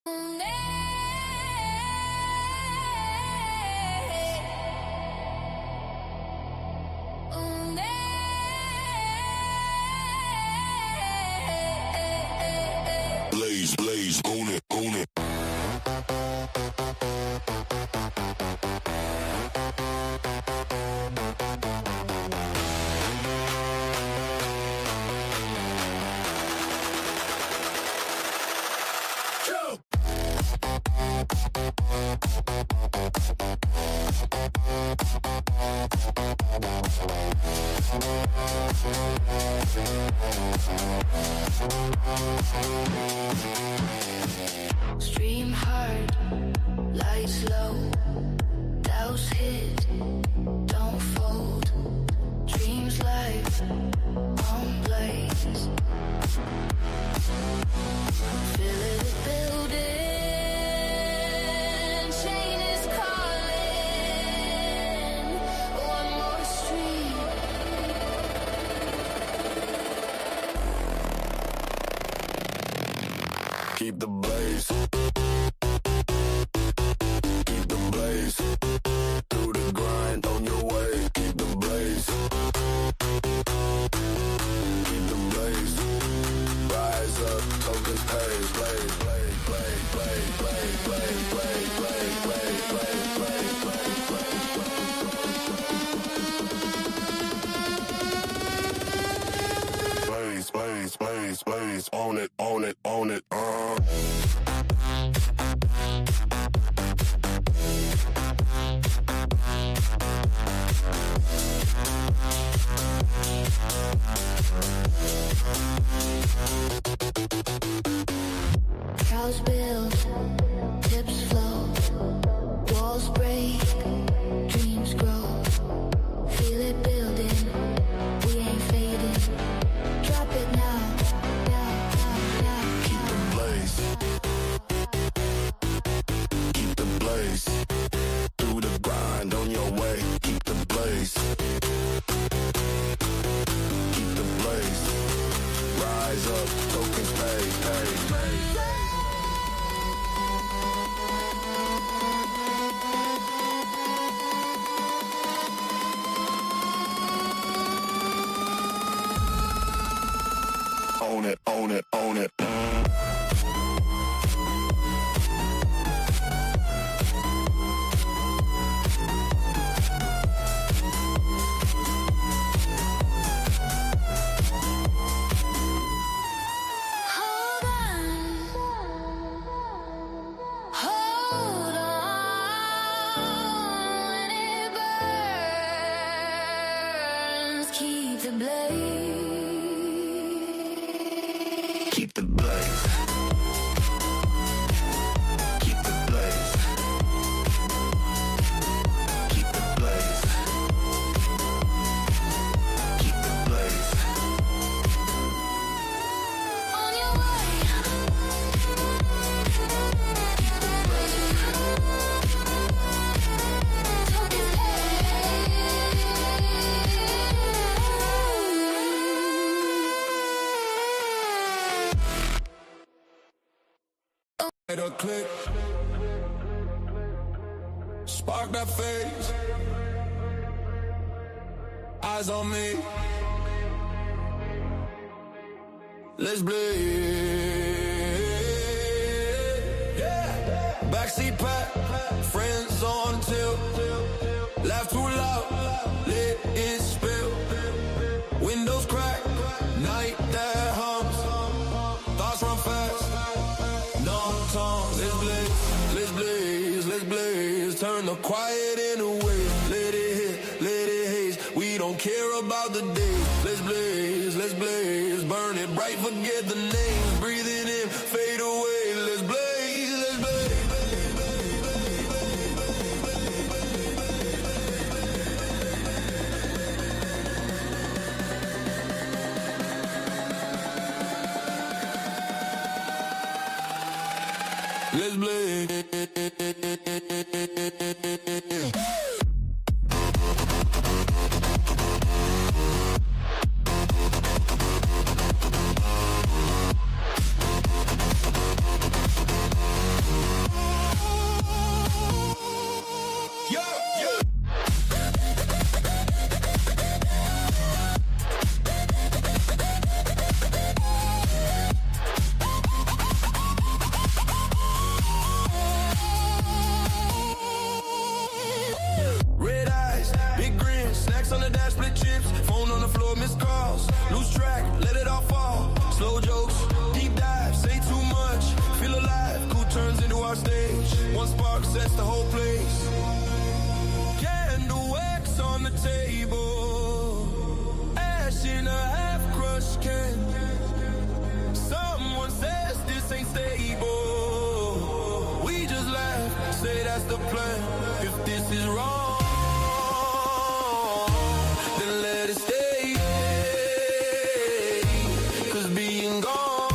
Blaze, blaze, own it, own it. Stream hard, lights low, douse hit, don't fold, dreams live, on blaze, feel it building, chain is calling, one more stream. Keep the blaze. Keep the blaze. Through the grind on your way. Keep the blaze. Keep the blaze. Rise up, tokens pay. Blaze, blaze, blaze, blaze, blaze, blaze, blaze, blaze, blaze, blaze, blaze, blaze, blaze, blaze, blaze, blaze, own it, own it, own it. Cows build, tips flow, walls break, dreams grow, feel it building, we ain't fading, drop it now, now, now, now. Keep the blaze. Keep the blaze. Through the grind on your way. Keep the blaze. Keep the blaze. Rise up, tokens pay, pay, pay. Own it, own it, own it. Hold on, hold on, when it burns, keep the blaze. Keep the blaze. Keep the blaze. Keep the blaze. Keep the blaze. On your way. Let her click. Spark that face. Eyes on me. Let's blaze. Yeah. Backseat pack. Friends on tilt. Laugh too loud. Let it spill. Windows crack. Night that hums. Thoughts run fast. No tongue. Let's blaze. Let's blaze. Let's blaze. Turn the quiet into waves. Let it hit. Let it haze. We don't care about the days. Let's blaze. Let's blaze. Burn it bright. Forget the names. Breathe it in. Fade away. Let's blaze. Let's blaze. Let's blaze. one spark sets the whole place. Candle wax on the table, ash in a half-crushed can. Someone says this ain't stable. We just laugh, say that's the plan. If this is wrong, then let it stay. 'Cause being gone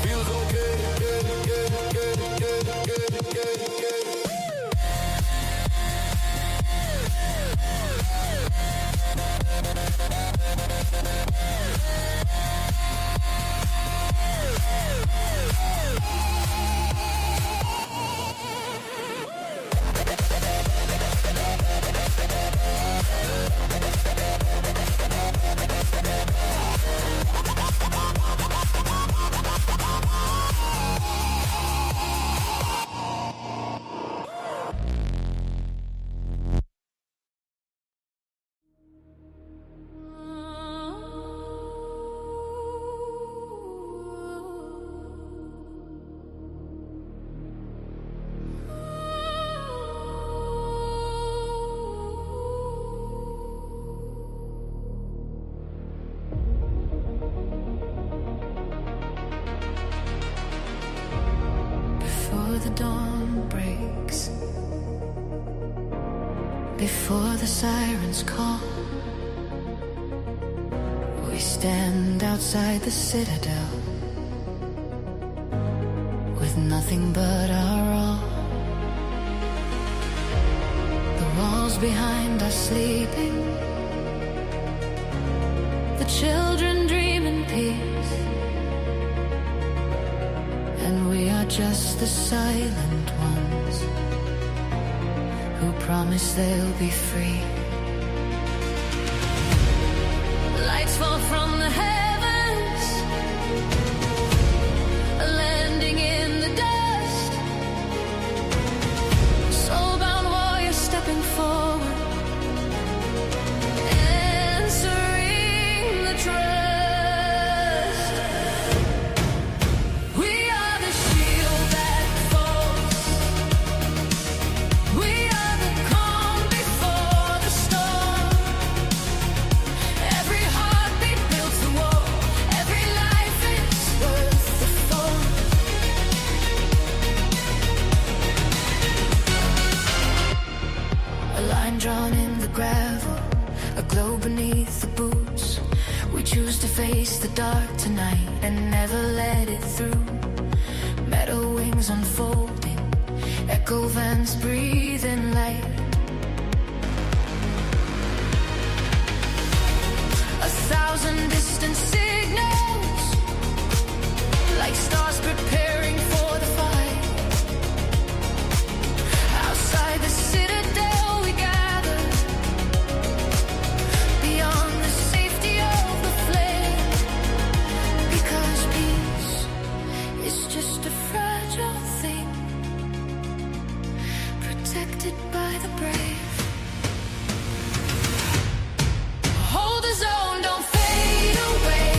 feels okay. Before the dawn breaks, before the sirens call, we stand outside the Citadel with nothing but our all. The walls behind are sleeping, the children dream in peace, and we are just the silent ones who promise they'll be free. Lights fall from the heavens, landing in the dust. Soulbound warriors stepping forward, answering the trust. We are the shield that falls. We are the calm before the storm. Every heartbeat builds the wall. Every life is worth the fall. A line drawn in the gravel, a glow beneath the boots. We choose to face the dark tonight and never let it through. Metal wings unfolding, echo vents breathing light. 1,000 distant signals, like stars preparing for the fight. Outside the Citadel we gather, beyond the safety of the flame. Because peace is just a fragile thing, protected by the brave. Hold the zone, don't fade away.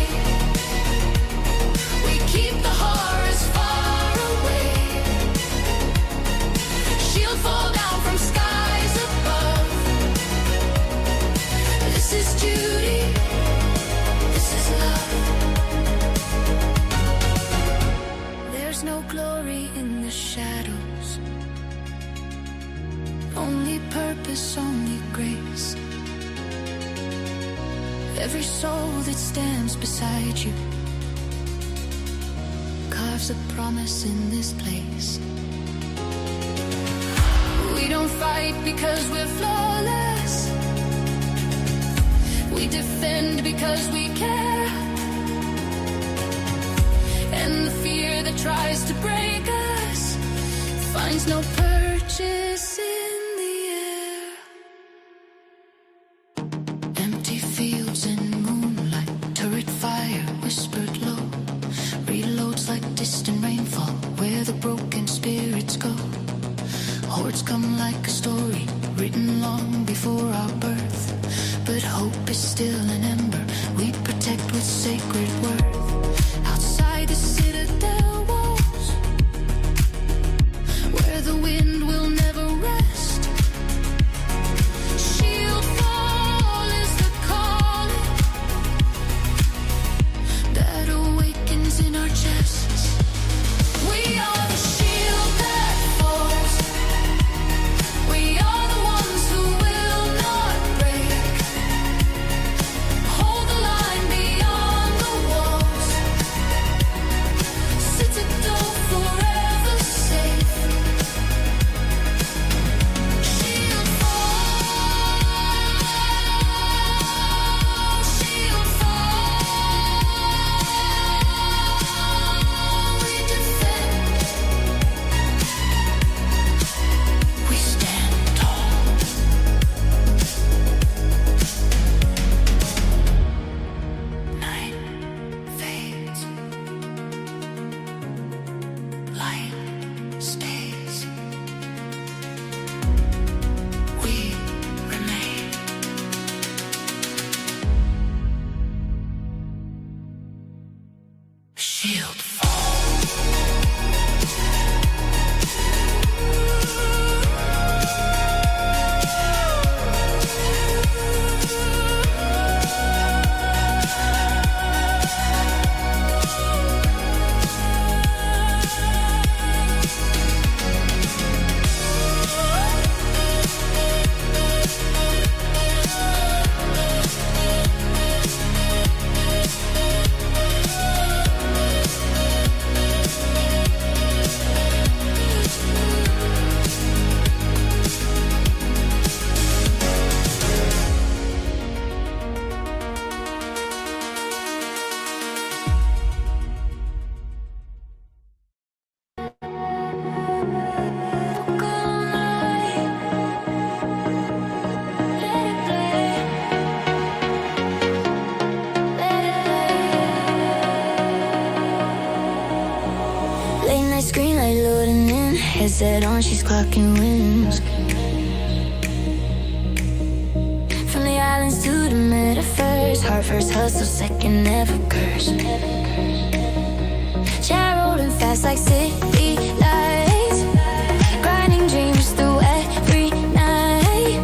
We keep the horrors far away. Shield fall down from skies above. This is duty, this is love. There's no glory in the shadows, only purpose, only grace. Every soul that stands beside you carves a promise in this place. We don't fight because we're flawless. We defend because we care. And the fear that tries to break us finds no purchase in the air. Empty fields in moonlight, turret fire whispered low. Reloads like distant rainfall, where the broken spirits go. Hordes come like a story, written long before our birth. But hope is still an ember we protect with sacred worth. Outside the Citadel walls, Late night screen light loading in. Headset on, she's clocking wins. From the islands to the metaverse. Heart first hustle, second never curse. Chat rolling fast like city lights. Grinding dreams through every night.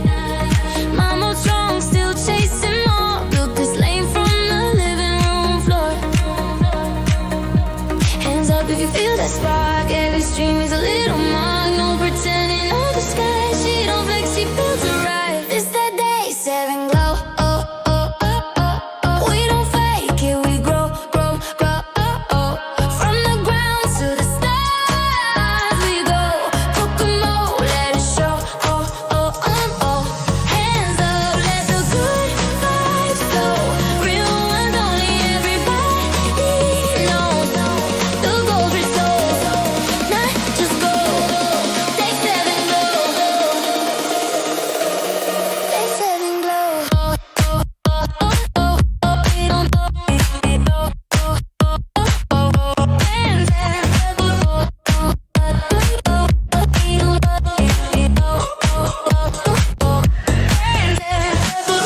Mama strong, still chasing more. Built this lane from the living room floor. Hands up if you feel that spark. Every stream is a little mark. No pretending on the sky. She don't flex, she feels alright. It's that day 7 glow. Oh, oh, oh, oh, oh. We don't fake it, we grow, grow, grow. Oh, oh. From the ground to the stars we go. Pokemon, let it show. Oh, oh, oh, oh. Hands up, let the good vibes flow. Real ones only, everybody knows. The gold restores, not just gold. Day 7 glow. Day 7 glow.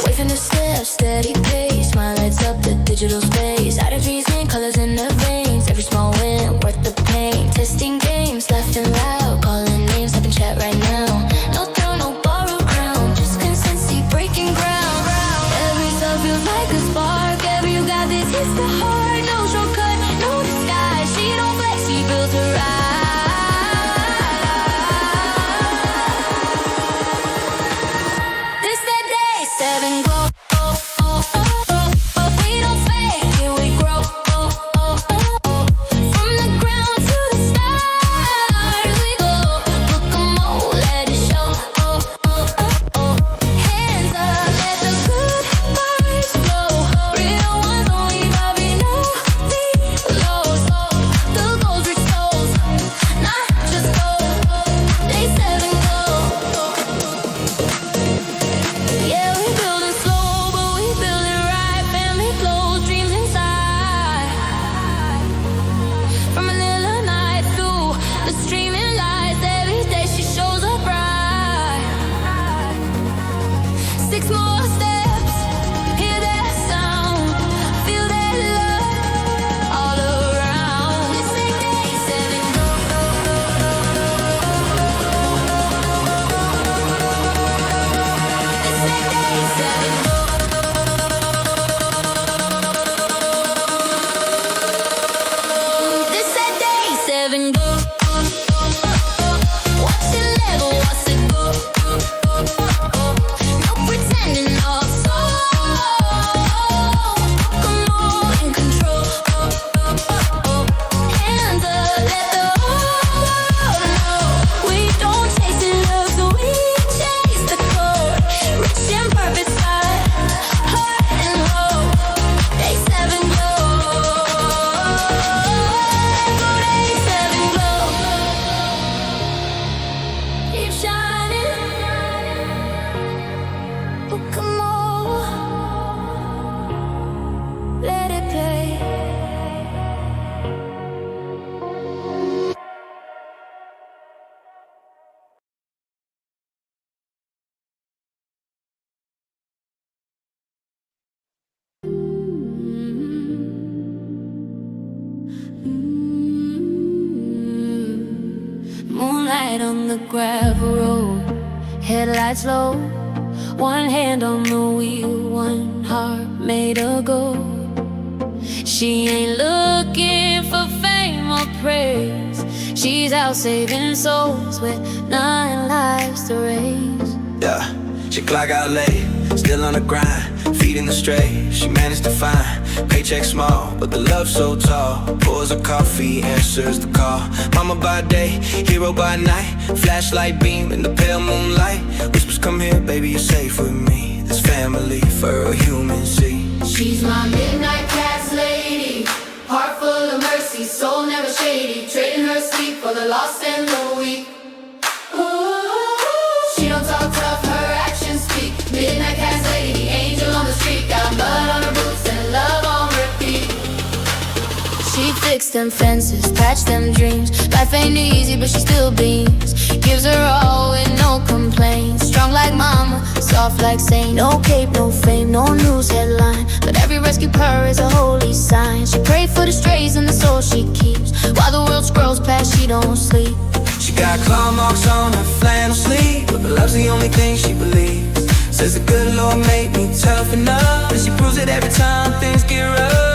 Waving the steps, steady pace. My lights up the digital space. Out of trees and colors in the veins. Every small win worth the pain. Testing games, laughing loud. Calling names, typing chat right now. No throne, no borrowed crown. Just consistency, breaking ground. Every sub feels like a spark. Every you got this hits the heart. No shortcut, no disguise. She don't flex, she builds her eyes. This that day 7 glow. We don't fake it, we grow. From the ground to the stars we go. Look 'em all, let it show. Hands up, let the good vibes flow. Real ones only, Bobby, no lows. The gold restores, not just gold. Day 7 glow. Yeah, we build it slow, but we build it right. Family flows, dreams inside. From Manila night through the streaming lights, every day she shows up bright. 6 more steps, hear that sound, feel that love all around. It's like day 7 glow. It's like day 7 glow. This that day 7 glow. What's your level? What's it go? No pretending, no soul. Come on, in control. Hands up, let the whole world know. We don't chase the love, so we chase the core. Rich and perfect side, heart and hope. Day 7 glow. Day 7 glow. Keep shining. Oh, come on. Let it play. Moonlight on the gravel road, headlights low. One hand on the wheel, one heart made of gold. She ain't looking for fame or praise. She's out saving souls with 9 lives to raise. Yeah, she clock out late, still on the grind, feeding the stray. She managed to find paycheck small, but the love so tall. Pours her coffee, answers the call. Mama by day, hero by night. Flashlight beam in the pale moonlight. Whispers, come here, baby, you're safe with me. This family for a human see. She's my midnight cat's lady, heart full of mercy, soul never shady, trading her sleep for the lost and the weak. Ooh, she don't talk tough, her actions speak. Midnight cat's lady, angel on the street, got mud on her boots and love on repeat. She fixed them fences, patch them dreams. Life ain't easy, but she still beams. Gives her all with no complaints. Strong like mama, soft like saint. No cape, no fame, no news headline, but every rescue purr is a holy sign. She prayed for the strays and the soul she keeps. While the world scrolls past, she don't sleep. She got claw marks on her flannel sleeve, but love's the only thing she believes. Says the good Lord made me tough enough, and she proves it every time things get rough.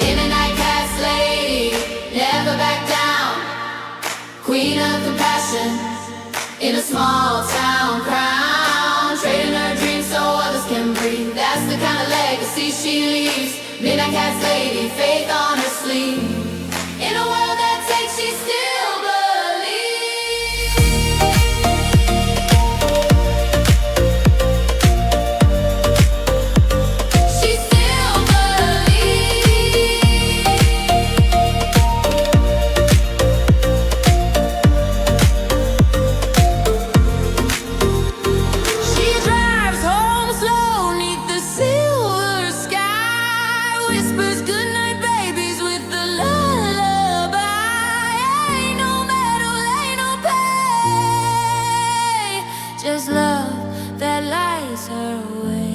In a nightcast lady, never back down. Queen of compassion, in a small town crown. Trading her dreams so others can breathe. That's the kind of legacy she leaves. Midnight cast lady, faith on her sleeve. In a world that takes, she still just love that lights her way.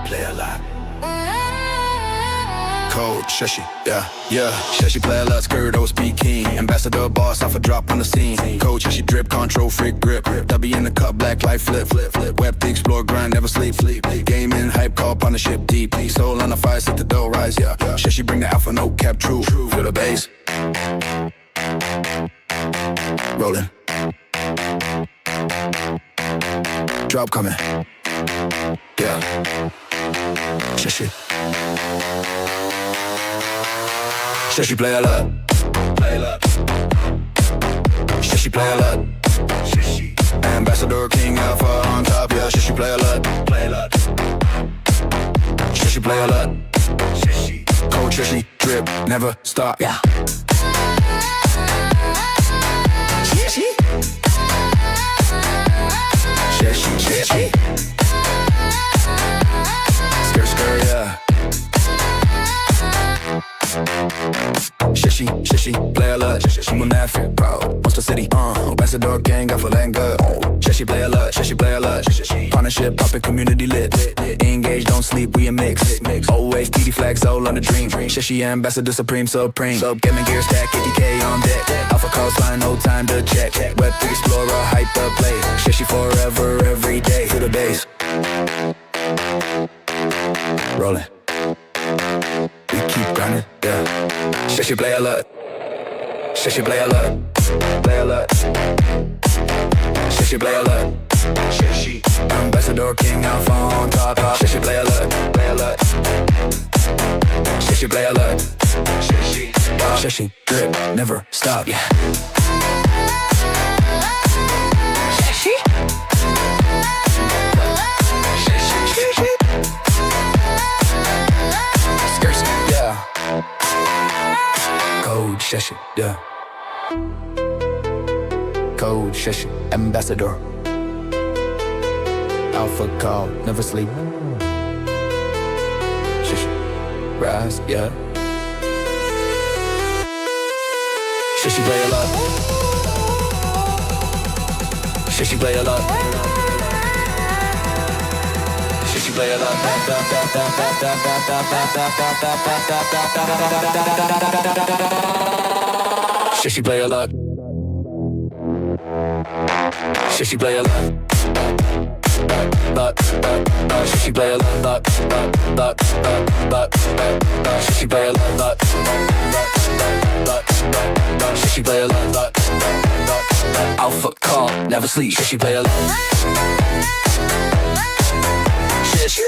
Play a lot. Cold, shushy, yeah. Shushy play a lot, skirt, OSP king. Ambassador boss, off a drop on the scene. Cold, shushy drip, control, freak grip. W in the cup, black light, flip. Web to explore, grind, never sleep. Gaming, hype, call, partnership, deep. Soul on the fire, set the dough, rise, yeah. Shushy bring the alpha, no cap, true. Feel the bass. Rolling. Drop coming. Yeah. Shushy. Shushy play a lot. Shushy play a lot. Ambassador King Alpha on top, yeah. Shushy play a lot. Shushy play a lot. Cold shushy, drip, never stop, yeah. Shushy. Skirt, yeah. Shushy, play a lot. She will not fit proud. Monster City, Ambassador gang, got for land good. Shushy play a lot. Partnership, poppin', community lit. Engage, don't sleep, we a mix. Always TD flags all on the dream. Shushy Ambassador Supreme. Sub gaming gear stack, 50K on deck. Alpha calls flying, no time to check. Web3 Explorer, hype the play. Shushy forever, every day. To the base. Rolling. We keep grinding, yeah. Shushy play a lot. Shushy play a lot. Shushy play a lot. Ambassador King Alpha on top. Shushy play a lot. Shushy play a lot. Shushy drip, never stop, yeah. Shushy. Skirts, yeah. Cold shushy, yeah. Cold shushy, ambassador. Alpha call, never sleep. Shushy, rise, yeah. Shushy play a lot. Shushy play a lot. Shushy play a lot. She play a lot. She play a lot. She play a lot. She play a lot. She play a lot. Alpha call, never sleep. She play a lot. Shish.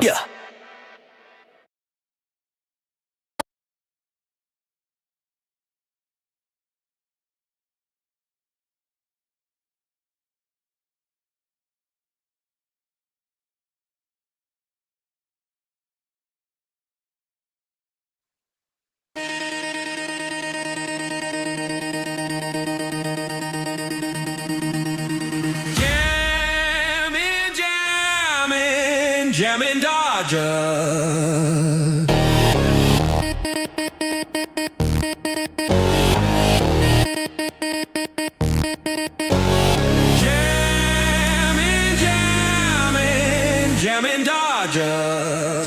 Yeah. Jamming Dodger. Jamming Dodger. Jamming Dodger.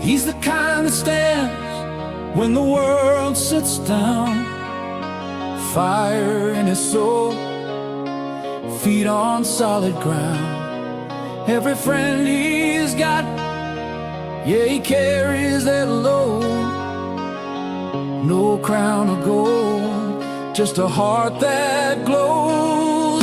He's the kind that stands when the world sits down. Fire in his soul, feet on solid ground. Every friend he's got, yeah, he carries that load. No crown of gold, just a heart that glows.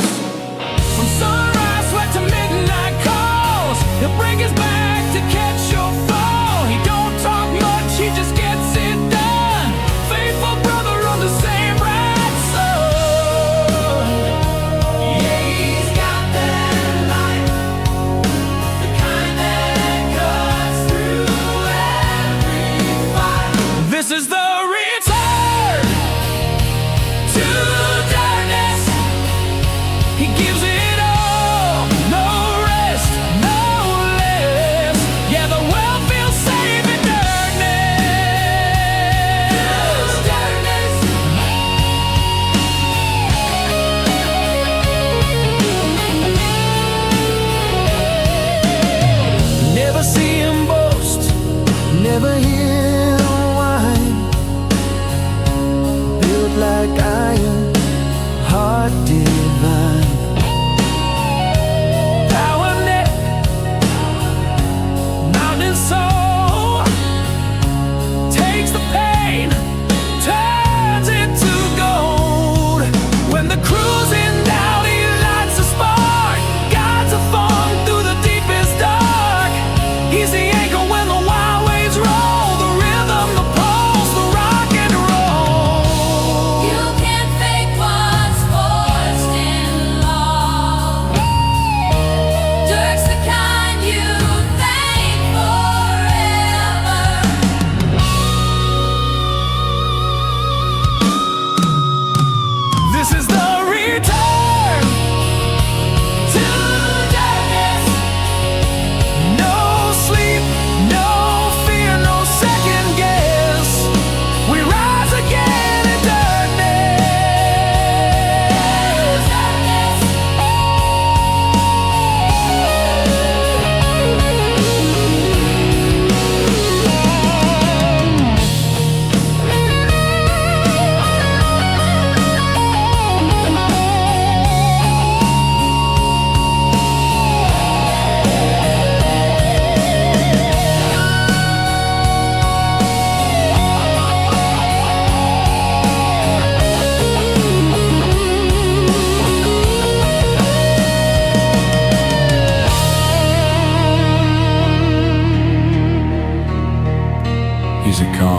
From sunrise sweat to midnight calls, he'll bring his back to catch your fall. He don't talk much, he just gets it done. Faithful brother on the same right side. Yeah, he's got that light, the kind that cuts through every fight. This is the return to darkness.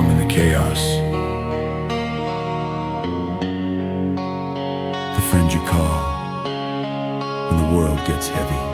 calm in the chaos. The friend you call when the world gets heavy.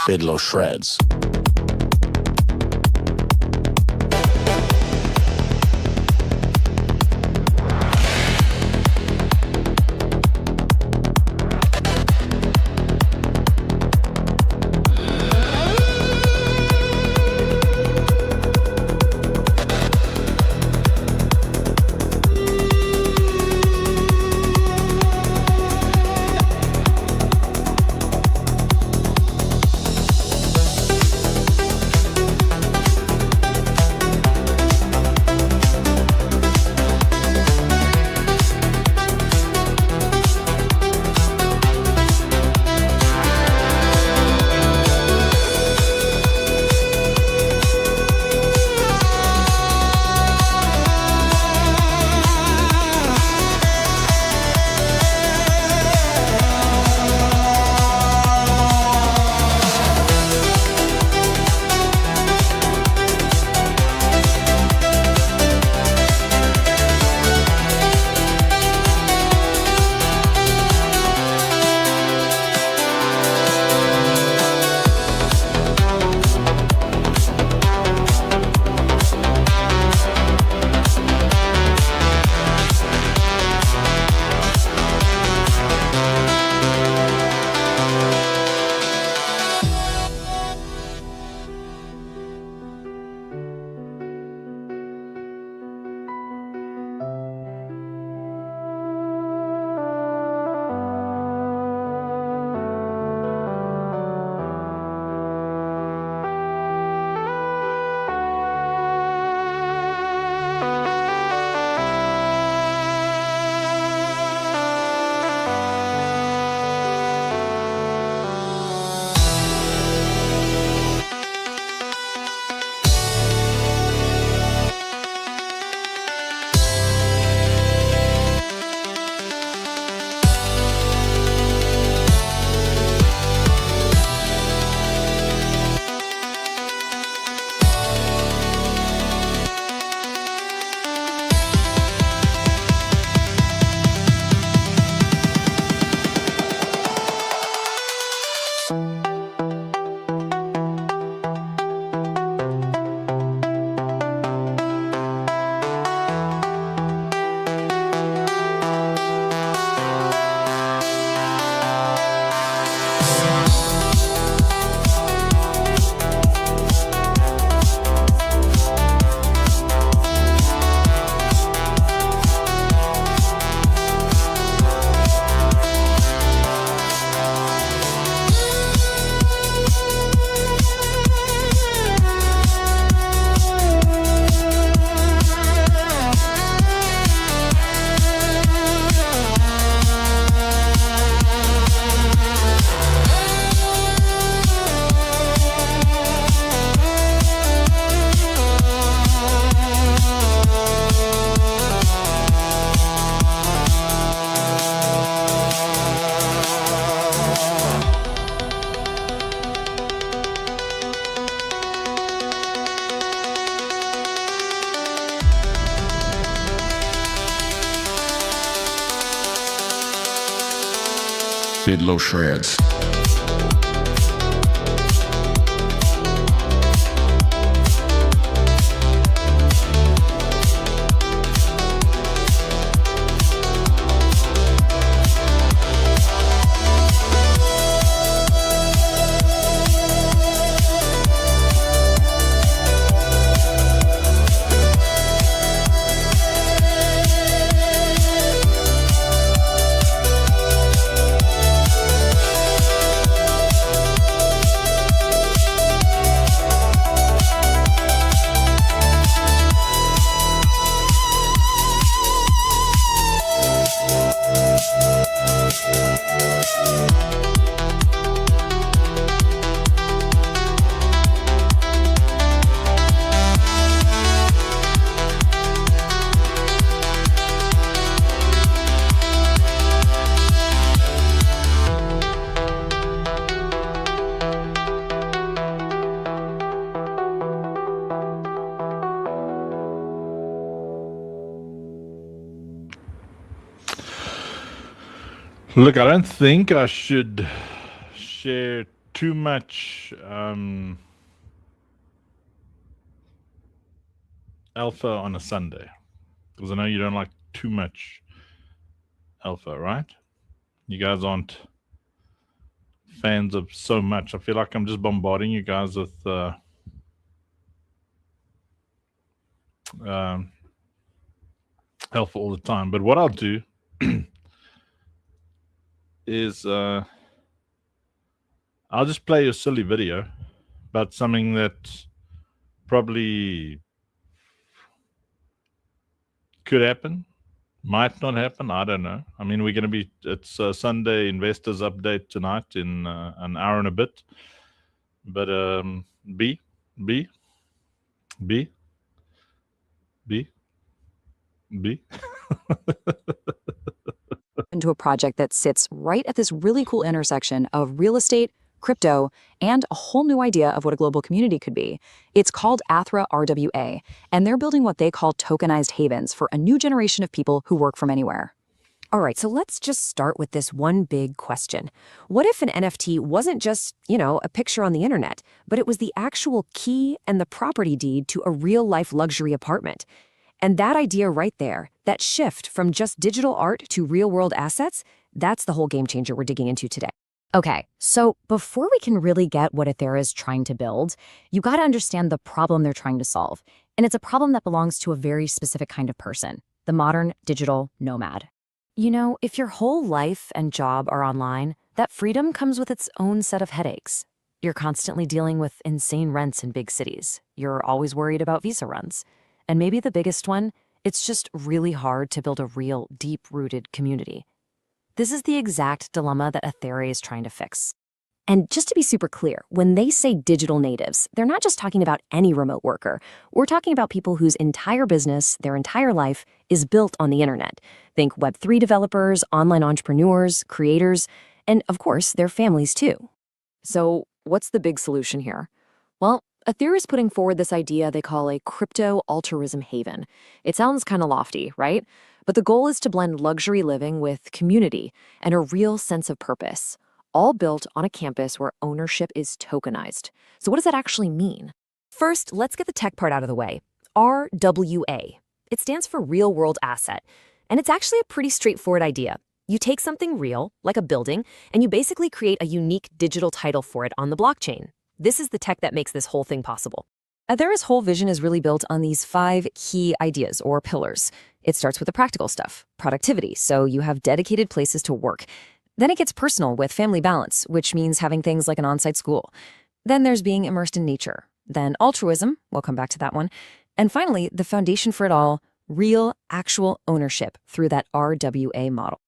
Fiddler Shreds. Fiddler Shreds. Look, I don't think I should share too much alpha on a Sunday? Because I know you don't like too much alpha, right? You guys aren't fans of so much. I feel like I'm just bombarding you guys with alpha all the time. But what I'll do is I'll just play a silly video about something that probably could happen, might not happen. I don't know. I mean, it's a Sunday investors update tonight in an hour and a bit. But B, B, B, B, B. Into a project that sits right at this really cool intersection of real estate, crypto, and a whole new idea of what a global community could be. It's called Athra RWA, and they're building what they call tokenized havens for a new generation of people who work from anywhere. All right, so let's just start with this one big question. What if an NFT wasn't just, a picture on the internet, but it was the actual key and the property deed to a real-life luxury apartment? And that idea right there, that shift from just digital art to real-world assets, that's the whole game changer we're digging into today. Okay, so before we can really get what Athera is trying to build, you got to understand the problem they're trying to solve. And it's a problem that belongs to a very specific kind of person, the modern digital nomad. If your whole life and job are online, that freedom comes with its own set of headaches. You're constantly dealing with insane rents in big cities. You're always worried about visa runs. And maybe the biggest one, it's just really hard to build a real, deep-rooted community. This is the exact dilemma that Athera is trying to fix. And just to be super clear, when they say digital natives, they're not just talking about any remote worker. We're talking about people whose entire business, their entire life, is built on the internet. Think Web3 developers, online entrepreneurs, creators, and of course, their families too. So what's the big solution here? Well, Athera is putting forward this idea they call a crypto altruism haven. It sounds kind of lofty, right? But the goal is to blend luxury living with community and a real sense of purpose, all built on a campus where ownership is tokenized. So what does that actually mean? First, let's get the tech part out of the way. RWA. It stands for Real World Asset, and it's actually a pretty straightforward idea. You take something real, like a building, and you basically create a unique digital title for it on the blockchain. This is the tech that makes this whole thing possible. Athera's whole vision is really built on these 5 key ideas or pillars. It starts with the practical stuff, productivity, so you have dedicated places to work. Then it gets personal with family balance, which means having things like an on-site school. Then there's being immersed in nature. Then altruism, we'll come back to that one. And finally, the foundation for it all, real, actual ownership through that RWA model.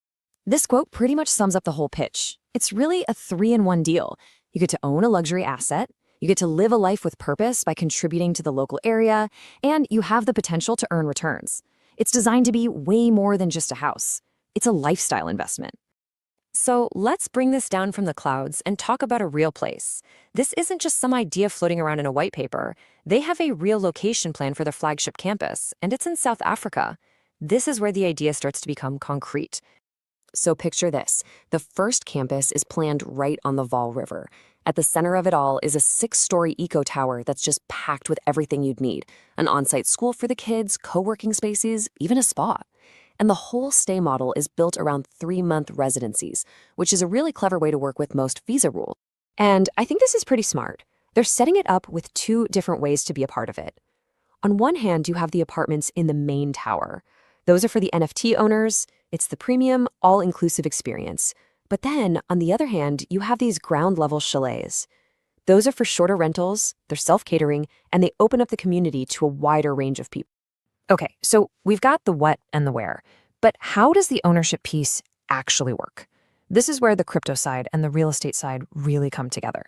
This quote pretty much sums up the whole pitch. It's really a 3-in-1 deal. You get to own a luxury asset, you get to live a life with purpose by contributing to the local area, and you have the potential to earn returns. It's designed to be way more than just a house. It's a lifestyle investment. So let's bring this down from the clouds and talk about a real place. This isn't just some idea floating around in a white paper. They have a real location plan for their flagship campus, and it's in South Africa. This is where the idea starts to become concrete. So picture this. The first campus is planned right on the Vaal River. At the center of it all is a 6-story eco tower that's just packed with everything you'd need. An on-site school for the kids, co-working spaces, even a spa. And the whole stay model is built around 3-month residencies, which is a really clever way to work with most visa rules. And I think this is pretty smart. They're setting it up with 2 different ways to be a part of it. On one hand, you have the apartments in the main tower. Those are for the NFT owners. It's the premium, all-inclusive experience. But then, on the other hand, you have these ground-level chalets. Those are for shorter rentals, they're self-catering, and they open up the community to a wider range of people. Okay, so we've got the what and the where, but how does the ownership piece actually work? This is where the crypto side and the real estate side really come together.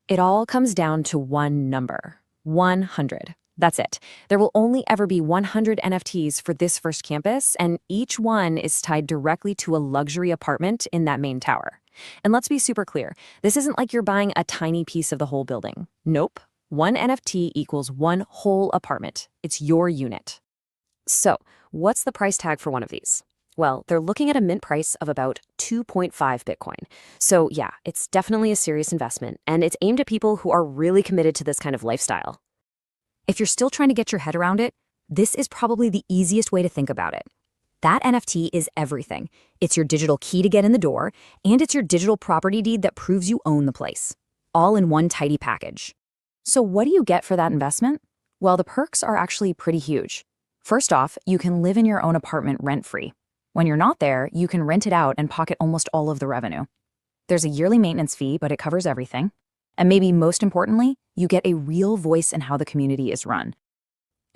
It all comes down to one number, 100. That's it. There will only ever be 100 NFTs for this first campus, and each one is tied directly to a luxury apartment in that main tower. And let's be super clear, this isn't like you're buying a tiny piece of the whole building. Nope. One NFT equals one whole apartment. It's your unit. So, what's the price tag for one of these? Well, they're looking at a mint price of about 2.5 Bitcoin. So yeah, it's definitely a serious investment, and it's aimed at people who are really committed to this kind of lifestyle. If you're still trying to get your head around it, this is probably the easiest way to think about it. That NFT is everything. It's your digital key to get in the door, and it's your digital property deed that proves you own the place, all in one tidy package. So what do you get for that investment? Well, the perks are actually pretty huge. First off, you can live in your own apartment rent-free. When you're not there, you can rent it out and pocket almost all of the revenue. There's a yearly maintenance fee, but it covers everything. And maybe most importantly, you get a real voice in how the community is run.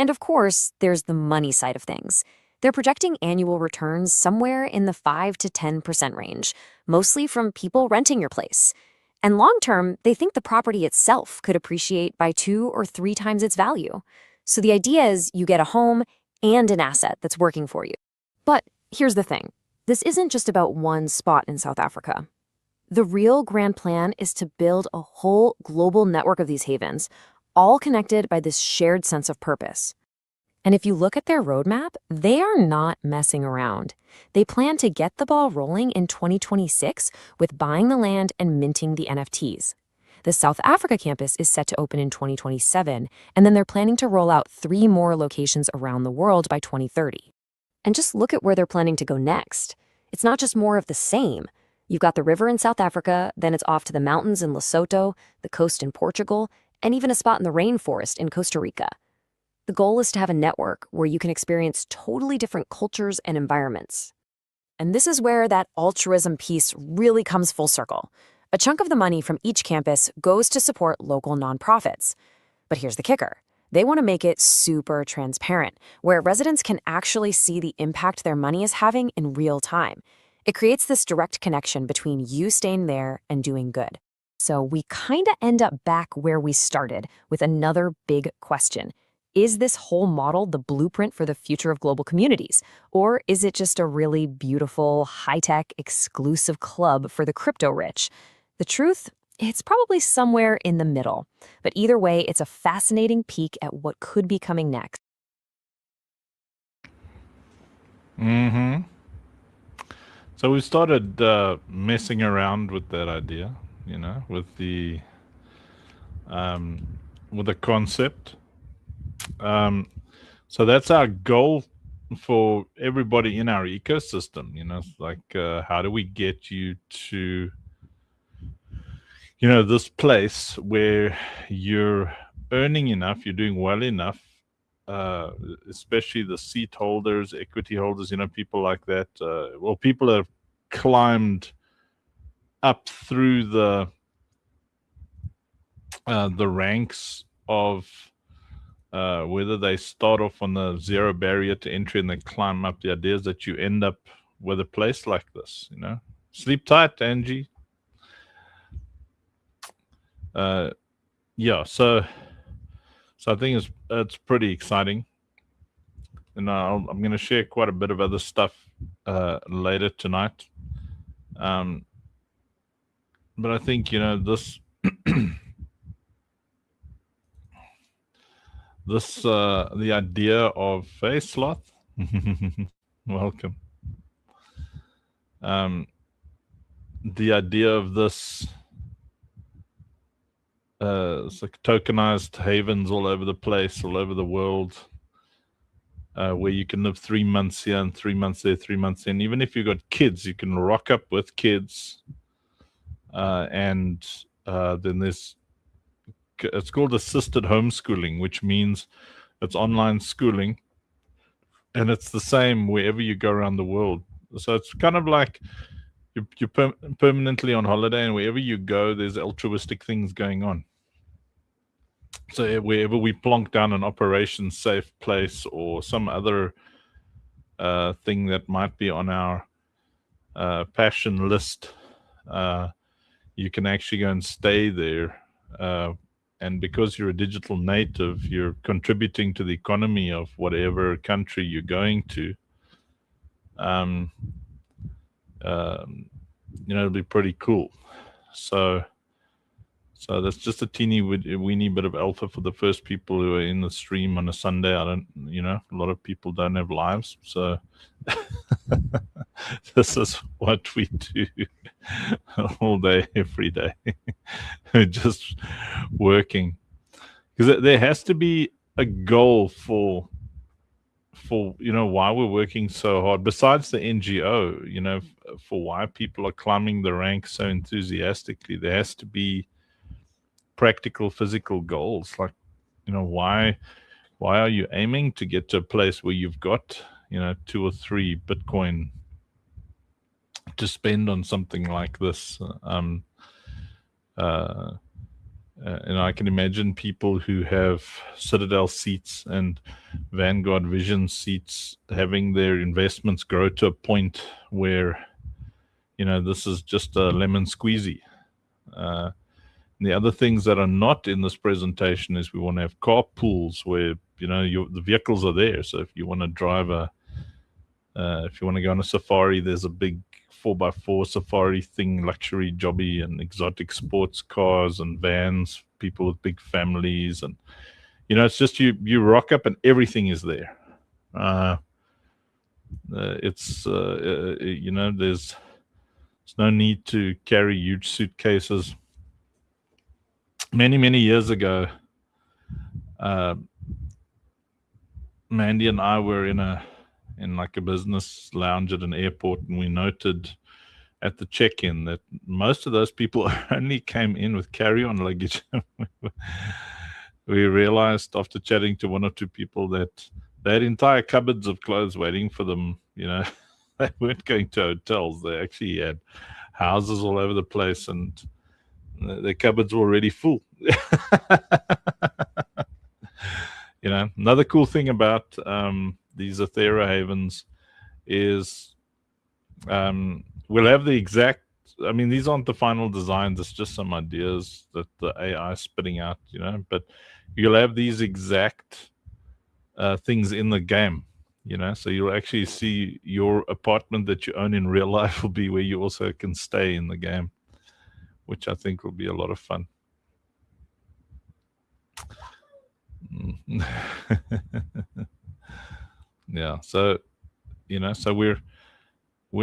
And of course, there's the money side of things. They're projecting annual returns somewhere in the 5 to 10% range, mostly from people renting your place. And long-term, they think the property itself could appreciate by 2 or 3 times its value. So the idea is you get a home and an asset that's working for you. But here's the thing. This isn't just about one spot in South Africa. The real grand plan is to build a whole global network of these havens, all connected by this shared sense of purpose. And if you look at their roadmap, they are not messing around. They plan to get the ball rolling in 2026 with buying the land and minting the NFTs. The South Africa campus is set to open in 2027, and then they're planning to roll out 3 more locations around the world by 2030. And just look at where they're planning to go next. It's not just more of the same. You've got the river in South Africa, then it's off to the mountains in Lesotho, the coast in Portugal, and even a spot in the rainforest in Costa Rica. The goal is to have a network where you can experience totally different cultures and environments. And this is where that altruism piece really comes full circle. A chunk of the money from each campus goes to support local nonprofits. But here's the kicker. They want to make it super transparent, where residents can actually see the impact their money is having in real time. It creates this direct connection between you staying there and doing good. So we kind of end up back where we started with another big question. Is this whole model the blueprint for the future of global communities? Or is it just a really beautiful, high-tech, exclusive club for the crypto rich? The truth? It's probably somewhere in the middle. But either way, it's a fascinating peek at what could be coming next. So we started messing around with that idea, with the concept. So that's our goal for everybody in our ecosystem. Like how do we get you to this place where you're earning enough, you're doing well enough, especially the seat holders, equity holders, people like that. Well, people have climbed up through the ranks of whether they start off on the zero barrier to entry and they climb up. The idea is that you end up with a place like this. Sleep tight, Angie. Yeah, so I think it's pretty exciting, and I'm going to share quite a bit of other stuff later tonight. But I think this the idea of Sloth, welcome. The idea of this. It's like tokenized havens all over the place, all over the world, where you can live 3 months here and 3 months there, 3 months in. Even if you've got kids, you can rock up with kids. And then it's called assisted homeschooling, which means it's online schooling. And it's the same wherever you go around the world. So it's kind of like you're permanently on holiday, and wherever you go, there's altruistic things going on. So wherever we plonk down an operation safe place or some other thing that might be on our passion list, you can actually go and stay there. And because you're a digital native, you're contributing to the economy of whatever country you're going to. It'll be pretty cool. So that's just a teeny weeny bit of alpha for the first people who are in the stream on a Sunday. A lot of people don't have lives, so This is what we do all day, every day. We're just working. Because there has to be a goal for why we're working so hard, besides the NGO, for why people are climbing the ranks so enthusiastically. There has to be practical physical goals, like, why are you aiming to get to a place where you've got 2 or 3 Bitcoin to spend on something like this? I can imagine people who have Citadel seats and Vanguard Vision seats having their investments grow to a point where, this is just a lemon squeezy. The other things that are not in this presentation is we want to have carpools where, the vehicles are there. So if you want to drive if you want to go on a safari, there's a big 4x4 safari thing, luxury jobby and exotic sports cars and vans, people with big families. And, it's just you rock up and everything is there. There's no need to carry huge suitcases. Many, many years ago, Mandy and I were in like a business lounge at an airport, and we noted at the check-in that most of those people only came in with carry-on luggage. We realized after chatting to 1 or 2 people that they had entire cupboards of clothes waiting for them. They weren't going to hotels. They actually had houses all over the place, and their cupboards were already full. Another cool thing about these Athera havens is we'll have the exact, these aren't the final designs, it's just some ideas that the AI is spitting out, but you'll have these exact things in the game, so you'll actually see your apartment that you own in real life will be where you also can stay in the game, which I think will be a lot of fun. Yeah, so so we're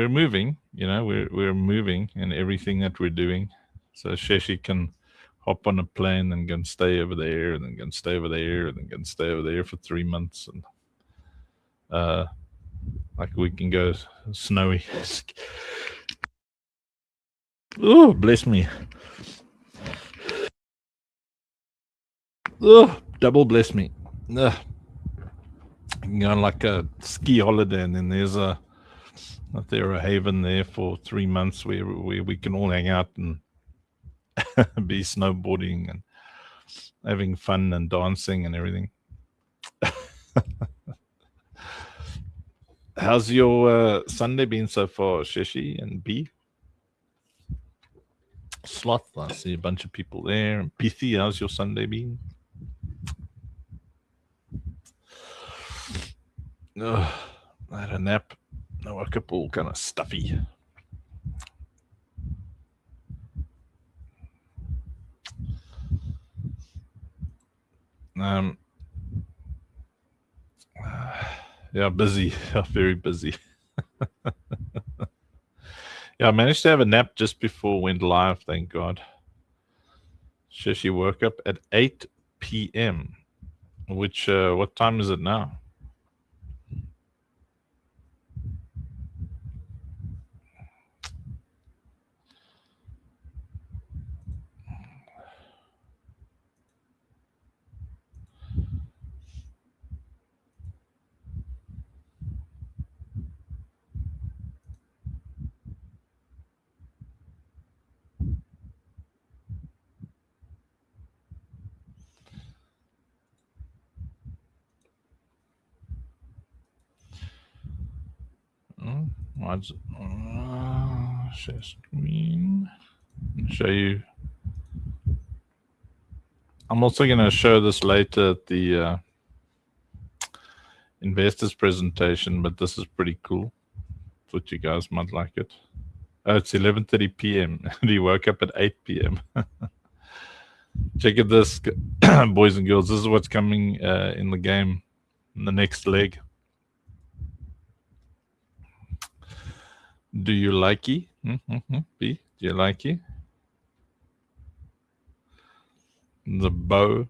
moving, we're moving in everything that we're doing. So Sheshi can hop on a plane and can stay over there, and then can stay over there, and then can stay over there for 3 months, and like we can go snowy. Oh, bless me. Oh, double bless me. You know, like a ski holiday, and then there's a haven there for 3 months where we can all hang out and be snowboarding and having fun and dancing and everything. How's your Sunday been so far, Sheshi and B? Sloth, I see a bunch of people there. And Pithy, how's your Sunday been? I had a nap. I woke up all kind of stuffy. Yeah, busy. Yeah, very busy. Yeah, I managed to have a nap just before it went live, thank God. She woke up at 8 p.m., which, what time is it now? Share screen. Show you. I'm also going to show this later at the investors presentation, but this is pretty cool. Thought you guys might like it. Oh, it's 11:30 p.m. and he woke up at 8 p.m. Check out this, boys and girls. This is what's coming in the game in the next leg. Do you like it? B, do you like it? The bow.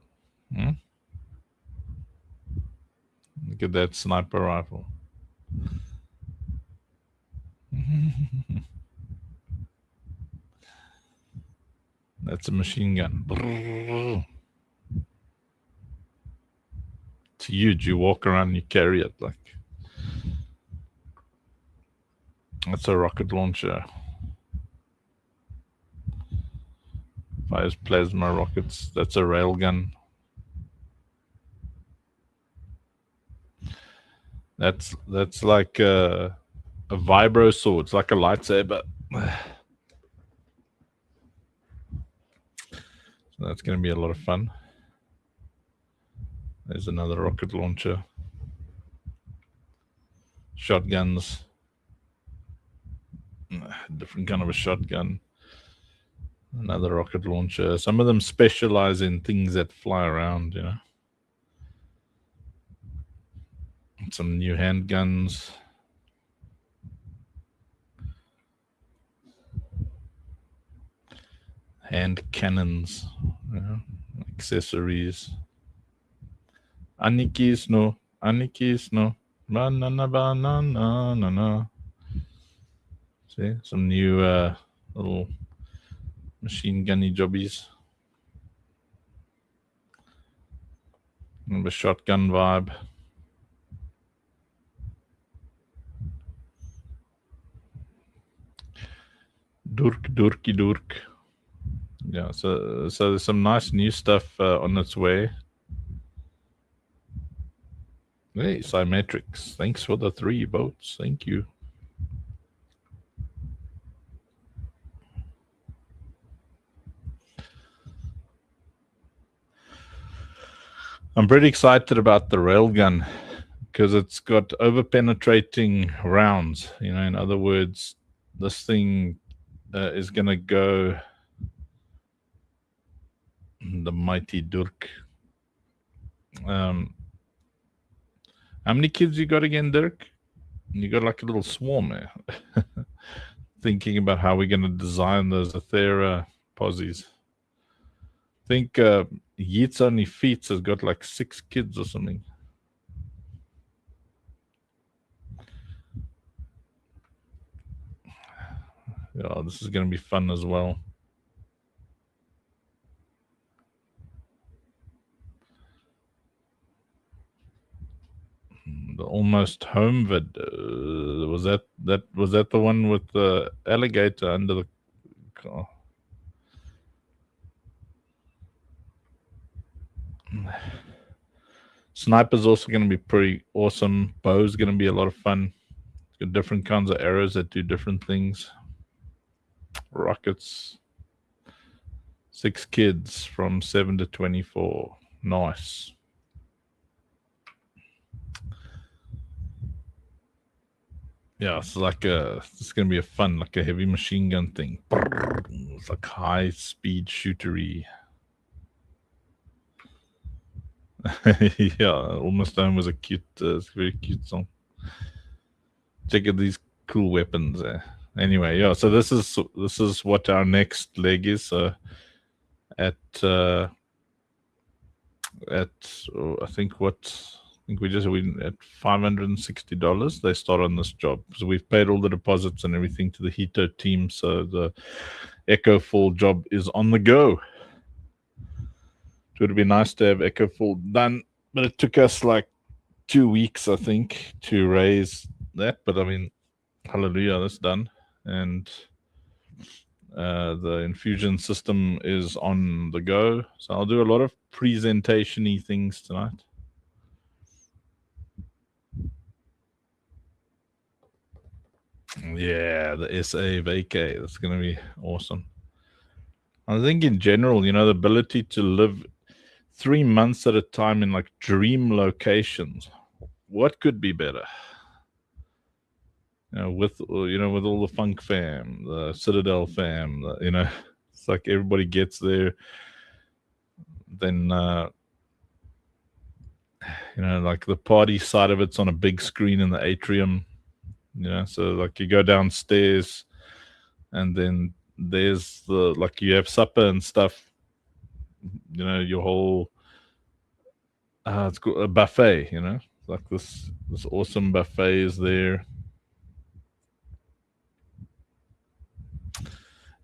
Look at that sniper rifle. That's a machine gun. It's huge. You walk around and you carry it like. That's a rocket launcher. Fires plasma rockets. That's a railgun. That's like a vibro sword. It's like a lightsaber. So that's going to be a lot of fun. There's another rocket launcher. Shotguns. Different kind of a shotgun. Another rocket launcher. Some of them specialize in things that fly around, you know. Some new handguns. Hand cannons. You know, accessories. Anikis no. Anikis no. Banana banana. See, some new little machine gunny jobbies. Remember shotgun vibe. Durk. Yeah, so there's some nice new stuff on its way. Hey, Symmetrics, thanks for the 3 votes. Thank you. I'm pretty excited about the railgun because it's got over-penetrating rounds. You know, in other words, this thing is going to go the mighty Durk. How many kids you got again, Dirk? You got like a little swarm there. Thinking about how we're going to design those Athera posies. I think Yeats Only Feats has got like 6 kids or something. Yeah, this is going to be fun as well. The Almost Home vid. Was that the one with the alligator under the car? Sniper's also going to be pretty awesome. Bow's going to be a lot of fun. Got different kinds of arrows that do different things. Rockets. 6 kids from 7 to 24. Nice. Yeah, it's like it's going to be a fun, like a heavy machine gun thing. It's like high speed shootery. Yeah, Almost Home was a cute, very cute song. Check out these cool weapons. Anyway, yeah. So this is what our next leg is. At I think we at $560. They start on this job. So we've paid all the deposits and everything to the Hito team. So the Echo Fall job is on the go. It would be nice to have Echo Fall done, but it took us like 2 weeks, I think, to raise that. But I mean, hallelujah, that's done. And the infusion system is on the go. So I'll do a lot of presentation-y things tonight. Yeah, the SA vacay. That's going to be awesome. I think in general, you know, the ability to live 3 months at a time in like dream locations. What could be better? You know, with all the funk fam, the Citadel fam, it's like everybody gets there. Then, like the party side of it's on a big screen in the atrium. So like you go downstairs, and then there's the like you have supper and stuff. Your whole it's called a buffet. Like this awesome buffet is there,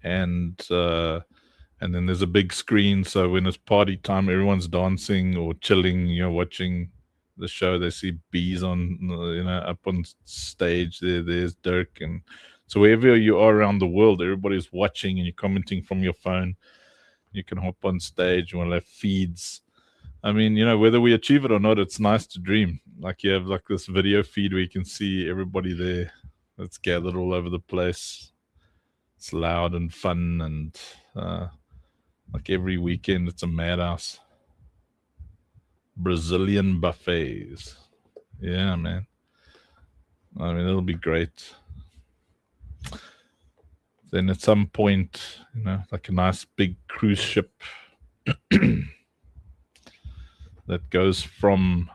and then there's a big screen. So when it's party time, everyone's dancing or chilling. Watching the show. They see bees on up on stage. There's Dirk, and so wherever you are around the world, everybody's watching, and you're commenting from your phone. You can hop on stage. You want to have feeds. I mean, whether we achieve it or not, it's nice to dream. Like you have like this video feed where you can see everybody there that's gathered all over the place. It's loud and fun, and like every weekend, it's a madhouse. Brazilian buffets. Yeah, man. I mean, it'll be great. Then at some point, like a nice big cruise ship that goes from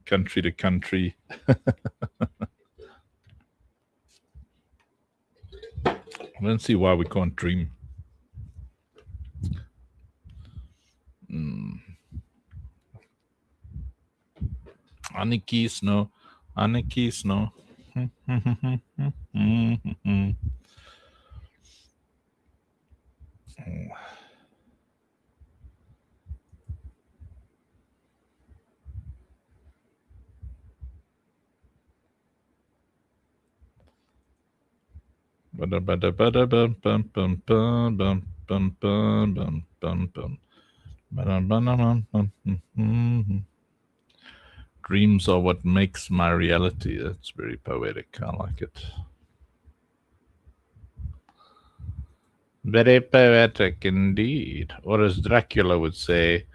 country to country. I don't see why we can't dream. Aniki snow. Aniki snow. Dreams are what makes my reality. That's very poetic. I like it. Very poetic indeed. Or as Dracula would say,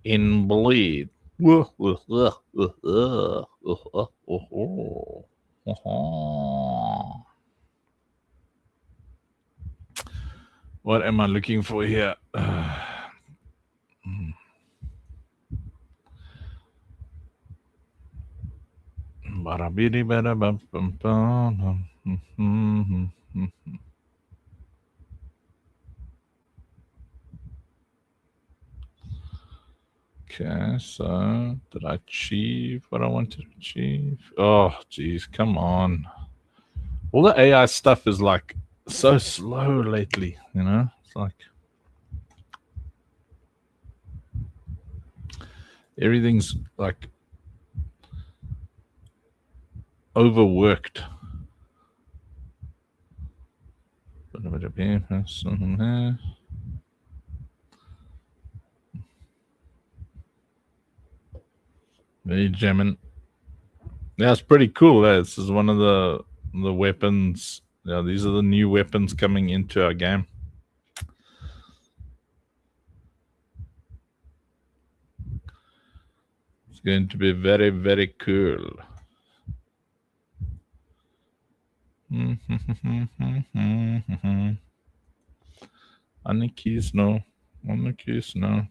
in bleed. What am I looking for here? Okay, so did I achieve what I wanted to achieve? Oh, geez, come on. All the AI stuff is like so slow lately, It's like everything's like overworked. Very jamming. Yeah, it's pretty cool. This is one of the weapons. Yeah, these are the new weapons coming into our game. It's going to be very, very cool. On the keys, no. On the keys, no.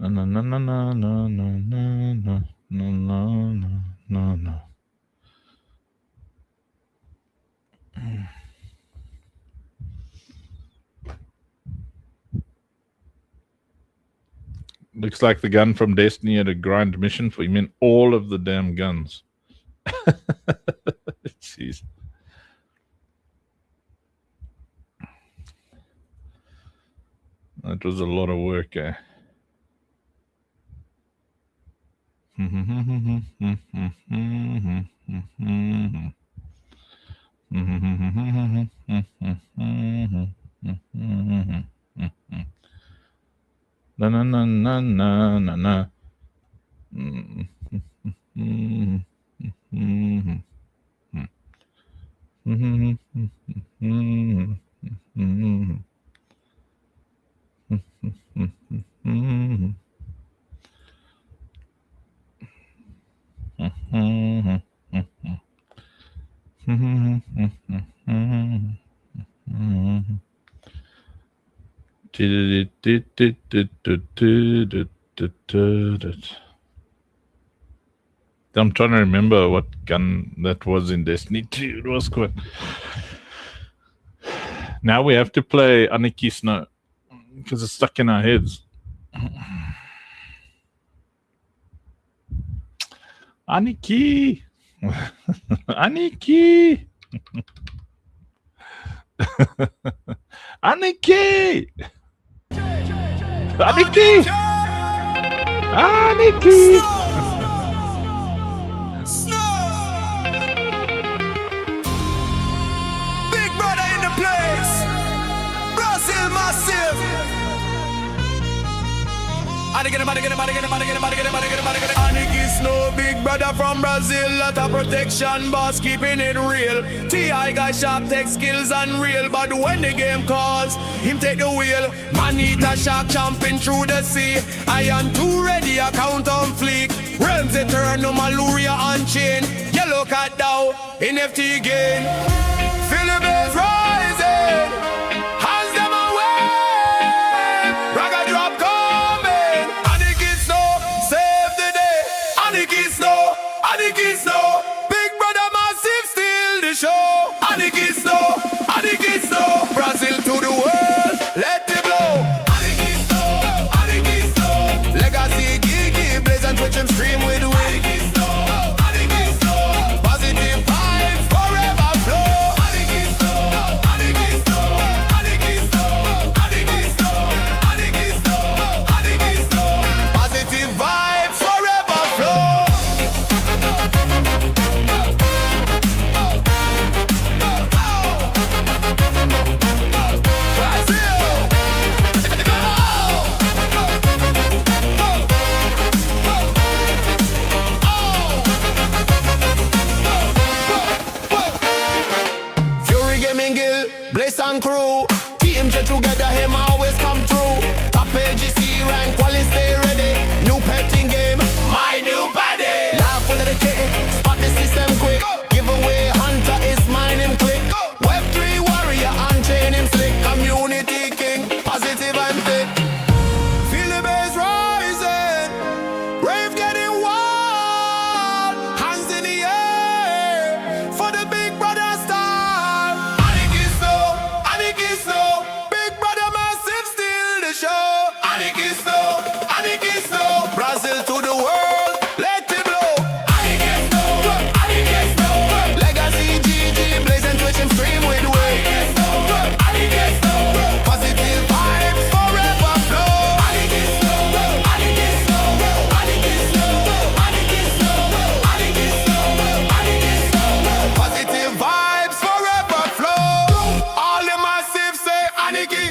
No, no, no, no, no, no, no, no, no, no, no, no, no. Looks like the gun from Destiny had a grind mission for you. Mean all of the damn guns. Jeez. That was a lot of work, eh? Na na na na na na na. I'm trying to remember what gun that was in Destiny 2. It was quite. Now we have to play Aniki Snow because it's stuck in our heads. Aniki! Aniki! Aniki! Aniki! Aniki! Big brother in the place. Brazil massive. Aniki Snow, big brother from Brazil. Lot of protection, boss keeping it real. T.I. guy sharp, tech skills unreal. But when the game calls, him take the wheel. Man eat a shark jumping through the sea. I am too ready, account on fleek. Realms eternal, Maluria on chain. Yellow cat down, NFT gain. Philippines rising. Hands them away. Ragga drop coming. Aniki Snow, save the day. Aniki Snow, Aniki Snow. Big brother massive, steal the show. Aniki Snow, Aniki Snow. Brazil to the world, let it blow. Aniki Snow, Aniki Snow. Legacy geeky, blaze and twitch and stream with wings. Aniki Snow, Aniki Snow. Positive vibes forever flow. Aniki Snow, Aniki Snow. Aniki Snow, Aniki Snow. Aniki Snow, Aniki Snow. Positive vibes forever flow. Fury Gaming Guild, Blaze and crew. TMJ together, him always come through. Top AGC rank, quality stay ready. New petting game, my new body. Laugh with the K, spot the system quick. Giveaway hunter is mine, him click. Web3 warrior, unchain him slick. Community king, positive and fit. Feel the bass rising. Rave getting wild. Hands in the air for the big brother star. Aniki Snow, Aniki Snow. Big brother massive, steal the show. Aniki Snow, Aniki Snow. Brazil to the world, let it blow. Aniki Snow, Aniki Snow. Legacy GG, blaze and twitch and stream with way. Aniki Snow, positive vibes forever flow. Aniki Snow, Aniki Snow. Aniki Snow, Aniki Snow. Aniki Snow, Aniki Snow. Positive vibes forever flow. All the massive say Aniki.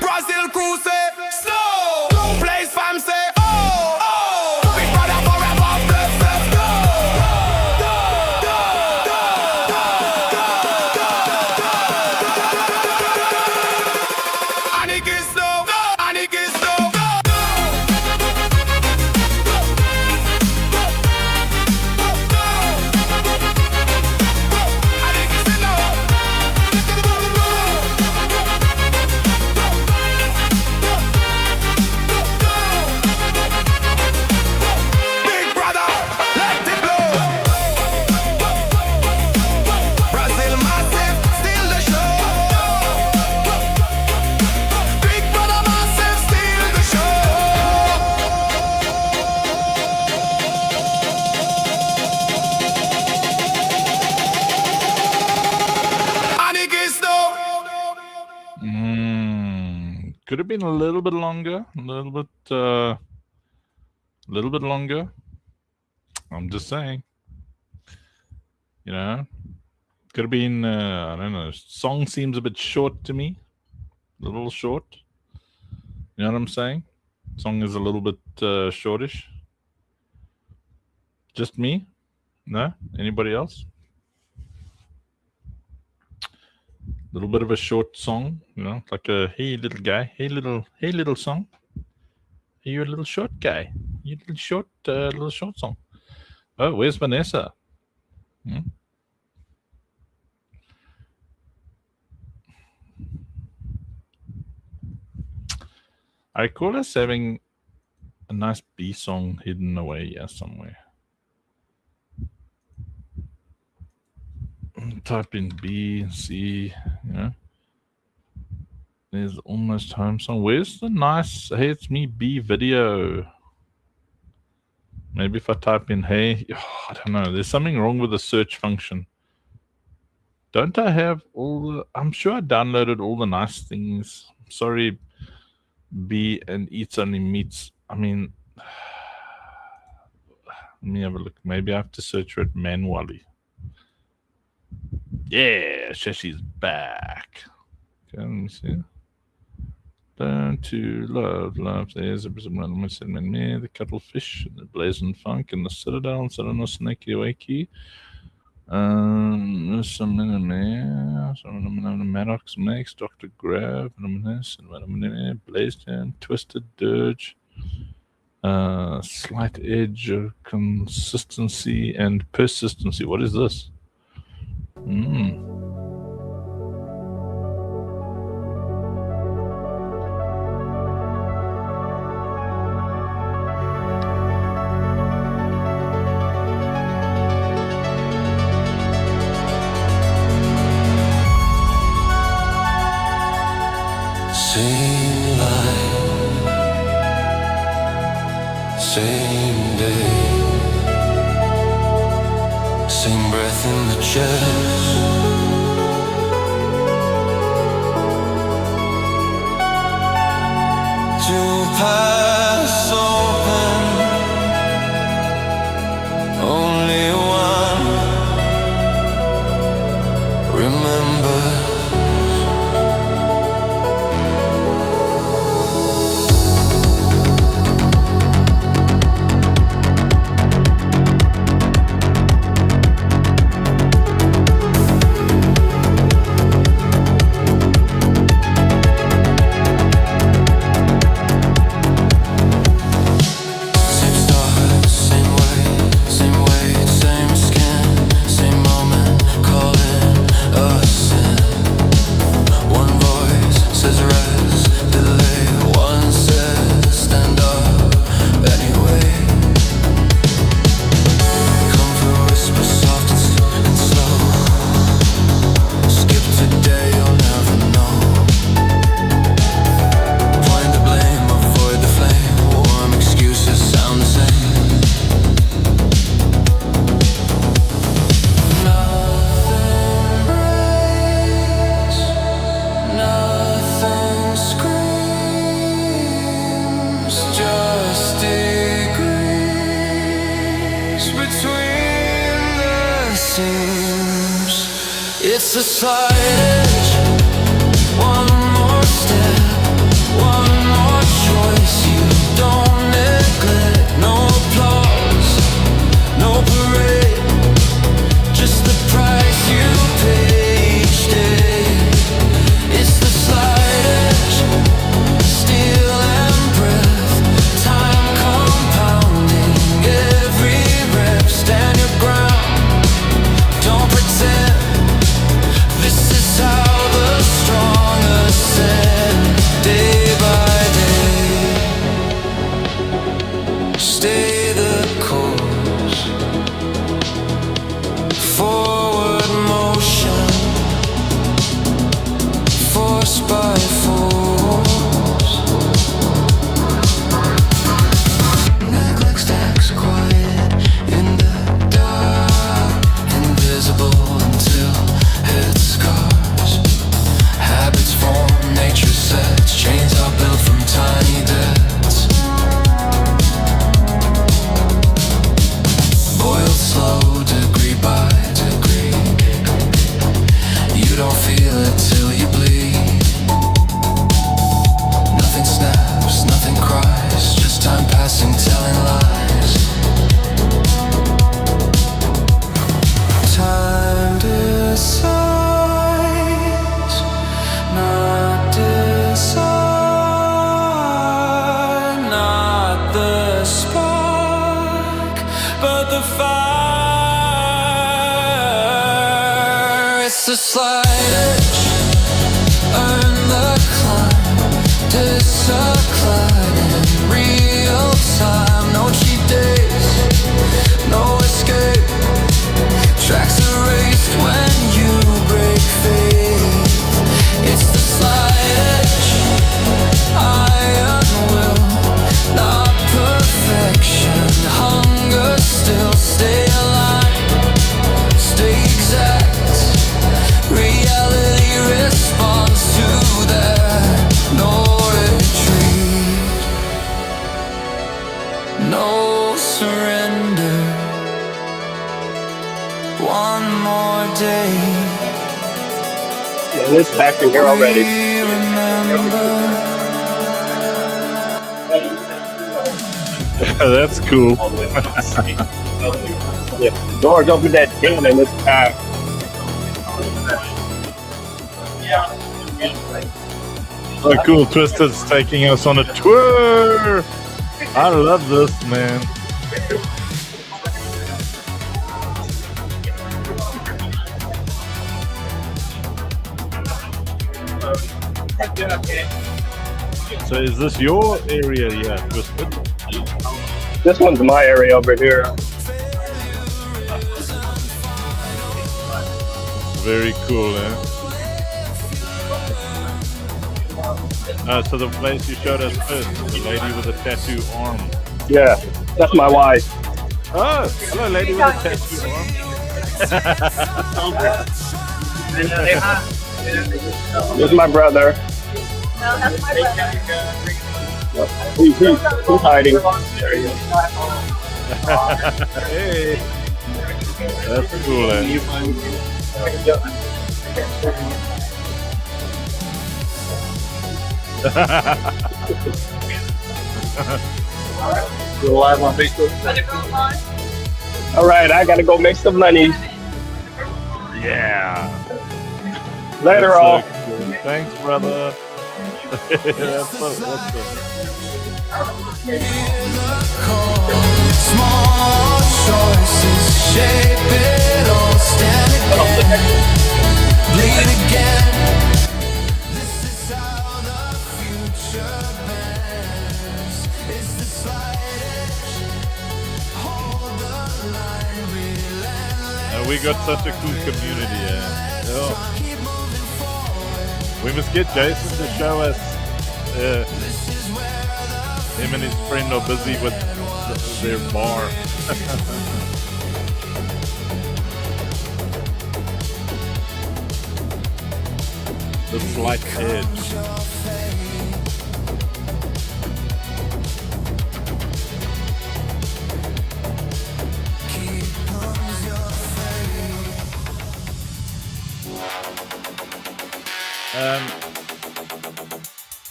Brazil crew say Snow. Place fam say oh. Big brother forever let's go. Aniki Snow, Aniki Snow. Big brother, let it blow. Brazil massive, steal the show. Big brother massive, steal the show. Aniki Snow. Could have been a little bit longer. A little bit longer. I'm just saying. You know, could have been. I don't know. Song seems a bit short to me. A little short. You know what I'm saying? Song is a little bit shortish. Just me? No? Anybody else? Little bit of a short song, you know, like a hey little guy, hey little song. Hey, you a little short guy. You little short song. Oh, where's Vanessa? I recall us having a nice B song hidden away here somewhere. Type in B, C, you know. There's Almost Home song. Where's the nice Hey It's Me B video? Maybe if I type in hey, I don't know. There's something wrong with the search function. Don't I have all the... I'm sure I downloaded all the nice things. Sorry, B and Eats Only Meats. I mean, let me have a look. Maybe I have to search for it manually. Yeah, Shashi's back. Okay, let me see. Down to love. There's a the cuttlefish, the blazing funk, and the Citadel, and Citadel Snakey Wakey. Some Maddox Makes, Dr. Grav, Blazed Jam, Twisted Dirge, Slight Edge of Consistency and Persistency. What is this? Same life, same day, same breath in the chest. Two paths open, only one. Remember. It's a slight edge, one more step, one more choice. You don't neglect, no applause, no parade, just the price you pay each day. It's the slight edge, steel and breath, time compounding every rep. Stand your ground, don't pretend. This is how the strong ascend, day by day. Stay the course, forward motion, force by force. Neglect stacks quiet in the dark, invisible until head scars. Habits form, nature sets, chains are built from tiny debts. Boiled slow, degree by degree. You don't feel it till you bleed. Nothing snaps, nothing cries, just time passing, telling lies. Time decides, not decide, not the spark, but the fire. It's the slight edge, earn the climb, discipline. surrender. One more day. Yeah, this back in here already. We remember. That's cool. Yeah, doors open that can and it's packed. So cool. Twister's taking us on a tour. I love this, man. So is this your area here, Twisted? This one's my area over here. Very cool, eh? So the place you showed us first, the lady with a tattoo arm. Yeah, that's my wife. Oh, hello, lady with a tattoo arm. This is my brother. He's hiding. There he is. Hey, that's cool, eh? Go live on Facebook. All right, I gotta go make some money. Yeah. Later, That's all. so cool. Thanks, brother. That's so awesome. Small choices shape it all. Stand again, bleed again. This is how the future bends. It's the slight edge. Hold the line, relentless. We got such a cool community, yeah. Keep moving forward. We must get Jason to show us. This is where Him and his friend are busy with their bar. The slight edge.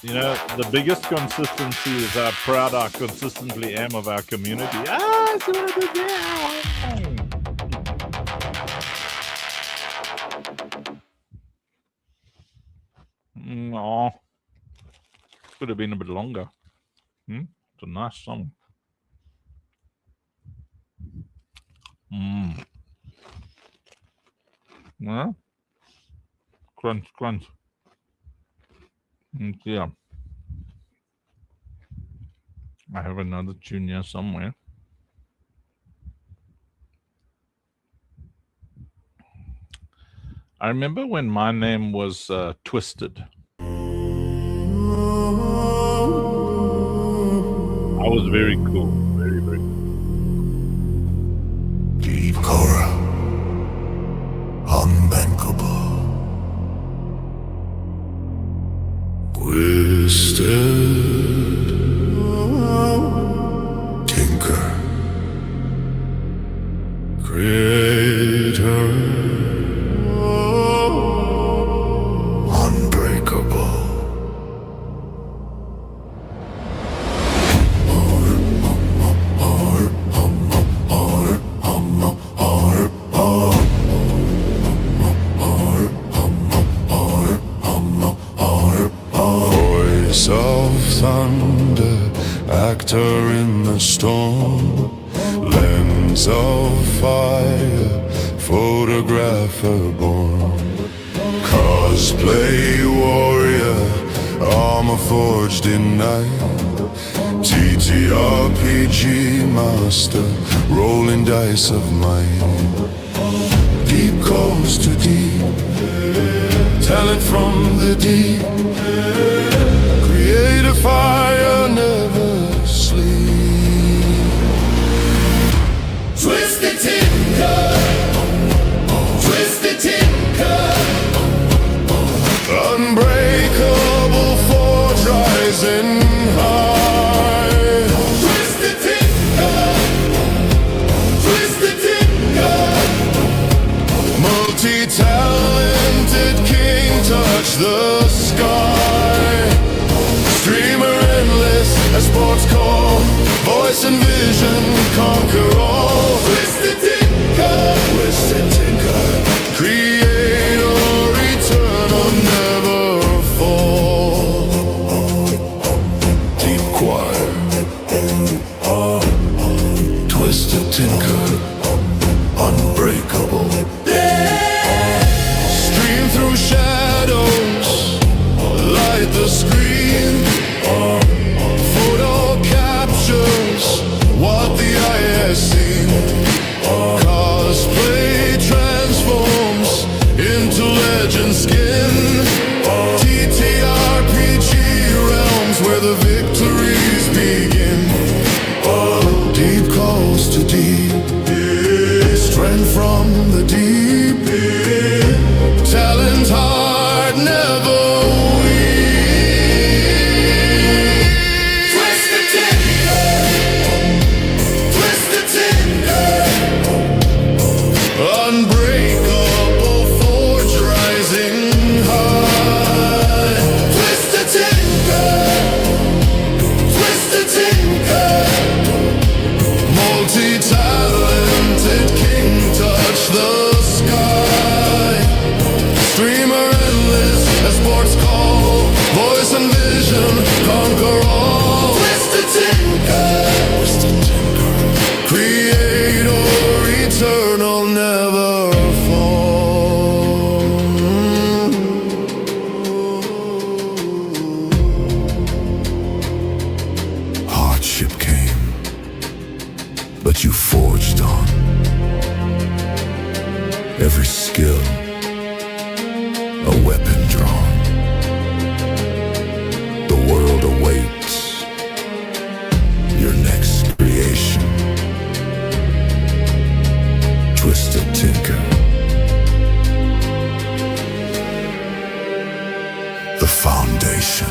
You know, the biggest consistency is how proud I consistently am of our community. Ah, see what I did there? Aw. Could have been a bit longer. It's a nice song. Yeah. Crunch, crunch. Yeah. I have another tune here somewhere. I remember when my name was Twisted. I was very cool. Very, very cool. Deep coral, unbankable. Twisted, tinker, creator, unbreakable. Voice of thunder, actor in the storm, lens of fire, photographer born, cosplay warrior, armor forged in night, TTRPG master, rolling dice of mine. Deep calls to deep, talent from the deep, create a fire, never sleep. Twisted tinker, twisted tinker. Unbreakable forge rising high. Twisted tinker, voice and vision conquer all. Twisted Tinker, Twisted Tinker, creator eternal, never fall. Deep choir, Twisted Tinker, unbreakable. Stream through shadows, light the screen. Photo captures what the eye has seen. Cosplay transforms into legend skin. TTRPG realms where the victories begin. Deep calls to deep, strength from the deep. Talent hard, never weak. Twisted Tinker, Twisted Tinker, unbreakable forge rising high. Twisted Tinker, Twisted Tinker, multi-talented king, touch the sky. Streamer endless as sports call, voice and vision conquer all. Twisted Tinker, creator eternal, never fall. Hardship came, but you forged on. Every skill, a weapon drawn. The world awaits your next creation. Twisted Tinker, the foundation.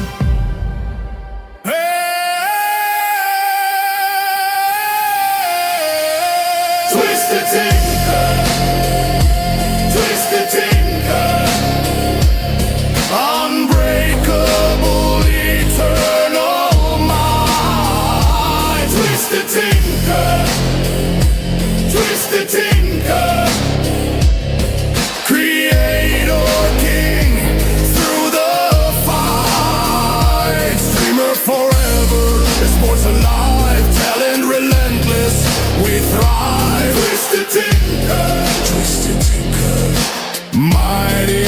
Twisted Tinker, Twisted Tinker, unbreakable, eternal mind. Twisted Tinker, Twisted Tinker, creator king through the fight. Streamer forever, sports alive, talent relentless, we thrive. Twisted Tinker, Twisted Tinker, mighty,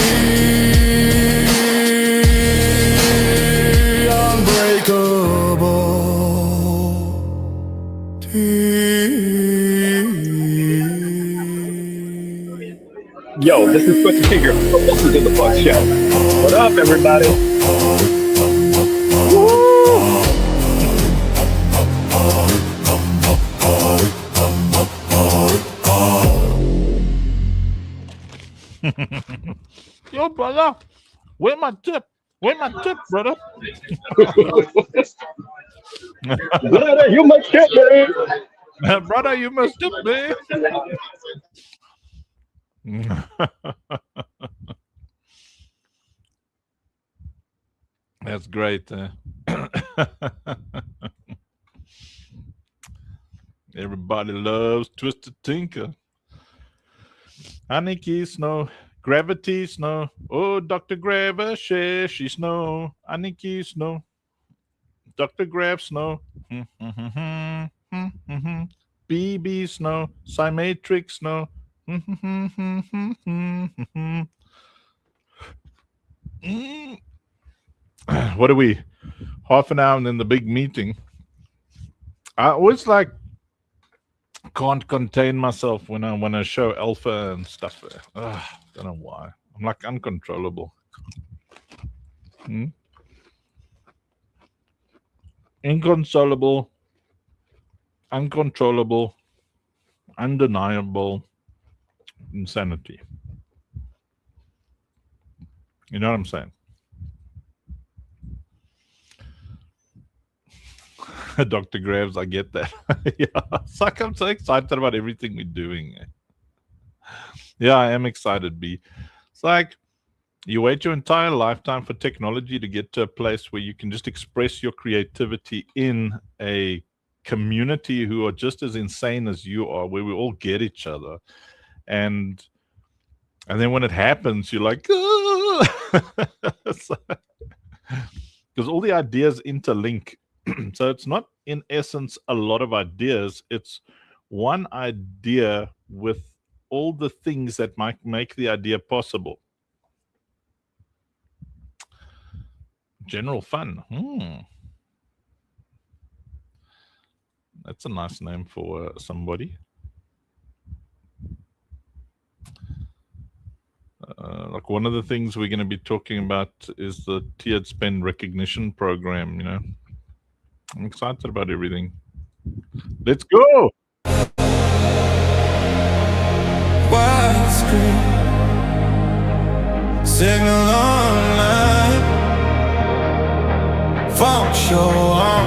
unbreakable. Yo, this is Twisted Tinker. Welcome to the Fuck Show. What up, everybody? Yo, brother, where my tip? Where my tip, brother? Brother, you must tip, man. Brother, you must tip, man. That's great. Everybody loves Twisted Tinker. Aniki Snow, Gravity Snow. Oh, Dr. Gravity, she Snow. Aniki Snow, Dr. Grav Snow. BB Snow, Symmetric Snow. What are we? Half an hour in the big meeting. I always can't contain myself when I show alpha and stuff. Don't know why. I'm like uncontrollable. Inconsolable, uncontrollable, undeniable insanity. You know what I'm saying? Dr. Graves, I get that. Yeah, it's like I'm so excited about everything we're doing. Yeah, I am excited, B. It's like you wait your entire lifetime for technology to get to a place where you can just express your creativity in a community who are just as insane as you are, where we all get each other, and then when it happens, you're like, because all the ideas interlink. So it's not, in essence, a lot of ideas. It's one idea with all the things that might make the idea possible. General fun. That's a nice name for somebody. Like, one of the things we're going to be talking about is the tiered spend recognition program. I'm excited about everything. Let's go. Widescreen signal online, funk show on.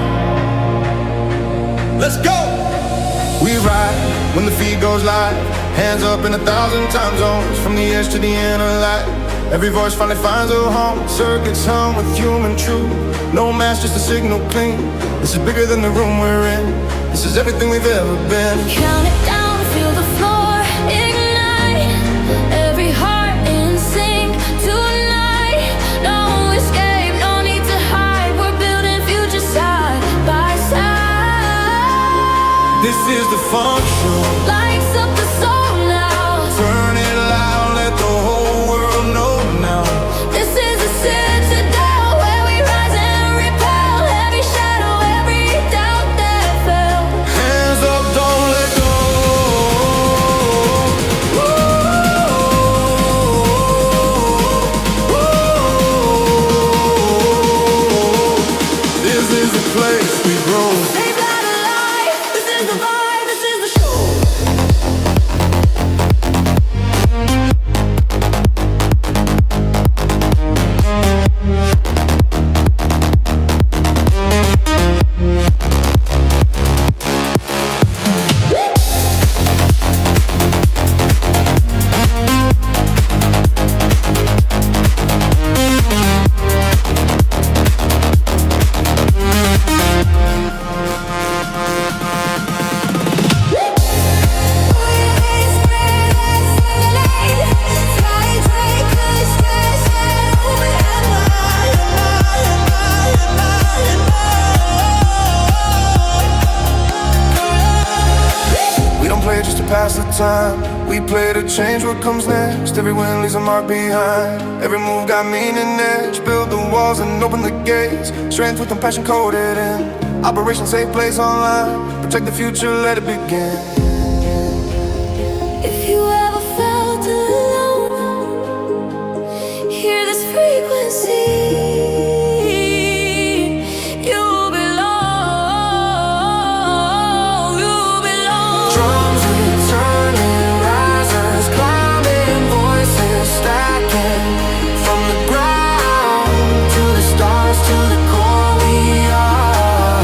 Let's go. We ride when the feed goes live, hands up in 1,000 time zones, from the edge to the inner light. Every voice finally finds a home, circuits hum with human truth. No mask, just a signal clean. This is bigger than the room we're in. This is everything we've ever been. Count it down, feel the floor ignite. Every heart in sync tonight. No escape, no need to hide. We're building future side by side. This is the funk show. Lights up the soul now. Turn it loud, let the whole world know now. This is a citadel where we rise and repel every shadow, every doubt that fell. Hands up, don't let go. This is the place we grow. Save that alive. This is the vibe. This is the show. We don't play just to pass the time. We play to change what comes next. Every win leaves a mark behind. Every move got meaning edge. Build the walls and open the gates. Strength with compassion coded in. Operation Safe Place Online. Protect the future, let it begin. If you ever felt alone, hear this frequency. You belong. You belong. Drums returning, risers climbing, voices stacking. From the ground to the stars, to the core we are.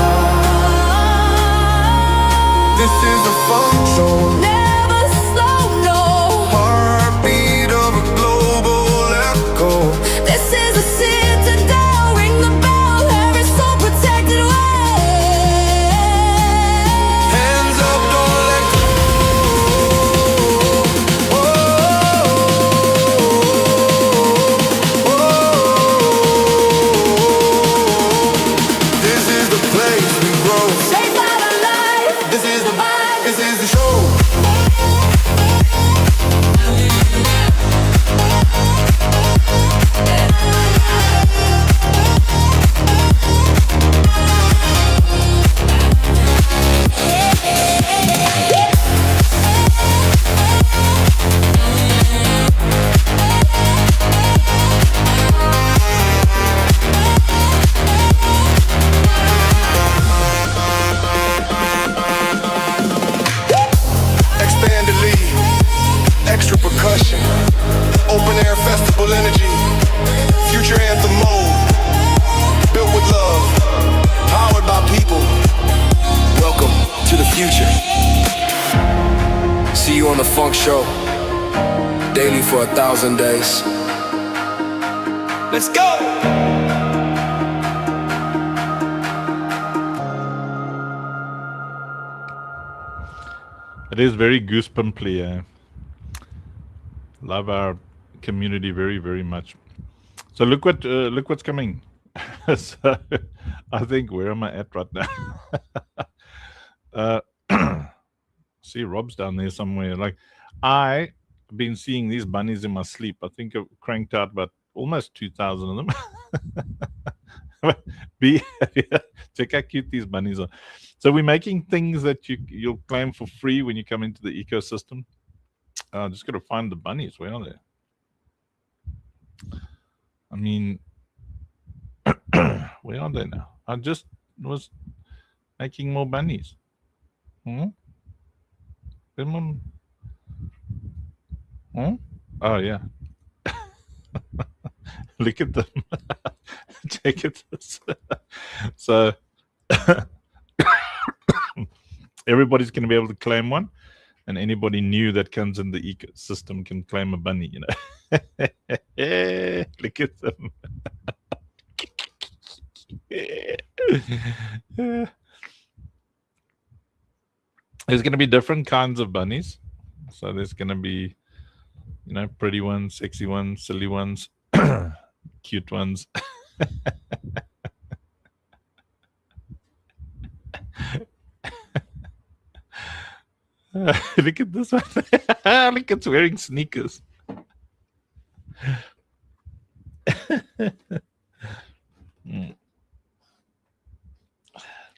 This is the funk show. Never slow, no. Heartbeat of a global echo. This is a citadel. Ring the bell. Every soul protected way. Hands up, don't let go. This is the place we grow. Save that alive. This is the vibe. This is the show. Expanded lead, extra percussion, open air festival energy, future anthem mode, built with love, powered by people. Welcome to the future. See you on the Funk Show, daily for 1,000 days. Let's go! It is very goosebumply. Love our community very, very much. So look what's coming. So I think, where am I at right now? See, Rob's down there somewhere. Like, I've been seeing these bunnies in my sleep. I think I've cranked out about almost 2,000 of them. Check how cute these bunnies are. So we're making things that you'll claim for free when you come into the ecosystem. Just got to find the bunnies. Where are they? I mean, where are they now? I just was making more bunnies. Hmm? Hmm? Oh, yeah. Look at them. Check it. So everybody's going to be able to claim one, and anybody new that comes in the ecosystem can claim a bunny, you know. Look at them. There's going to be different kinds of bunnies. So there's going to be, you know, pretty ones, sexy ones, silly ones, cute ones. Look at this one. Look, it's wearing sneakers.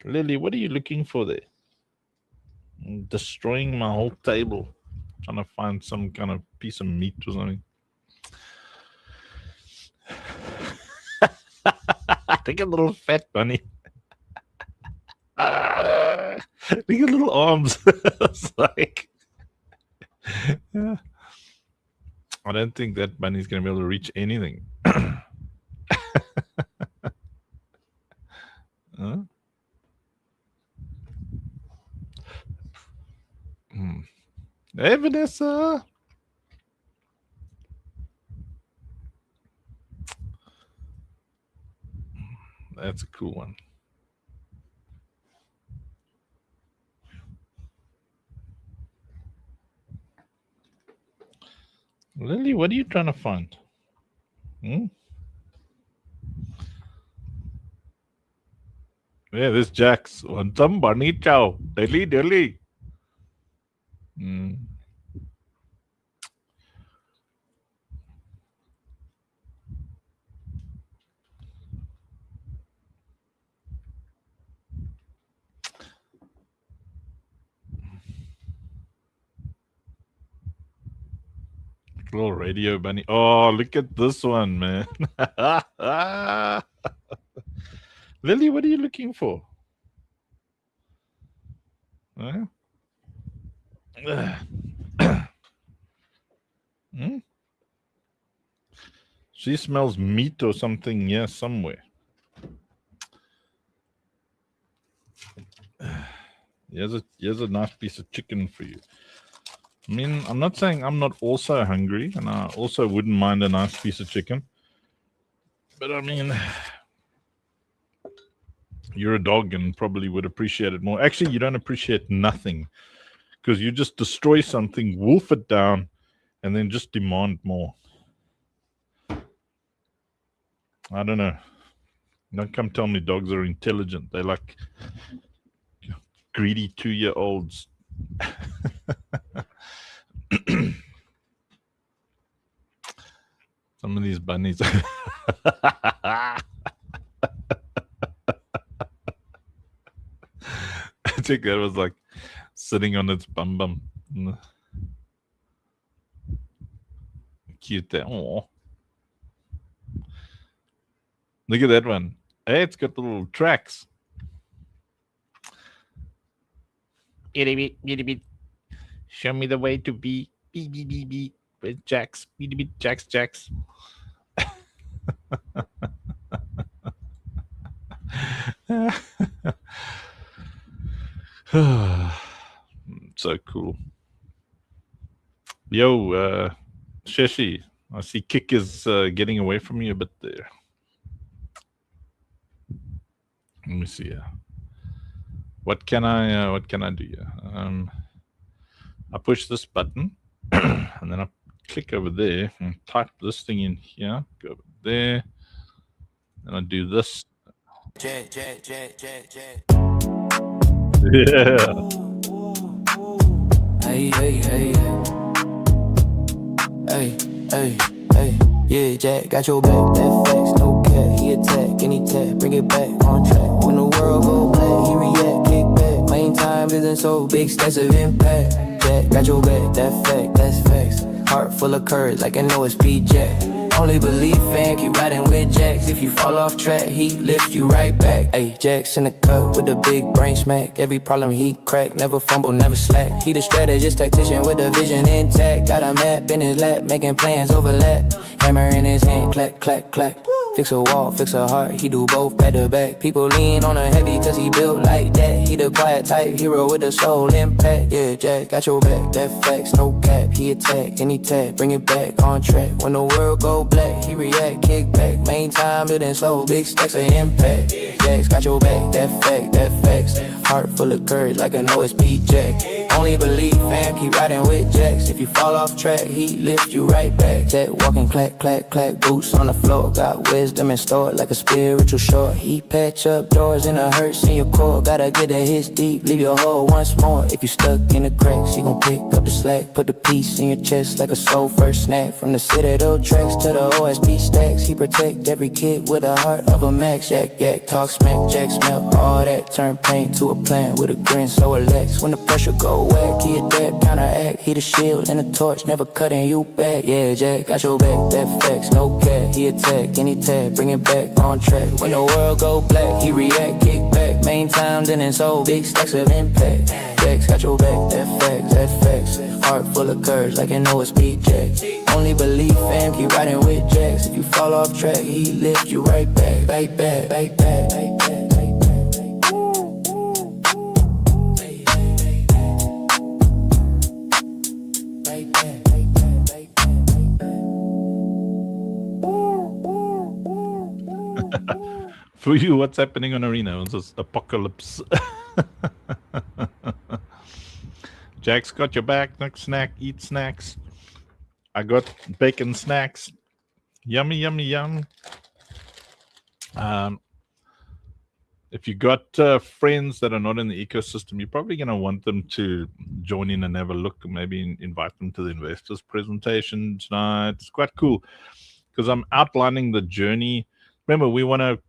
Lily, what are you looking for there? I'm destroying my whole table. Trying to find some kind of piece of meat or something. Take a little fat bunny. Look at little arms. It's like, yeah. I don't think that bunny's going to be able to reach anything. Huh? Hey, Vanessa. That's a cool one. Lily, what are you trying to find? Yeah, this Jax. Want some bunny chow. Delhi. Little radio bunny. Oh, look at this one, man. Lily, what are you looking for? Huh? She smells meat or something here somewhere. Here's a nice piece of chicken for you. I mean, I'm not saying I'm not also hungry, and I also wouldn't mind a nice piece of chicken. But I mean, you're a dog and probably would appreciate it more. Actually, you don't appreciate nothing, because you just destroy something, wolf it down, and then just demand more. I don't know. Don't come tell me dogs are intelligent. They're like greedy 2-year-olds. Some of these bunnies. I think that was like sitting on its bum. Cute there. Aww. Look at that one. Hey, it's got the little tracks. Show me the way to be. Be. With Jax. Be. Jax. So cool. Yo, Sheshi, I see Kick is getting away from you a bit there. Let me see. What can I do here? I push this button and then I click over there and type this thing in here, go over there, and I do this. Yeah. Hey, hey, hey, hey, hey, hey, yeah, Jack, got your back, that facts, no cat, he attack, any tap, bring it back on track, when the world go black, he react, kick back, main time isn't so big, stacks of impact, Jack, got your back, that fact, that's facts, heart full of courage, like an OSP Jack, only believe fan, keep riding with Jacks, if you fall off track, he lift you right back, ayy, Jacks in the cut with the big brain smack, every problem he crack, never fumble, never slack, he the strategist, tactician with the vision intact, got a map in his lap, making plans overlap, hammer in his hand, clack, clack, clack, fix a wall, fix a heart, he do both back to back, people lean on a heavy cause he built like that, he the quiet type, hero with the soul impact, yeah, Jack, got your back, that facts, no cap, he attack, any tap, bring it back on track, when the world go black, he react, kick back, main time, it ain't slow, big stacks of impact, Jacks, got your back, that fact, that facts, heart full of courage like an OSP Jack, only believe fam, keep riding with Jacks, if you fall off track, he lift you right back, Jack walking clack, clack, clack, boots on the floor, got wisdom and stored like a spiritual shore, he patch up doors in a hurts in your core, gotta get a hits deep, leave your hole once more, if you stuck in the cracks, he gon' pick up the slack, put the piece in your chest like a soul first snack, from the Citadel tracks to the OSP stacks, he protect every kid with a heart of a max, Jack, yak, talk smack, Jack smell, all that, turn pain to a plan with a grin so relax, when the pressure go whack, he adapt, counteract, he the shield and the torch, never cutting you back, yeah, Jack, got your back, that facts, no cat, he attack, any tap, bring it back on track, when the world go black, he react, kick back, main time, then it's so big stacks of impact, Jacks, got your back, that facts, heart full of courage like an OSP Jack, only believe fam, keep riding with Jacks, if you fall off track, he lift you right back, right back, right back, right back. For you, what's happening on Arena? It's just apocalypse. Jack's got your back. Next snack, eat snacks. I got bacon snacks. Yummy, yummy, yum. If you got friends that are not in the ecosystem, you're probably going to want them to join in and have a look. Maybe invite them to the investors presentation tonight. It's quite cool because I'm outlining the journey. Remember, we want to,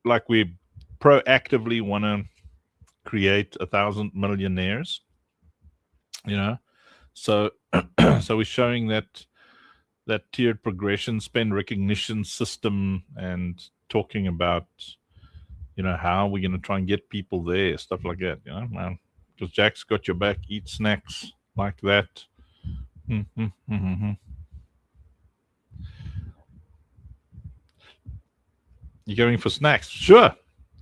like, we proactively want to create 1,000 millionaires, you know. So so we're showing that tiered progression, spend recognition system, and talking about, you know, how we're going to try and get people there, stuff like that, you know, man. Because Jack's got your back, eat snacks like that. You're going for snacks? Sure.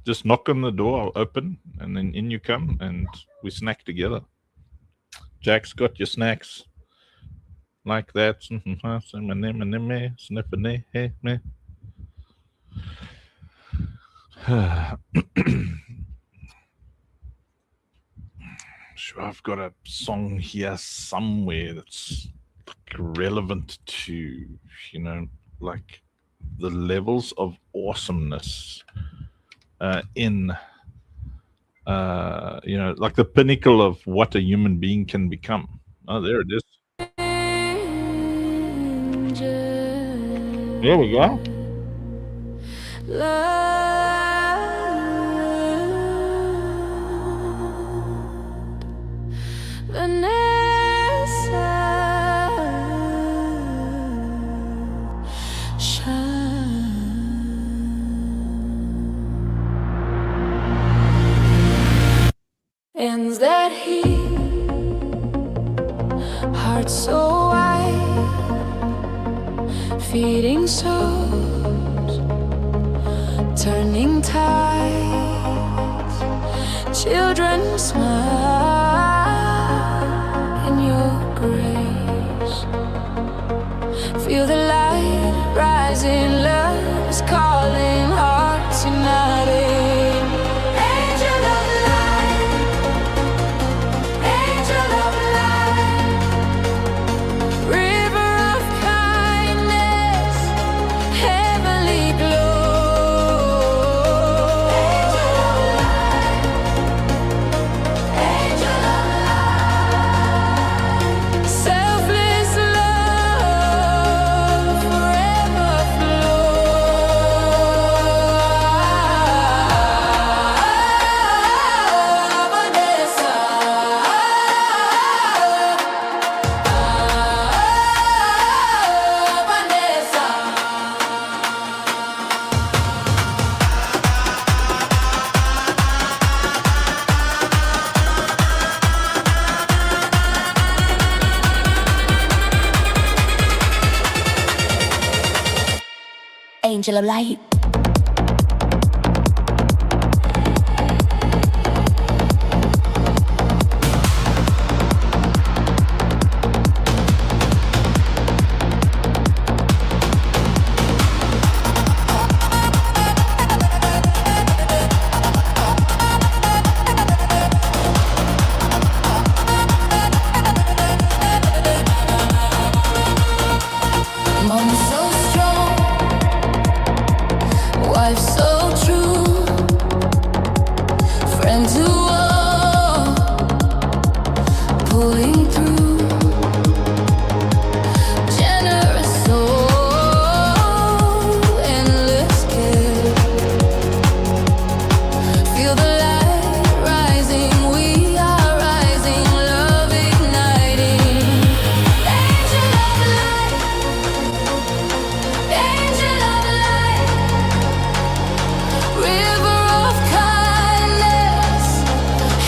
Just knock on the door, I'll open, and then in you come, and we snack together. Jack's got your snacks like that. Sure, I've got a song here somewhere that's relevant to, you know, like the levels of awesomeness in you know, like the pinnacle of what a human being can become. Oh, there it is. There we go. Ends that heat, heart so wide, feeding souls, turning tides, children smile in your grace, feel the light rising, love is calling, hearts united. Angel of light, angel of light. Mama so strong, wife so true, friends who are pulling through, generous soul, endless care. Feel the light rising, we are rising, love igniting. Angel of light, angel of light, river of kindness,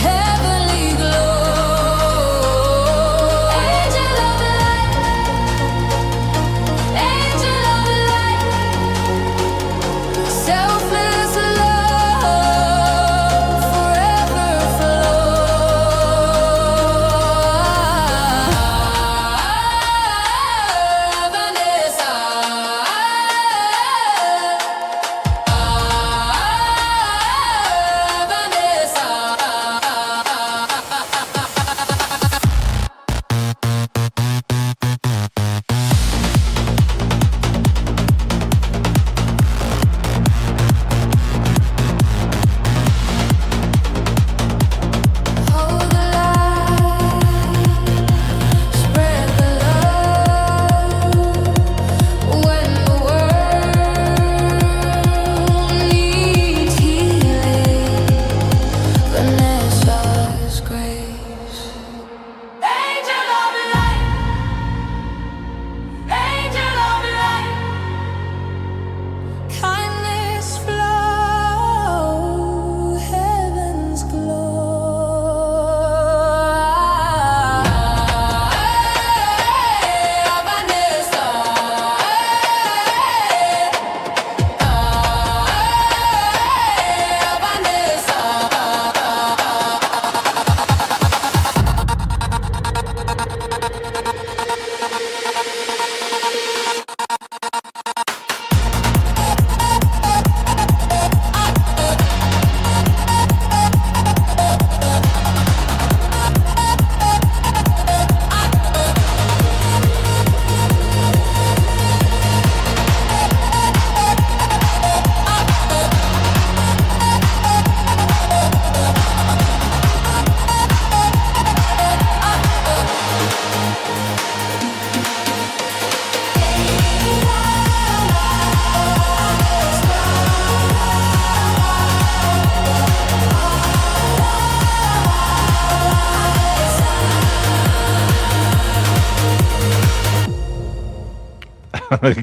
heavenly glow. Angel of light, angel of light, selfless love forever flow. Vanessa, hold the light, spread the love. When the world needs healing, Vanessa's grace. Angel of light, angel of light, kindness flow, heaven's glow. Vanessa,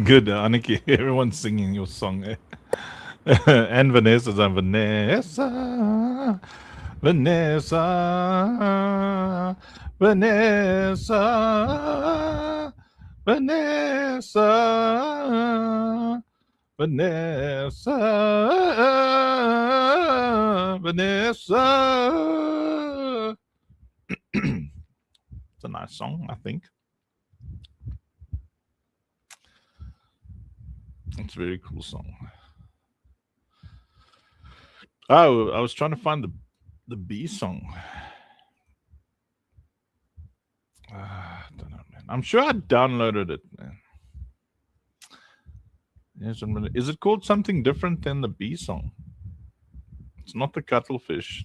Good, Aniki. Everyone's singing your song. Eh? And Vanessa's on Vanessa. Vanessa. Vanessa. Vanessa. Vanessa. Vanessa. It's a nice song, I think. It's a very cool song. Oh, I was trying to find the B song. I don't know, man. I'm sure I downloaded it, man. Yes, is it called something different than the B song? It's not the cuttlefish.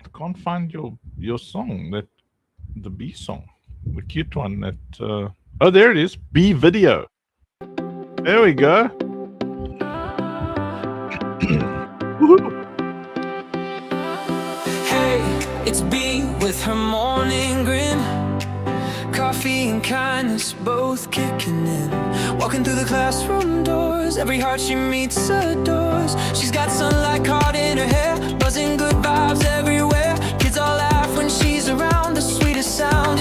I can't find your song, the B song, the cute one that. Oh, there it is. B video. There we go. Hey, it's B with her morning grin. Coffee and kindness both kicking in. Walking through the classroom doors, every heart she meets adores. She's got sunlight caught in her hair, buzzing good vibes everywhere. Kids all laugh when she's around, the sweetest sound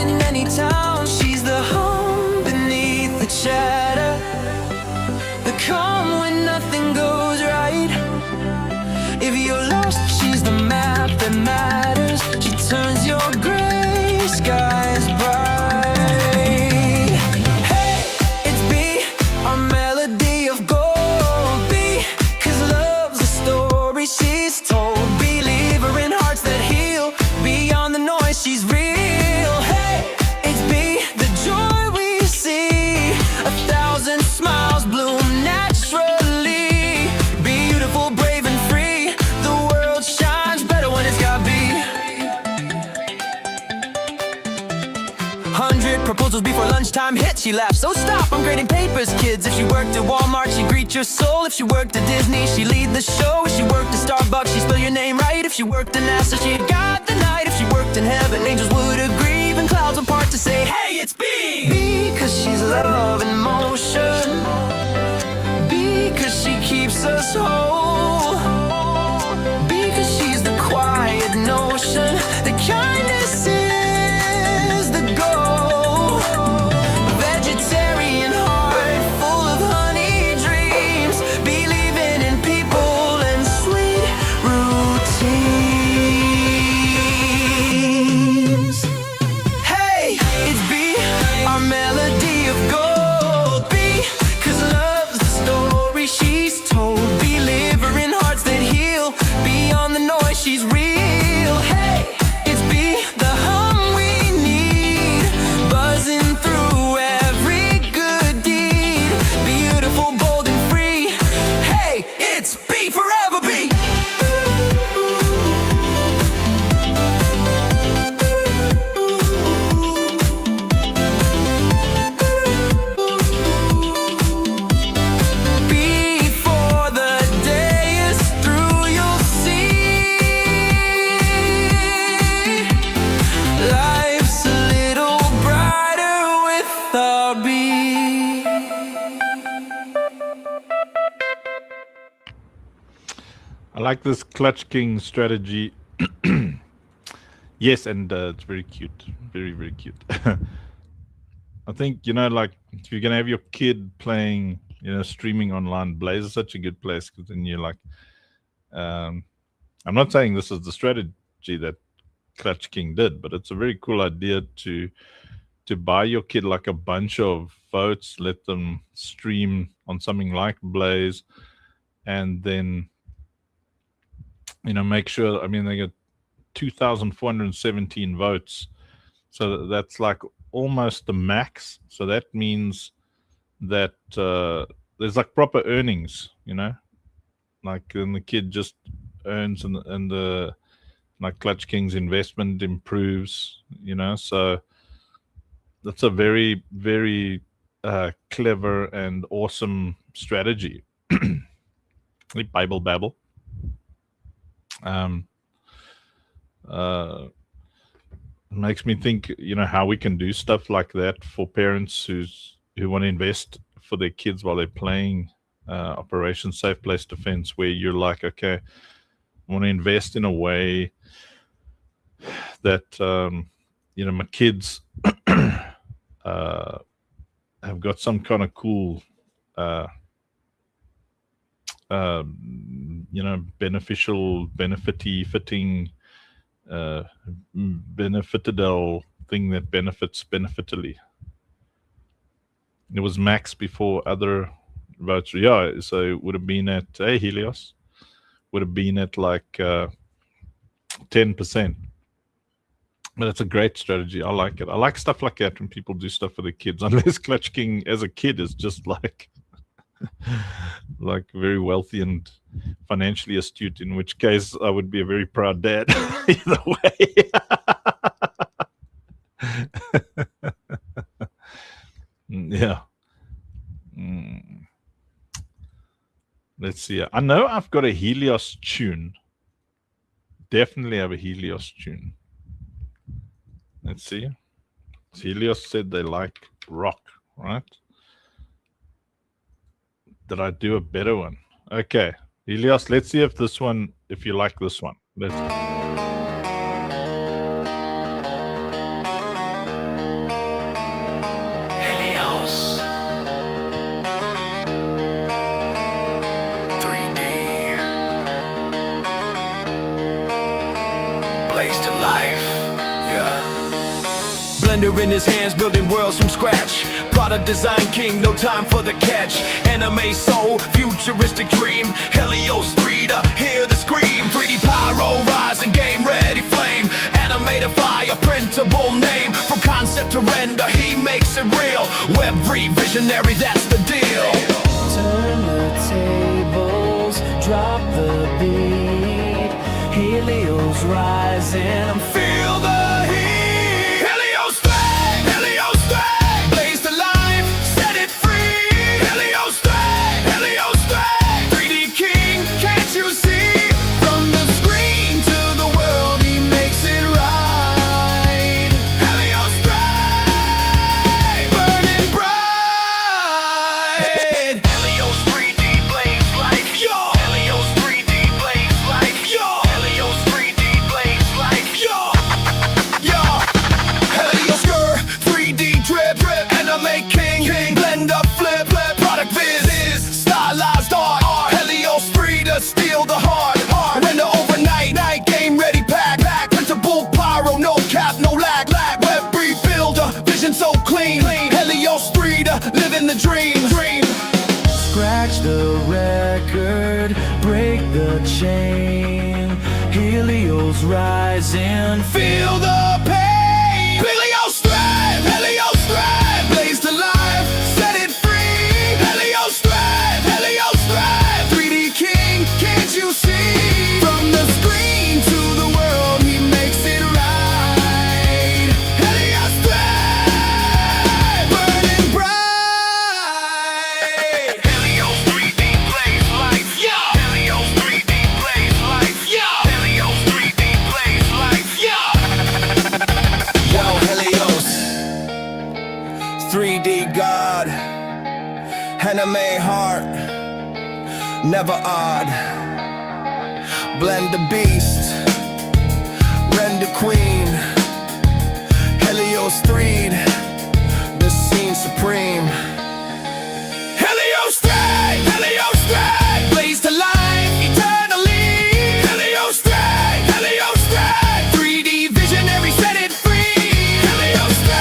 the math that matters. She turns your gray skies bright. Hey, it's B, our melody of gold. B, 'cause love's a story she's told. Believer in hearts that heal. Beyond the noise, she's real. Hey, it's B, the joy we see. 1,000 smiles bloom naturally. Beautiful, brave, and free. The world shines better when it's got B. 100 proposals before lunchtime hits. She laughs, so stop, I'm grading papers, kids. If she worked at Walmart, she'd greet your soul. If she worked at Disney, she'd lead the show. If she worked at Starbucks, she'd spell your name right. If she worked at NASA, she'd guide the night. If she worked in heaven, angels would agree. Even clouds would part to say, hey, it's B. B, 'cause she's love in motion. B, 'cause she keeps us whole. B, 'cause she's the quiet notion. The kindness is the goal. Vegetarian heart full of honey dreams. Believing in people and sweet routines. Hey, it's B, our melody of gold. B, 'cause love's the story she's told. Believer in hearts that heal. Beyond the noise, she's real. Hey, it's B, the hum we need. Buzzing through every good deed. Beautiful, bold, and free. Hey, it's B, forever B. Before the day is through, you'll see life's a little brighter without B. I like this Clutch King strategy. Yes, and it's very cute. Very, very cute. I think, like, if you're going to have your kid playing, streaming online, Blaze is such a good place, because then you're like, I'm not saying this is the strategy that Clutch King did, but it's a very cool idea to buy your kid like a bunch of votes, let them stream on something like Blaze, and then make sure, they get 2,417 votes. So that's like almost the max. So that means that there's like proper earnings, like then the kid just earns, and the like Clutch King's investment improves, so that's a very, very clever and awesome strategy. Bible babble. Makes me think, how we can do stuff like that for parents who want to invest for their kids while they're playing Operation Safe Place Defense, where you're like, okay, I want to invest in a way that my kids have got some kind of cool fitting benefitadel thing that benefits benefitally. It was max before other votes. Yeah, so it would have been at Helios would have been at like 10%. But it's a great strategy. I like it. I like stuff like that when people do stuff for the kids. Unless Clutch King as a kid is just like like very wealthy and financially astute, in which case I would be a very proud dad. Either way. Yeah. Let's see. I know I've got a Helios tune. Definitely have a Helios tune. Let's see. Helios said they like rock, right? Did I do a better one? Okay. Helios, let's see if you like this one. Let's. blaze to life. Yeah. Blender in his hands, building worlds from scratch. Product design king, no time for the catch. Anime soul, futuristic dream. Helios 3 to hear the scream. 3D pyro, rising game ready flame. Animated fire, printable name. From concept to render, he makes it real. Web3 visionary, that's the deal. Turn the tables, drop the beat. Helios rising, Feel the heat. Helios 3, Helios 3. Blaze to life, set it free. Helios 3, Helios 3. 3D king, can't you see? From the screen to the world, he makes it right. Helios 3, burning bright. Helios 3D blaze life. Yo. Helios 3D blaze life. Yo. Helios 3D blaze life. Yo. Yo. Helios 3D drip. Anime king. Blend up, flip. Product viz. Stylized art. Helios 3 to steal the heart. Render overnight. Game ready pack. Printable pyro. No cap, no lag. Web3 builder. Vision so clean. Helios 3 to live in the dream. scratch the record, break the chain. Helios rising, Feel the pain. Helios thrive, Helios thrive. Blaze to life, set it free. Helios thrive, Helios thrive. 3D king, can't you see? From the screen to the world, he makes it right. Helios thrive, burning bright. Helios 3D blaze life, yeah. Helios 3D blaze life, yeah. Helios 3D blaze life, yeah. Yo, Helios, 3D god, anime heart, never odd. Blend the beast, render queen. Helios 3, the scene supreme. Helios 3, Helios 3, blaze to life eternally. Helios 3, Helios 3, 3D visionary, set it free. Helios 3,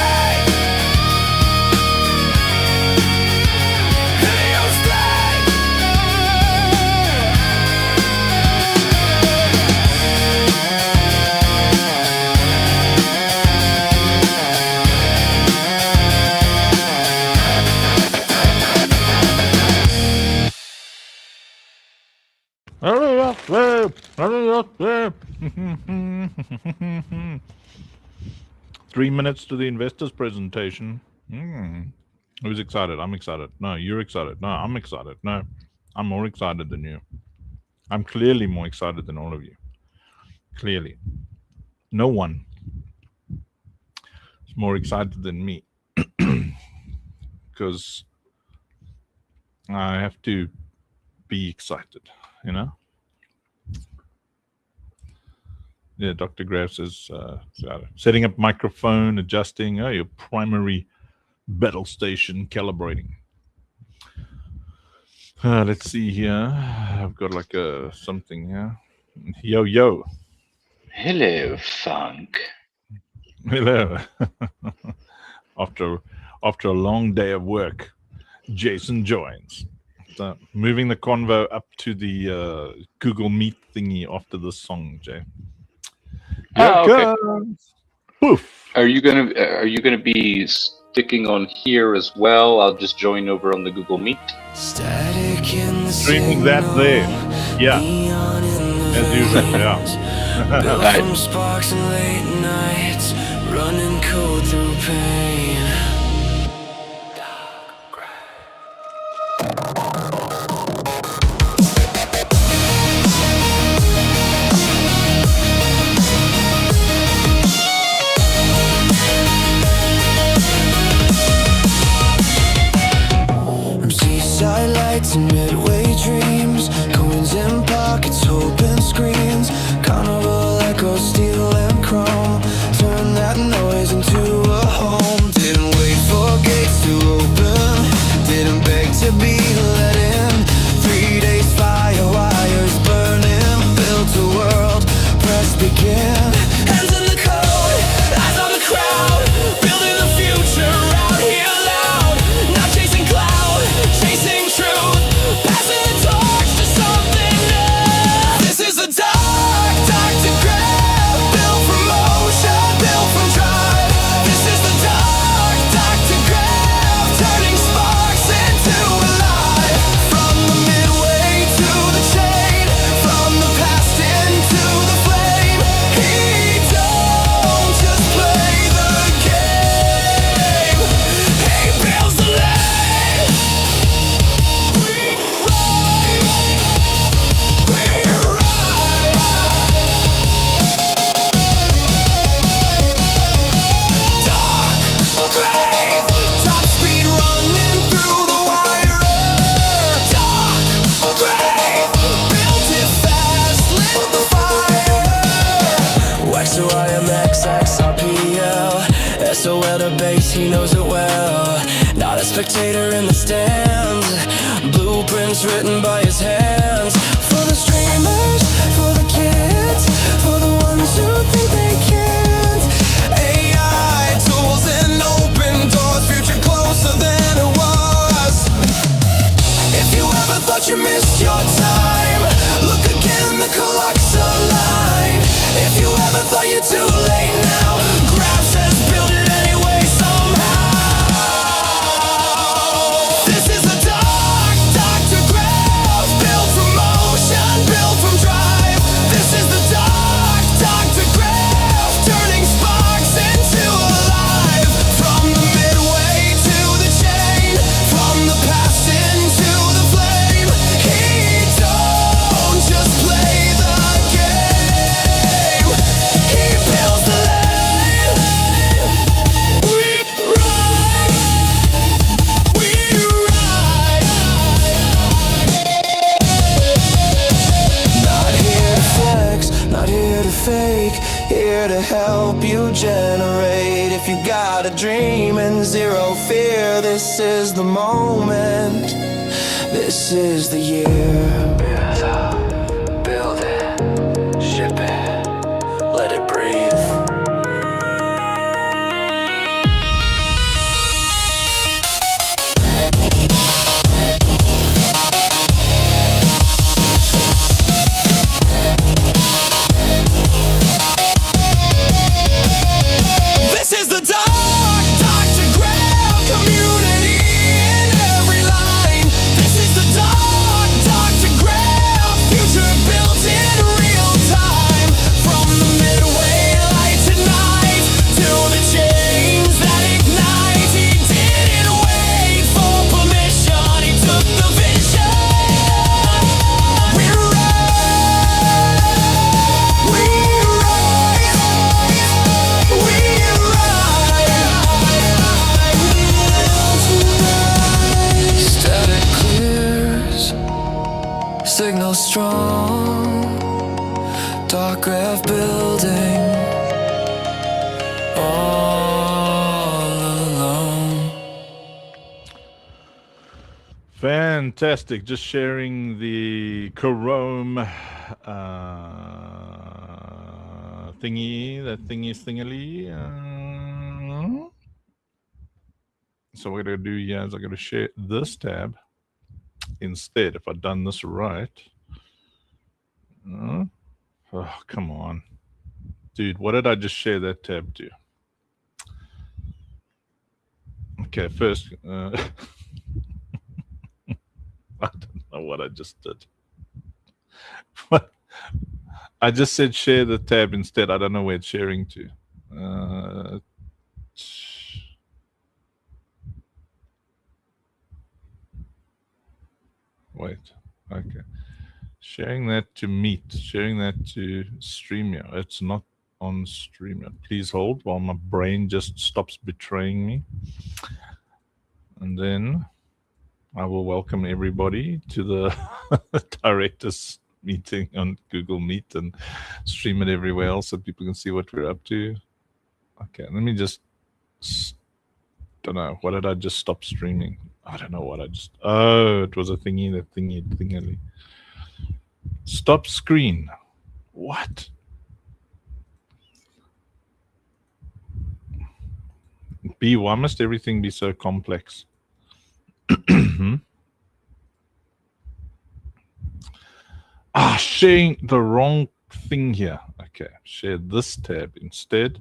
Helios 3. Three minutes to the investors presentation. Who's excited? I'm excited. No, you're excited. No, I'm excited. No, I'm more excited than you. I'm clearly more excited than all of you. Clearly. No one is more excited than me. Because I have to be excited, you know? Yeah, Dr. Graf says, setting up microphone, adjusting, your primary battle station, calibrating. Let's see here. I've got like something here. Yo. Hello, Funk. Hello. After a long day of work, Jason joins. So moving the convo up to the Google Meet thingy after this song, Jay. Okay. Poof. Are you gonna be sticking on here as well? I'll just join over on the Google Meet. Streaming that there. Yeah. As usual, yeah. from sparks and late nights, running cold through pain. Seaside lights and midway dreams, coins in pockets, hope and screens. Carnival echoes, steel and chrome, turn that noise into a home. Didn't base, he knows it well. Not a spectator in the stands. Blueprints written by his hands. For the streamers, for the kids, for the ones who think they can't. AI tools and open doors, future closer than it was. If you ever thought you missed your time, look again, the clock's alive. If you ever thought you're too late now, Grab says build it anyway somehow. This is the dark, Dr. Graph, built from motion, built from drive. This is the dark, Dr. Graph, turning sparks into alive. From the midway to the chain, from the past into the flame. He don't just play the game, he builds the lane. We ride, we ride. Not here to flex, not here to fake, here to help you generate. If you got a dream and zero fear, this is the moment, this is the year. Build it, ship it, let it breathe. This is the dark, Dr. Graham community in every line. This is the dark, Dr. Graham future built in real time. From the midway light tonight to the chains that ignite. He didn't wait for permission, he took the vision. We're right, we're right, we're right. Static clears, signal strong, dark graph building all alone. Fantastic. Just sharing the Chrome thingy, that thingly. So what I gotta do here is I gotta share this tab instead. If I've done this right. Oh, come on. Dude, what did I just share that tab to? Okay, first, I don't know what I just did. What? I just said share the tab instead. I don't know where it's sharing to. Wait, okay. Sharing that to Meet, sharing that to StreamYard. It's not on StreamYard. Please hold while my brain just stops betraying me. And then I will welcome everybody to the directors meeting on Google Meet and stream it everywhere else so people can see what we're up to. Okay, let me just, don't know, what did I just stop streaming? I don't know what I just, oh, it was a thingy, that thingy. Stop screen. What? B, why must everything be so complex? Sharing the wrong thing here. Okay, share this tab instead.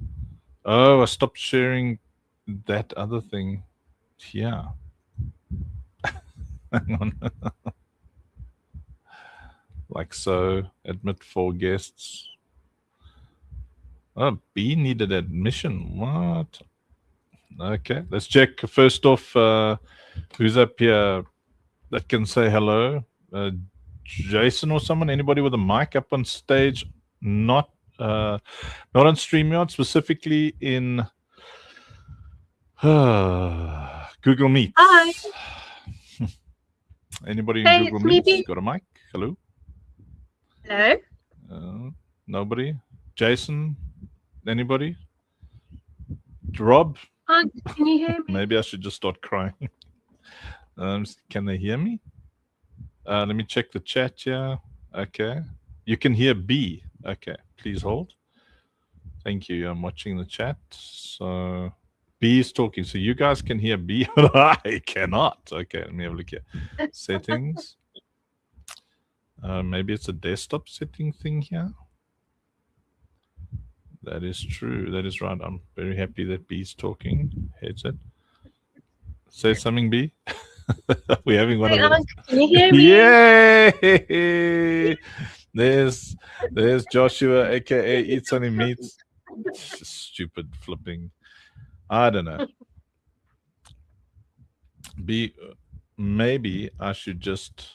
Oh, I stopped sharing that other thing here. Hang on. Like so, admit 4 guests. Oh, B needed admission. What? Okay, let's check. First off, who's up here that can say hello? Jason or someone? Anybody with a mic up on stage? Not on StreamYard, specifically in Google Meet. Hi. Anybody in Hey, Google it's me, Meet? B. Got a mic? Hello? Hello. Nobody? Jason? Anybody? Rob? Can you hear me? Maybe I should just start crying. Can they hear me? Let me check the chat here. Okay. You can hear B. Okay. Please hold. Thank you. I'm watching the chat. So B is talking. So you guys can hear B. I cannot. Okay. Let me have a look here. Settings. Maybe it's a desktop setting thing here. That is true. That is right. I'm very happy that B is talking. Headset. Say something, B. We're having one of those. Can you hear me? Yay! There's Joshua, aka Eats Only Meats. Stupid flipping. I don't know. B. Maybe I should just.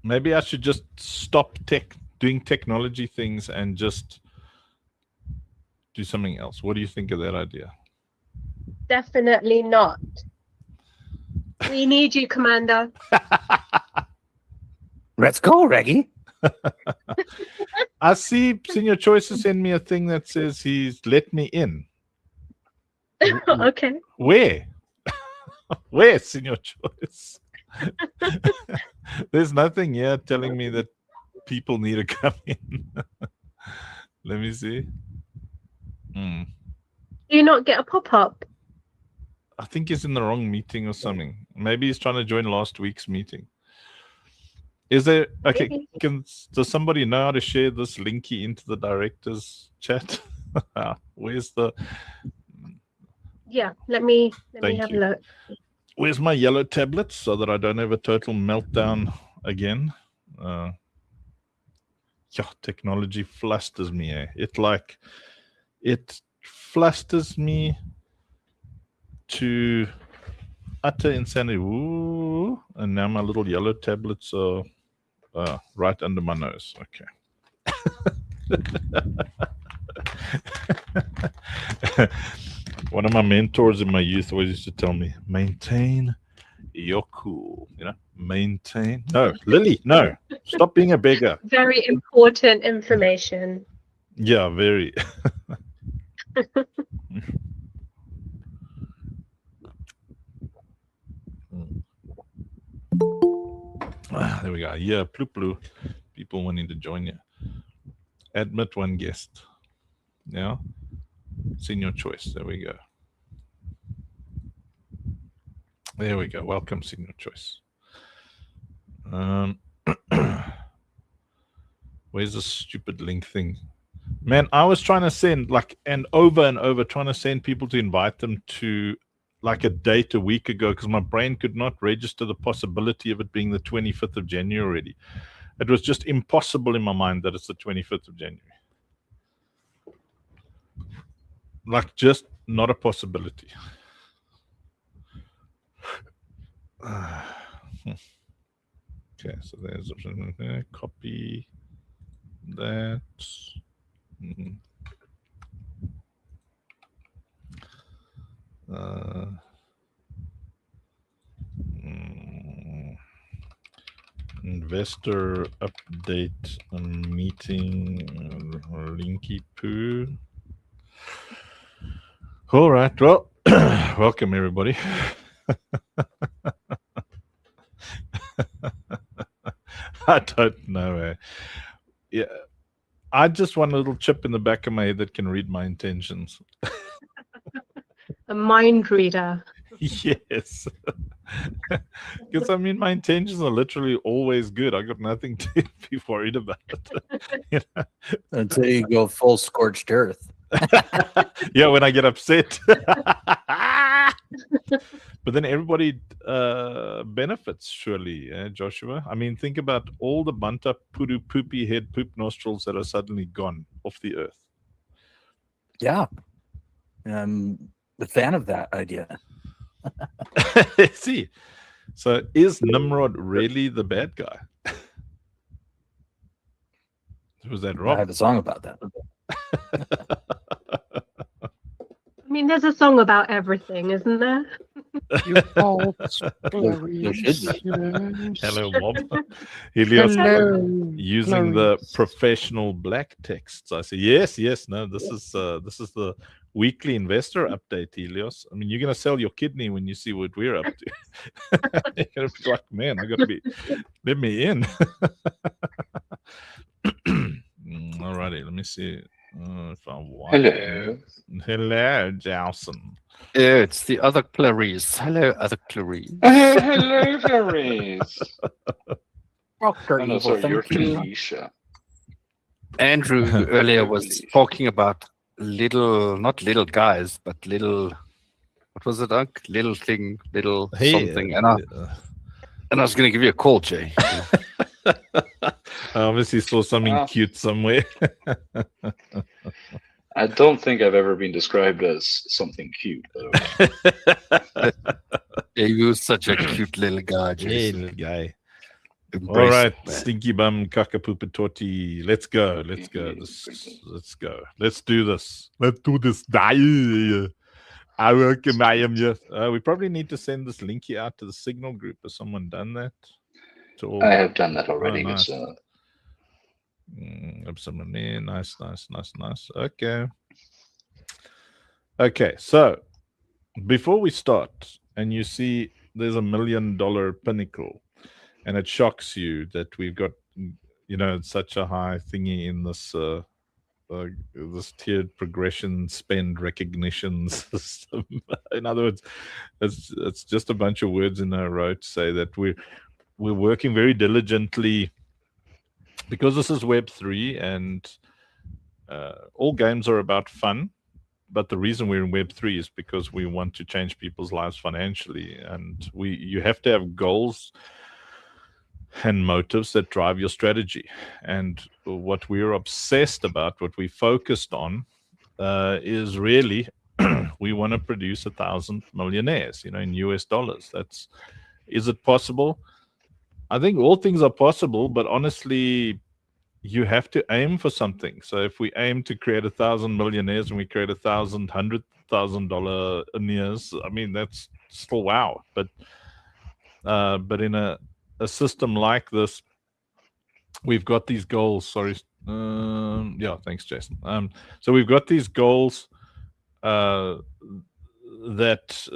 Maybe I should just stop doing technology things and just do something else. What do you think of that idea? Definitely not. We need you, Commander. Let's go, Reggie. I see Senior Choice has sent me a thing that says he's let me in. Okay. Where? Where, Senior Choice? There's nothing here telling me that people need to come in. Let me see. Do you not get a pop-up? I think he's in the wrong meeting or something. Maybe he's trying to join last week's meeting. Is there okay? Does somebody know how to share this linky into the director's chat? Where's the? Yeah, let me have a look. Where's my yellow tablet so that I don't have a total meltdown again? Yeah, technology flusters me. It flusters me to utter insanity. Ooh, and now my little yellow tablets are right under my nose. Okay. One of my mentors in my youth always used to tell me, maintain your cool. Maintain. No, Lily, no. Stop being a beggar. Very important information. Yeah, very. There we go. Yeah, plu. People wanting to join you. Admit one guest. Yeah. Senior Choice. There we go. There we go. Welcome, Senior Choice. Where's this stupid link thing? Man, I was trying to send and over trying to send people to invite them to a date a week ago because my brain could not register the possibility of it being the 25th of January already. It was just impossible in my mind that it's the 25th of January. Just not a possibility. Okay, so there's a copy that. Investor update meeting linky poo. All right, well, welcome everybody. I don't know. Yeah, I just want a little chip in the back of my head that can read my intentions. A mind reader. Yes. Because my intentions are literally always good. I got nothing to be worried about. Until you go full scorched earth. Yeah, when I get upset. But then everybody benefits, surely, Joshua. Think about all the banta puru poopy head poop nostrils that are suddenly gone off the earth. Yeah. I'm a fan of that idea. See, so is Nimrod really the bad guy? Was that wrong? I have a song about that. There's a song about everything, isn't there? You false There should be. Clarice. Hello, mob. Helios Hello, using the Clarice. professional black texts. I say yes. No, this is the weekly investor update, Helios. I mean, you're gonna sell your kidney when you see what we're up to. You're gonna be like, man, I gotta be. Let me in. Alrighty, let me see if I want. Hello, Jowson. It's the other Clarice. Hello, other Clarice. Hello, Clarice. Dr. Oh, no, Evil, sorry, you're thank you. Felicia. Andrew earlier was talking about not little guys, but little, what was it, Unc? Little thing, little something. And I was going to give you a call, Jay. I obviously saw something cute somewhere. I don't think I've ever been described as something cute, by the way. Yeah, you're such a cute little guy, Jason. Little guy. Embrace All right, it, man. stinky bum cockapoopatorti. Let's go. Let's go. Let's do this. Let's do this. I reckon I am just. We probably need to send this linky out to the Signal group. Has someone done that? I have done that already. Oh, nice. So. Nice. Okay, so before we start, and you see there's $1 million pinnacle, and it shocks you that we've got, such a high thingy in this this tiered progression spend recognition system. In other words, it's just a bunch of words in a row to say that we're working very diligently, because this is Web3, and all games are about fun. But the reason we're in Web3 is because we want to change people's lives financially, and you have to have goals and motives that drive your strategy. And what we're obsessed about, what we focused on, is really we want to produce 1,000 millionaires, in US dollars. Is it possible? I think all things are possible, but honestly, you have to aim for something. So if we aim to create 1,000 millionaires and we create $100,000 I mean, that's still wow. But in a system like this, we've got these goals. Sorry. Yeah, thanks, Jason. So we've got these goals that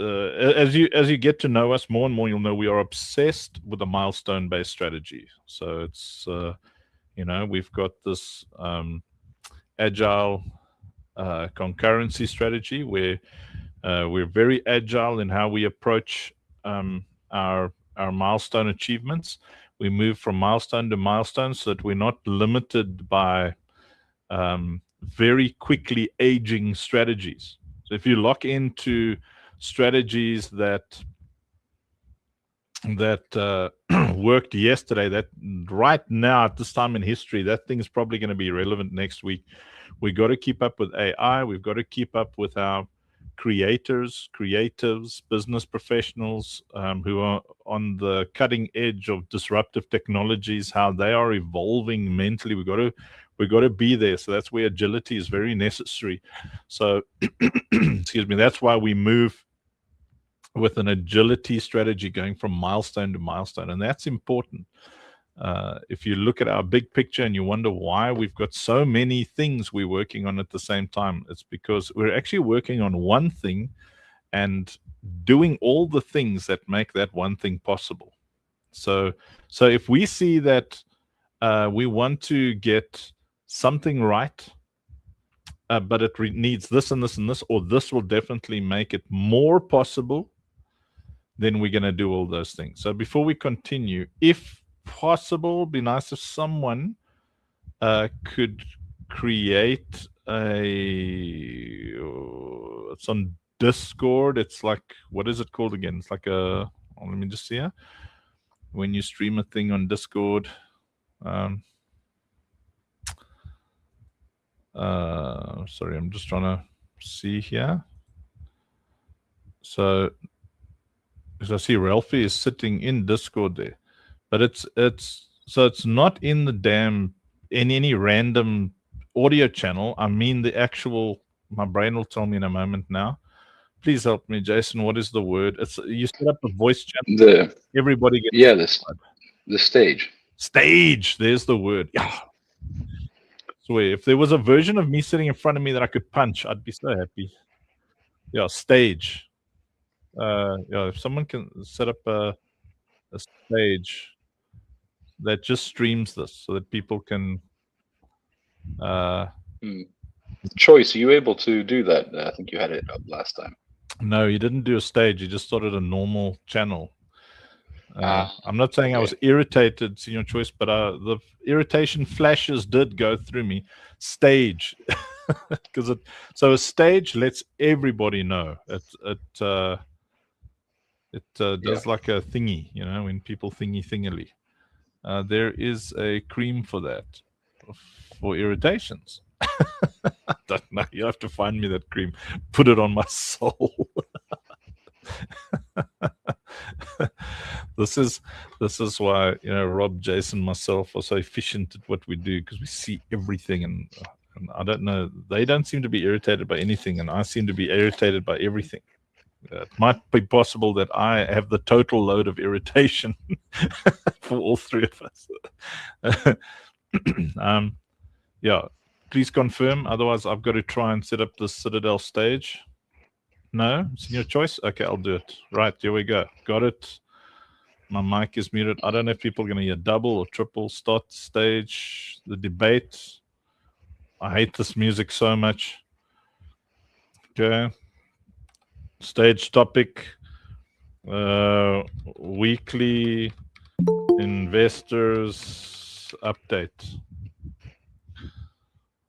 as you get to know us more and more, you'll know we are obsessed with a milestone-based strategy. So it's we've got this agile concurrency strategy where we're very agile in how we approach our milestone achievements. We move from milestone to milestone so that we're not limited by very quickly aging strategies. So if you lock into strategies that worked yesterday, that right now at this time in history, that thing's probably going to be relevant next week. We got to keep up with AI. We've got to keep up with our creators, creatives, business professionals who are on the cutting edge of disruptive technologies, how they are evolving mentally. We've got to be there. So that's where agility is very necessary. So excuse me, that's why we move with an agility strategy, going from milestone to milestone. And that's important. If you look at our big picture and you wonder why we've got so many things we're working on at the same time, it's because we're actually working on one thing and doing all the things that make that one thing possible. So if we see that we want to get something right, but it needs this and this and this, or this will definitely make it more possible, then we're going to do all those things. So before we continue, if possible, it'd be nice if someone could create it's on Discord. It's like, what is it called again? It's like let me just see here. When you stream a thing on Discord, sorry, I'm just trying to see here. So, because I see Ralphie is sitting in Discord there, but it's not in the in any random audio channel. I mean the actual. My brain will tell me in a moment now. Please help me, Jason. What is the word? It's you set up a voice channel. Everybody gets the stage. Stage. There's the word. Yeah. Swear, if there was a version of me sitting in front of me that I could punch, I'd be so happy. Yeah, stage. Yeah, if someone can set up a stage that just streams this so that people can Choice, are you able to do that? I think you had it up last time. No, he didn't do a stage. He just started a normal channel. I'm not saying I was irritated, Senior Choice, but the irritation flashes did go through me. Stage, because so a stage lets everybody know. It does like a thingy, you know, when people thingily. There is a cream for that, for irritations. I don't know. You have to find me that cream. Put it on my soul. This is why, you know, Rob, Jason, myself are so efficient at what we do, because we see everything, and I don't know, they don't seem to be irritated by anything, and I seem to be irritated by everything. It might be possible that I have the total load of irritation for all three of us. Yeah, please confirm. Otherwise, I've got to try and set up the Citadel stage. No, it's your choice. Okay, I'll do it. Right, here we go. Got it. My mic is muted. I don't know if people are going to hear double or triple. Start stage, the debate. I hate this music so much. Okay. Stage topic. Weekly investors update.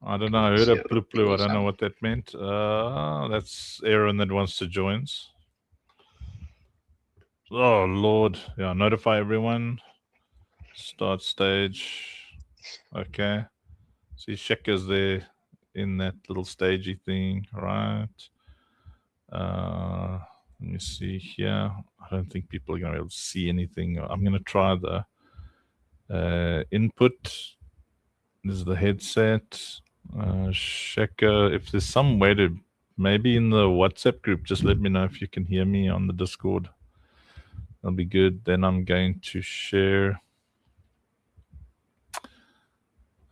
I don't know. I heard a blue. I don't know what that meant. That's Aaron that wants to join. Oh, Lord. Yeah, notify everyone. Start stage. Okay. See, Sheka's there in that little stagey thing, right? Let me see here. I don't think people are going to be able to see anything. I'm going to try the input. This is the headset. Sheka, if there's some way to, maybe in the WhatsApp group, just let me know if you can hear me on the Discord. That'll be good. Then I'm going to share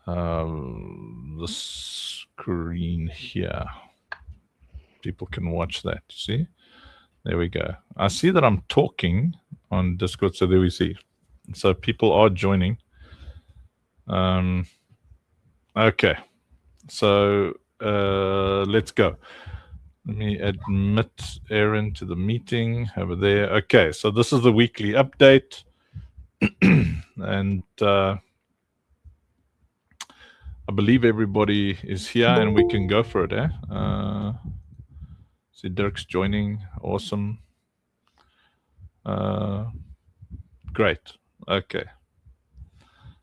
the screen here. People can watch that. See? There we go. I see that I'm talking on Discord, so there we see. So people are joining. Okay. So let's go. Let me admit Aaron to the meeting over there. Okay, so this is the weekly update. And I believe everybody is here and we can go for it. See Dirk's joining. Awesome. Great. Okay.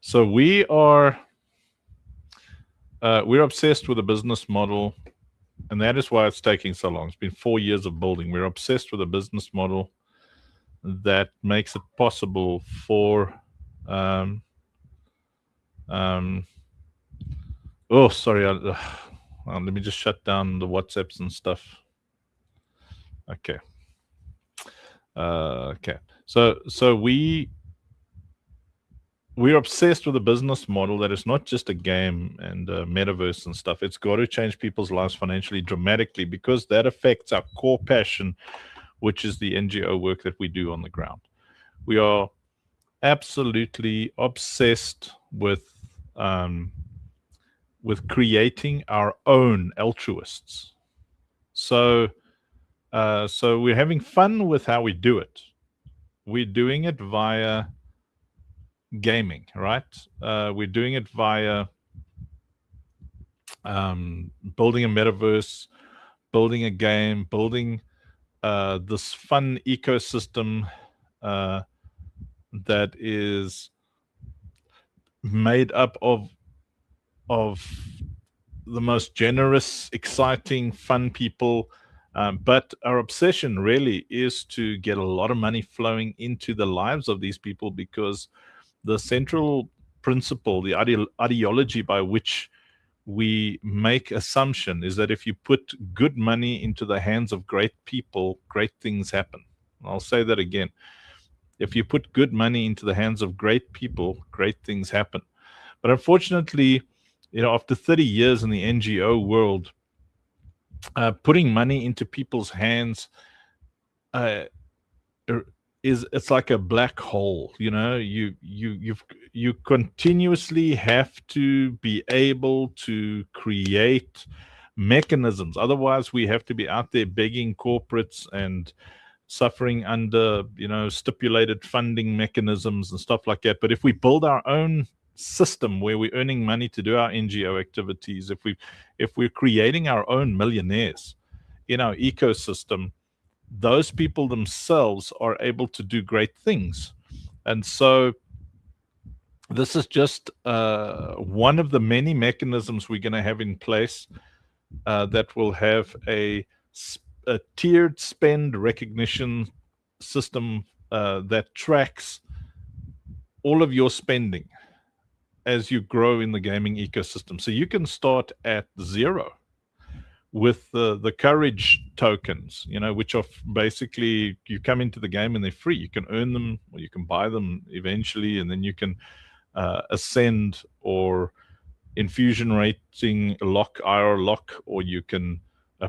So we're obsessed with a business model, and that is why it's taking so long. It's been 4 years of building. We're obsessed with a business model that makes it possible for oh, sorry. Let me just shut down the WhatsApps and stuff. Okay. Okay. So we're obsessed with a business model that is not just a game and a metaverse and stuff. It's got to change people's lives financially dramatically, because that affects our core passion, which is the NGO work that we do on the ground. We are absolutely obsessed with creating our own altruists. So we're having fun with how we do it. We're doing it via gaming, right? We're doing it via building a metaverse, building a game, building this fun ecosystem that is made up of the most generous, exciting, fun people. But our obsession really is to get a lot of money flowing into the lives of these people, because the central principle, the ideology by which we make assumption is that if you put good money into the hands of great people, great things happen. I'll say that again. If you put good money into the hands of great people, great things happen. But unfortunately, after 30 years in the NGO world, putting money into people's hands it's like a black hole. You continuously have to be able to create mechanisms. Otherwise, we have to be out there begging corporates and suffering under stipulated funding mechanisms and stuff like that. But if we build our own system where we're earning money to do our NGO activities, if we're creating our own millionaires in our ecosystem, those people themselves are able to do great things. And so this is just one of the many mechanisms we're going to have in place that will have a tiered spend recognition system that tracks all of your spending as you grow in the gaming ecosystem. So you can start at 0 with the courage tokens, which are basically, you come into the game and they're free. You can earn them, or you can buy them eventually, and then you can ascend or infusion rating lock, IR lock, or you can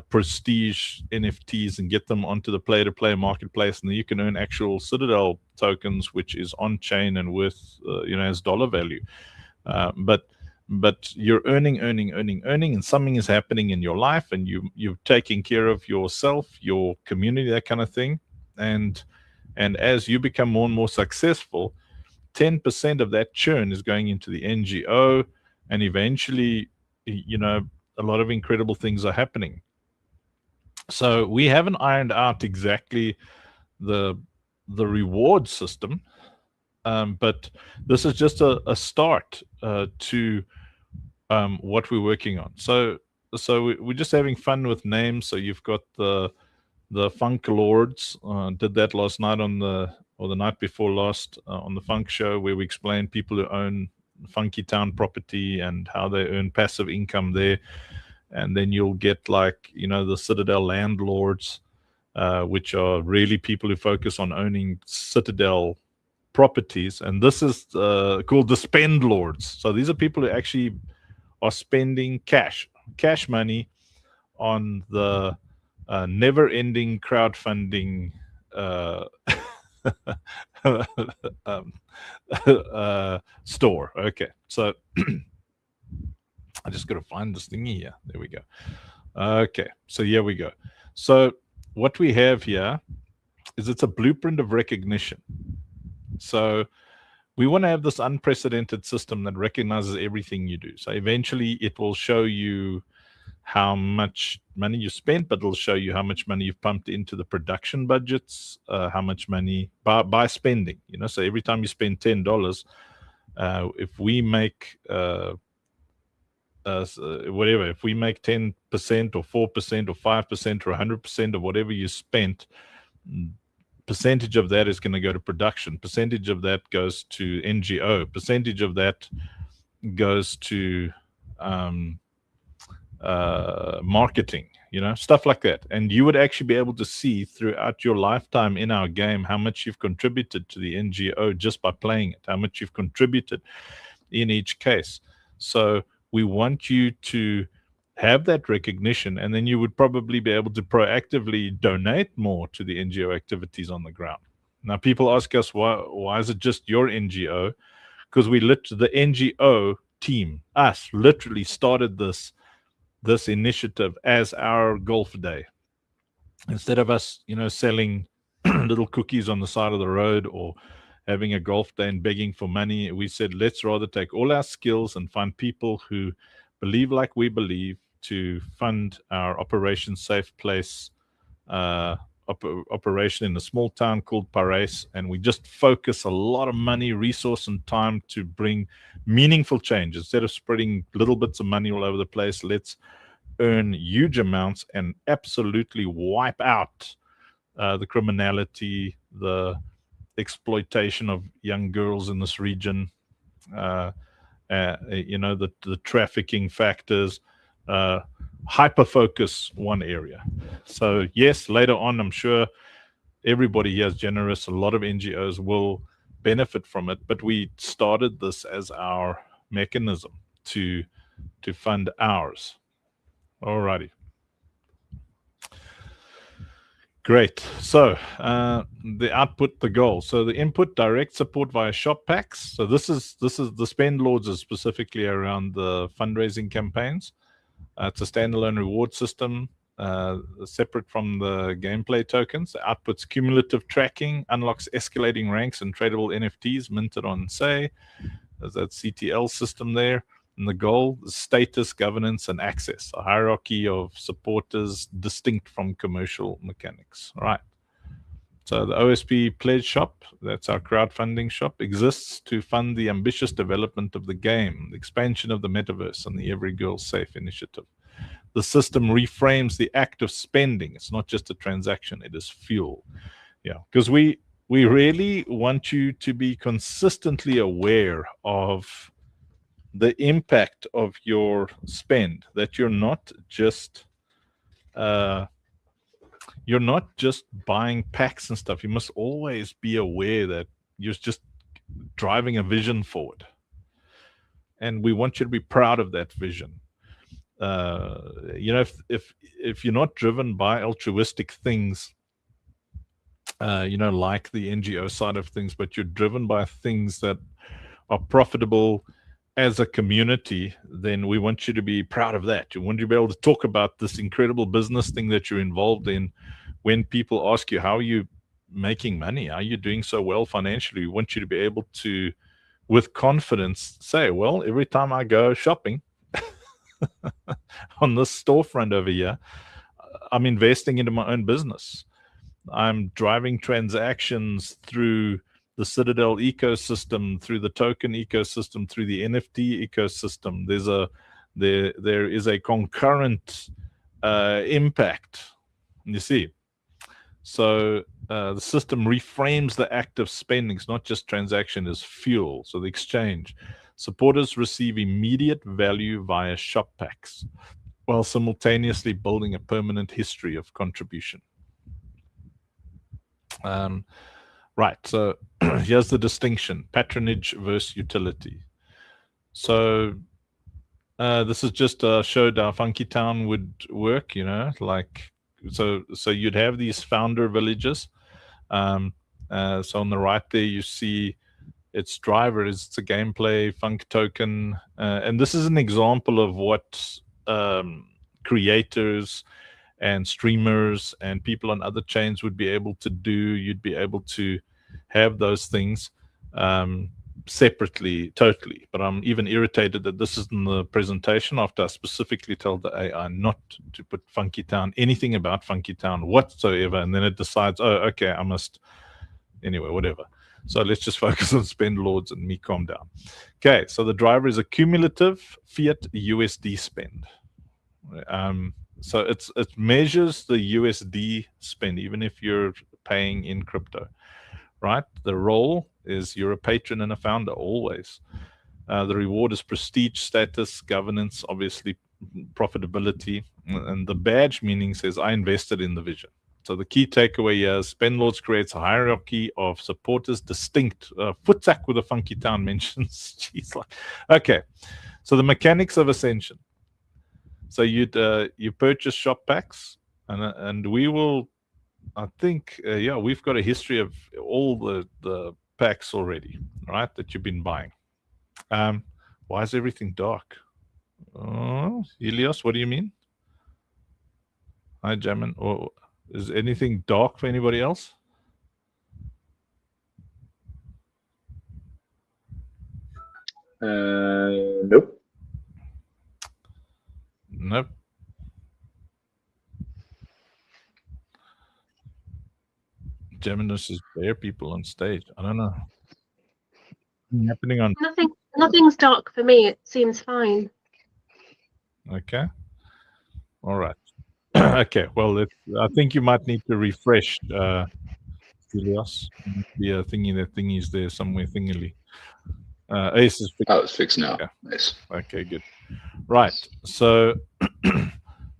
prestige NFTs and get them onto the player-to-player marketplace, and then you can earn actual Citadel tokens, which is on-chain and worth, as dollar value. But you're earning, and something is happening in your life, and you're taking care of yourself, your community, that kind of thing. And as you become more and more successful, 10% of that churn is going into the NGO, and eventually, a lot of incredible things are happening. So we haven't ironed out exactly the reward system, but this is just a start to what we're working on. So we're just having fun with names. So you've got the Funk Lords. Did that last night or the night before last on the Funk Show, where we explained people who own Funky Town property and how they earn passive income there. And then you'll get the Citadel landlords, which are really people who focus on owning Citadel properties. And this is called the spend lords. So these are people who actually are spending cash money on the never-ending crowdfunding store. Okay, so I just got to find this thingy here. There we go. Okay, so here we go. So what we have here is it's a blueprint of recognition. So we want to have this unprecedented system that recognizes everything you do. So eventually it will show you how much money you spent, but it'll show you how much money you've pumped into the production budgets, how much money by spending. So every time you spend $10, if we make whatever, if we make 10% or 4% or 5% or 100% of whatever you spent, percentage of that is going to go to production, percentage of that goes to NGO, percentage of that goes to marketing, stuff like that. And you would actually be able to see throughout your lifetime in our game how much you've contributed to the NGO just by playing it, how much you've contributed in each case. So we want you to have that recognition, and then you would probably be able to proactively donate more to the NGO activities on the ground. Now, people ask us, why is it just your NGO? Because the NGO team, us, literally started this initiative as our golf day. Instead of us, selling little cookies on the side of the road or having a golf day and begging for money, we said, let's rather take all our skills and find people who believe like we believe to fund our Operation Safe Place operation in a small town called Paris. And we just focus a lot of money, resource, and time to bring meaningful change. Instead of spreading little bits of money all over the place, let's earn huge amounts and absolutely wipe out the criminality, the exploitation of young girls in this region, the trafficking factors, hyper focus one area. So yes, later on, I'm sure everybody here is generous. A lot of NGOs will benefit from it, but we started this as our mechanism to fund ours. Alrighty. Great. So the output, the goal. So the input, direct support via shop packs. So this is the spend lords is specifically around the fundraising campaigns. It's a standalone reward system, separate from the gameplay tokens. The output's cumulative tracking, unlocks escalating ranks and tradable NFTs minted on Say. There's that CTL system there. And the goal, status, governance, and access, a hierarchy of supporters distinct from commercial mechanics. All right. So the OSP Pledge Shop, that's our crowdfunding shop, exists to fund the ambitious development of the game, the expansion of the metaverse, and the Every Girl Safe initiative. The system reframes the act of spending. It's not just a transaction, it is fuel. Yeah, because we really want you to be consistently aware of the impact of your spend, that you're not just buying packs and stuff. You must always be aware that you're just driving a vision forward, and we want you to be proud of that vision. If you're not driven by altruistic things, like the NGO side of things, but you're driven by things that are profitable as a community, then we want you to be proud of that. We want you to be able to talk about this incredible business thing that you're involved in. When people ask you, how are you making money? Are you doing so well financially? We want you to be able to, with confidence, say, well, every time I go shopping on this storefront over here, I'm investing into my own business. I'm driving transactions through the Citadel ecosystem, through the token ecosystem, through the NFT ecosystem. There is a concurrent impact, you see. So the system reframes the act of spending. It's not just transaction, as fuel. So the exchange. Supporters receive immediate value via shop packs, while simultaneously building a permanent history of contribution. Right, so here's the distinction: patronage versus utility. So this is just showed how Funky Town would work, so you'd have these founder villages. So on the right there, you see its driver it's a gameplay funk token, and this is an example of what creators and streamers and people on other chains would be able to do. You'd be able to have those things separately, totally. But I'm even irritated that this is in the presentation after I specifically told the AI not to put Funky Town, anything about Funky Town whatsoever, and then it decides, oh, okay, I must, anyway, whatever. So let's just focus on spend lords and me calm down. Okay, so the driver is a cumulative fiat USD spend. So it measures the USD spend, even if you're paying in crypto, right? The role is you're a patron and a founder, always. The reward is prestige, status, governance, obviously profitability. And the badge meaning says, I invested in the vision. So the key takeaway here is Spend Lords creates a hierarchy of supporters distinct. Footsack with a Funky Town mentions. Jeez, okay, so the mechanics of Ascension. So you purchase shop packs, and we will, I think, we've got a history of all the packs already, right, that you've been buying. Why is everything dark? Oh, Helios, what do you mean? Hi, Jamin. Or is anything dark for anybody else? Nope. Nope. Geminus is bare people on stage. I don't know. Happening on Nothing's dark for me. It seems fine. Okay. All right. Okay. Well, I think you might need to refresh, Helios. The thingy is there somewhere, thingily. Ace is fixed. Oh, it's fixed now. Okay. Nice. Okay, good. Right. So,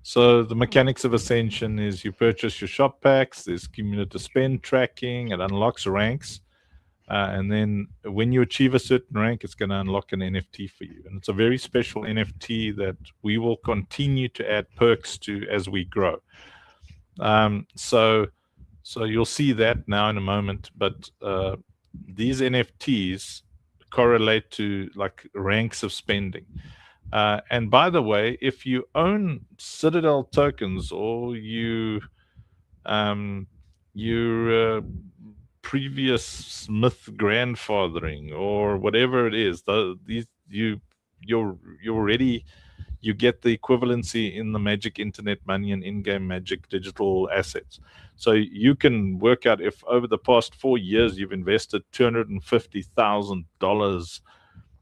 so the mechanics of Ascension is you purchase your shop packs. There's cumulative spend tracking. It unlocks ranks. And then when you achieve a certain rank, it's going to unlock an NFT for you. And it's a very special NFT that we will continue to add perks to as we grow. So you'll see that now in a moment. But these NFTs correlate to like ranks of spending. And by the way, if you own Citadel tokens or your previous Smith grandfathering or whatever it is, you get the equivalency in the Magic Internet Money and in-game Magic digital assets. So you can work out if over the past 4 years you've invested $250,000,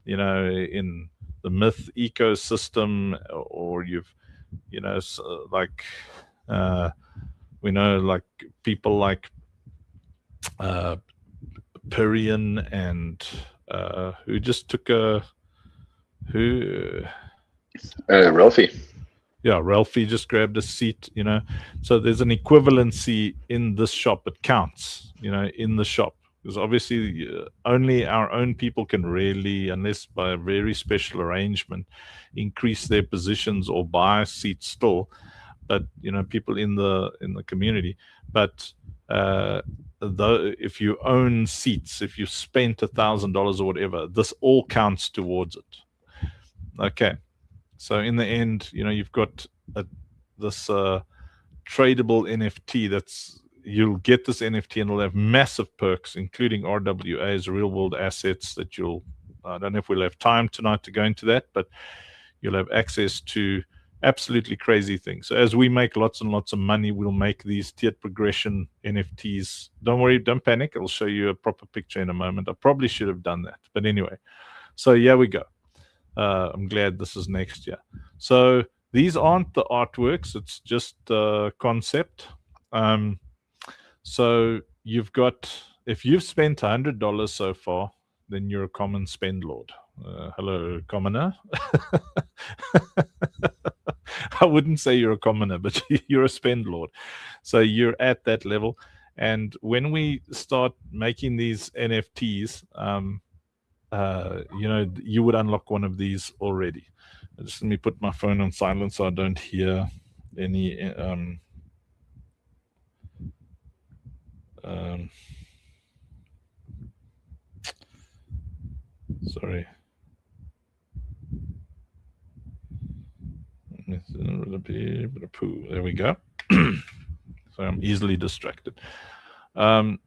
in the Myth ecosystem, or you've, we know like people like Perian and who just took Ralphie. Yeah, Ralphie just grabbed a seat, So there's an equivalency in this shop. It counts, in the shop. Because obviously only our own people can really, unless by a very special arrangement, increase their positions or buy seats still. But, people in the community. But though if you own seats, if you spent $1,000 or whatever, this all counts towards it. Okay. So in the end, you've got this tradable NFT you'll get this NFT and it'll have massive perks, including RWAs, real world assets that I don't know if we'll have time tonight to go into that, but you'll have access to absolutely crazy things. So as we make lots and lots of money, we'll make these tiered progression NFTs. Don't worry, don't panic. I'll show you a proper picture in a moment. I probably should have done that. But anyway, so here we go. I'm glad this is next year. So these aren't the artworks. It's just a concept. So you've got, if you've spent $100 so far, then you're a common spend lord. Hello, commoner. I wouldn't say you're a commoner, but you're a spend lord. So you're at that level. And when we start making these NFTs, you would unlock one of these already. Just let me put my phone on silent so I don't hear any sorry. There we go. So I'm easily distracted. That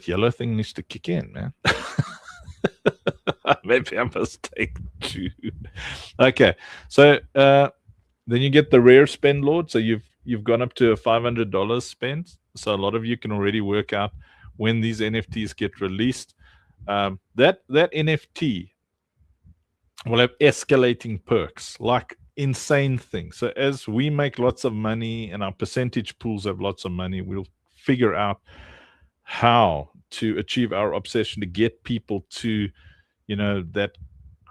yellow thing needs to kick in, man. Maybe I must take 2. Okay, so then you get the rare spend lord. So you've gone up to a $500 spend. So a lot of you can already work out when these NFTs get released. That NFT will have escalating perks, like insane things. So as we make lots of money and our percentage pools have lots of money, we'll figure out how to achieve our obsession to get people to, that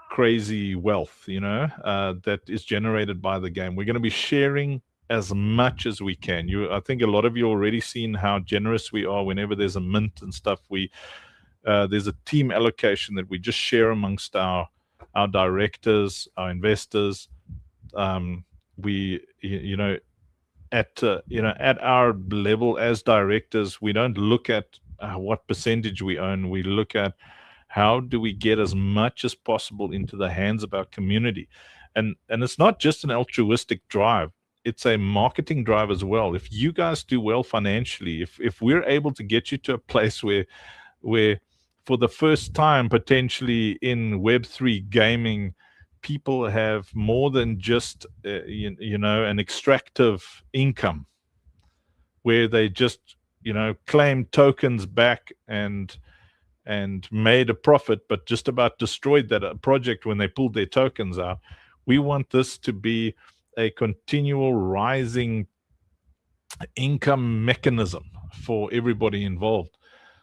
crazy wealth, that is generated by the game. We're going to be sharing as much as we can. I think a lot of you already seen how generous we are whenever there's a mint and stuff. There's a team allocation that we just share amongst our directors, our investors. At our level as directors, we don't look at what percentage we own. We look at how do we get as much as possible into the hands of our community. And it's not just an altruistic drive. It's a marketing drive as well. If you guys do well financially, if we're able to get you to a place where for the first time potentially in Web3 gaming, people have more than just an extractive income where they just claimed tokens back and made a profit, but just about destroyed that project when they pulled their tokens out. We want this to be a continual rising income mechanism for everybody involved.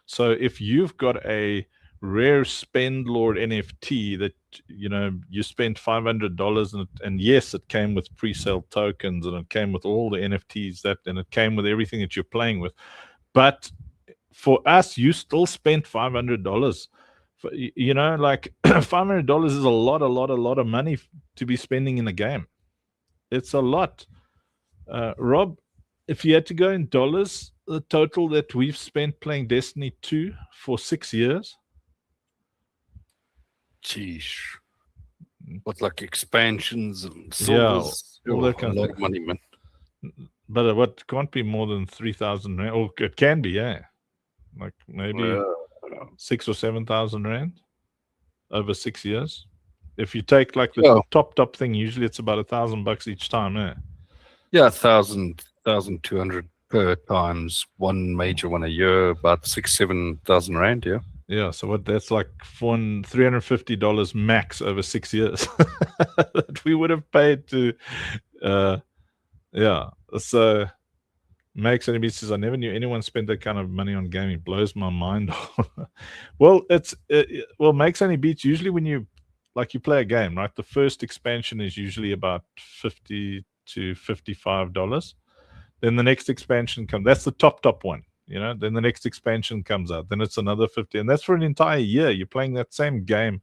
So if you've got a rare spend lord NFT that, you know, you spent $500 and yes, it came with pre-sale tokens and it came with all the NFTs and it came with everything that you're playing with. But for us, you still spent $500. You know, like $500 is a lot of money to be spending in a game. It's a lot. Rob, if you had to go in dollars, the total that we've spent playing Destiny 2 for 6 years. Jeez. What, like expansions and silvers? Yeah, all that kind a lot of money, man. But what can't be more than 3,000 rand? Or it can be, yeah. Like maybe 6,000 or 7,000 rand over 6 years. If you take like the top thing, usually it's about $1,000 each time, yeah. Yeah, 1,200 per times one major one a year, about 6,000-7,000 rand, yeah. Yeah, so that's like $350 max over 6 years that we would have paid to, yeah. So Makes Any Beats says, I never knew anyone spent that kind of money on gaming. Blows my mind. Well, Makes Any Beats, usually when you play a game, right? The first expansion is usually about $50 to $55. Then the next expansion comes. That's the top one. You know, then the next expansion comes out. Then it's another 50, and that's for an entire year. You're playing that same game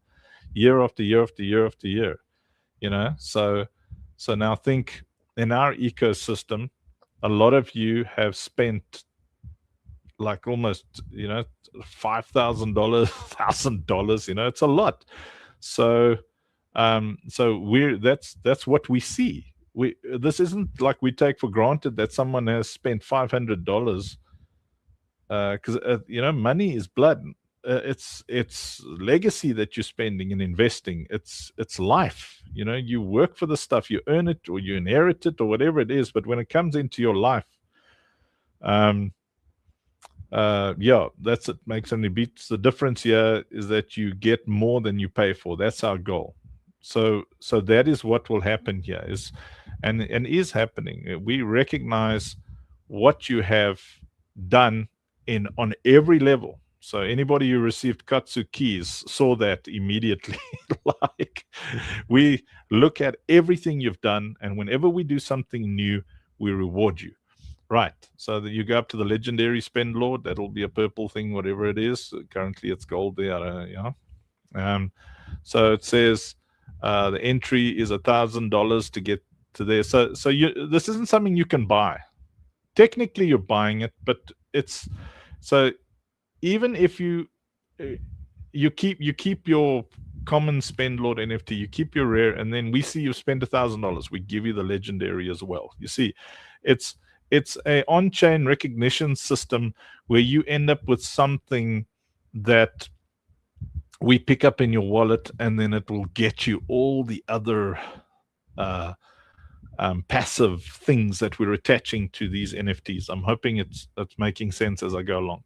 year after year after year after year. You know, so now think in our ecosystem, a lot of you have spent like almost, you know, $5,000, $1,000. You know, it's a lot. So that's what we see. This isn't like we take for granted that someone has spent $500. Because you know, money is blood. It's legacy that you're spending and investing. It's life. You know, you work for the stuff, you earn it or you inherit it or whatever it is. But when it comes into your life, yeah, that's it. Makes Any Beats. The difference here is that you get more than you pay for. That's our goal. So that is what will happen here and is happening. We recognize what you have done on every level. So anybody who received Katsu keys saw that immediately. Like, we look at everything you've done, and whenever we do something new, we reward you. Right. So that you go up to the legendary spend lord, that'll be a purple thing, whatever it is. Currently it's gold there, yeah. So it says the entry is $1,000 to get to there. So this isn't something you can buy. Technically you're buying it, but it's so even if you keep your common spend lord NFT, you keep your rare, and then we see you spend $1,000, we give you the legendary as well. You see, it's a on-chain recognition system where you end up with something that we pick up in your wallet, and then it will get you all the other passive things that we're attaching to these NFTs. I'm hoping it's making sense as I go along.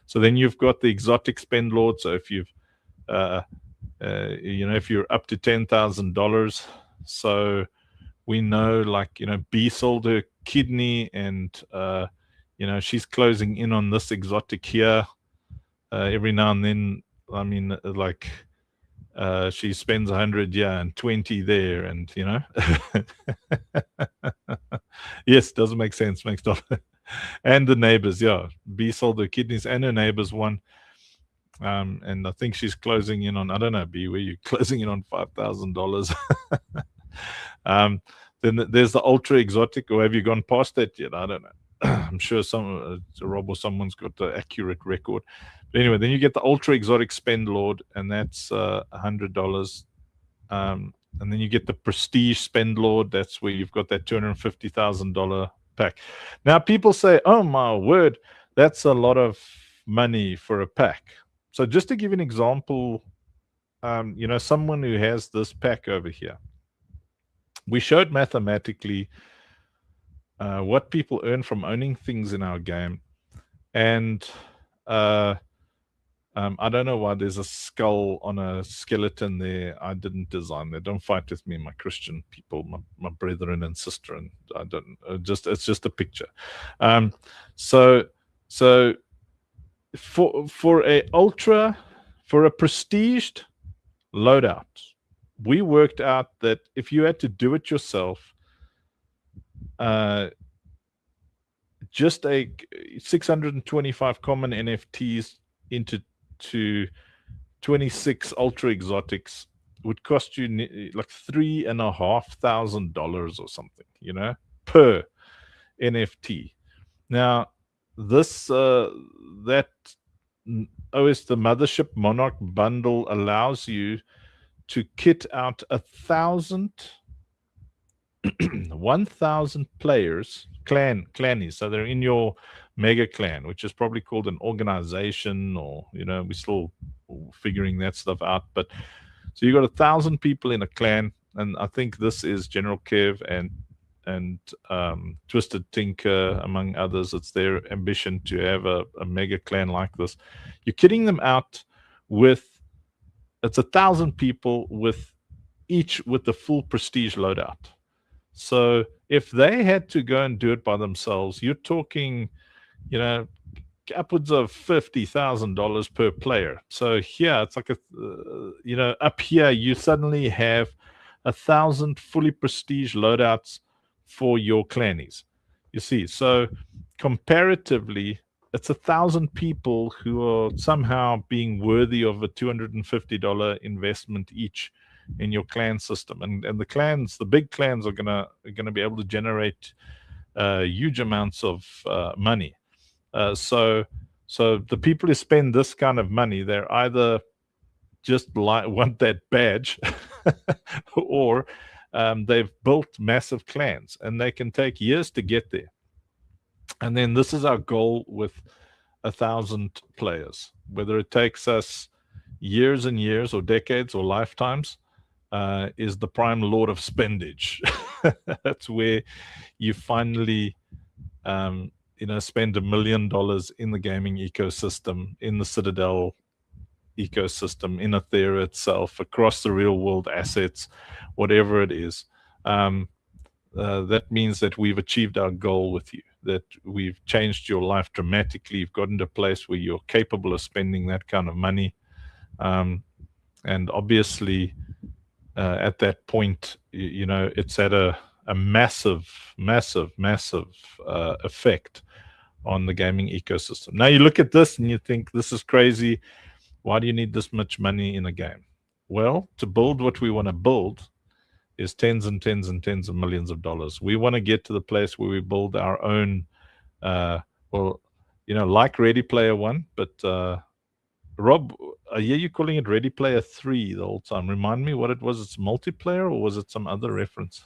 So then you've got the exotic spend lord. So if you've if you're up to $10,000, so we know, like, you know, B sold her kidney, and you know, she's closing in on this exotic here. Every now and then, I mean, like, she spends 100 and 20 there, and you know. Yes, doesn't make sense, makes dollar. And the neighbors, yeah, B sold her kidneys and her neighbors one, and I think she's closing in on, I don't know, B, where you closing in on $5,000. Then there's the ultra exotic, or have you gone past that yet? I don't know. I'm sure Rob or someone's got the accurate record. But anyway, then you get the ultra exotic spend lord, and that's $100. And then you get the prestige spend lord. That's where you've got that $250,000 pack. Now people say, oh my word, that's a lot of money for a pack. So just to give you an example, you know, someone who has this pack over here, we showed mathematically what people earn from owning things in our game. And I don't know why there's a skull on a skeleton there. I didn't design that. Don't fight with me, my Christian people, my brethren and sister. And I don't it's just a picture. So for a ultra, For a prestiged loadout, we worked out that if you had to do it yourself, just a 625 common NFTs into 26 ultra exotics would cost you like $3,500 or something, per NFT. Now, this that OS the Mothership Monarch bundle allows you to kit out 1,000 players, clannies. So they're in your mega clan, which is probably called an organization, or we're still figuring that stuff out. But so you got 1,000 people in a clan, and I think this is General Kev and Twisted Tinker, among others. It's their ambition to have a mega clan like this. You're kitting them out with, it's 1,000 people with each with the full prestige loadout. So if they had to go and do it by themselves, you're talking, upwards of $50,000 per player. So here it's like up here you suddenly have 1,000 fully prestige loadouts for your clannies. You see, so comparatively, it's 1,000 people who are somehow being worthy of a $250 investment each in your clan system, and the clans, the big clans, are gonna be able to generate huge amounts of money. So the people who spend this kind of money, they're either just want that badge, or they've built massive clans, and they can take years to get there. And then this is our goal with 1,000 players, whether it takes us years and years or decades or lifetimes. Is the prime lord of spendage. That's where you finally spend $1 million in the gaming ecosystem, in the Citadel ecosystem, in Ethereum itself, across the real world assets, whatever it is. That means that we've achieved our goal with you, that we've changed your life dramatically. You've gotten to a place where you're capable of spending that kind of money. And obviously, at that point, it's at a massive effect on the gaming ecosystem. Now you look at this and you think, this is crazy. Why do you need this much money in a game? Well, to build what we want to build is tens and tens and tens of millions of dollars. We want to get to the place where we build our own, like Ready Player One, but Rob, I hear you calling it Ready Player 3 the whole time. Remind me what it was. It's multiplayer, or was it some other reference?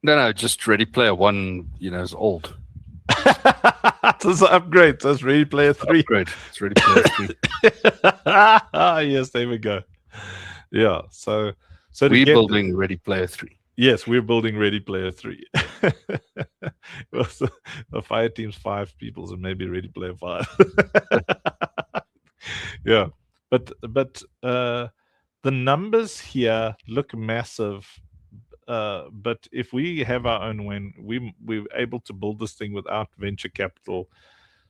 No, just Ready Player One, is old. It's an upgrade. So it's Ready Player 3. Upgrade. It's Ready Player 3. Yes, there we go. Yeah. So we're building Ready Player 3. Yes, we're building Ready Player 3. Well, so the fire team's 5 people, so maybe Ready Player 5. Yeah, but the numbers here look massive. But if we have our own win, we're able to build this thing without venture capital.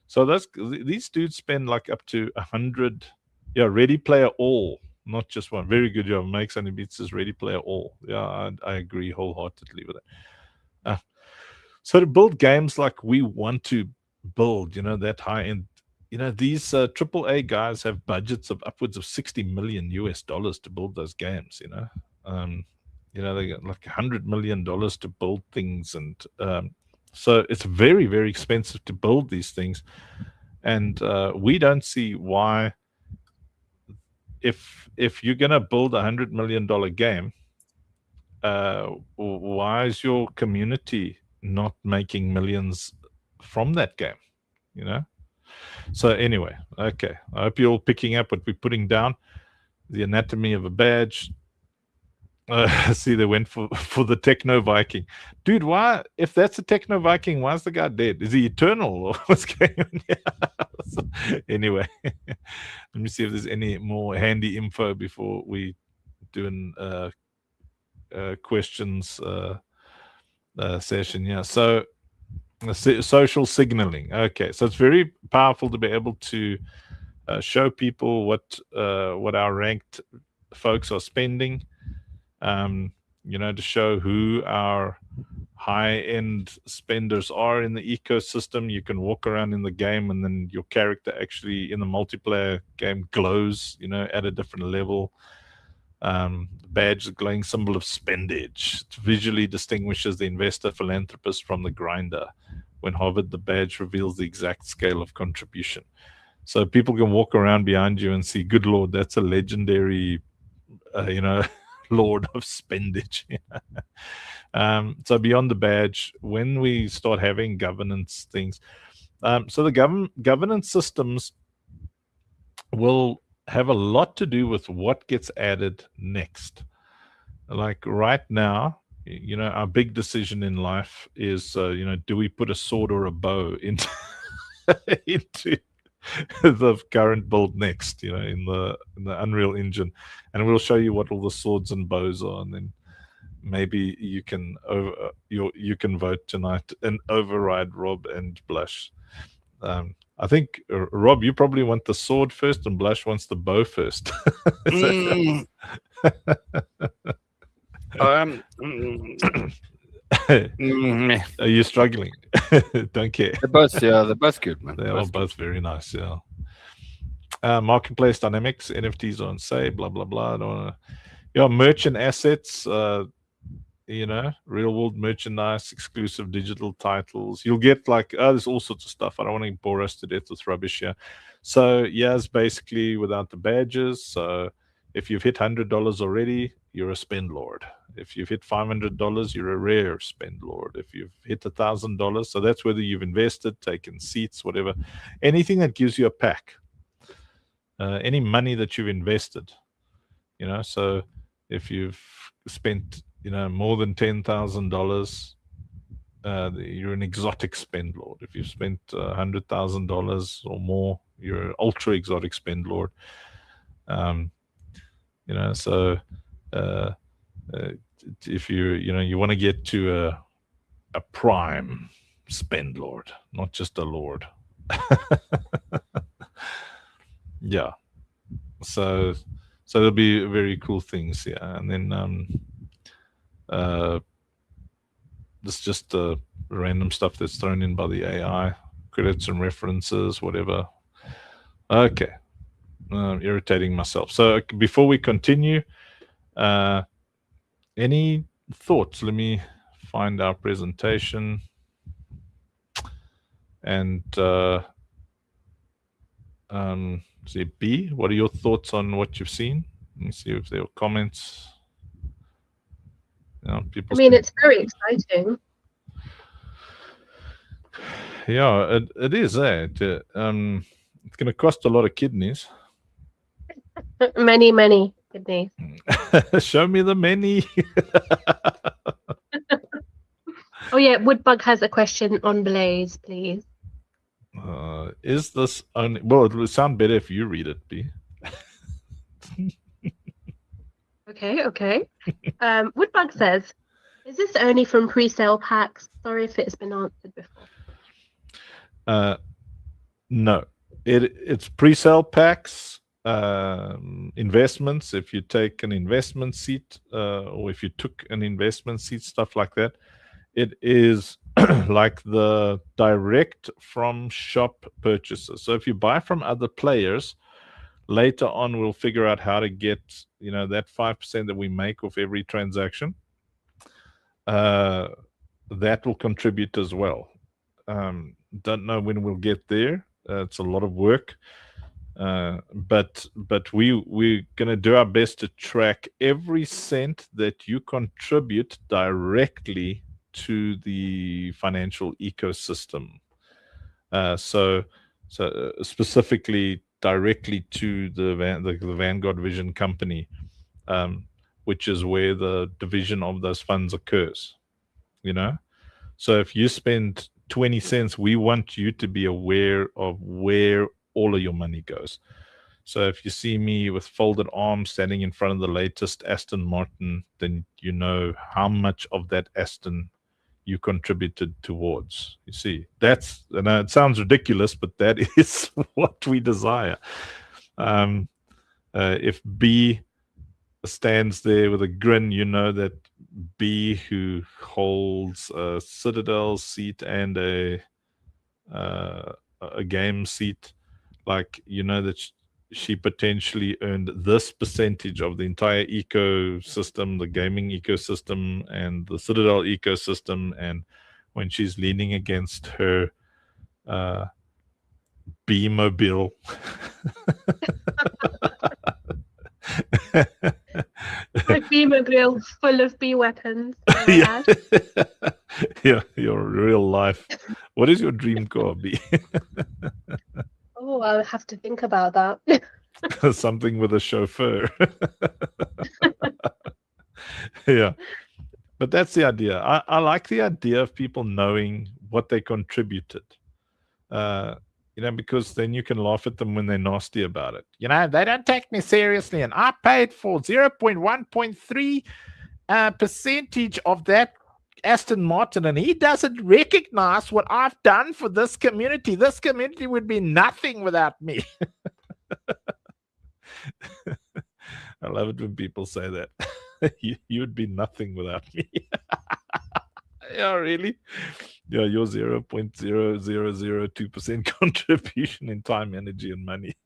So these dudes spend like up to 100. Yeah, Ready Player All, not just one. Very good job. Makes only beats is Ready Player All. Yeah, I agree wholeheartedly with that. So to build games like we want to build, that high end. These AAA guys have budgets of upwards of $60 million to build those games. They got like $100 million to build things, and so it's very, very expensive to build these things. And we don't see why, if you're gonna build $100 million game, why is your community not making millions from that game? So anyway, okay. I hope you're all picking up what we're putting down. The anatomy of a badge. See, they went for the Techno Viking. Dude, why? If that's a Techno Viking, why is the guy dead? Is he eternal, or what's going on here? So, anyway, let me see if there's any more handy info before we do an questions session. Yeah, so social signaling. Okay, so it's very powerful to be able to show people what our ranked folks are spending, to show who our high-end spenders are in the ecosystem. You can walk around in the game, and then your character actually in the multiplayer game glows, at a different level. Badge, the glowing symbol of spendage. It visually distinguishes the investor philanthropist from the grinder. When hovered, the badge reveals the exact scale of contribution. So people can walk around behind you and see, good Lord, that's a legendary, Lord of spendage. So beyond the badge, when we start having governance things, so the governance systems will have a lot to do with what gets added next. Like right now, our big decision in life is, do we put a sword or a bow into into the current build next, in the Unreal Engine, and we'll show you what all the swords and bows are, and then maybe you can you can vote tonight and override Rob and Blush. I think Rob, you probably want the sword first, and Blush wants the bow first. Are you struggling? Don't care. They're both good, man. They are both very nice. Yeah. Marketplace dynamics, NFTs on sale, blah blah blah. I don't wanna... merchant assets. Real world merchandise, exclusive digital titles. You'll get there's all sorts of stuff. I don't want to bore us to death with rubbish here. So it's basically without the badges. So if you've hit $100 already, you're a spend lord. If you've hit $500, you're a rare spend lord. If you've hit $1,000, so that's whether you've invested, taken seats, whatever, anything that gives you a pack, any money that you've invested, so if you've spent more than $10,000, you're an exotic spend lord. If you've spent $100,000 or more, you're an ultra exotic spend lord. So if you want to get to a prime spend lord, not just a lord. Yeah. So there'll be very cool things, yeah. And then this just random stuff that's thrown in by the AI, credits and references, whatever. Okay. Irritating myself. So before we continue, any thoughts? Let me find our presentation. And see, B, what are your thoughts on what you've seen? Let me see if there are comments. It's very exciting. Yeah, it is. It's going to cost a lot of kidneys. Many, many kidneys. Show me the many. Oh yeah, Woodbug has a question on Blaze, please. Is this only... Well, it would sound better if you read it, B. Okay. Woodbug says, is this only from pre-sale packs? Sorry if it's been answered before. No. It's pre-sale packs, investments. If you take an investment seat, or if you took an investment seat, stuff like that, it is like the direct from shop purchases. So if you buy from other players, later on we'll figure out how to get that 5% that we make off every transaction. That will contribute as well. Don't know when we'll get there. It's a lot of work. But we're going to do our best to track every cent that you contribute directly to the financial ecosystem. So specifically directly to the Vanguard Vision company, which is where the division of those funds occurs. So if you spend 20 cents, we want you to be aware of where all of your money goes. So if you see me with folded arms standing in front of the latest Aston Martin, then you know how much of that Aston you contributed towards. You see, that's, and it sounds ridiculous, but that is what we desire. If B stands there with a grin, you know that B, who holds a Citadel seat and a game seat, like, you know that she potentially earned this percentage of the entire ecosystem, the gaming ecosystem and the Citadel ecosystem. And when she's leaning against her B-mobile My beamer grill full of bee weapons. yeah. Yeah, your real life. What is your dream car, B? Oh, I'll have to think about that. Something with a chauffeur. Yeah, but that's the idea. I like the idea of people knowing what they contributed. You know, because then you can laugh at them when they're nasty about it. You know, they don't take me seriously, and I paid for 0.1.3 percentage of that Aston Martin, and he doesn't recognize what I've done for this community. This community would be nothing without me. I love it when people say that. You'd be nothing without me. Yeah, really? Yeah, your 0.0002% contribution in time, energy, and money.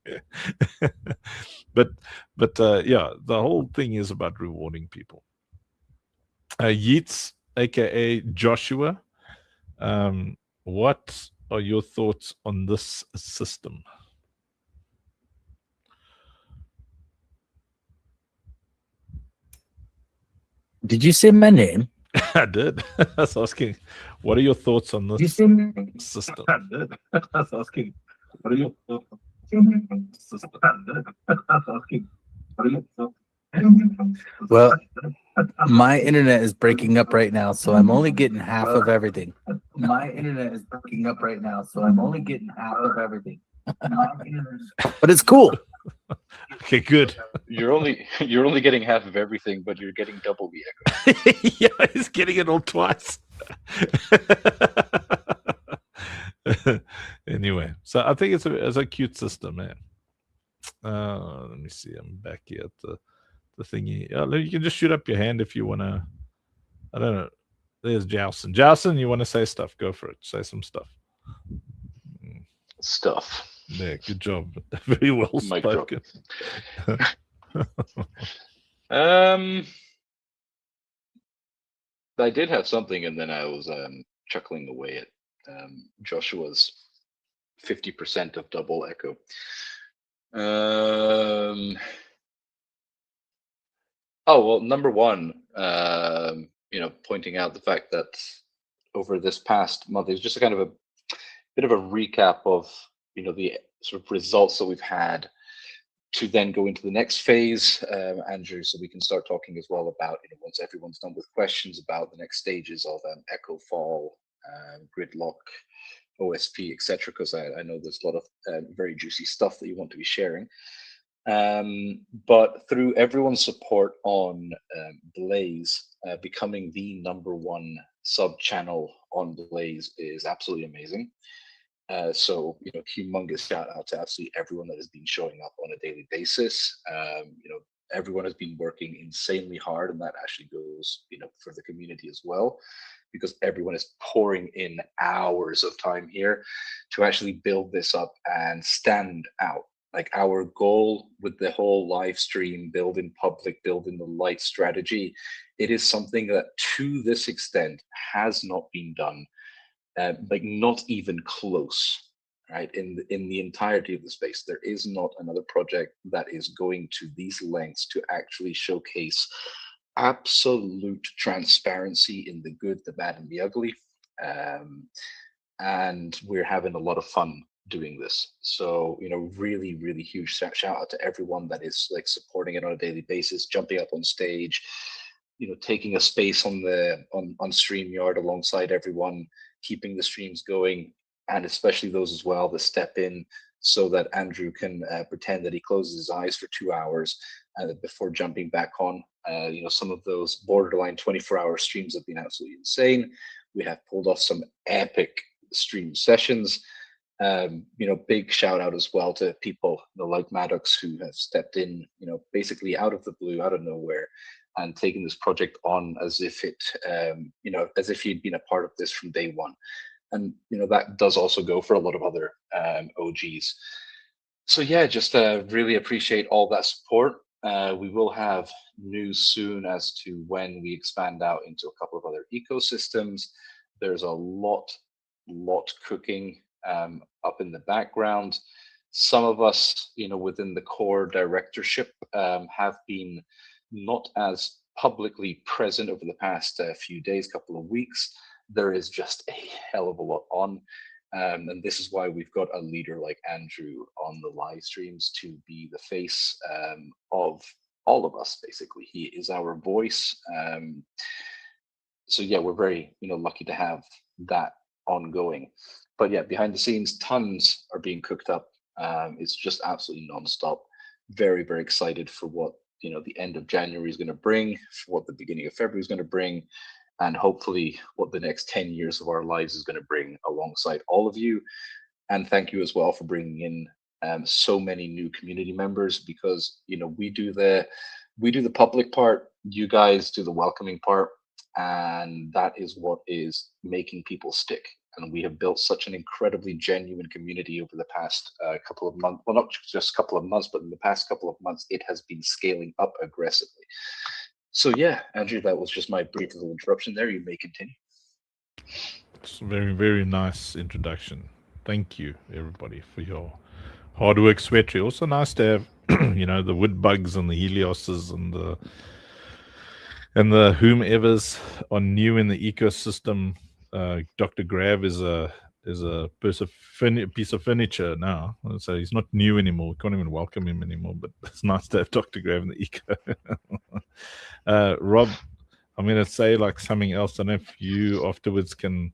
but yeah, the whole thing is about rewarding people. Yeats, aka Joshua, what are your thoughts on this system? Did you say my name? I did. I was asking, what are your thoughts on this system? I did. I was asking, what are your thoughts on this system? Well, my internet is breaking up right now, so I'm only getting half of everything. My internet is breaking up right now, so I'm only getting half of everything. But it's cool. Okay, good. You're only getting half of everything, but you're getting double the echo. Yeah, he's getting it all twice. Anyway, so I think it's a cute system, man. Let me see. I'm back here at the thingy. You can just shoot up your hand if you want to. I don't know. There's Jowson. Jowson, you want to say stuff? Go for it. Say some stuff. Stuff. Yeah, good job. Very well spoken. I did have something, and then I was chuckling away at Joshua's 50% of double echo. Oh well, number one, pointing out the fact that over this past month, it's just a kind of a bit of a recap of the sort of results that we've had to then go into the next phase, Andrew, so we can start talking as well about, once everyone's done with questions, about the next stages of Echo Fall, Gridlock, OSP, etc., because I know there's a lot of very juicy stuff that you want to be sharing. But through everyone's support on Blaze, becoming the #1 sub-channel on Blaze is absolutely amazing. So, humongous shout out to absolutely everyone that has been showing up on a daily basis. Everyone has been working insanely hard, and that actually goes, for the community as well, because everyone is pouring in hours of time here to actually build this up and stand out. Like, our goal with the whole live stream, build in public, build in the light strategy, it is something that to this extent has not been done. Like, not even close, right? In the entirety of the space, there is not another project that is going to these lengths to actually showcase absolute transparency in the good, the bad, and the ugly. And we're having a lot of fun doing this. So, really, really huge shout out to everyone that is like supporting it on a daily basis, jumping up on stage, taking a space on StreamYard alongside everyone, keeping the streams going, and especially those as well that step in so that Andrew can pretend that he closes his eyes for 2 hours before jumping back on. Some of those borderline 24-hour streams have been absolutely insane. We have pulled off some epic stream sessions. Big shout out as well to people like Maddox who have stepped in, basically out of the blue, out of nowhere, and taken this project on as if it, as if he'd been a part of this from day one. And that does also go for a lot of other OGs. So yeah, just really appreciate all that support. We will have news soon as to when we expand out into a couple of other ecosystems. There's a lot cooking up in the background. Some of us, within the core directorship, have been not as publicly present over the past few days, couple of weeks. There is just a hell of a lot on. And this is why we've got a leader like Andrew on the live streams to be the face of all of us, basically. He is our voice. So yeah, we're very lucky to have that ongoing. But yeah, behind the scenes, tons are being cooked up. It's just absolutely nonstop. Very, very excited for what the end of January is going to bring, for what the beginning of February is going to bring, and hopefully what the next 10 years of our lives is going to bring alongside all of you. And thank you as well for bringing in so many new community members, because we do the public part, you guys do the welcoming part, and that is what is making people stick. And we have built such an incredibly genuine community over the past couple of months. Well, not just a couple of months, but in the past couple of months, it has been scaling up aggressively. So yeah, Andrew, that was just my brief little interruption there. You may continue. It's a very, very nice introduction. Thank you, everybody, for your hard work, Sweaty. Also nice to have, the wood bugs and the Helioses and the whomevers are new in the ecosystem. Dr. Grav is a piece of furniture now, so he's not new anymore. We can't even welcome him anymore, but it's nice to have Dr. Grav in the eco. Rob, I'm going to say like something else. I don't know if you afterwards can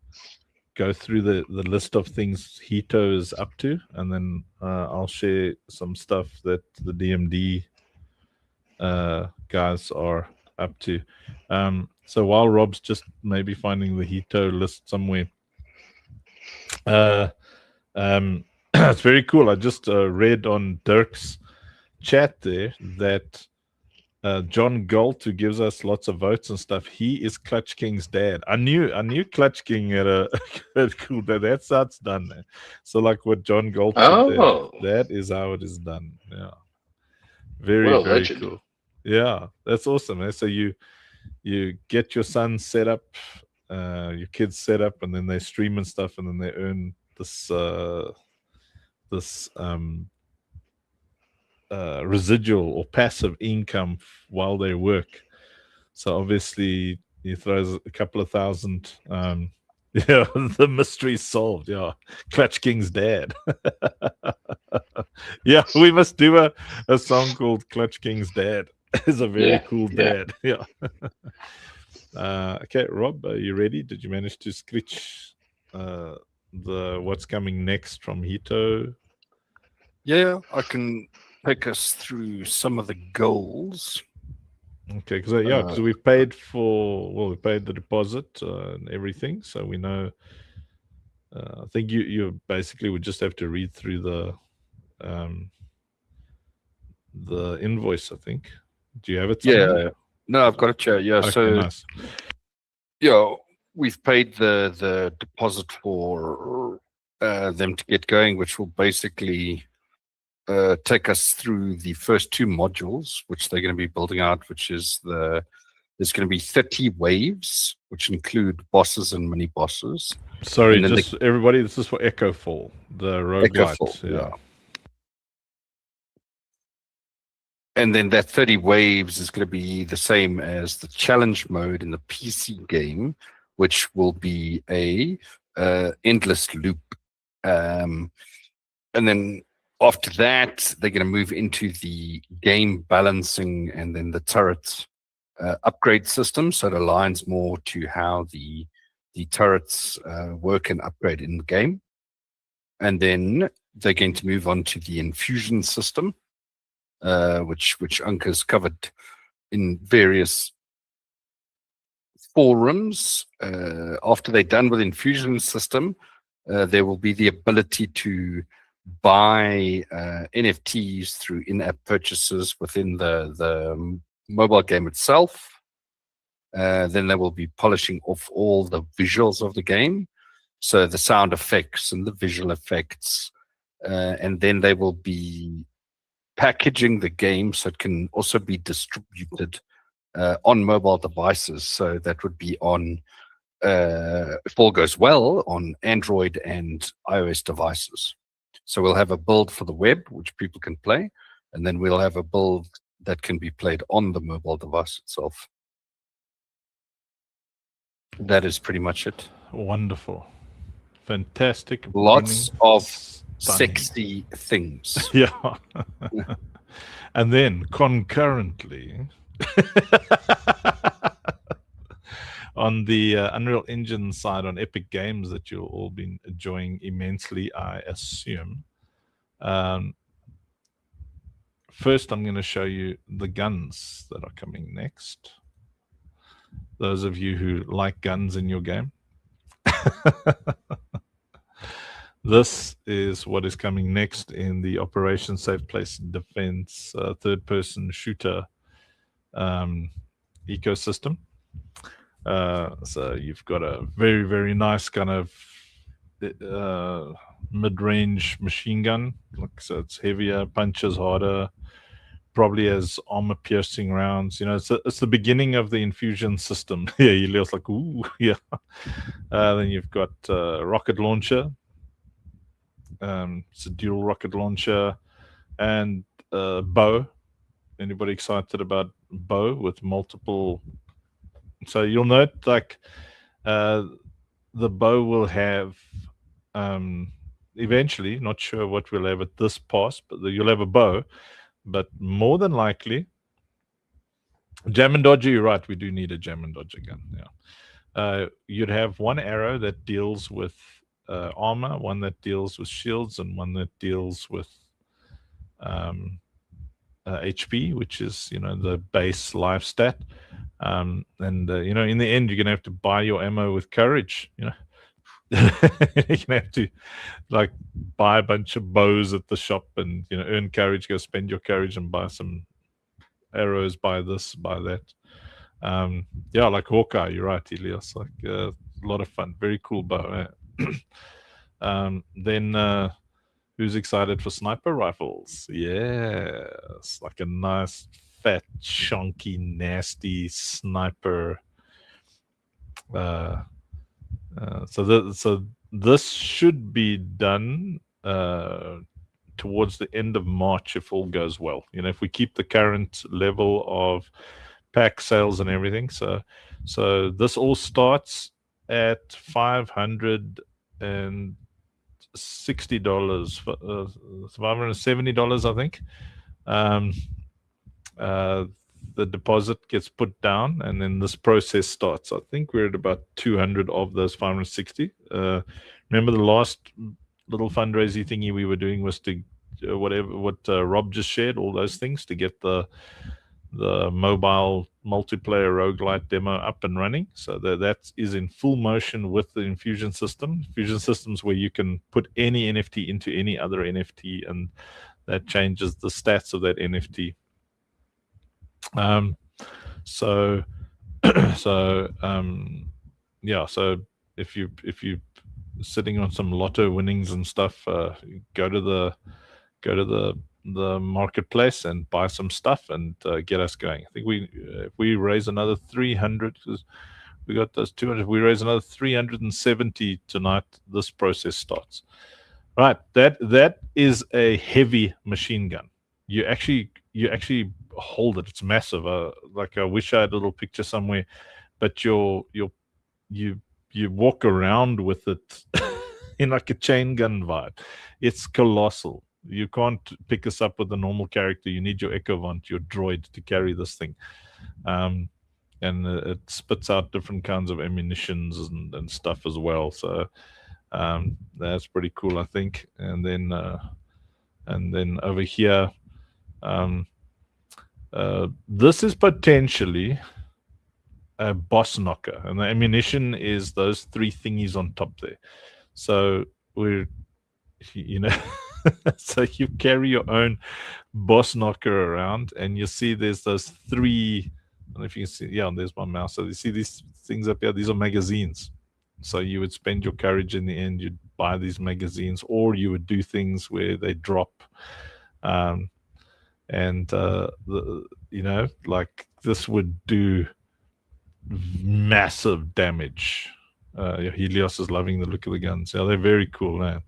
go through the list of things Hito is up to, and then I'll share some stuff that the DMD guys are up to. So while Rob's just maybe finding the Hito list somewhere, it's very cool. I just read on Dirk's chat there that John Galt, who gives us lots of votes and stuff, he is Clutch King's dad. I knew Clutch King had a cool dad. That's how it's done. So like what John Galt did there, that is how it is done. Yeah, very legend. Cool. Yeah, that's awesome. Eh? So you get your son set up, your kids set up, and then they stream and stuff, and then they earn this residual or passive income while they work. So obviously he throws a couple of thousand. Yeah, the mystery's solved. Yeah, Clutch King's dad. Yeah, we must do a song called Clutch King's Dad. Is a very cool dad. Yeah. Okay, Rob, are you ready? Did you manage to scratch the what's coming next from Hito? Yeah, I can take us through some of the goals. Okay, because we paid we paid the deposit and everything, so we know. I think you basically would just have to read through the invoice. I think. Do you have it somewhere? Yeah. No, I've got it here. Yeah. Okay, so nice. Yeah, we've paid the deposit for them to get going, which will basically take us through the first two modules, which they're going to be building out, which is there's going to be 30 waves, which include bosses and mini bosses. Sorry, just everybody, this is for Echo Fall, the roguelite. Yeah. And then that 30 waves is going to be the same as the challenge mode in the PC game, which will be a endless loop. And then after that, they're going to move into the game balancing and then the turret upgrade system. So it aligns more to how the turrets work and upgrade in the game. And then they're going to move on to the infusion system, which Unca's covered in various forums, after they're done with Infusion system, there will be the ability to buy NFTs through in-app purchases within the mobile game itself. Then they will be polishing off all the visuals of the game, so the sound effects and the visual effects, and then they will be packaging the game so it can also be distributed on mobile devices. So that would be on, if all goes well, on Android and iOS devices. So we'll have a build for the web, which people can play, and then we'll have a build that can be played on the mobile device itself. That is pretty much it. Wonderful. Fantastic. Lots of stunning. sexy things. Yeah. And then concurrently, on the Unreal Engine side on Epic Games that you'll all be enjoying immensely, I assume. First, I'm going to show you the guns that are coming next. Those of you who like guns in your game. This is what is coming next in the Operation Safe Place Defense third-person shooter ecosystem. So you've got a very, very nice kind of mid-range machine gun. So it's heavier, punches harder, probably has armor-piercing rounds. You know, it's the beginning of the Infusion system. Yeah, Elias like, ooh, yeah. Then you've got rocket launcher. It's a dual rocket launcher and bow. Anybody excited about bow with multiple? So you'll note like the bow will have eventually, not sure what we'll have at this pass, but you'll have a bow, but more than likely jam and dodger. You're right, we do need a jam and dodger gun. Yeah, you'd have one arrow that deals with armor, one that deals with shields, and one that deals with HP, which is, you know, the base life stat. And you know, in the end, you're gonna have to buy your ammo with courage. You know, you're gonna have to like buy a bunch of bows at the shop, and you know, earn courage. Go spend your courage and buy some arrows. Buy this, buy that. Yeah, like Hawkeye. You're right, Elias. Like a lot of fun. Very cool bow. Then who's excited for sniper rifles? Yes, like a nice fat chunky nasty sniper. So this should be done towards the end of March if all goes well. You know, if we keep the current level of pack sales and everything. So this all starts at $560, $570, I think. The deposit gets put down, and then this process starts. I think we're at about 200 of those 560. Remember the last little fundraising thingy we were doing was to what Rob just shared, all those things to get the mobile multiplayer roguelite demo up and running. So that is in full motion with the Infusion system. Infusion systems where you can put any NFT into any other NFT, and that changes the stats of that NFT. Yeah, so if you sitting on some lotto winnings and stuff, go to the marketplace and buy some stuff and get us going. I think if we raise another 300, because we got those 200, if we raise another 370 tonight, this process starts. Right, that is a heavy machine gun. You actually hold it. It's massive. Like I wish I had a little picture somewhere, but you walk around with it in like a chain gun vibe. It's colossal. You can't pick us up with a normal character. You need your Echovant, your droid, to carry this thing. And it spits out different kinds of ammunitions and stuff as well. So that's pretty cool, I think. And then over here, this is potentially a boss knocker, and the ammunition is those three thingies on top there. So we're, you know, so you carry your own boss knocker around, and you see there's those three. I don't know if you can see. Yeah, there's my mouse. So you see these things up here. These are magazines. So you would spend your courage in the end. You'd buy these magazines, or you would do things where they drop. And you know, like this would do massive damage. Helios is loving the look of the guns. Yeah, they're very cool, man.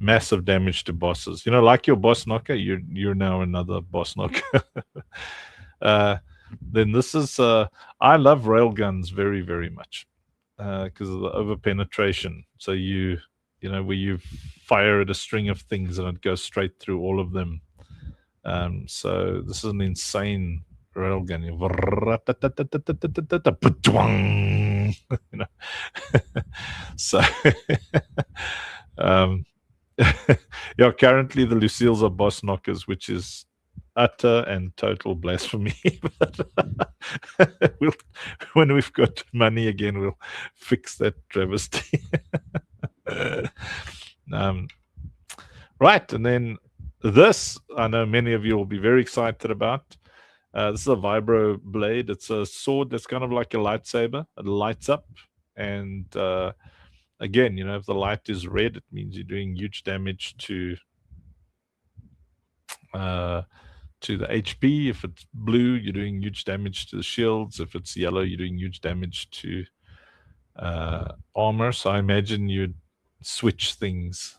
Massive damage to bosses. You know, like your boss knocker, you're now another boss knocker. Then this is I love railguns very, very much because of the over penetration. So you know, where you fire at a string of things and it goes straight through all of them. So this is an insane railgun. You know, so yeah. Currently, the Lucille's are boss knockers, which is utter and total blasphemy. When we've got money again, we'll fix that travesty. Right, and then this, I know many of you will be very excited about. This is a vibro blade. It's a sword that's kind of like a lightsaber. It lights up, and again, you know, if the light is red, it means you're doing huge damage to the HP. If it's blue, you're doing huge damage to the shields. If it's yellow, you're doing huge damage to armor. So I imagine you'd switch things.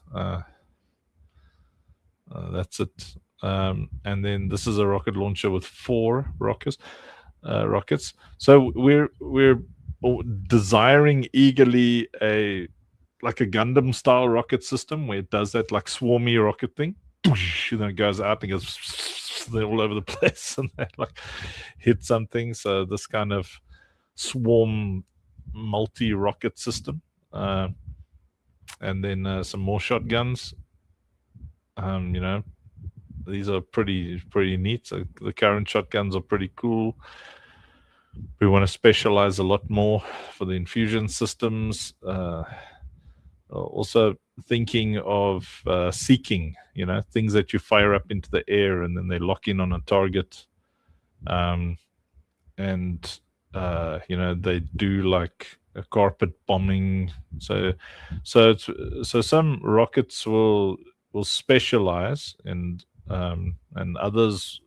That's it. And then this is a rocket launcher with 4 rockets. So we're desiring eagerly like a Gundam style rocket system where it does that like swarmy rocket thing. And then it goes out and goes they're all over the place and they like hit something. So this kind of swarm multi-rocket system. And then some more shotguns. You know, these are pretty neat. So the current shotguns are pretty cool. We want to specialize a lot more for the infusion systems. Also thinking of seeking, you know, things that you fire up into the air and then they lock in on a target. And you know, they do like a carpet bombing. So some rockets will specialize, and others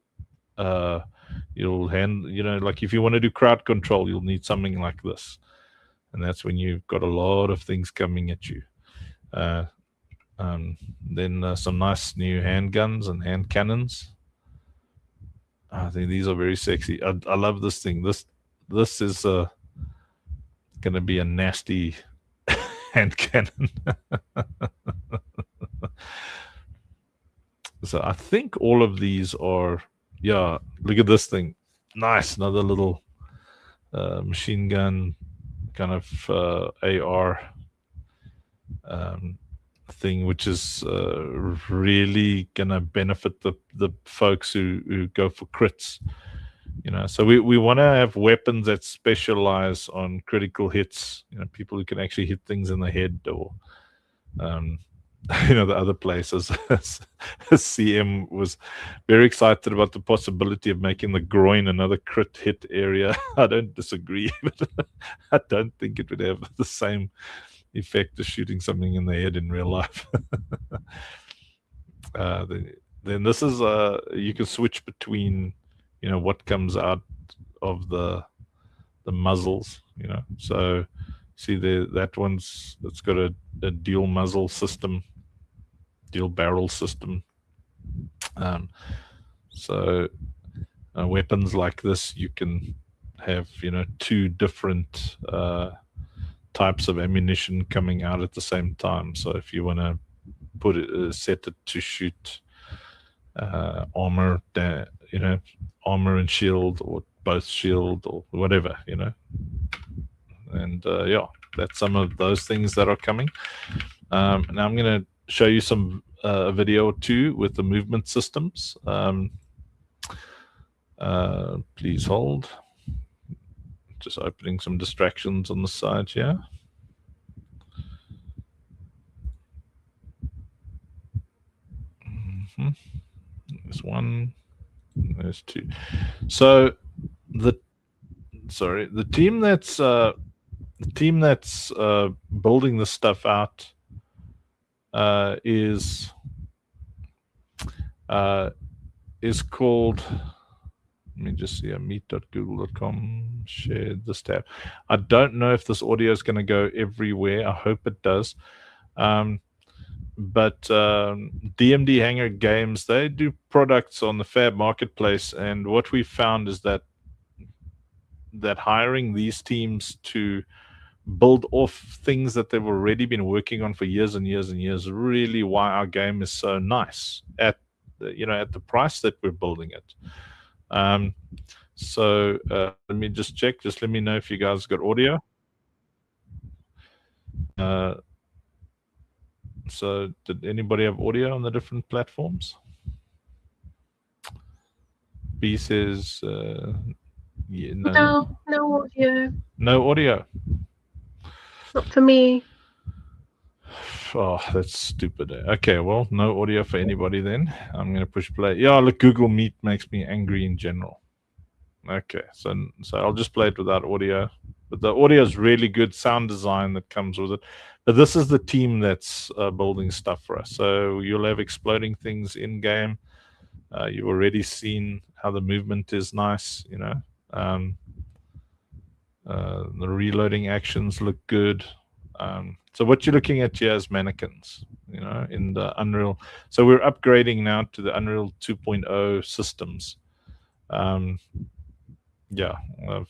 you'll you know, like if you want to do crowd control, you'll need something like this, and that's when you've got a lot of things coming at you. Then some nice new handguns and hand cannons. I think these are very sexy. I love this thing. This is gonna be a nasty hand cannon. So I think all of these are, yeah, look at this thing. Nice, another little machine gun kind of AR thing, which is really gonna benefit the folks who go for crits. You know, so we want to have weapons that specialize on critical hits. You know, people who can actually hit things in the head, or you know, the other places. CM was very excited about the possibility of making the groin another crit hit area. I don't disagree, but I don't think it would have the same effect as shooting something in the head in real life. Then this is you can switch between, you know, what comes out of the muzzles, you know. So see there, that's got a dual muzzle system, dual barrel system. So weapons like this, you can have, you know, 2 different types of ammunition coming out at the same time. So if you want to put it, set it to shoot armor, you know, armor and shield, or both shield, or whatever, you know. And yeah, that's some of those things that are coming. Now I'm going to show you some a video or 2 with the movement systems. Please hold. Just opening some distractions on the side here. There's one, there's two. So the team that's building this stuff out is called, let me just see, meet.google.com, share this tab. I don't know if this audio is going to go everywhere. I hope it does. But DMD Hangar Games, they do products on the Fab Marketplace, and what we found is that hiring these teams to build off things that they've already been working on for years and years and years, really why our game is so nice at the price that we're building it. So let me just check. Just let me know if you guys got audio. So did anybody have audio on the different platforms? B says yeah, no audio. No audio. Not for me. Oh, that's stupid. Okay, well, no audio for anybody then. I'm going to push play. Yeah, look, Google Meet makes me angry in general. Okay, so I'll just play it without audio. But the audio is really good sound design that comes with it. But this is the team that's building stuff for us. So you'll have exploding things in game. You've already seen how the movement is nice. The reloading actions look good. So what you're looking at here is mannequins, in the Unreal. So we're upgrading now to the Unreal 2.0 systems. Yeah,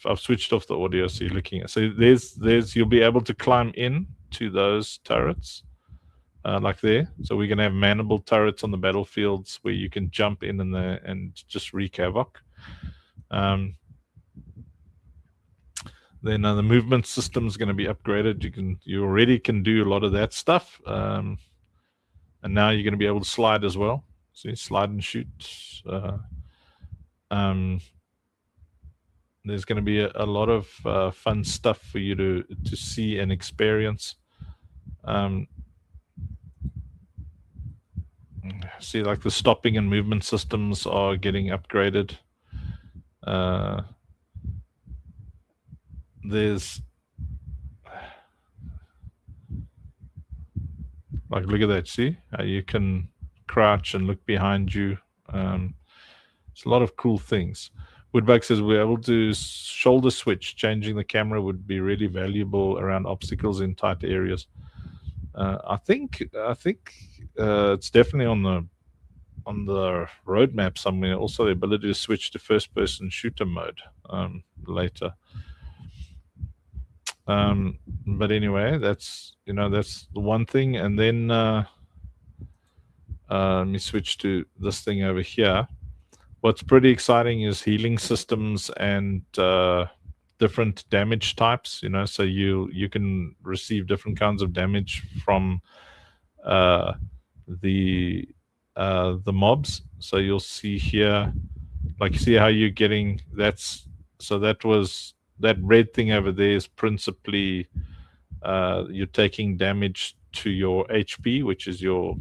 I've switched off the audio, so you're looking at. So there's you'll be able to climb in to those turrets, like there. So we're gonna have manable turrets on the battlefields where you can jump in there and just wreak havoc. Then the movement system is going to be upgraded. You already can do a lot of that stuff, and now you're going to be able to slide as well. See, slide and shoot. There's going to be a lot of fun stuff for you to see and experience. See, like the stopping and movement systems are getting upgraded. There's like, look at that, see how you can crouch and look behind you. It's a lot of cool things. Woodbug says we're able to shoulder switch. Changing the camera would be really valuable around obstacles in tight areas. I think it's definitely on the roadmap somewhere. Also, the ability to switch to first-person shooter mode later. But anyway, that's the one thing. And then let me switch to this thing over here. What's pretty exciting is healing systems and different damage types. So you can receive different kinds of damage from the mobs. So you'll see here, like, see how you're getting that red thing over there is principally you're taking damage to your HP, which is your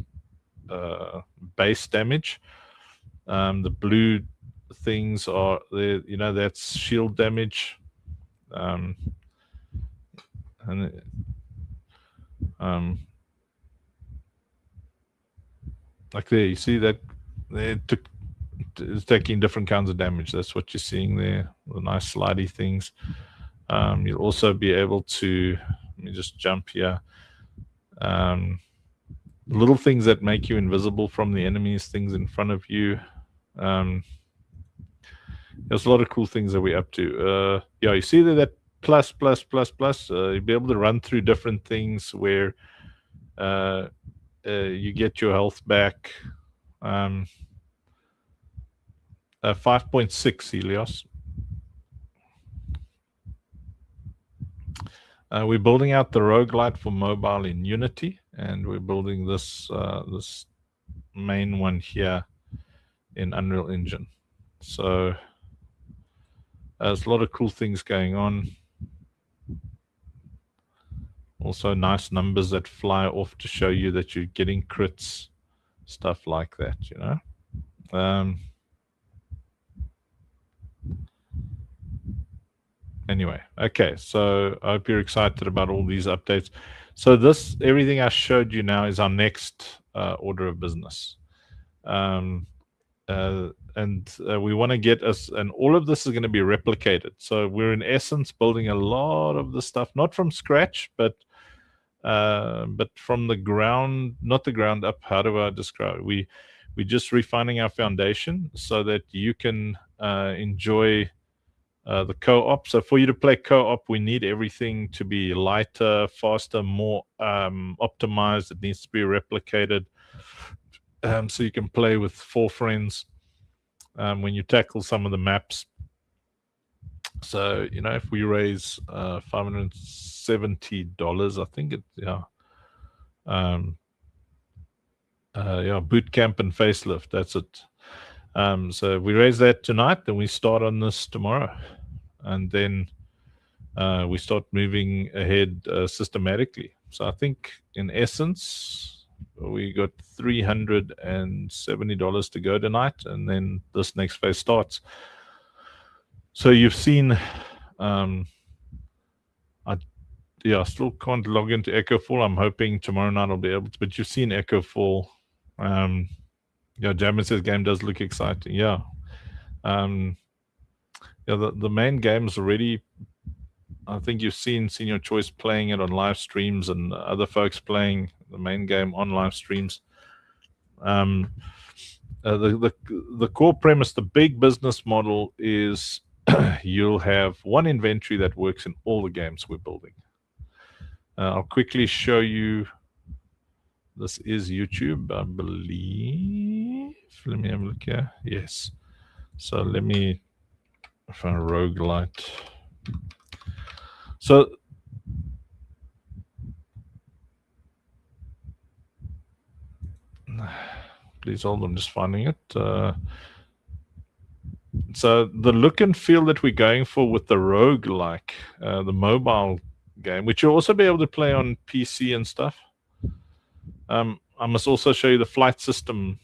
base damage. The blue things are there, that's shield damage. Like there, you see that it's taking different kinds of damage. That's what you're seeing there, the nice slidey things. You'll also be able to, let me just jump here. Little things that make you invisible from the enemies, things in front of you. There's a lot of cool things that we're up to. Yeah, you see that plus. You'll be able to run through different things where you get your health back. 5.6 Helios. We're building out the roguelite for mobile in Unity, and we're building this this main one here in Unreal Engine. So there's a lot of cool things going on. Also nice numbers that fly off to show you that you're getting crits, stuff like that, you know. Anyway, okay, so I hope you're excited about all these updates. So everything I showed you now is our next order of business. And we want to get us, and all of this is going to be replicated. So we're in essence building a lot of the stuff, not from scratch, but from the ground, not the ground up. How do I describe it? We're just refining our foundation so that you can enjoy the co-op. So for you to play co-op, we need everything to be lighter, faster, more optimized. It needs to be replicated. So you can play with 4 friends when you tackle some of the maps. So, you know, if we raise $570, I think it, boot camp and facelift, that's it. So we raise that tonight, then we start on this tomorrow. And then we start moving ahead systematically. So I think in essence, we got $370 to go tonight, and then this next phase starts. So you've seen, I still can't log into Echofall. I'm hoping tomorrow night I'll be able to, but you've seen Echofall. Jamin says game does look exciting. The main game's already, I think you've seen Senior Choice playing it on live streams and other folks playing the main game on live streams. The core premise, the big business model is you'll have one inventory that works in all the games we're building. I'll quickly show you. This is YouTube, I believe. Let me have a look here. Yes. So let me find a roguelite. So please hold on, I'm just finding it. So the look and feel that we're going for with the roguelike, the mobile game, which you'll also be able to play on PC and stuff. I must also show you the flight system.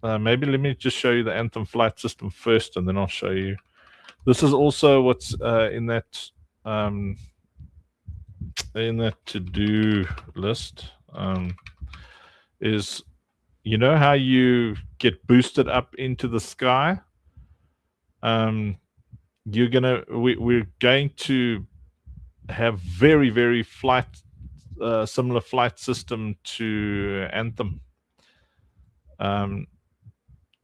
Maybe let me just show you the Anthem flight system first, and then I'll show you. This is also what's in that to-do list. Is, you know how you get boosted up into the sky? We're going to have very, very similar flight system to Anthem.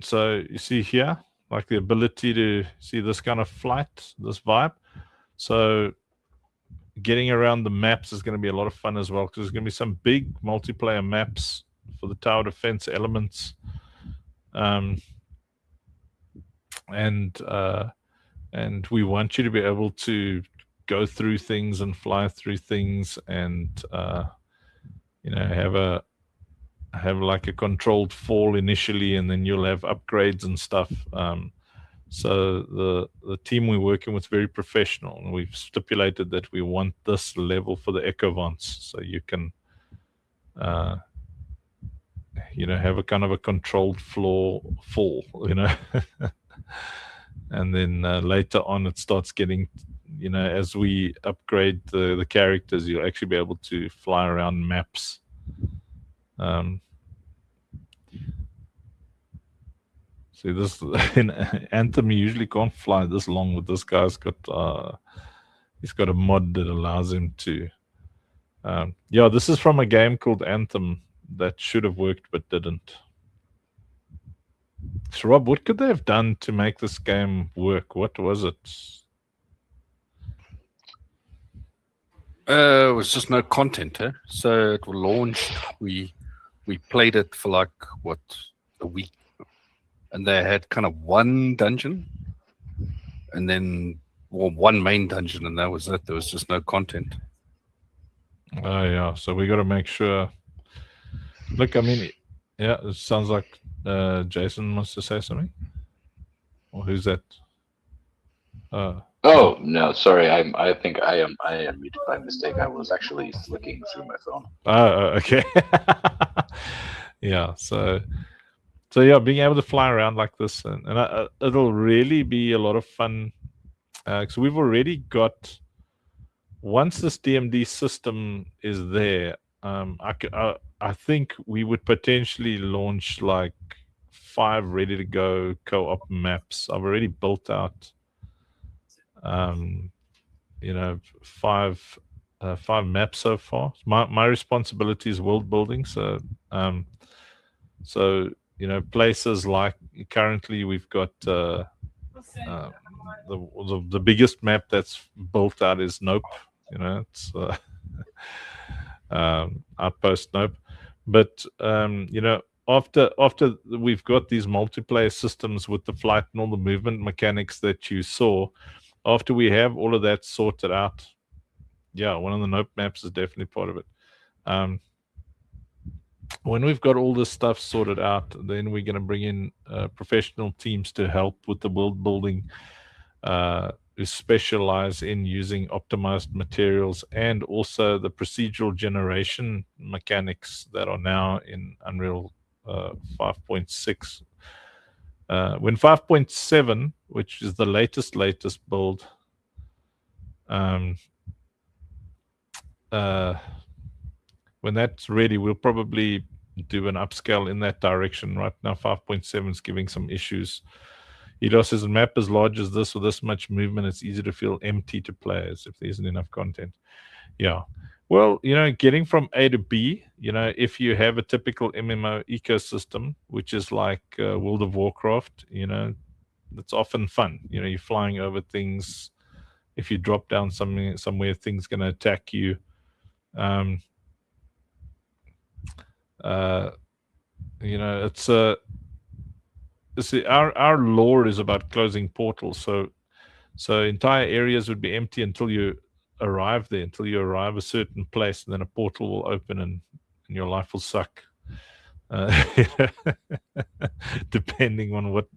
So you see here, like the ability to see this kind of flight, this vibe. So getting around the maps is going to be a lot of fun as well, because there's going to be some big multiplayer maps for the tower defense elements. And we want you to be able to go through things and fly through things, and have like a controlled fall initially, and then you'll have upgrades and stuff. So the team we're working with is very professional, and we've stipulated that we want this level for the Echovants, so you can have a kind of a controlled fall, and then later on it starts getting, as we upgrade the characters, you'll actually be able to fly around maps. See, this in Anthem you usually can't fly this long, but this guy's got he's got a mod that allows him to. This is from a game called Anthem that should have worked but didn't. So Rob, what could they have done to make this game work? What was it? It was just no content, eh? So it launched. We played it for like a week, and they had kind of one dungeon, and then one main dungeon, and that was it. There was just no content. Oh yeah, so we got to make sure. Look, I mean, yeah, it sounds like Jason wants to say something. Or who's that? Oh no, sorry. I think I am muted by mistake. I was actually flicking through my phone. Okay. Yeah. So yeah, being able to fly around like this, and it'll really be a lot of fun. So we've already got, once this DMD system is there, I think we would potentially launch like 5 ready to go co-op maps. I've already built out, you know, 5 maps so far. My responsibility is world building. So you know, places like, currently we've got the biggest map that's built out is Nope. You know, it's Outpost Nope. But you know, after we've got these multiplayer systems with the flight and all the movement mechanics that you saw, after we have all of that sorted out, yeah, one of the Nope maps is definitely part of it. When we've got all this stuff sorted out, then we're going to bring in professional teams to help with the world building, who specialize in using optimized materials and also the procedural generation mechanics that are now in Unreal 5.6. When 5.7, which is the latest build, when that's ready, we'll probably do an upscale in that direction. Right now, 5.7 is giving some issues. Edo says, a map as large as this with this much movement, it's easy to feel empty to players if there isn't enough content. Yeah. Well, you know, getting from A to B, you know, if you have a typical MMO ecosystem, which is like World of Warcraft, you know, it's often fun. You know, you're flying over things. If you drop down somewhere, things going to attack you. You know, it's see, our lore is about closing portals. So entire areas would be empty until you arrive there, until you arrive a certain place, and then a portal will open and your life will suck. Depending on what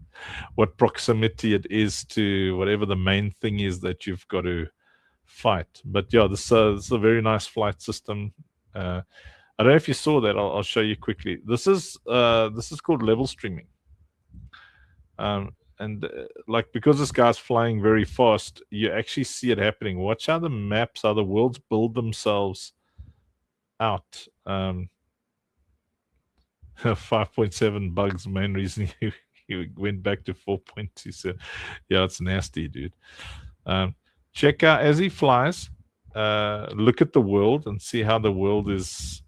proximity it is to whatever the main thing is that you've got to fight. But yeah, this is a very nice flight system. I don't know if you saw that. I'll show you quickly. This is called level streaming. And like, because this guy's flying very fast, you actually see it happening. Watch how the maps, how the worlds build themselves out. 5.7 bugs, main reason he went back to 4.2. So yeah, it's nasty, dude. Check out as he flies. Look at the world and see how the world is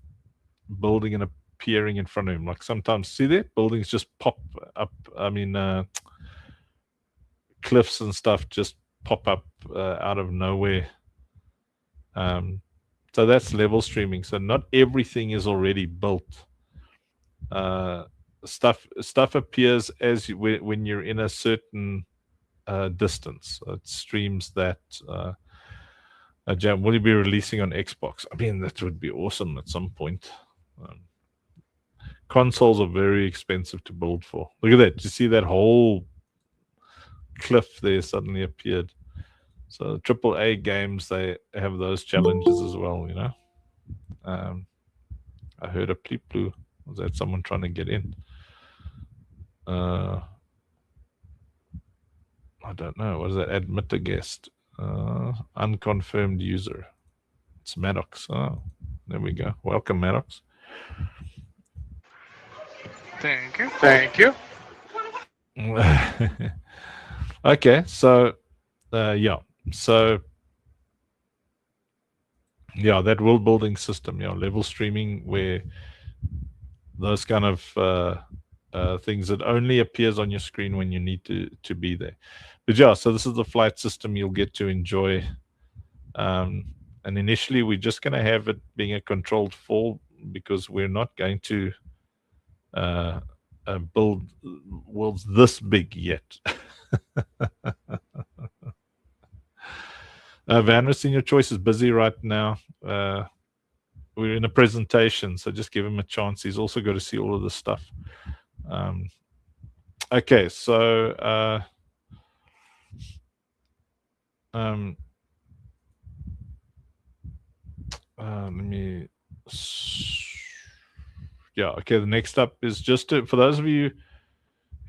building and appearing in front of him. Like, sometimes, see there, buildings just pop up. I mean, cliffs and stuff just pop up out of nowhere. So that's level streaming. So not everything is already built. Stuff appears as when you're in a certain distance. It streams that. Jam, will you be releasing on Xbox? I mean, that would be awesome at some point. Consoles are very expensive to build for. Look at that. You see that whole cliff there suddenly appeared. So AAA games, they have those challenges as well, you know. I heard a pleep blue. Was that someone trying to get in? I don't know. What is that? Admit a guest. Unconfirmed user. It's Maddox. Oh, there we go. Welcome, Maddox. Thank you. Thank you. Okay, so yeah. So yeah, that world building system, you know, level streaming, where those kind of things that only appears on your screen when you need to be there. But yeah, so this is the flight system you'll get to enjoy. And initially, we're just going to have it being a controlled fall, because we're not going to build worlds this big yet. Vanrus, your choice is busy right now. We're in a presentation, so just give him a chance. He's also got to see all of this stuff. Okay, so let me. Yeah. Okay. The next up is just for those of you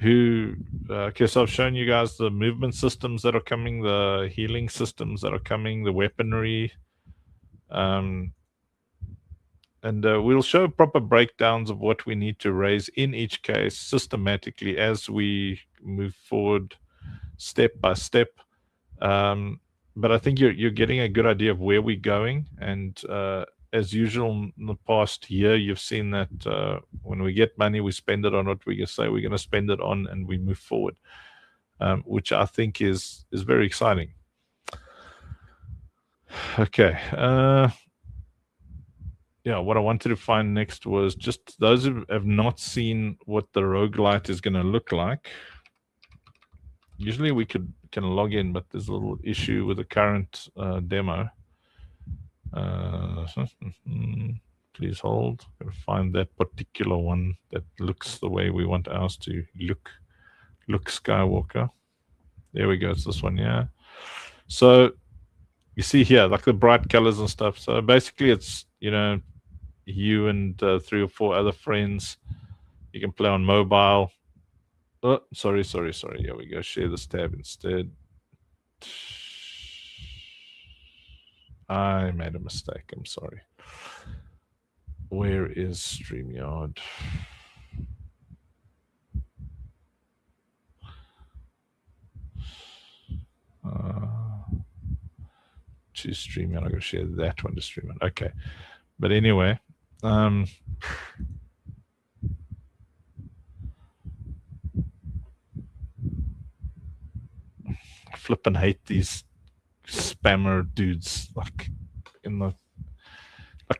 who. Okay, so I've shown you guys the movement systems that are coming, the healing systems that are coming, the weaponry. And we'll show proper breakdowns of what we need to raise in each case systematically as we move forward, step by step. But I think you're getting a good idea of where we're going. And as usual in the past year, you've seen that when we get money, we spend it on what we say we're going to spend it on, and we move forward, which I think is very exciting. Okay. Yeah, what I wanted to find next was just those who have not seen what the roguelite is going to look like. Usually we can log in, but there's a little issue with the current demo. Please hold. Gotta find that particular one that looks the way we want ours to look. Look Skywalker. There we go. It's this one, yeah. So you see here, like the bright colors and stuff. So basically it's, you know, you and 3 or 4 other friends. You can play on mobile. Oh, sorry. Here we go. Share this tab instead. I made a mistake. I'm sorry. Where is StreamYard? To StreamYard. I'm going to share that one to StreamYard. Okay. But anyway, flippin' hate these spammer dudes. Like in the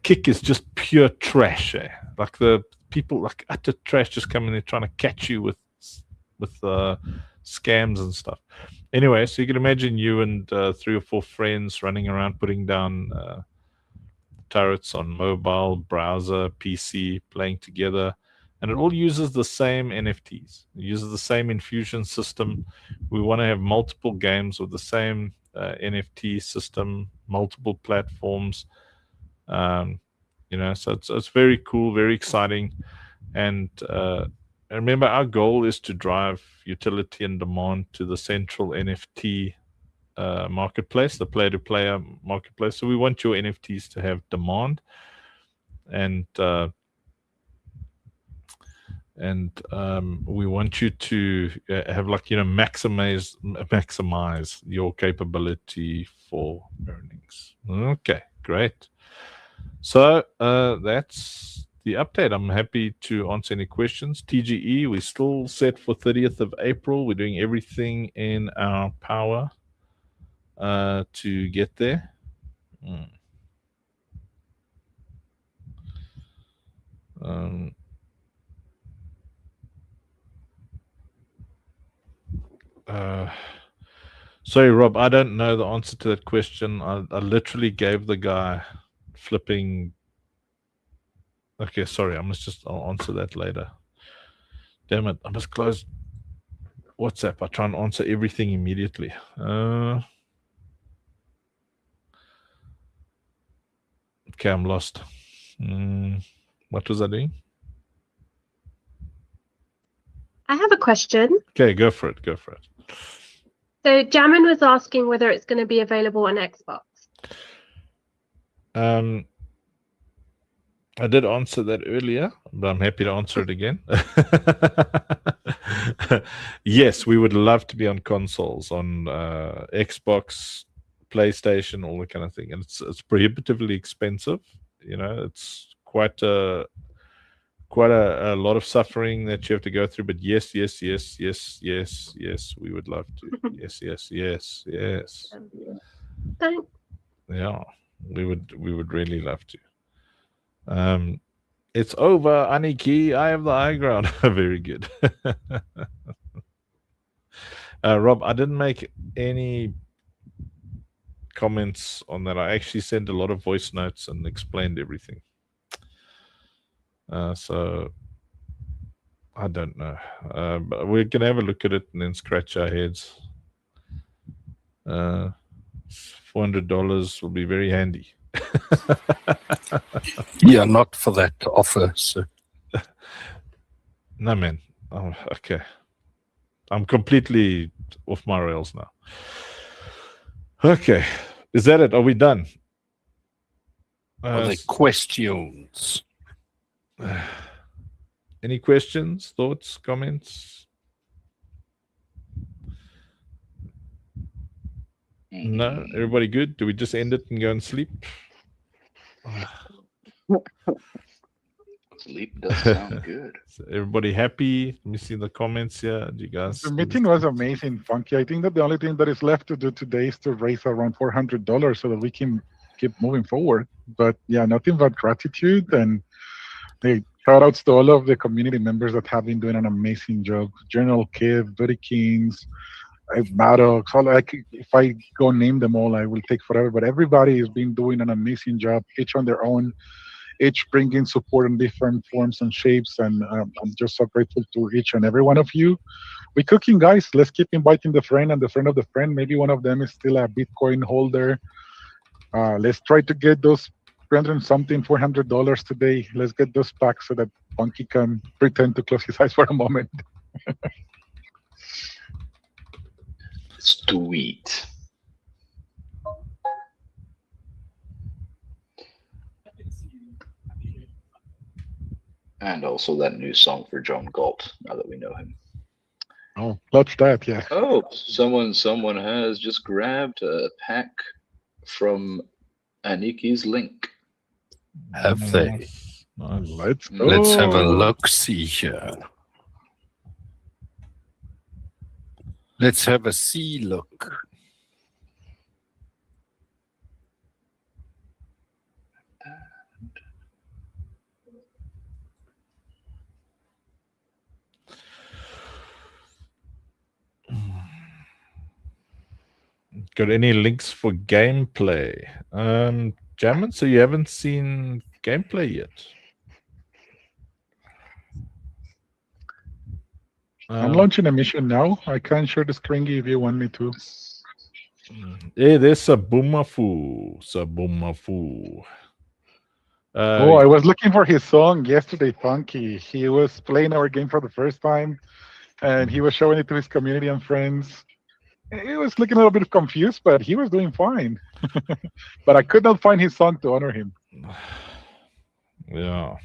Kick is just pure trash. Like the people, like utter trash, just coming there trying to catch you with scams and stuff. Anyway, so you can imagine you and 3 or 4 friends running around putting down turrets on mobile, browser, PC, playing together. And it all uses the same NFTs. It uses the same infusion system. We want to have multiple games with the same NFT system, multiple platforms. You know, so it's very cool, very exciting. And remember, our goal is to drive utility and demand to the central NFT marketplace, the player-to-player marketplace. So we want your NFTs to have demand, and we want you to have, like, you know, maximize your capability for earnings. Okay, great. So that's the update. I'm happy to answer any questions. TGE, we're still set for 30th of April. We're doing everything in our power to get there. Sorry, Rob, I don't know the answer to that question. I literally gave the guy flipping. Okay, sorry. I'll answer that later. Damn it! I must close WhatsApp. I try and answer everything immediately. Okay, I'm lost. What was I doing? I have a question. Okay, go for it. So Jamin was asking whether it's going to be available on Xbox. I did answer that earlier, but I'm happy to answer it again. Yes, we would love to be on consoles, on Xbox, PlayStation, all that kind of thing. And it's prohibitively expensive. You know, it's quite a lot of suffering that you have to go through. But yes, we would love to. Yes. Thanks. Yeah, we would really love to. It's over, Aniki. I have the high ground. Very good. Rob, I didn't make any comments on that. I actually sent a lot of voice notes and explained everything. So I don't know. But we can have a look at it and then scratch our heads. $400 will be very handy. Yeah, not for that offer. So. No, man. Oh, okay. I'm completely off my rails now. Okay. Is that it? Are we done? Are there questions? Any questions, thoughts, comments? No? Everybody good? Do we just end it and go and sleep? Sleep does sound good. So everybody happy? Let me see the comments here. Do you guys? The meeting was amazing, Funky. I think that the only thing that is left to do today is to raise around $400 so that we can keep moving forward. But yeah, nothing but gratitude, and hey, shout outs to all of the community members that have been doing an amazing job. General Kid, Buddy Kings, Maddox, if I go name them all, I will take forever. But everybody has been doing an amazing job, each on their own, each bringing support in different forms and shapes. And I'm just so grateful to each and every one of you. We're cooking, guys. Let's keep inviting the friend and the friend of the friend. Maybe one of them is still a Bitcoin holder. Let's try to get those something $400 today. Let's get those back so that Funky can pretend to close his eyes for a moment. Sweet. And also that new song for John Galt, now that we know him. Oh, that's that, yeah. Oh, someone has just grabbed a pack from Aniki's link. Have they? Nice. Let's go. Let's have a look-see here. Let's have a see look. Got any links for gameplay? Jamin, so you haven't seen gameplay yet? I'm launching a mission now. I can share the screen if you want me to. Hey, there's Sabumafu. Sabumafu. I was looking for his song yesterday, Funky. He was playing our game for the first time, and he was showing it to his community and friends. He was looking a little bit confused, but he was doing fine. But I could not find his song to honor him. Yeah.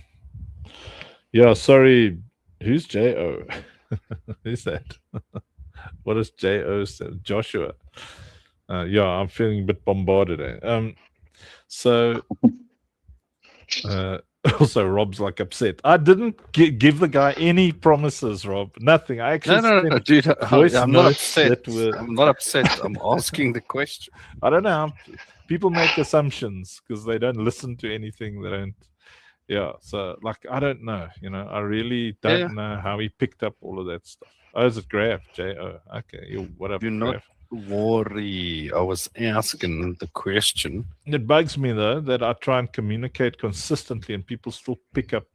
Yeah, sorry. Who's J.O.? Who's that? What is J.O. said? Joshua. Yeah, I'm feeling a bit bombarded. Also, Rob's like upset. I didn't give the guy any promises, Rob. Nothing. I actually No, dude. I'm not upset. I'm not upset. I'm asking the question. I don't know. People make assumptions because they don't listen to anything. They don't. Yeah. So, like, I don't know. You know, I really don't know how he picked up all of that stuff. Oh, is it Graf? J.O. Okay. Whatever. Do not worry. I was asking the question. It bugs me, though, that I try and communicate consistently and people still pick up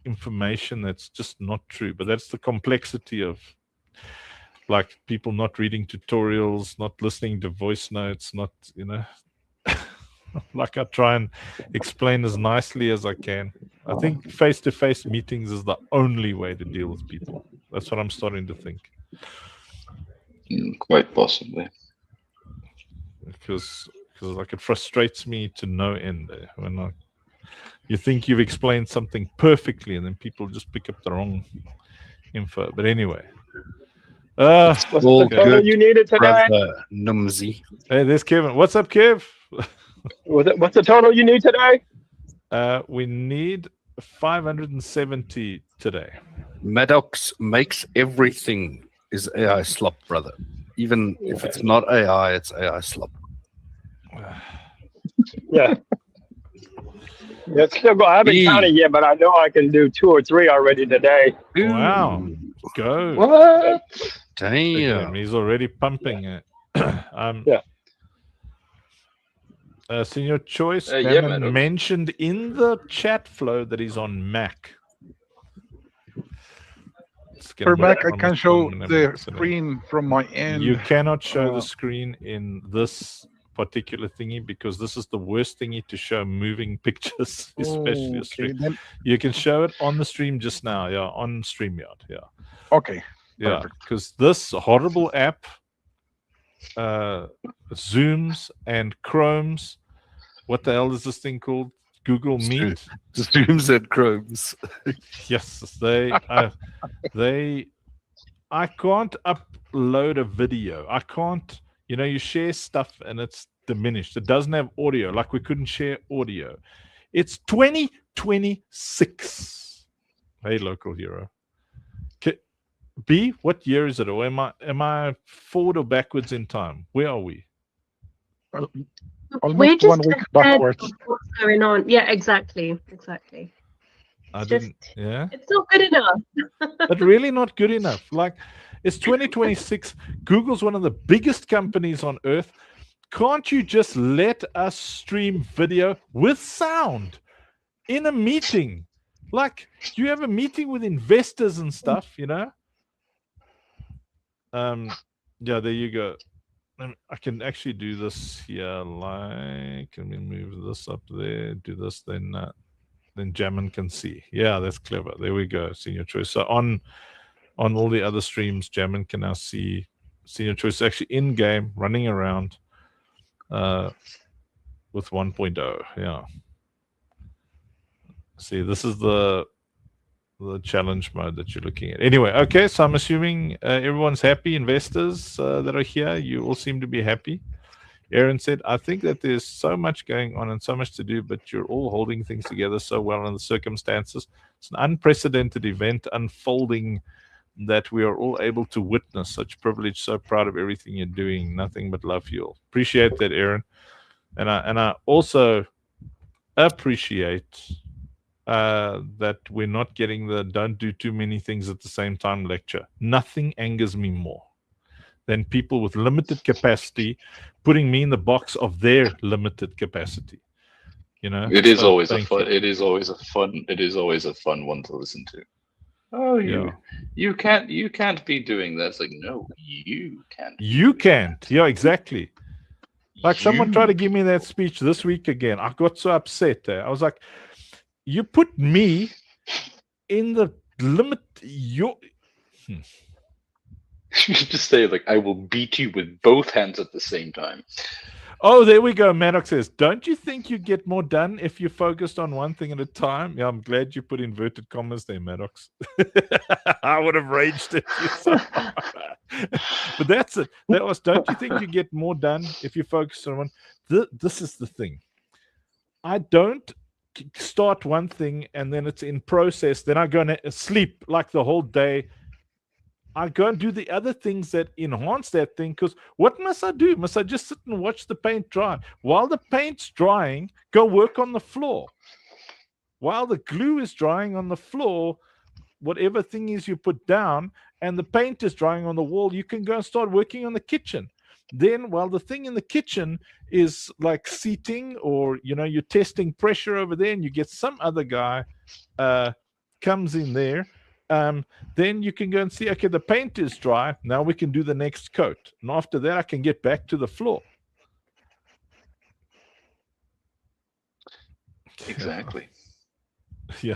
information that's just not true. But that's the complexity of, like, people not reading tutorials, not listening to voice notes, not, you know, like I try and explain as nicely as I can. I think face-to-face meetings is the only way to deal with people. That's what I'm starting to think. Quite possibly. Because like it frustrates me to no end when you think you've explained something perfectly and then people just pick up the wrong info. But anyway. What's the total you needed today? Numsy. Hey, there's Kevin. What's up, Kev? What's the total you need today? We need 570 today. Maddox makes everything is AI slop, brother. Even if it's not AI, it's AI slop. Yeah. Yeah, still go. I haven't counted yet, but I know I can do 2 or 3 already today. Wow. Go. What? Damn. He's already pumping it. Yeah. Senior Choice mentioned in the chat flow that he's on Mac. For Mac, I can show the screen from my end. You cannot show the screen in this particular thingy because this is the worst thingy to show moving pictures, especially a stream. Then, You can show it on the stream just now, yeah, on StreamYard, yeah. Okay. Yeah, Perfect. because this horrible app, Zooms and Chromes, what the hell is this thing called? Google Meet? Zooms and Chromes. Yes, I can't upload a video. I can't, you share stuff and it's diminished. It doesn't have audio, like we couldn't share audio. It's 2026. Hey, local hero. B, what year is it? Or am I forward or backwards in time? Where are we? Almost We're just 1 week ahead backwards. of what's going on. Yeah, exactly. Yeah. It's not good enough. But really not good enough. Like, it's 2026. Google's one of the biggest companies on earth. Can't you just let us stream video with sound in a meeting? Like, you have a meeting with investors and stuff, Yeah, there you go. I can actually do this here. Like, let me move this up there. Do this, then Jamin can see. Yeah, that's clever. There we go. Senior choice. So on all the other streams, Jamin can now see Senior choice actually in game, running around with 1.0. Yeah. See, this is the challenge mode that you're looking at. Anyway, okay, so I'm assuming everyone's happy. Investors that are here, you all seem to be happy. Aaron said, I think that there's so much going on and so much to do, but you're all holding things together so well in the circumstances. It's an unprecedented event unfolding that we are all able to witness. Such privilege, so proud of everything you're doing. Nothing but love you all. Appreciate that, Aaron. And I also appreciate that we're not getting the don't do too many things at the same time lecture. Nothing angers me more than people with limited capacity putting me in the box of their limited capacity. It is always a fun one to listen to. Oh, you can't be doing that. It's like, no, you can't. You can't. Yeah, exactly. Like someone tried to give me that speech this week again. I got so upset there. I was like, you put me in the limit. You just say, like, I will beat you with both hands at the same time. Oh, there we go. Maddox says, don't you think you get more done if you're focused on one thing at a time? Yeah, I'm glad you put inverted commas there, Maddox. I would have raged at you so hard. But that's it. That was, don't you think you get more done if you focus on one? This is the thing. I don't start one thing and then it's in process. Then I go and sleep like the whole day. I go and do the other things that enhance that thing, because what must I do? Must I just sit and watch the paint dry? While the paint's drying, go work on the floor. While the glue is drying on the floor, whatever thing is you put down, and the paint is drying on the wall, you can go and start working on the kitchen. Then while the thing in the kitchen is like seating, or you're testing pressure over there, and you get some other guy comes in there, then you can go and see, okay, the paint is dry. Now we can do the next coat. And after that, I can get back to the floor. Exactly. Yeah.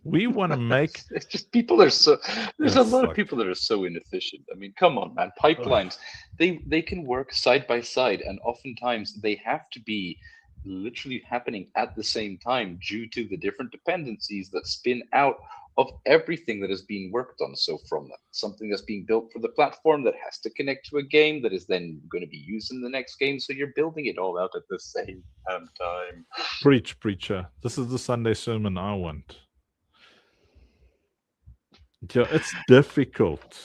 We want to make... It's just people are so... There's a lot of people that are so inefficient. I mean, come on, man. Pipelines, they can work side by side. And oftentimes they have to be literally happening at the same time due to the different dependencies that spin out of everything that is being worked on. So from something that's being built for the platform that has to connect to a game that is then going to be used in the next game. So you're building it all out at the same time. Preach, preacher. This is the Sunday sermon I want. Yeah, it's difficult.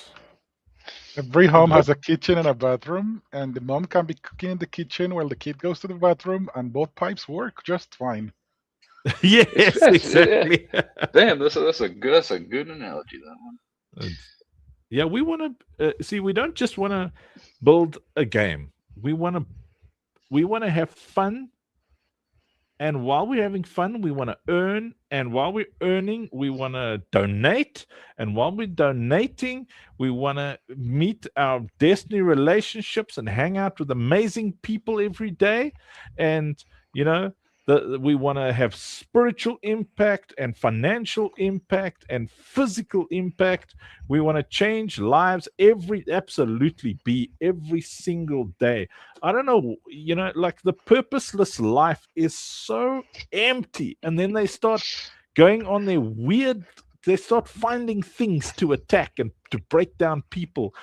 Every home has a kitchen and a bathroom, and the mom can be cooking in the kitchen while the kid goes to the bathroom, and both pipes work just fine. Yes, exactly. Damn, that's a good analogy, that one. Yeah, we want to see. We don't just want to build a game. We want to have fun And while we're having fun, we want to earn. And while we're earning, we want to donate. And while we're donating, we want to meet our destiny relationships and hang out with amazing people every day. And, you know, we want to have spiritual impact and financial impact and physical impact. We want to change lives absolutely be every single day. I don't know, like the purposeless life is so empty. And then they start going on their they start finding things to attack and to break down people.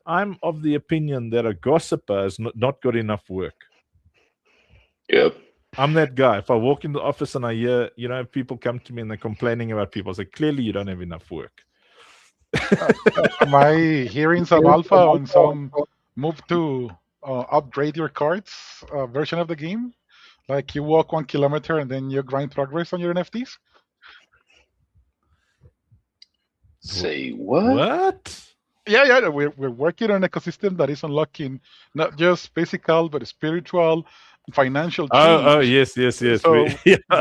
I'm of the opinion that a gossiper is not got enough work. Yep. I'm that guy. If I walk in the office and I hear, people come to me and they're complaining about people, I say, clearly you don't have enough work. My hearing some alpha on some move to upgrade your cards version of the game. Like you walk 1 kilometer and then you grind progress on your NFTs. Say what? What? Yeah. We're working on an ecosystem that is unlocking not just physical but spiritual, financial change. Oh, yes. So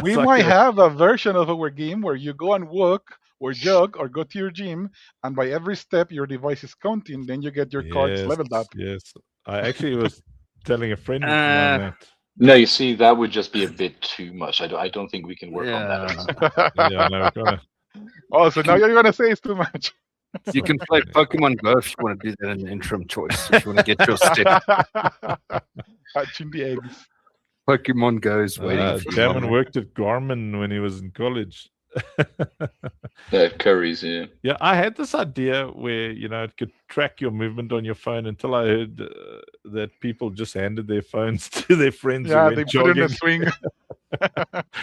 we might have a version of our game where you go and walk or jog or go to your gym, and by every step your device is counting. Then you get your cards leveled up. Yes, I actually was telling a friend of mine that. No, you see, that would just be a bit too much. I don't think we can work on that. Yeah, no, we're gonna. Oh, so now you're gonna say it's too much. You can play Pokemon Go if you want to do that in an interim choice. If you want to get your step. Hatching the eggs. Pokemon Go is waiting for Cameron worked at Garmin when he was in college. Curry's, yeah. Yeah, I had this idea where, it could track your movement on your phone until I heard that people just handed their phones to their friends. Yeah, they put it in a swing.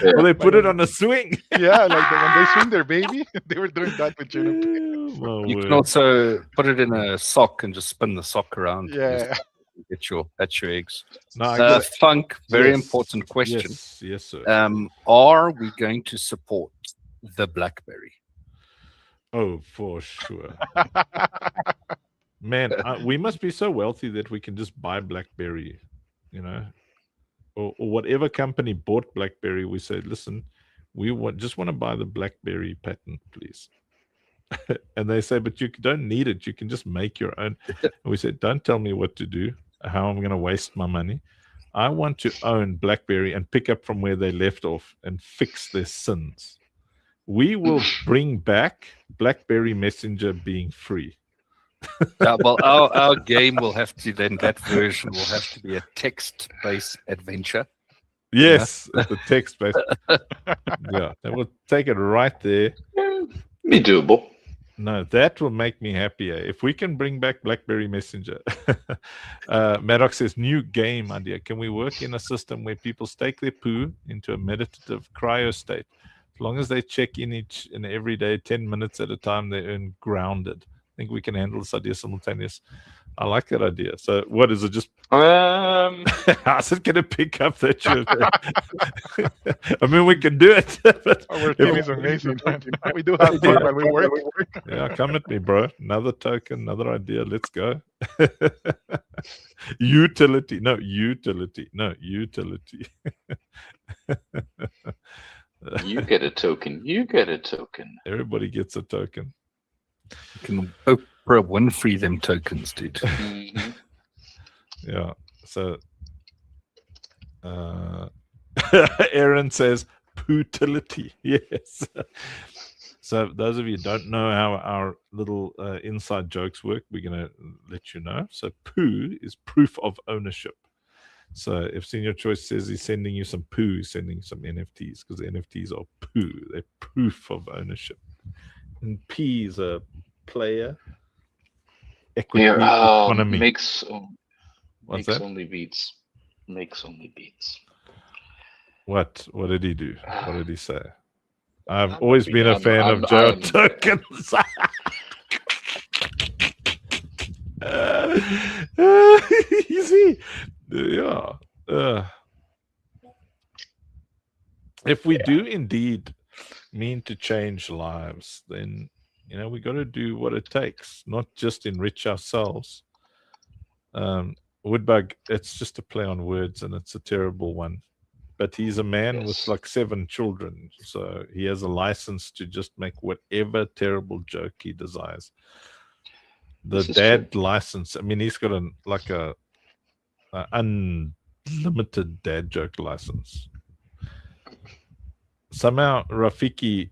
Well, they put it on a swing. Yeah, like when they swing their baby, they were doing that with Juno. You can also put it in a sock and just spin the sock around. Yeah. That's your eggs. No, Funk, very important question. Yes, sir. Are we going to support the BlackBerry? Oh, for sure. Man, we must be so wealthy that we can just buy BlackBerry, or whatever company bought BlackBerry. We say, listen, we just want to buy the BlackBerry patent, please. And they say, but you don't need it. You can just make your own. And we said, don't tell me what to do, how I'm going to waste my money. I want to own BlackBerry and pick up from where they left off and fix their sins. We will bring back BlackBerry Messenger being free. Well, our game will have to that version will have to be a text-based adventure. Yes, the text-based. Yeah, that will take it right there. Be doable. No, that will make me happier. If we can bring back BlackBerry Messenger. Maddox says, new game idea. Can we work in a system where people stake their poo into a meditative cryo state? As long as they check in each and every day, 10 minutes at a time, they earn grounded. I think we can handle this idea simultaneous. I like that idea. So what is it? Just how's it going to pick up that you I mean, we can do it. But our team is amazing. We do have fun when we work. Yeah, come at me, bro. Another token, another idea. Let's go. Utility. No, utility. You get a token. You get a token. Everybody gets a token. You can Oprah Winfrey them tokens, dude. Mm-hmm. Yeah. So Aaron says pootility. Yes. So those of you who don't know how our little inside jokes work, we're going to let you know. So poo is proof of ownership. So if Senior Choice says he's sending you some poo, he's sending you some NFTs, because the NFTs are poo. They're proof of ownership. And P is a player. Equity, economy. Makes that? only beats. Makes only beats. What did he do? What did he say? I've always been a fan of Joe tokens. You see, yeah. If we do indeed mean to change lives, then we got to do what it takes, not just enrich ourselves. Woodbug, it's just a play on words, and it's a terrible one. but he's a man with Yes. like 7 children, so he has a license to just make whatever terrible joke he desires. The This is dad true. license. I mean, he's got a unlimited dad joke license. Somehow Rafiki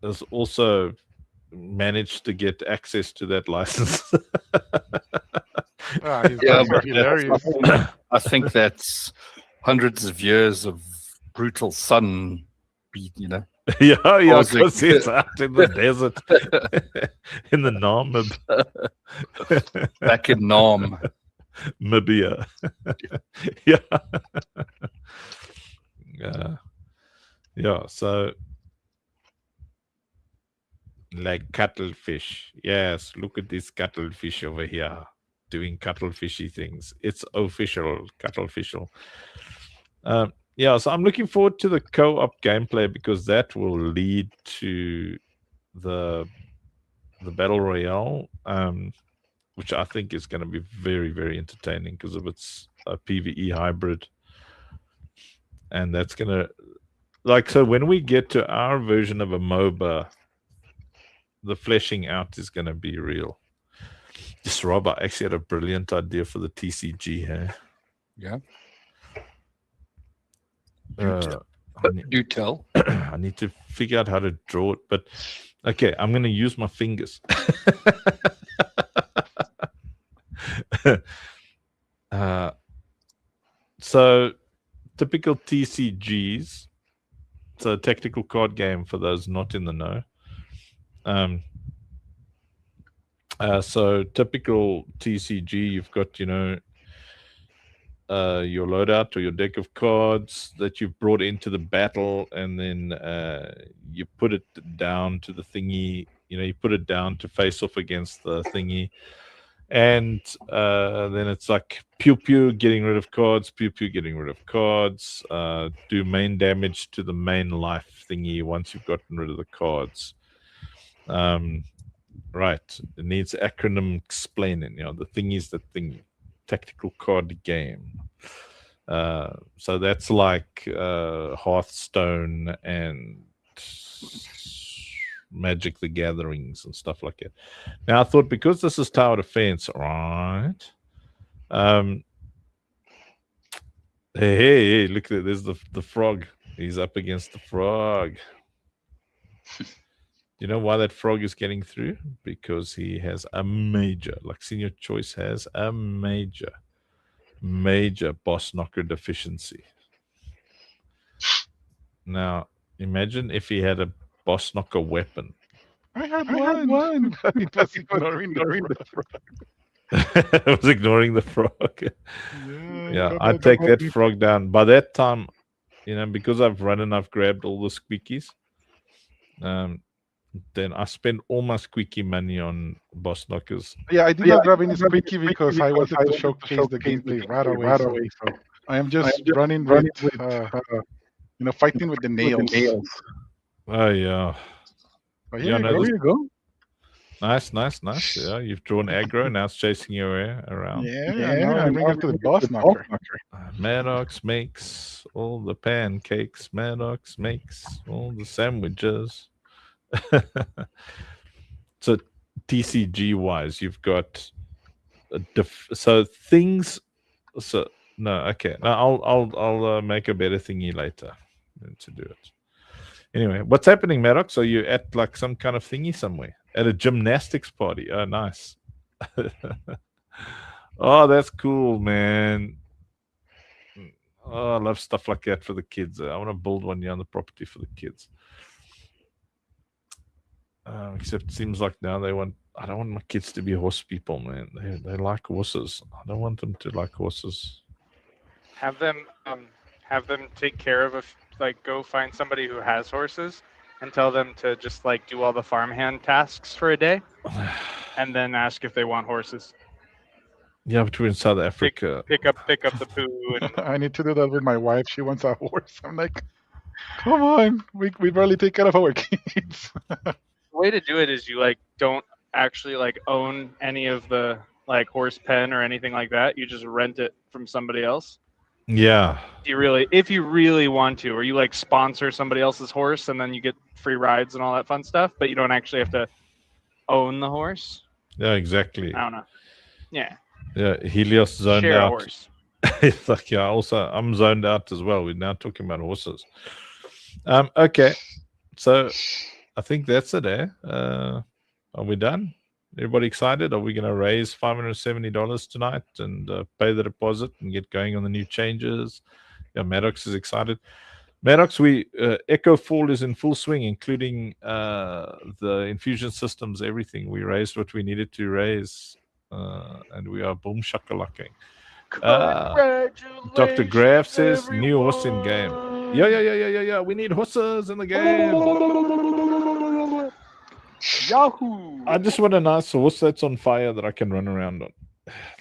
has also managed to get access to that license. His Yeah, jokes are but hilarious. I think that's hundreds of years of brutal sun beat, you know. yeah, causing- because it's out in the desert, in the Namib. Back in Nam. Mibia. yeah. Yeah, so like cuttlefish. Yes, look at this cuttlefish over here doing cuttlefishy things. It's official, cuttlefishal. Yeah, so I'm looking forward to the co-op gameplay because that will lead to the battle royale, which I think is going to be very, very entertaining because of its PvE hybrid, and that's going to so when we get to our version of a MOBA, the fleshing out is going to be real. This Rob, I actually had a brilliant idea for the TCG here. Yeah. Do tell. I need to figure out how to draw it, but okay, I'm going to use my fingers. So typical TCGs, so a tactical card game for those not in the know. So typical TCG, you've got, your loadout or your deck of cards that you've brought into the battle, and then you put it down to the thingy. You put it down to face off against the thingy, and then it's like pew pew, getting rid of cards, pew pew, getting rid of cards. Do main damage to the main life thingy once you've gotten rid of the cards. Right, it needs acronym explaining. The thing is the thing. Tactical card game. So that's like Hearthstone and Magic the Gatherings and stuff like that. Now I thought, because this is tower defense, right? Hey, look at there's the frog. He's up against the frog. You know why that frog is getting through? Because he has a major, like Senior Choice has a major boss knocker deficiency. Now, imagine if he had a boss knocker weapon. I had one. It was ignoring the frog. It was ignoring the frog. Yeah, I'd take that frog down. By that time, because I've run and I've grabbed all the squeakies, then I spend all my squeaky money on boss knockers. Yeah, I did not grab any squeaky because I wanted to showcase the gameplay right away. So I am just running with, fighting with the nails. Oh, yeah. Oh, here you go. Nice. Yeah, you've drawn aggro. Now it's chasing you around. Yeah, now I bring it to the boss knocker. Maddox makes all the pancakes. Maddox makes all the sandwiches. So TCG wise, you've got things. So no, okay. No, I'll make a better thingy later to do it. Anyway, what's happening, Maddox? Are you at like some kind of thingy somewhere? At a gymnastics party? Oh, nice. Oh, that's cool, man. Oh, I love stuff like that for the kids. I want to build one on the property for the kids. Except it seems like now I don't want my kids to be horse people, man. They like horses. I don't want them to like horses. Have them take care of go find somebody who has horses and tell them to just do all the farmhand tasks for a day, and then ask if they want horses. Yeah, but we're in South Africa. Pick up the poo. And... I need to do that with my wife. She wants a horse. I'm like, come on, we barely take care of our kids. The way to do it is you don't actually own any of the horse pen or anything like that. You just rent it from somebody else, Yeah. If you really want to, or you like sponsor somebody else's horse and then you get free rides and all that fun stuff, but you don't actually have to own the horse. Yeah, exactly. I don't know. Yeah. Yeah, Helios zoned Share a out. horse. It's like, yeah, also I'm zoned out as well. We're now talking about horses. Okay. So I think that's it, eh? Are we done? Everybody excited? Are we going to raise $570 tonight and pay the deposit and get going on the new changes? Yeah, Maddox is excited. Maddox, Echo Fall is in full swing, including the infusion systems, everything. We raised what we needed to raise, and we are boom shakalaka. Dr. Graf says everyone. new horse in game. Yeah. We need horses in the game. Yahoo! I just want a nice horse that's on fire that I can run around on.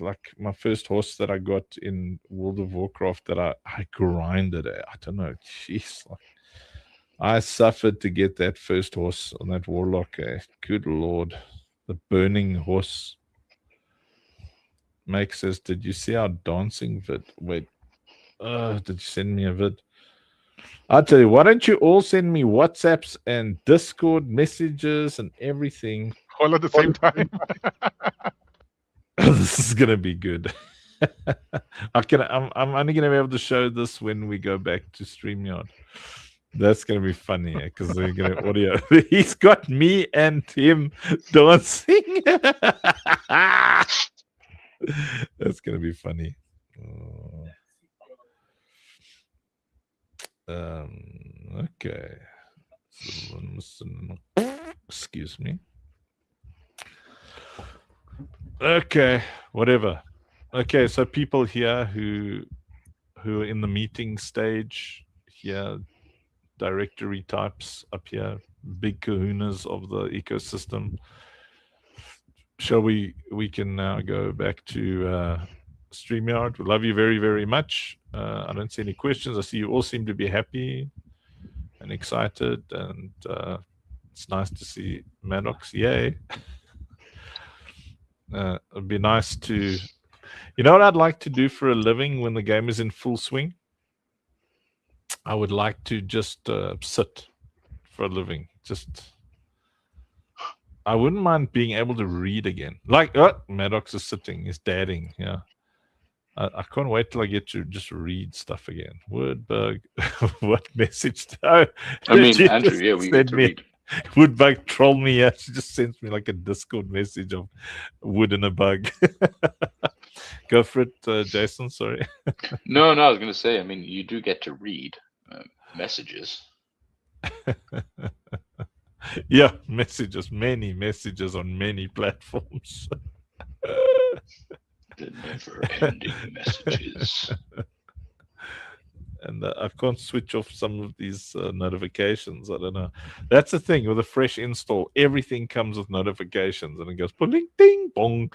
Like my first horse that I got in World of Warcraft that I grinded. I don't know. Jeez. Like, I suffered to get that first horse on that Warlock. Good Lord. The burning horse. Mike says, did you see our dancing vid? Wait. Did you send me a vid? I'll tell you, why don't you all send me WhatsApps and Discord messages and everything all at the same time? This is gonna be good. I'm only gonna be able to show this when we go back to StreamYard. That's gonna be funny because they're gonna audio. He's got me and him dancing. That's gonna be funny. Okay. Excuse me. Okay, whatever. Okay, so people here who are in the meeting stage here, directory types up here, big kahunas of the ecosystem. Shall we can now go back to StreamYard. We love you very, very much. I don't see any questions. I see you all seem to be happy and excited, and it's nice to see Maddox. Yay. It'd be nice to, you know what I'd like to do for a living when the game is in full swing? I would like to just sit for a living. I wouldn't mind being able to read again. Like, Maddox is sitting, he's dadding. Yeah. I can't wait till I get to just read stuff again. Woodbug, what message? I mean, Andrew, yeah, we get to read. Woodbug troll me. Yeah, she just sends me like a Discord message of wood and a bug. Go for it, Jason. Sorry. No, I was going to say, I mean, you do get to read messages. Yeah, messages. Many messages on many platforms. The never-ending messages. And I can't switch off some of these notifications. I don't know. That's the thing with a fresh install. Everything comes with notifications, and it goes bling, ding, bong.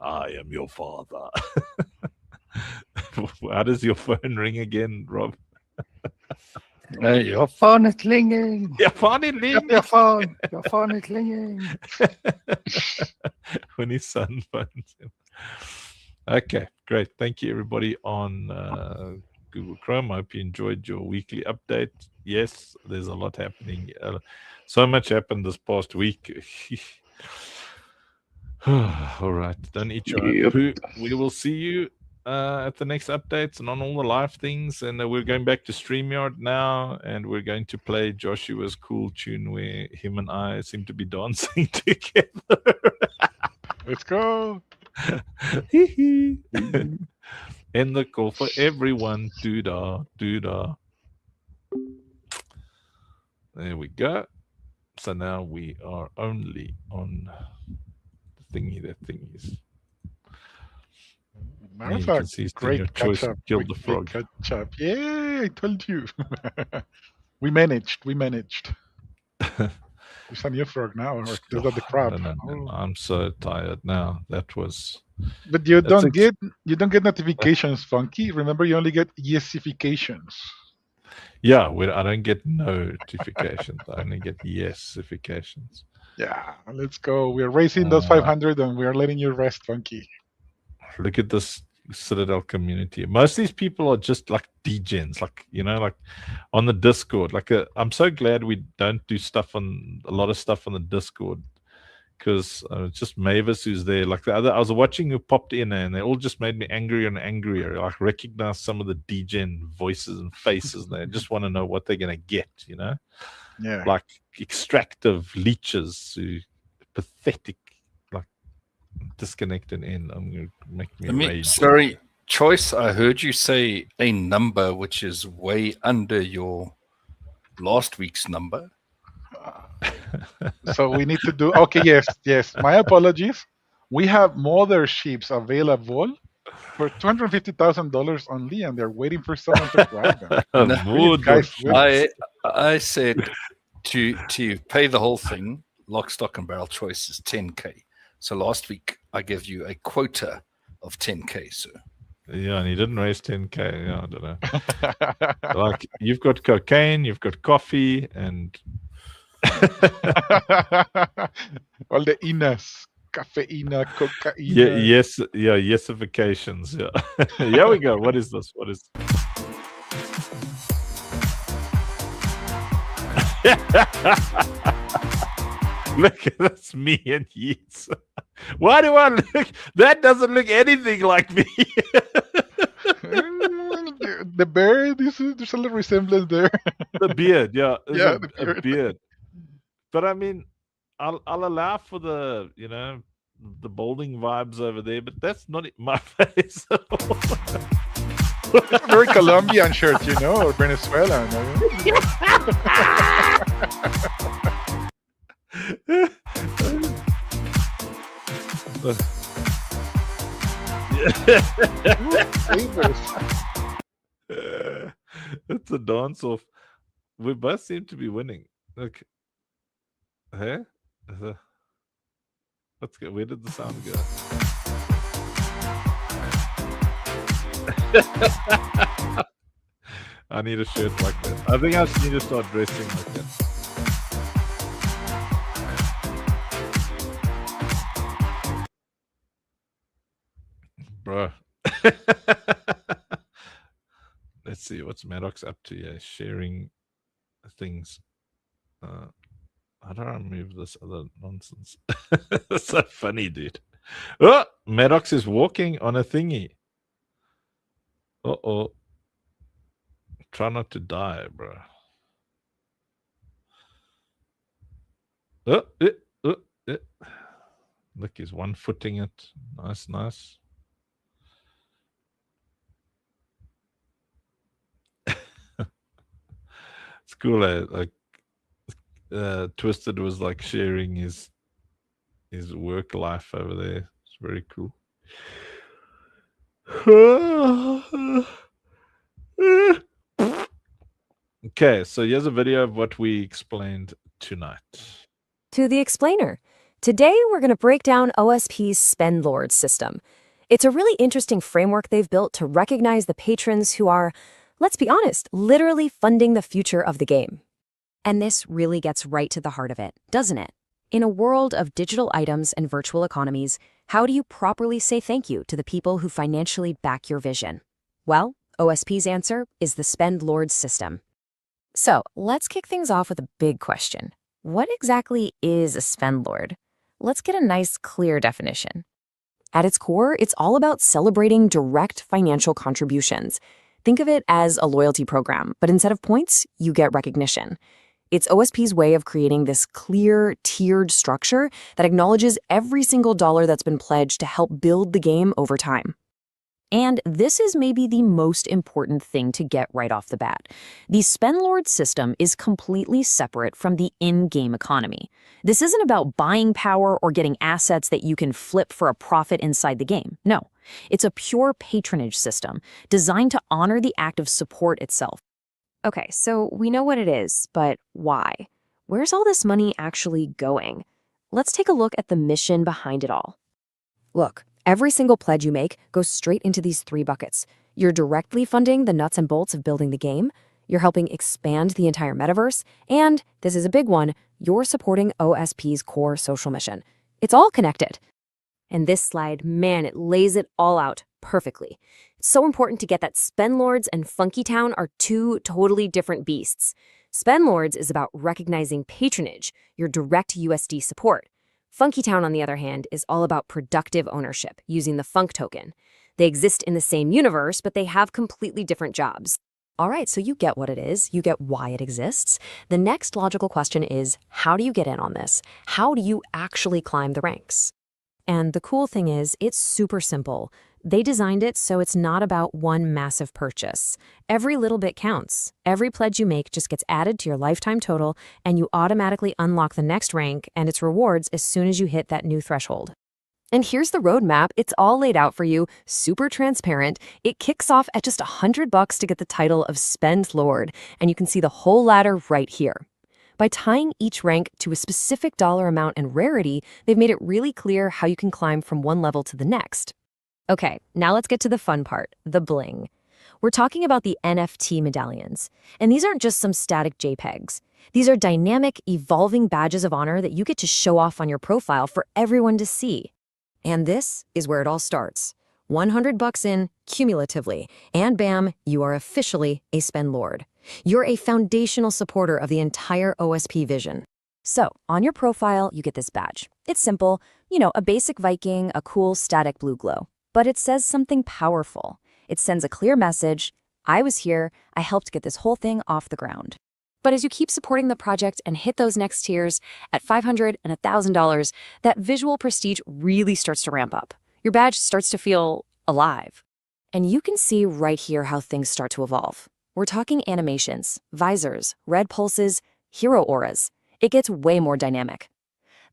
I am your father. How does your phone ring again, Rob? Your phone is ringing. Your phone is ringing. Your phone is ringing. When his son phones him. Okay, great. Thank you, everybody on Google Chrome. I hope you enjoyed your weekly update. Yes, there's a lot happening. So much happened this past week. All right, don't eat your own poo. We will see you at the next updates and on all the live things. And we're going back to StreamYard now, and we're going to play Joshua's cool tune where him and I seem to be dancing together. Let's go. End the call for everyone. Doo-dah, doo-dah. There we go. So now we are only on the thingy that thingies. Great catch up. Killed the frog. Catch up. Yeah, I told you. we managed. There's a new frog now, or is that the crab? No. I'm so tired now. That was. But you don't get notifications, Funky. Remember, you only get yesifications. Yeah, I don't get notifications. I only get yesifications. Yeah, let's go. We're raising those 500, and we are letting you rest, Funky. look at this Citadel community. Most of these people are just like degens, like, you know, like on the Discord. Like, I'm so glad we don't do a lot of stuff on the Discord, because it's just Mavis who's there. Like the other, I was watching who popped in, and they all just made me angrier and angrier. Like, recognize some of the degen voices and faces, and they just want to know what they're gonna get, you know? Yeah. Like extractive leeches who pathetic, like disconnected end. I'm gonna make me rage. Sorry, Choice, I heard you say a number which is way under your last week's number. So we need to do. Okay, yes. My apologies. We have motherships available for $250,000 only, and they're waiting for someone to grab them. I said to pay the whole thing, lock, stock, and barrel choice is 10K. So last week I gave you a quota of 10K, sir. Yeah, and he didn't raise 10K. Yeah, I don't know. Like, you've got cocaine, you've got coffee, and all the inas, cafeína, cocaína. Yesifications. Yeah. Here we go. What is this? What is? Look at this, me and Yeats. Why do I look? That doesn't look anything like me. The beard, there's a little resemblance there. The beard, yeah. Yeah, a beard. But I mean, I'll allow for the, you know, the balding vibes over there, but that's not my face at all. It's a very Colombian shirt, you know, or Venezuelan. It's a dance off. We both seem to be winning. Look. Hey? Let's go. Where did the sound go? I need a shirt like that. I think I just need to start dressing like that. Bro. Let's see what's Maddox up to. Yeah, sharing things. How do I remove this other nonsense? That's so funny, dude. Oh, Maddox is walking on a thingy. Uh-oh. Try not to die, bro. Look, he's one-footing it. Nice, nice. It's cool, like Twisted was like sharing his work life over there. It's very cool. Okay, so here's a video of what we explained tonight. To the explainer. Today we're going to break down OSP's Spend Lords system. It's a really interesting framework they've built to recognize the patrons who are, let's be honest, literally funding the future of the game. And this really gets right to the heart of it, doesn't it? In a world of digital items and virtual economies, how do you properly say thank you to the people who financially back your vision? Well, OSP's answer is the Spend Lords system. So let's kick things off with a big question. What exactly is a Spend Lord? Let's get a nice, clear definition. At its core, it's all about celebrating direct financial contributions. Think of it as a loyalty program, but instead of points, you get recognition. It's OSP's way of creating this clear, tiered structure that acknowledges every single dollar that's been pledged to help build the game over time. And this is maybe the most important thing to get right off the bat. The Spend Lord system is completely separate from the in-game economy. This isn't about buying power or getting assets that you can flip for a profit inside the game. No, it's a pure patronage system designed to honor the act of support itself. Okay, so we know what it is, but why? Where's all this money actually going? Let's take a look at the mission behind it all. Look, every single pledge you make goes straight into these 3 buckets. You're directly funding the nuts and bolts of building the game, you're helping expand the entire metaverse, and, this is a big one, you're supporting OSP's core social mission. It's all connected. And this slide, man, it lays it all out perfectly. It's so important to get that Spendlords and Funky Town are two totally different beasts. Spendlords is about recognizing patronage, your direct USD support. Funky Town, on the other hand, is all about productive ownership, using the Funk token. They exist in the same universe, but they have completely different jobs. All right, so you get what it is, you get why it exists. The next logical question is, how do you get in on this? How do you actually climb the ranks? And the cool thing is, it's super simple. They designed it so it's not about one massive purchase. Every little bit counts. Every pledge you make just gets added to your lifetime total, and you automatically unlock the next rank and its rewards as soon as you hit that new threshold. And here's the roadmap. It's all laid out for you, super transparent. It kicks off at just $100 to get the title of Spend Lord, and you can see the whole ladder right here. By tying each rank to a specific dollar amount and rarity, they've made it really clear how you can climb from one level to the next. Okay, now let's get to the fun part, the bling. We're talking about the NFT medallions, and these aren't just some static JPEGs. These are dynamic, evolving badges of honor that you get to show off on your profile for everyone to see. And this is where it all starts. $100 in, cumulatively, and bam, you are officially a Spend Lord. You're a foundational supporter of the entire OSP vision. So, on your profile, you get this badge. It's simple, a basic Viking, a cool static blue glow. But it says something powerful. It sends a clear message, I was here, I helped get this whole thing off the ground. But as you keep supporting the project and hit those next tiers at $500 and $1,000, that visual prestige really starts to ramp up. Your badge starts to feel alive. And you can see right here how things start to evolve. We're talking animations, visors, red pulses, hero auras. It gets way more dynamic.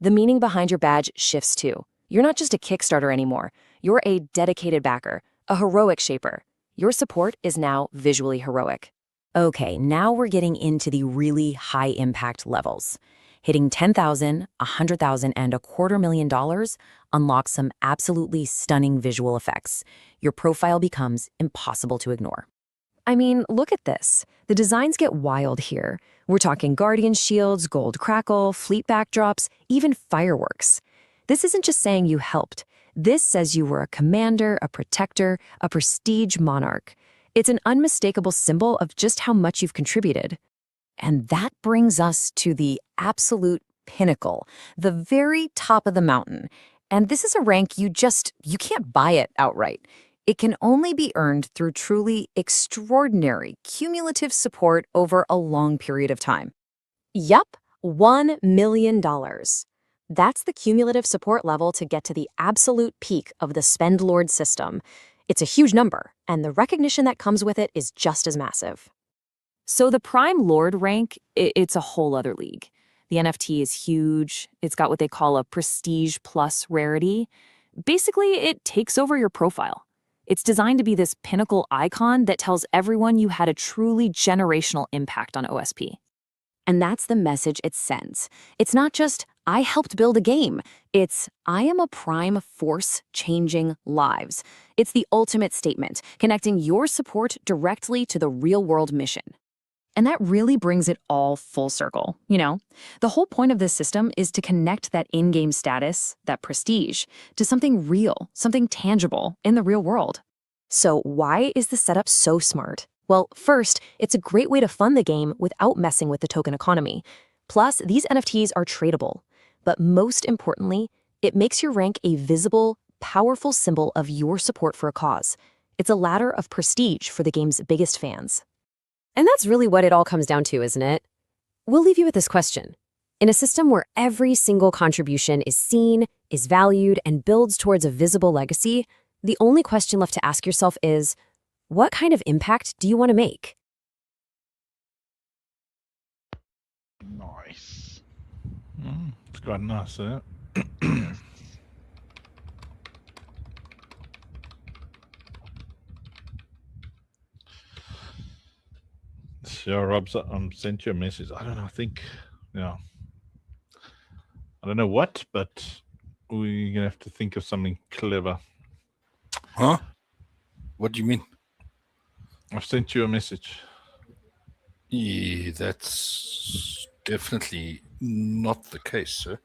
The meaning behind your badge shifts too. You're not just a Kickstarter anymore. You're a dedicated backer, a heroic shaper. Your support is now visually heroic. Okay, now we're getting into the really high-impact levels. Hitting $10,000, $100,000, and $250,000 unlocks some absolutely stunning visual effects. Your profile becomes impossible to ignore. I mean, look at this. The designs get wild here. We're talking guardian shields, gold crackle, fleet backdrops, even fireworks. This isn't just saying you helped. This says you were a commander, a protector, a prestige monarch. It's an unmistakable symbol of just how much you've contributed. And that brings us to the absolute pinnacle, the very top of the mountain. And this is a rank you can't buy it outright. It can only be earned through truly extraordinary cumulative support over a long period of time. Yup, $1 million. That's the cumulative support level to get to the absolute peak of the Spend Lord system. It's a huge number, and the recognition that comes with it is just as massive. So the Prime Lord rank, it's a whole other league. The NFT is huge. It's got what they call a prestige plus rarity. Basically, it takes over your profile. It's designed to be this pinnacle icon that tells everyone you had a truly generational impact on OSP. And that's the message it sends. It's not just, I helped build a game. It's, I am a prime force changing lives. It's the ultimate statement, connecting your support directly to the real-world mission. And that really brings it all full circle, The whole point of this system is to connect that in-game status, that prestige, to something real, something tangible in the real world. So why is the setup so smart? Well, first, it's a great way to fund the game without messing with the token economy. Plus, these NFTs are tradable. But most importantly, it makes your rank a visible, powerful symbol of your support for a cause. It's a ladder of prestige for the game's biggest fans. And that's really what it all comes down to, isn't it? We'll leave you with this question. In a system where every single contribution is seen, is valued, and builds towards a visible legacy, the only question left to ask yourself is, what kind of impact do you want to make? Nice. It's quite nice, eh? Sure, Rob, sent you a message. I don't know, I think, I don't know what, but we're going to have to think of something clever. Huh? What do you mean? I've sent you a message. Yeah, that's definitely not the case, sir.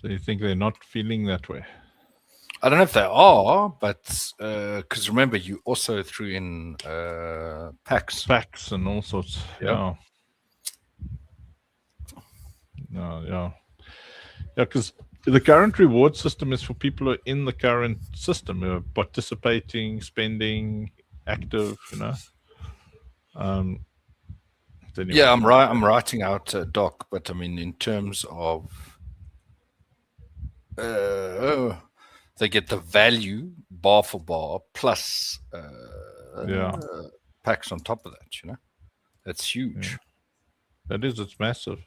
So you think they're not feeling that way? I don't know if they are, but because remember, you also threw in packs and all sorts. Yeah. Yeah. Because the current reward system is for people who are in the current system, who are participating, spending, active. Anyway. Yeah, I'm writing out a doc, but I mean, in terms of they get the value bar for bar plus packs on top of that. That's huge. Yeah. That is, it's massive.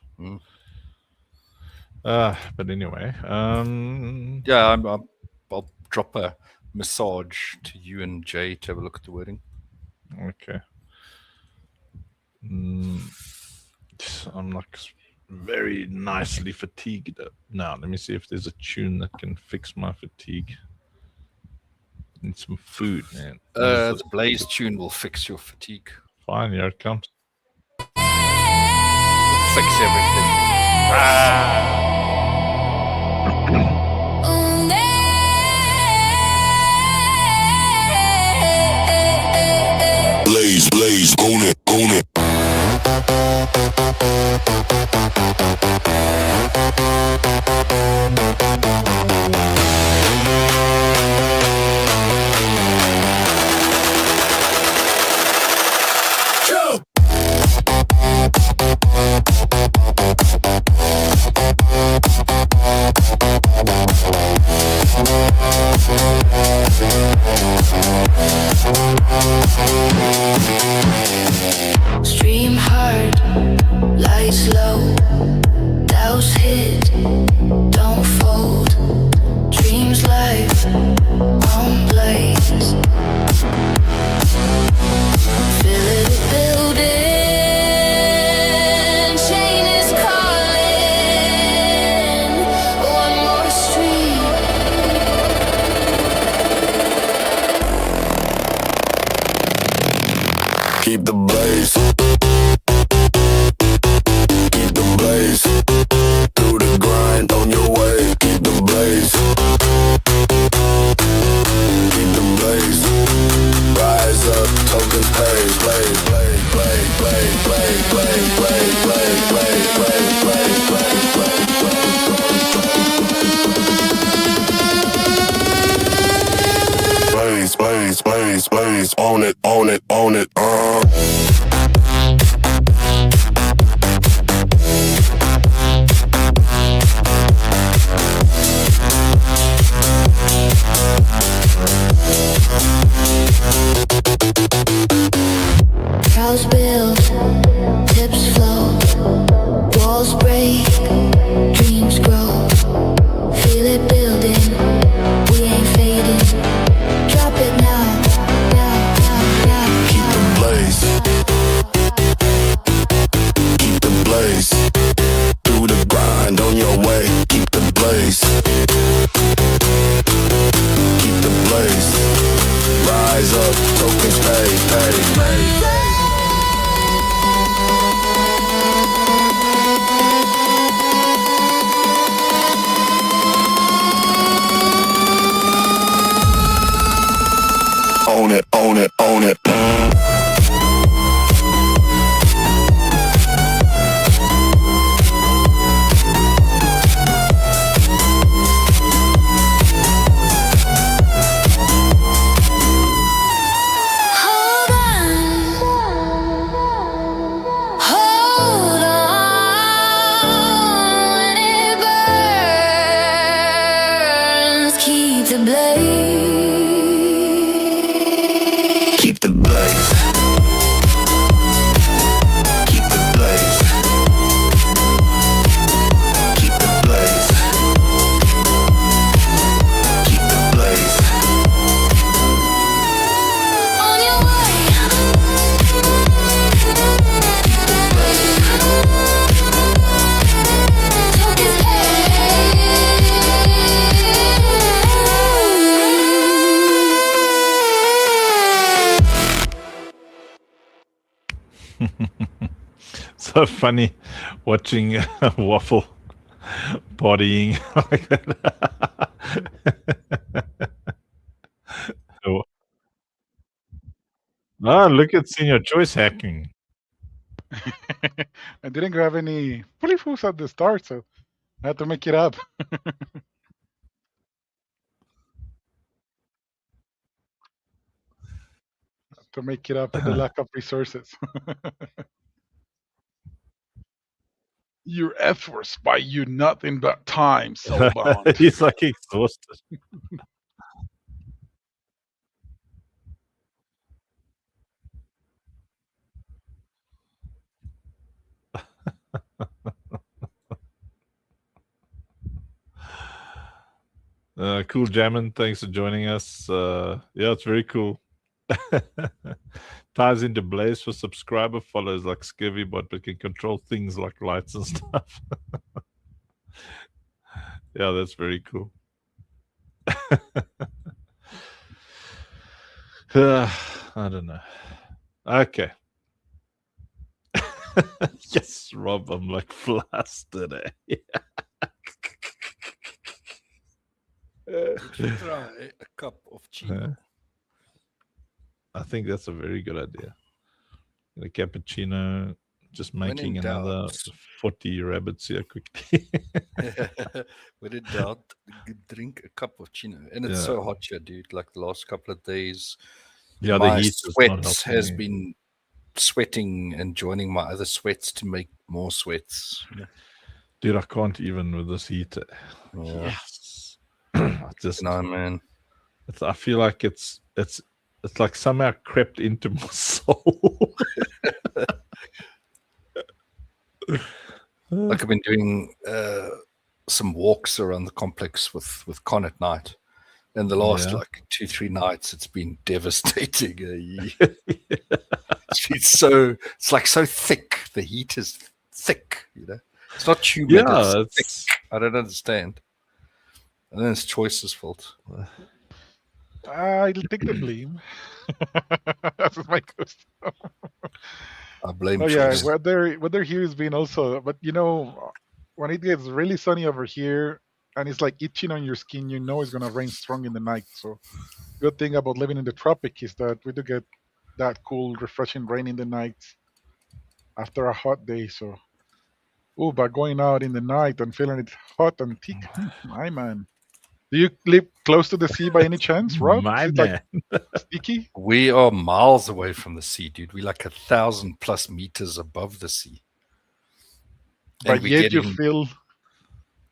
But anyway, yeah, I'll drop a massage to you and Jay to have a look at the wording. Okay. I'm like very nicely fatigued now. Let me see if there's a tune that can fix my fatigue. Need some food, man. The Blaze tune will fix your fatigue. Fine, here it comes. Fix everything. Blaze, own it. Stream hard, lights low, douse hit, don't fold, dreams life on blaze. Feel it building, chain is calling, one more stream. Keep the blaze. Keep the blaze. Through the grind on your way. Keep the blaze. Keep the blaze. Rise up, tokens pay. Blaze, blaze, blaze, blaze, blaze, blaze, blaze, blaze, blaze, blaze, blaze, blaze, blaze, blaze, blaze, blaze, own it, own it, own it, Cows build, tips flow, walls break, dreams grow. Feel it building, we ain't fading. Drop it now, now, now, now. Keep the blaze. Keep the blaze. Through the grind on your way. Keep the blaze. Keep the blaze. Rise up, tokens pay, pay, pay. Own it, own it, own it. Hold on, hold on. When it burns, keep the blaze. Keep the blaze. Keep the blaze. Keep the blaze. Keep the blaze. On your way. Tokens So funny watching Waffle Bodying. Oh. Ah, look at senior choice hacking. I didn't grab any fully foods at the start, so I had to make it up. To make it up for the lack of resources. Your efforts buy you nothing but time, soulbound. He's like exhausted. Cool Jammin, thanks for joining us. Yeah, it's very cool. Ties into Blaze for subscriber follows like Skivvybot, but can control things like lights and stuff. Yeah, that's very cool. I don't know. Okay. Yes, Rob, I'm like flustered. Did you try a cup of chino? I think that's a very good idea. A cappuccino, just making another 40 rabbits here quickly. When in doubt, drink a cup of chino. And it's so hot here, dude. Like the last couple of days, yeah, my the heat sweat has me. been sweating and joining my other sweats to make more sweats. Dude, I can't even with this heat. Yes. I just no, man. I feel like it's like somehow crept into my soul. Like I've been doing some walks around the complex with Con at night. And the last like 2-3 nights, it's been devastating. It's like so thick. The heat is thick, you know. It's not humid. Yeah, it's thick. I don't understand. And then it's Choice's fault. I'll take the blame. That's my custom. I blame Choice. Choice. Weather here has been also, but you know, when it gets really sunny over here and it's like itching on your skin, you know it's gonna rain strong in the night. So, good thing about living in the tropic is that we do get that cool, refreshing rain in the night after a hot day. So, but going out in the night and feeling it hot and thick, my man. Do you live close to the sea by any chance, Rob? My man. Like sticky? We are miles away from the sea, dude. We're like 1,000+ meters above the sea. But yet you feel...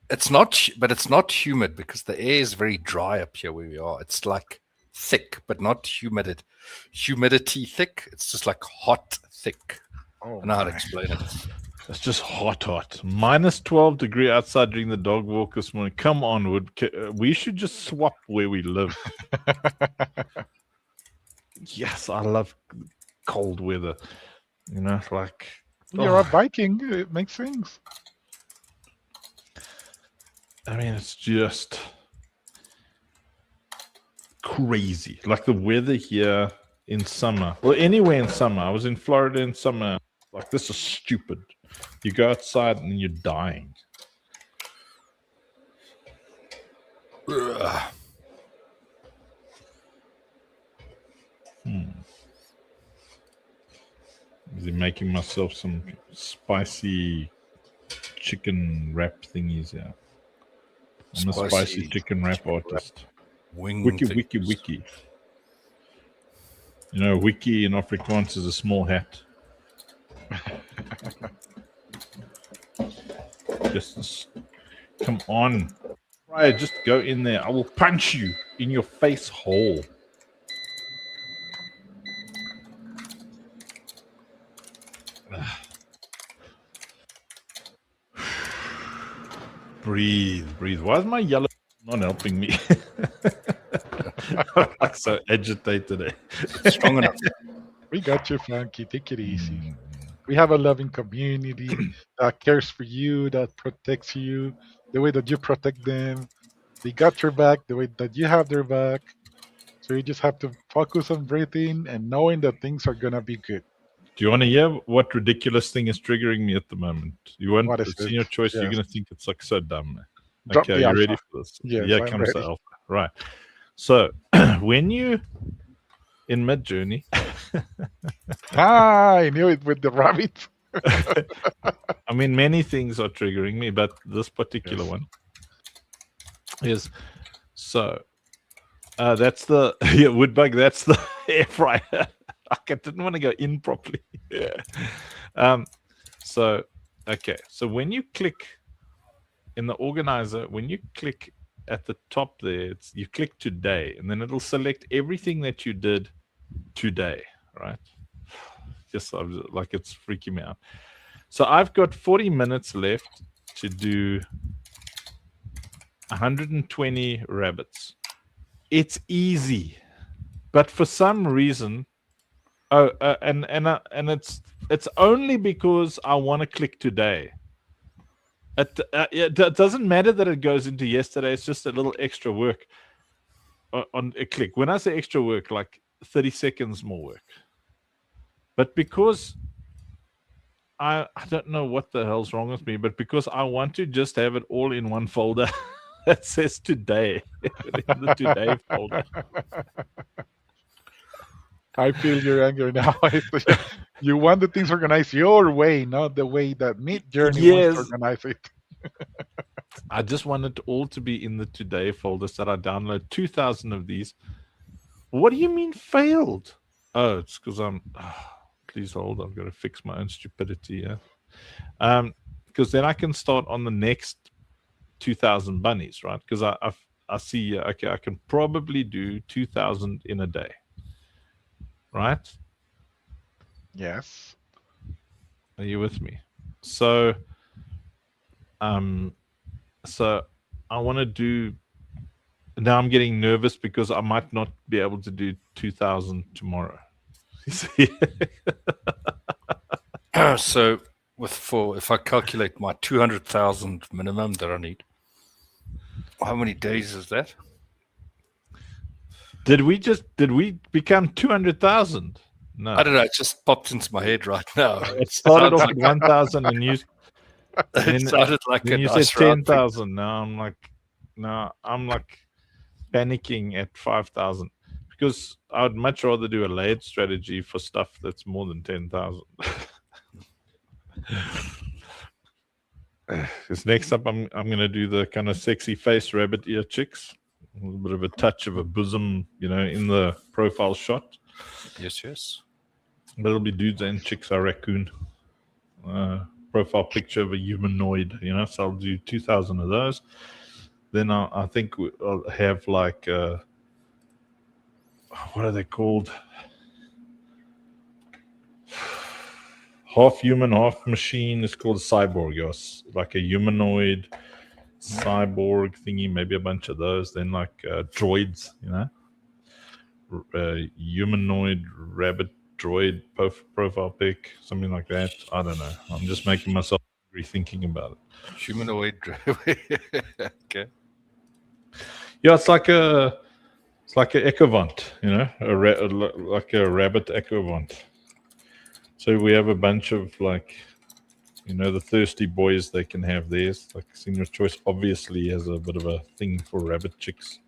It's not, but it's not humid because the air is very dry up here where we are. It's like thick, but not humidity thick. It's just like hot thick. I don't know how to explain it. It's just hot. Minus 12 degree outside during the dog walk this morning. Come on, we should just swap where we live. Yes, I love cold weather. You know, like... You're a Viking. It makes sense. I mean, it's just crazy. Like the weather here in summer, or anywhere in summer. I was in Florida in summer. Like, this is stupid. You go outside and you're dying. Is he making myself some spicy chicken wrap thingies here? I'm a spicy chicken wrap artist. Wiki. You know, wiki in Afrikaans is a small hat. Just come on. Try it. Just go in there. I will punch you in your face hole. Breathe. Why is my yellow not helping me? I'm like so agitated today. It's strong enough. We got you, Frankie. Take it easy. We have a loving community that cares for you, that protects you the way that you protect them. They got your back the way that you have their back. So you just have to focus on breathing and knowing that things are going to be good. Do you want to hear what ridiculous thing is triggering me at the moment? You want What is it's in your it? choice. You're Yes. going to think it's like so dumb. Drop Okay, are the you alpha. ready for this? Yes, Yeah, I'm comes the ready. alpha. Right. So when you in Mid Journey, I knew it with the rabbit. I mean, many things are triggering me, but this particular Yes. one is so. That's the Woodbug. That's the air fryer. I didn't want to go in properly. Yeah. So, okay. So when you click in the organizer, when you click at the top there, you click today, and then it'll select everything that you did today, right? Just like it's freaking me out. So I've got 40 minutes left to do 120 rabbits. It's easy, but for some reason, and it's only because I want to click today. It doesn't matter that it goes into yesterday. It's just a little extra work on a click. When I say extra work, like 30 seconds more work. But because I don't know what the hell's wrong with me, but because I want to just have it all in one folder that says today, in the today folder. I feel your anger now. You want the things organized your way, not the way that Mid Journey wants to organize it. I just want it all to be in the today folder so that I download 2,000 of these. What do you mean failed? Oh, it's because please hold. I've got to fix my own stupidity. Yeah. Because then I can start on the next 2,000 bunnies, right? Because I see. Okay, I can probably do 2,000 in a day. Right? Yes. Are you with me? So, so I want to do. Now I'm getting nervous because I might not be able to do 2,000 tomorrow. So if I calculate my 200,000 minimum that I need, how many days is that? Did we become 200,000? No, I don't know. It just popped into my head right now. It started off at 1,000 and you. It sounded like then a you nice said round 10,000. Now I'm like panicking at 5,000 because I would much rather do a layered strategy for stuff that's more than 10,000. Because next up, I'm going to do the kind of sexy face rabbit ear chicks, a little bit of a touch of a bosom, in the profile shot. Yes. But it'll be dudes and chicks are raccoon. Profile picture of a humanoid, so I'll do 2,000 of those. Then I think I'll have like, what are they called? Half human, half machine. It's called cyborg, yes. Like a humanoid cyborg thingy, maybe a bunch of those. Then like droids, humanoid rabbit droid profile pic, something like that. I don't know. I'm just making myself angry thinking about it. Humanoid. Okay. Yeah, it's like a ecovant, like a rabbit ecovant. So we have a bunch of like, the thirsty boys. They can have theirs. Like Senior Choice obviously has a bit of a thing for rabbit chicks.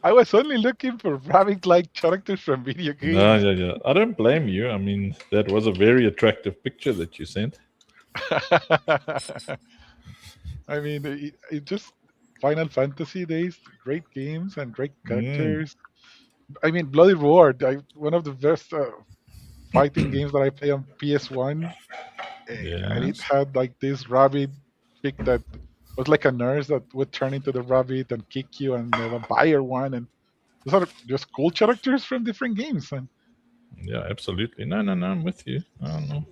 I was only looking for rabbit-like characters from video games. No, yeah. I don't blame you. I mean, that was a very attractive picture that you sent. I mean, it just Final Fantasy days, great games and great characters. I mean, Bloody Roar, one of the best fighting games that I play on PS1. And it had like this rabbit pick that was like a nurse that would turn into the rabbit and kick you, and the vampire one, and those are just cool characters from different games. And yeah, absolutely. No, I'm with you. I don't know.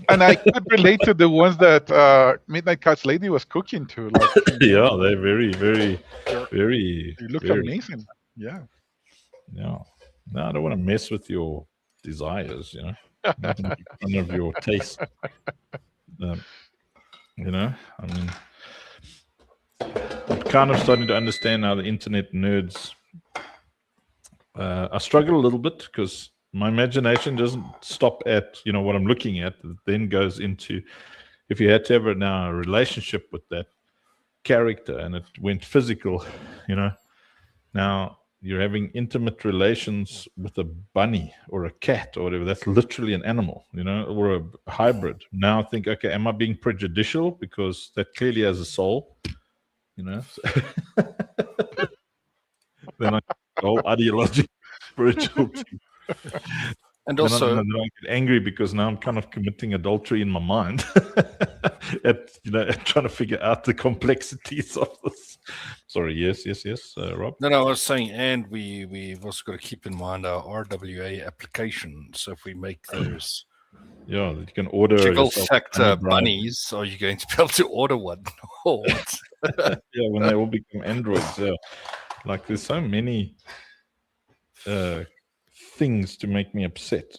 And I could relate to the ones that Midnight Cat's lady was cooking to. Like, yeah, they're very, very, very. They look very, amazing. Yeah. Yeah. No, I don't want to mess with your desires. Not make fun of your taste. I mean, I'm kind of starting to understand how the internet nerds. I struggle a little bit because My imagination doesn't stop at what I'm looking at. It then goes into if you had to have now a relationship with that character and it went physical, now you're having intimate relations with a bunny or a cat or whatever. That's literally an animal, or a hybrid. Now think, okay, am I being prejudicial because that clearly has a soul? Then I go ideological, spiritual. And then also, I get angry because now I'm kind of committing adultery in my mind at trying to figure out the complexities of this. Sorry, yes, Rob. No, I was saying, and we've also got to keep in mind our RWA application. So if we make those, you can order jiggle factor bunnies, are you going to be able to order one or what? Yeah, when they all become androids. Yeah, like there's so many things to make me upset.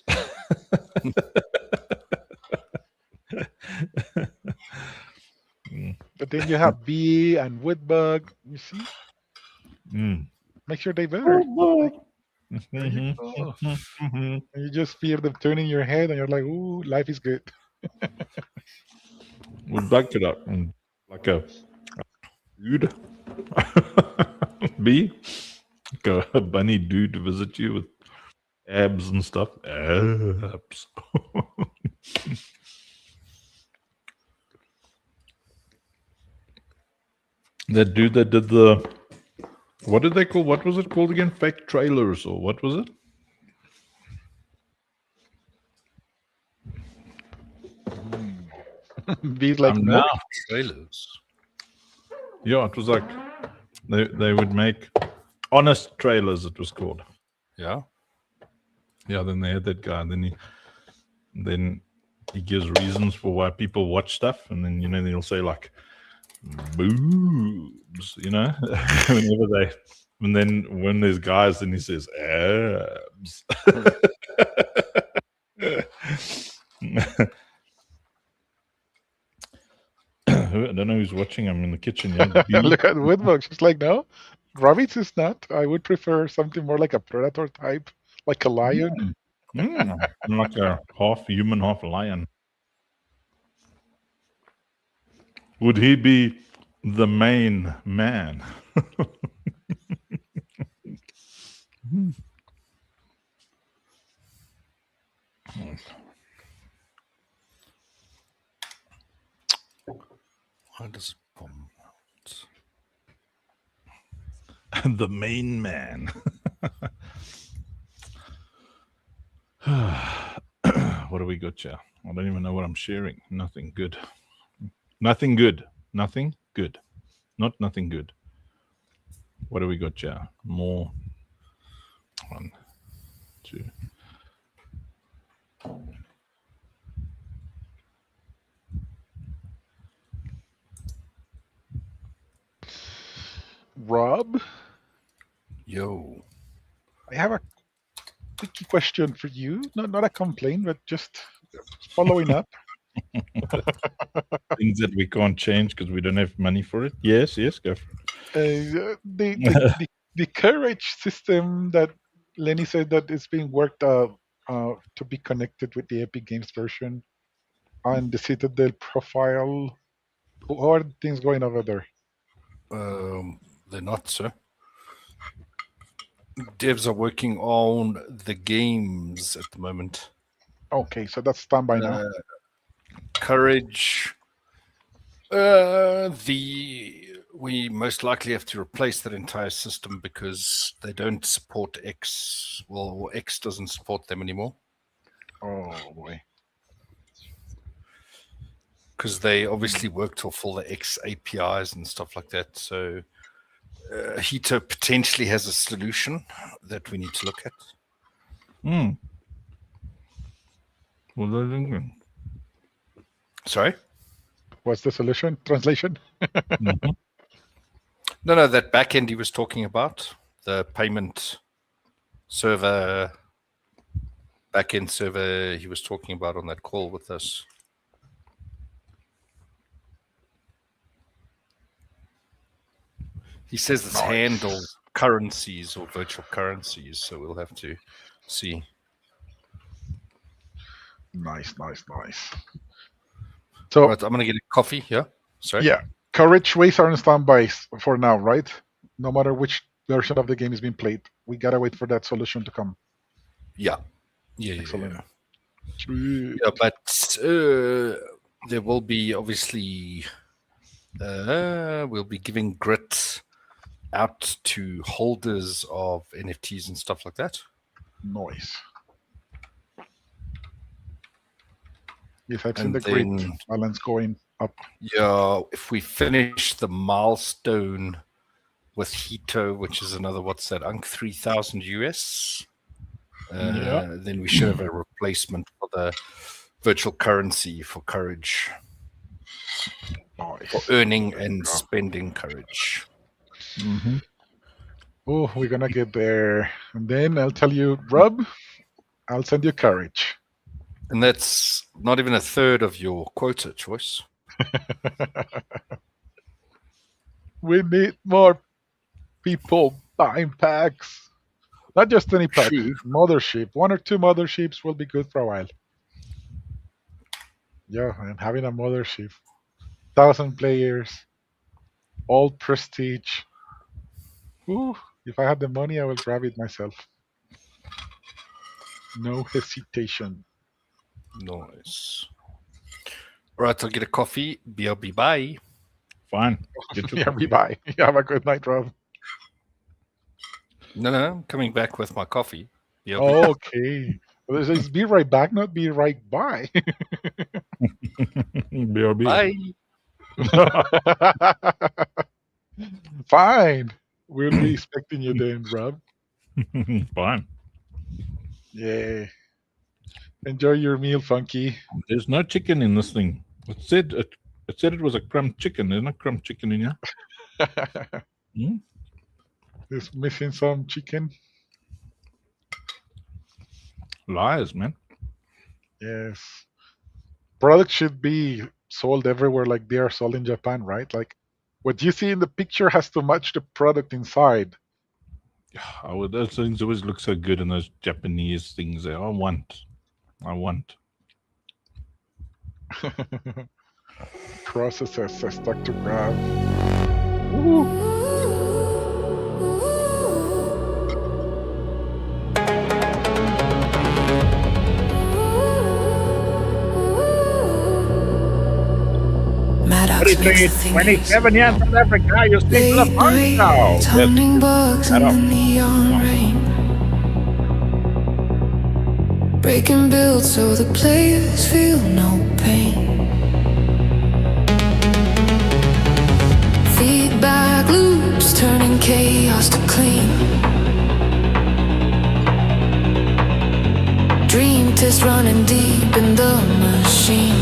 But then you have bee and woodbug. You see, make sure they better. And you just feel them turning your head, and you're like, "Ooh, life is good." Woodbug could like a dude, bee, like a bunny dude to visit you with abs and stuff. Abs. That dude that did what did they call? What was it called again? Fake trailers or what was it? Be like now trailers. Yeah, it was like they would make honest trailers. It was called. Yeah. Yeah. Then they had that guy, and then he gives reasons for why people watch stuff, and then he'll say like boobs, whenever and then when there's guys, then he says abs. I don't know who's watching. I'm in the kitchen. Yeah. Look at Woodbug. She's like, no, rabbits is not. I would prefer something more like a predator type, like a lion. Like a half human, half lion. Would he be the main man? Why does it bomb out? The main man. What do we got here? I don't even know what I'm sharing. Nothing good. Nothing good. Nothing good. Not nothing good. What do we got here? More. 1, 2. Rob? Yo. I have a quickie question for you. Not a complaint, but just following up. Things that we can't change because we don't have money for it. Yes, go for it. The courage system that Lenny said that it's being worked to be connected with the Epic Games version and the Citadel profile. How are things going over there? They're not, sir. Devs are working on the games at the moment. Okay, so that's done by now. Courage. We most likely have to replace that entire system because they don't support X. Well, X doesn't support them anymore. Oh boy. Because they obviously worked off all the X APIs and stuff like that. So Heater potentially has a solution that we need to look at. What are they thinking? Sorry? What's the solution? Translation? Mm-hmm. No, that backend he was talking about, the payment server, backend server he was talking about on that call with us. He says it's handled currencies or virtual currencies, so we'll have to see. Nice. So right, I'm gonna get a coffee. Yeah. Sorry. yeah, courage ways are on standby for now, right? No matter which version of the game is being played, we gotta wait for that solution to come. Yeah. Excellent. Yeah, but there will be obviously we'll be giving grit out to holders of NFTs and stuff like that. Nice. Yes, I've seen the grid balance going up. Yeah, if we finish the milestone with Hito, which is another, what's that, 3,000 US, then we should have a replacement for the virtual currency for courage. Nice. For earning and spending courage. Mm-hmm. Oh, we're gonna get there. And then I'll tell you, Rob, I'll send you courage. And that's not even a third of your quota choice. We need more people buying packs. Not just any pack. Mothership. 1 or 2 motherships will be good for a while. Yeah, and having a mothership. 1,000 players. All prestige. Ooh, if I had the money, I will grab it myself. No hesitation. Nice. All right, I'll get a coffee. BRB, bye. Fine. BRB, bye. You have a good night, Rob. No, I'm coming back with my coffee. BRB. Okay. Well, it's be right back, not be right by. BRB. Bye. Fine. We'll be expecting you then, Rob. Fine. Yeah. Enjoy your meal, Funky. There's no chicken in this thing. It said it was a crumb chicken. There's no crumb chicken in here. It's missing some chicken. Lies, man. Yes. Products should be sold everywhere like they are sold in Japan, right? Like what you see in the picture has to match the product inside. Those things always look so good in those Japanese things there. I want. Processes are stuck to grab. Maddox 27 years South Africa, you speak to the phone now. Turning bugs in the neon rain. Breaking builds so the players feel no pain. Feedback loops turning chaos to clean. Dream test running deep in the machine.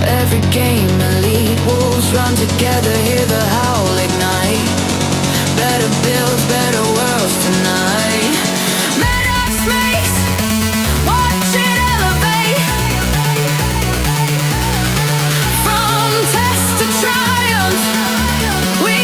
Every game elite wolves run together, hear the howl ignite. Better build better worlds tonight. Maddox race, watch it elevate. From test to triumph, we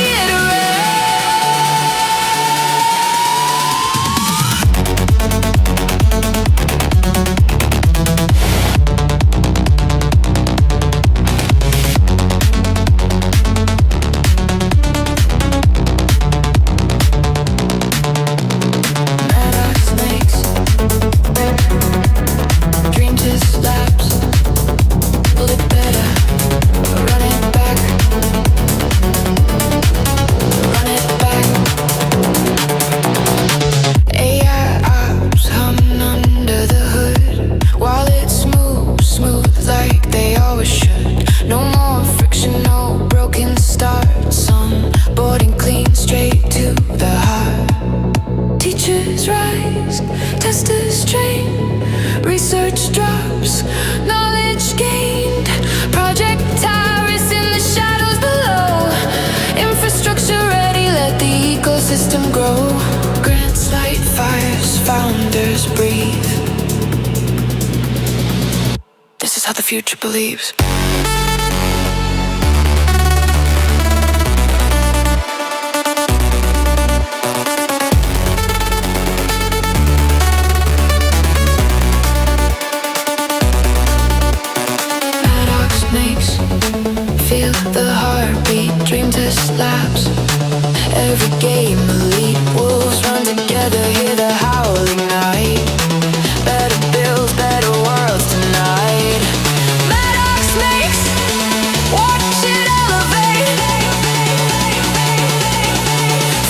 research drops, knowledge gained, project towers in the shadows below. Infrastructure ready, let the ecosystem grow. Grants light fires, founders breathe. This is how the future believes. Feel the heartbeat, dream test labs. Every game elite, wolves run together, hear the howling night. Better builds, better worlds tonight. Maddox makes, watch it elevate.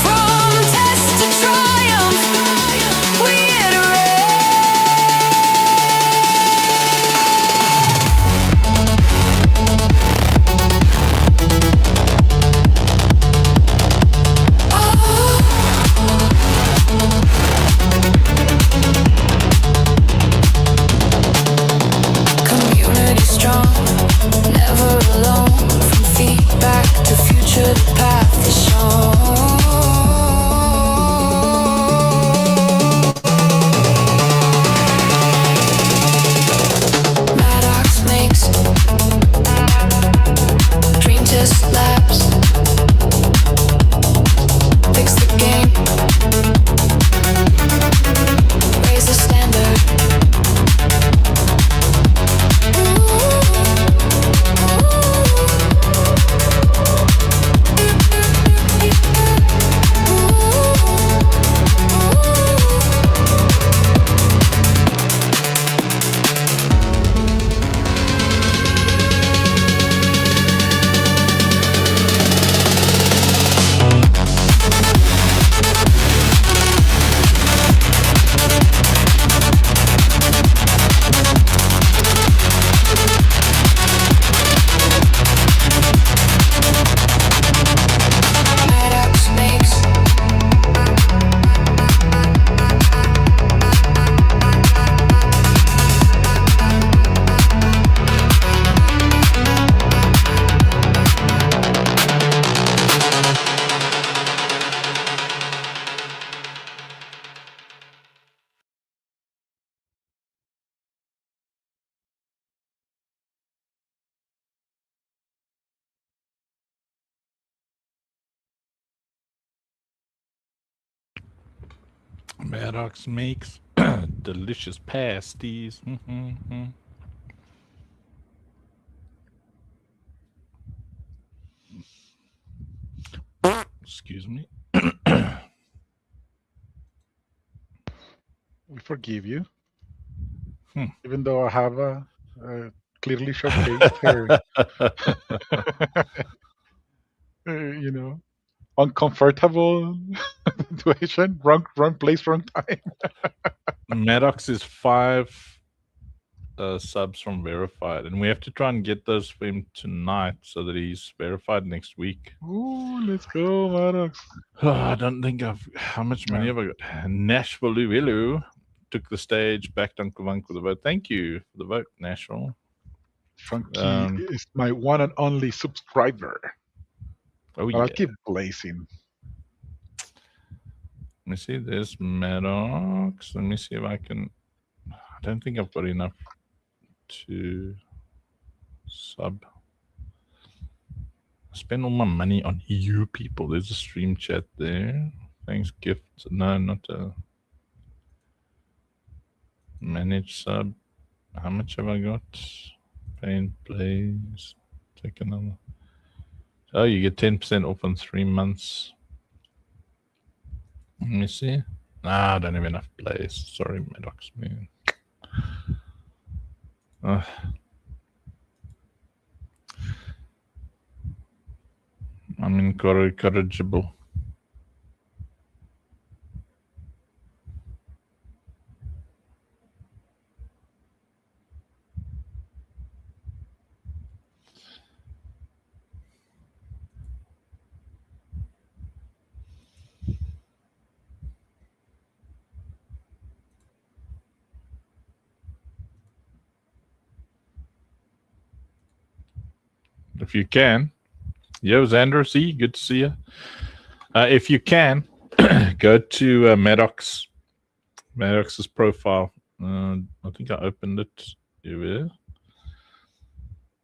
From test to triumph, we iterate. Community strong, never alone. From feedback to future, the path is shown. Maddox makes dream test labs. Fix the game, raise the standard. Maddox makes Maddox makes delicious pasties. Excuse me. We forgive you, Hmm. even though I have clearly showcased her, you know, uncomfortable situation. Wrong place, wrong time. Maddox is 5 subs from verified, and we have to try and get those for him tonight so that he's verified next week. Ooh, let's go, Maddox. I don't think I've. How much money have I got? Nashville Willow took the stage, backed Uncle Vunk with a vote. Thank you for the vote, Nashville. Funky is my one and only subscriber. Oh, But yeah. I'll keep blazing. Let me see. There's Maddox. Let me see if I can. I don't think I've got enough to sub. I spend all my money on you people. There's a stream chat there. Thanks, gifts. No, not a manage sub. How much have I got? Paint, plays. Take another. Oh, you get 10% off on 3 months. Let me see. Nah, I don't have enough plays. Sorry, Maddox, man. I'm incorrigible. if you can. Yo, Xander, see, good to see you. If you can, go to Maddox's profile. I think I opened it. Here.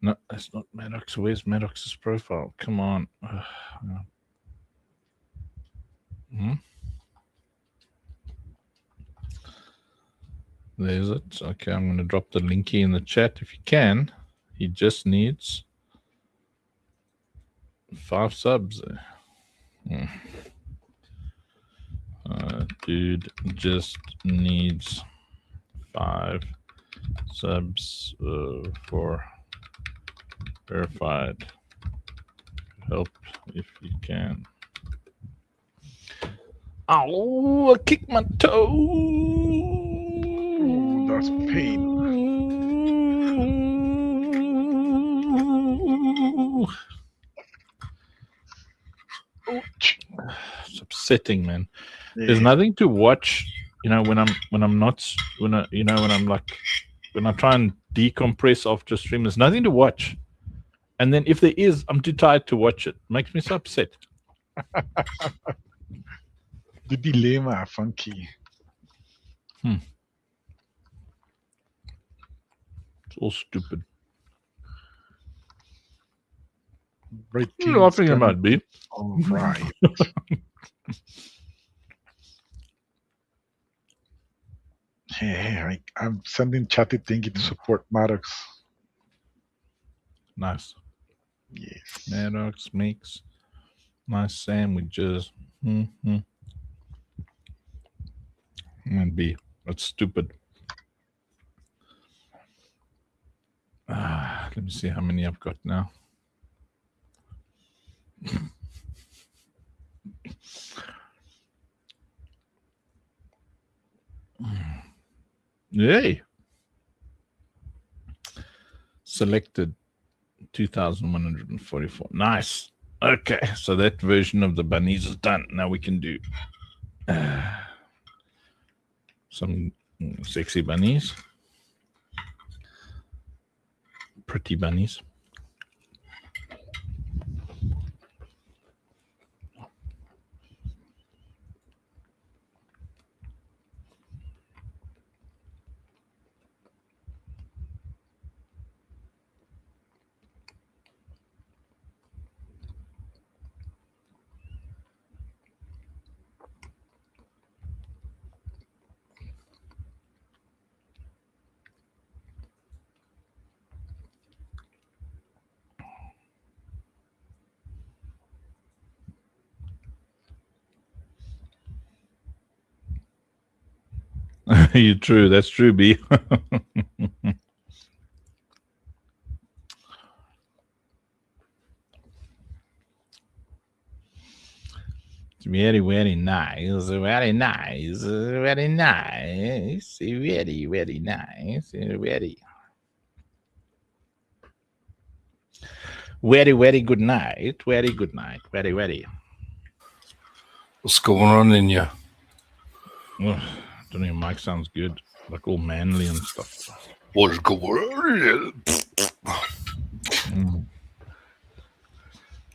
No, that's not Maddox. Where's Maddox's profile? Come on. There's it. Okay, I'm going to drop the linky in the chat if you can. He just needs 5 subs. Dude just needs 5 subs for verified. Help if you can. Oh, I kicked my toe. Ooh, that's pain. It's upsetting, man. Yeah. There's nothing to watch, when I'm try and decompress after stream. There's nothing to watch, and then if there is, I'm too tired to watch it. Makes me so upset. The dilemma, Funky. It's all stupid. Right. What are you laughing about, B? All right. Hey, I'm sending chatty thingy to support Maddox. Nice. Yes. Maddox makes nice sandwiches. And B, that's stupid. Let me see how many I've got now. Yay! Selected 2,144. Nice. Okay, so that version of the bunnies is done. Now we can do some sexy bunnies. Pretty bunnies. You're true. That's true, B. It's very, very nice. Very nice. Very nice. Very, very nice. Very. Very, very good night. Very good night. Very, very. What's going on in you? I don't know, your mic sounds good. Like all manly and stuff. What's going on?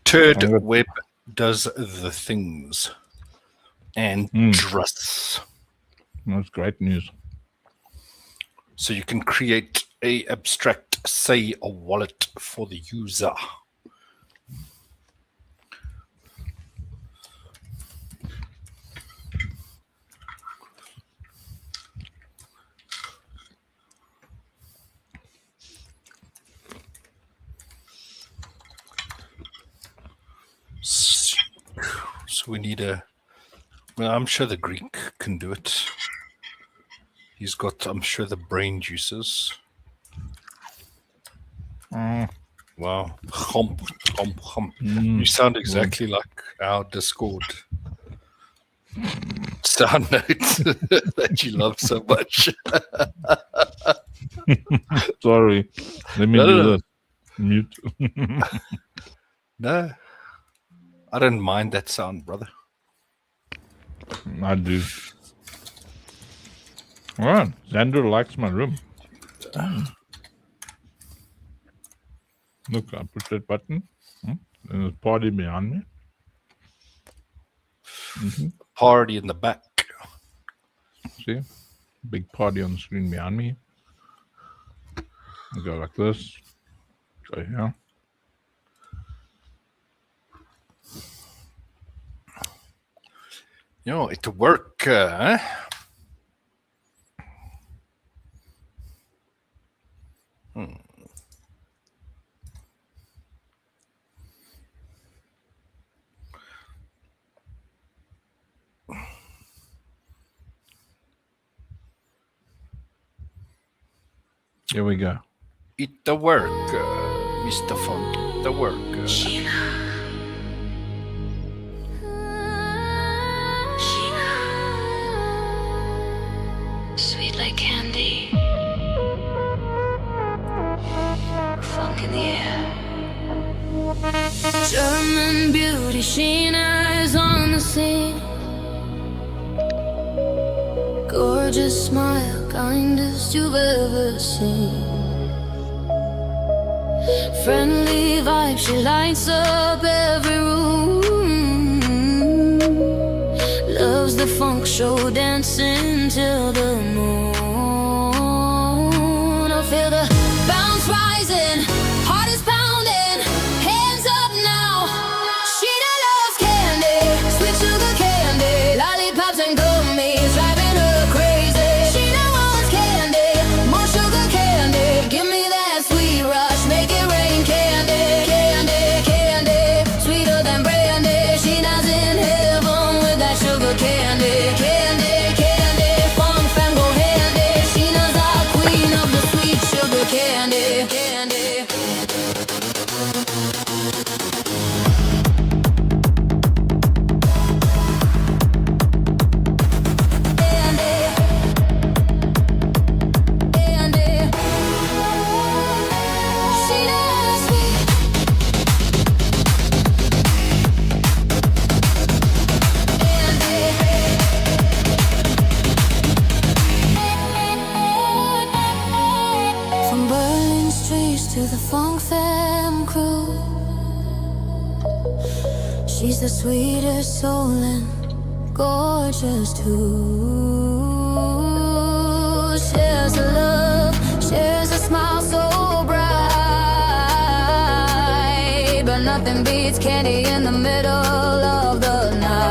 Turd Web does the things and dress. That's great news. So you can create a abstract, say, a wallet for the user. So we need well, I'm sure the Greek can do it. He's got, I'm sure, the brain juices. Wow. Hump, hump, hump. You sound exactly like our Discord sound note that you love so much. Sorry. Let me do this. Mute. No. I don't mind that sound, brother. I do. All right. Xander likes my room. Look, I put that button. And there's a party behind me. Party in the back. See? Big party on the screen behind me. I go like this. Go here. It work. Huh? Here we go. It the work, Mr. Funk. The work. Sweet like candy. Funk in the air. German beauty, Sheena is on the scene. Gorgeous smile, kindest you've ever seen. Friendly vibe, she lights up every room. Loves the funk show, dancing till the moon. I feel the bounce rising, heart is pounding, hands up now. Sheena loves candy, sweet sugar candy, lollipops and gummies, driving her crazy. Sheena wants candy, more sugar candy, give me that sweet rush, make it rain candy, candy, candy, sweeter than brandy. Sheena's in heaven with that sugar candy, candy, candy, funk fam go handy. Sheena's our queen of the sweet sugar candy, candy. From Berlin streets to the funk fam crew, she's the sweetest soul and gorgeous too. Shares a love, shares a smile so bright, but nothing beats candy in the middle of the night.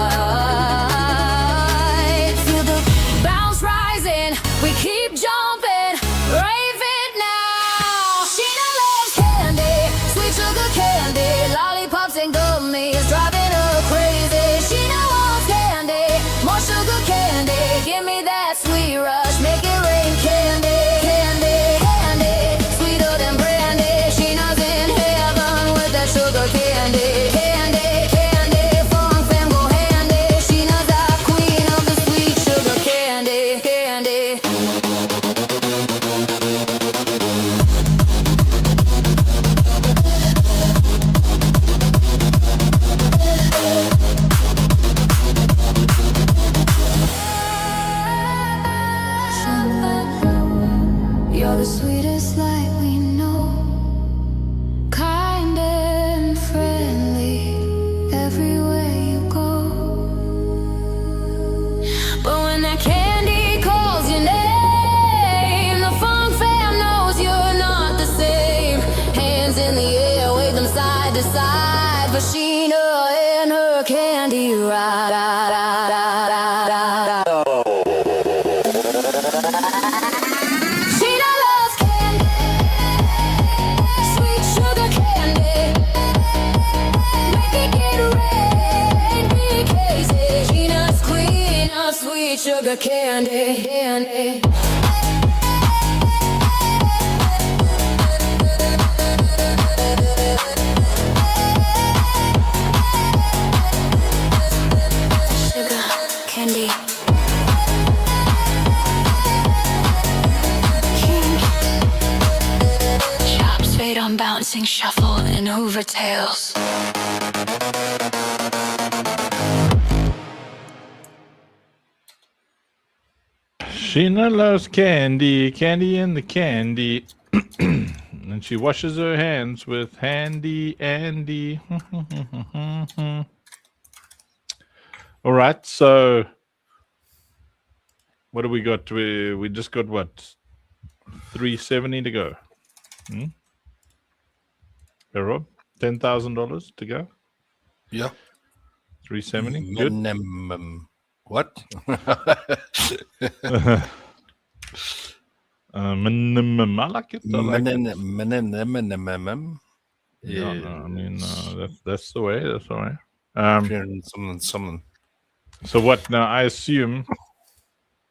Feel the bounce rising, we keep jumping, rave it now. Sheena loves candy, sweet sugar candy, lollipops and gummies, driving her crazy. Sheena wants candy, more sugar candy, give me that sweet rush, make it rain candy, candy, candy, sweeter than brandy. Sheena's in heaven with that sugar candy, candy, candy, funk fam go handy. Sheena's our queen of the sweet sugar candy, candy. You're the sweetest light we know, kind and friendly everywhere you go. But when that candy calls your name, the funk fam knows you're not the same. Hands in the air, wave them side to side for Sheena and her candy ride. Sheena loves candy, sweet sugar candy, make it get red, be crazy. Sheena's queen of sweet sugar candy, candy. Sugar candy. Chops fade on bouncing shuffle and Hoover tails. Sheena loves candy, candy in the candy. And she washes her hands with Handy Andy. All right, so what do we got? We just got what? 370 to go. Hey, Rob, $10,000 to go. Yeah. 370. Good. Minimum. What? Minimum. I like it. I like it. Minimum. Yeah, no, I mean that's the way. That's the way. Something. So what now? I assume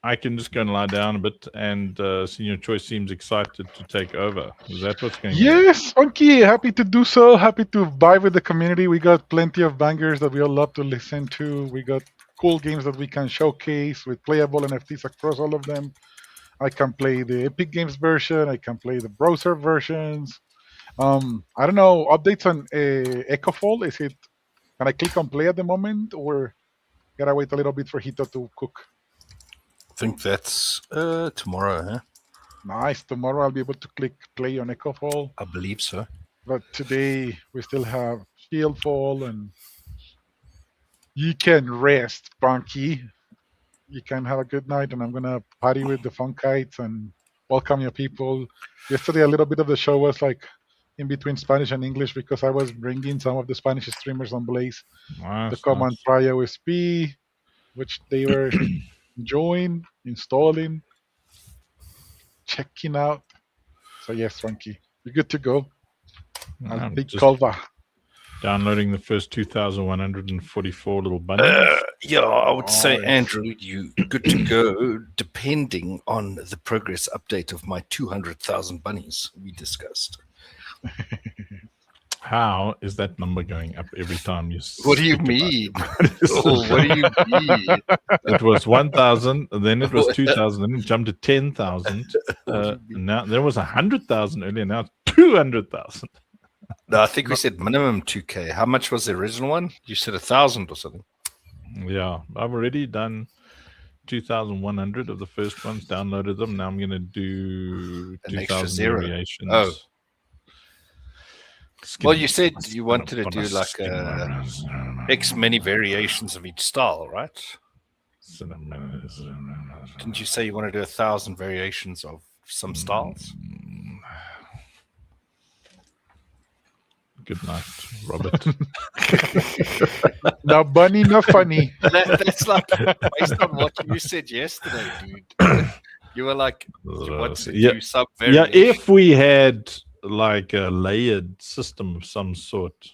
I can just go and lie down a bit, and Senior Choice seems excited to take over. Is that what's going on? Yes, Funky, happy to do so. Happy to vibe with the community. We got plenty of bangers that we all love to listen to. We got cool games that we can showcase with playable NFTs across all of them. I can play the Epic Games version. I can play the browser versions. I don't know, updates on Echofall. Is it, can I click on play at the moment, or gotta wait a little bit for Hito to cook? I think that's tomorrow, huh? Nice. Tomorrow I'll be able to click play on Echofall. I believe so. But today we still have Shieldfall, and you can rest, Bunky. You can have a good night, and I'm gonna party with the Funkites and welcome your people. Yesterday, a little bit of the show was like in between Spanish and English because I was bringing some of the Spanish streamers on Blaze to come and try OSP, which they were enjoying, installing, checking out. So yes, Funky, you're good to go. I'll take cover. Downloading the first 2,144 little bunnies. Yeah, I would say, Andrew, you good to go, depending on the progress update of my 200,000 bunnies we discussed. How is that number going up every time you? What do you mean? What do you mean? It was 1,000, then it was 2,000, then it jumped to 10,000. Now there was 100,000 earlier. Now it's 200,000. No, I think we said minimum 2K. How much was the original one? You said 1,000 or something. Yeah, I've already done 2,100 of the first ones, downloaded them. Now I'm going to do 2,000 variations. Oh. Well, you said you wanted to do like X many variations of each style, right? Didn't you say you want to do 1,000 variations of some styles? Good night, Robert. Now, bunny, not funny. That's like based on what you said yesterday, dude. You were like, you want to do some variations. Yeah, if we had like a layered system of some sort.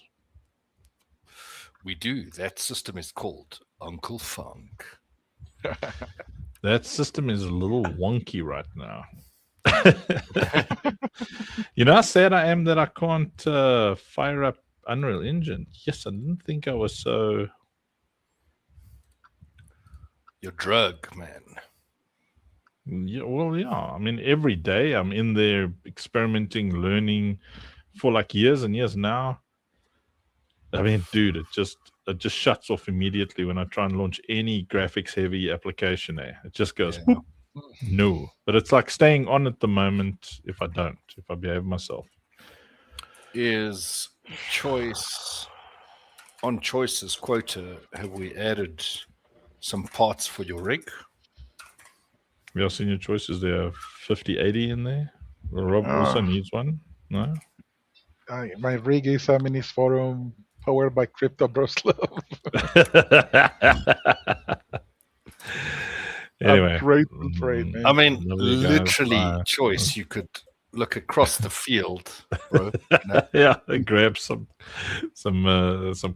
We do. That system is called Uncle Funk. That system is a little wonky right now. You know how sad I am that I can't fire up Unreal Engine. Yes, I didn't think I was so... You're drug, man. Yeah, well, yeah. I mean, every day I'm in there experimenting, learning for like years and years now. I mean, dude, it just shuts off immediately when I try and launch any graphics heavy application. It just goes, whoop. No. But it's like staying on at the moment if I behave myself. Is choice on Choice's quota, have we added some parts for your rig? We are Senior Choices. There are 5080 in there. Rob also needs one. No? My rig is a Minis Forum powered by Crypto Broslov. Anyway. Great, man. I mean, literally, Choice, you could look across the field, bro. Yeah, grab some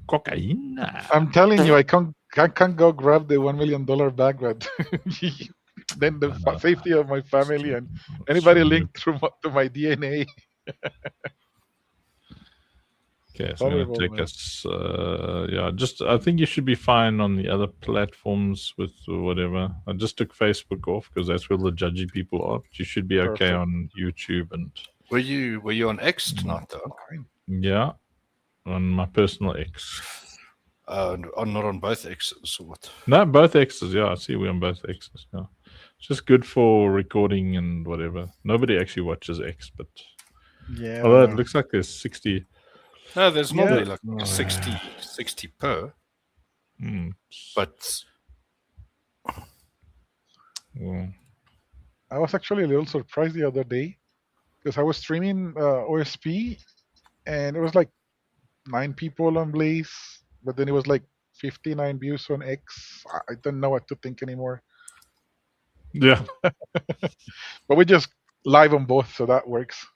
cocaine. I'm telling you, I can't go grab the $1 million bag, but then the safety of my family and anybody linked to my DNA. Okay, so I'm going to take us, I think you should be fine on the other platforms with whatever. I just took Facebook off because that's where the judgy people are. But you should be okay on YouTube and... Were you on X tonight, though? Yeah, on my personal X. Not on both X's or what? No, both X's, yeah. I see we're on both X's, yeah. It's just good for recording and whatever. Nobody actually watches X, but... Yeah. Although it looks like there's 60. No, there's normally Yeah. like 60 per. But I was actually a little surprised the other day because I was streaming OSP and it was like 9 people on Blaze, but then it was like 59 views on X. I don't know what to think anymore. Yeah. But we just live on both, so that works.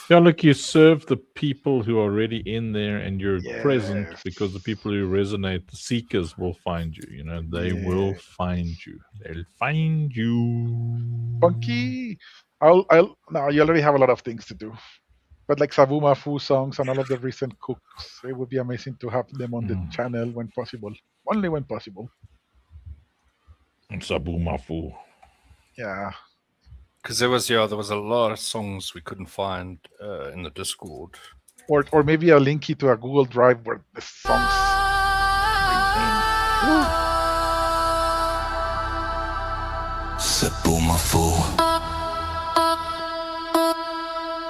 Yeah, look, you serve the people who are already in there and you're present because the people who resonate, the seekers will find you. You know, they will find you. They'll find you. Funky. No, you already have a lot of things to do. But like Sabuma Fu songs and all of the recent cooks, it would be amazing to have them on the channel when possible. Only when possible. Sabuma Fu. Yeah. because there was a lot of songs we couldn't find in the Discord. Or maybe a linky to a Google Drive where the songs. Sabuma Fu.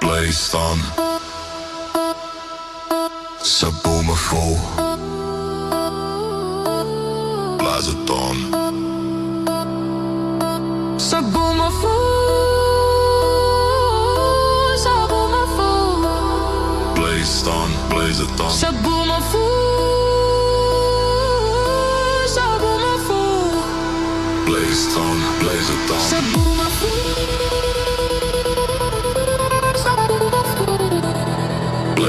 Blaze on. Sabuma Fu. Blazathon. Sabuma Fu. Sabuma Fu. Blazathon. Sabuma Fu. Sabuma Fu. Blazathon. Sabuma Fu.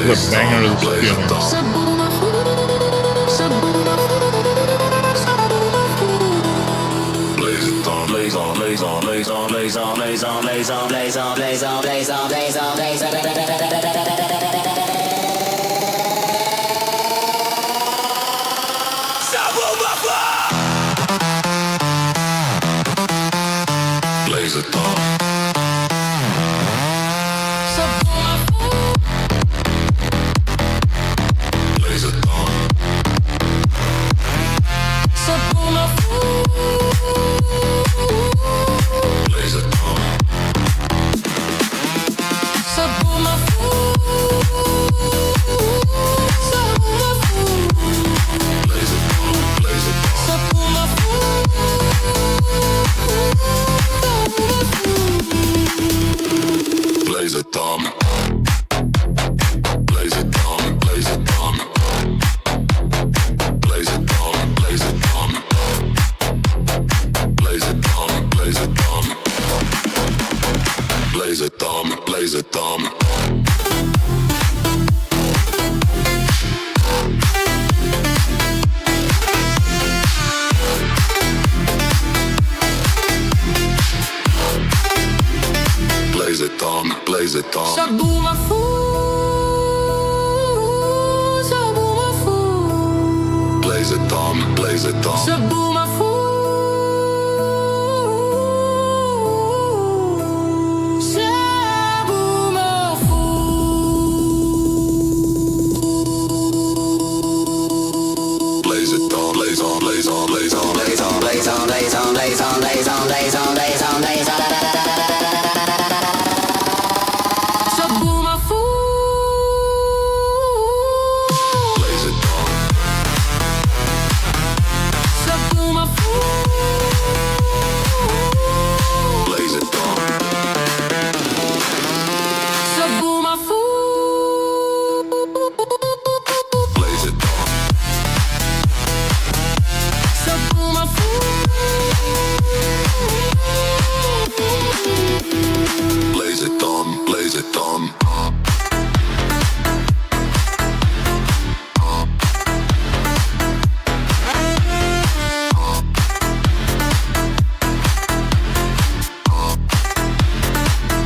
The banger is Sabuma Fu. Sabuma Fu. Blazathon. Blaze on, blaze on, blaze on, blaze on, blaze on, blaze on, blaze on, blaze on, blaze on, blaze on, blaze on. Blazathon. Sabuma Fu. Sabuma Fu. Sabuma Fu. Sabuma Fu. Blazathon. Blazathon. Blazathon. Blazathon. Blazathon. Blazathon. Blazathon. Blazathon. Blazathon. Blazathon. Blazathon. Sabuma Fu. Sabuma Fu. Blazathon. Blazathon. Sabuma Fu. Sabuma Fu. Blazathon. Blaze on, blaze on, blaze on, blaze on, blaze on, blaze on, blaze on, blaze on, blaze on, blaze on, blaze on. Sabuma Fu. Sabuma Fu. Blazathon. Sabuma Fu. Blazathon. Sabuma Fu. Blazathon. Blazathon.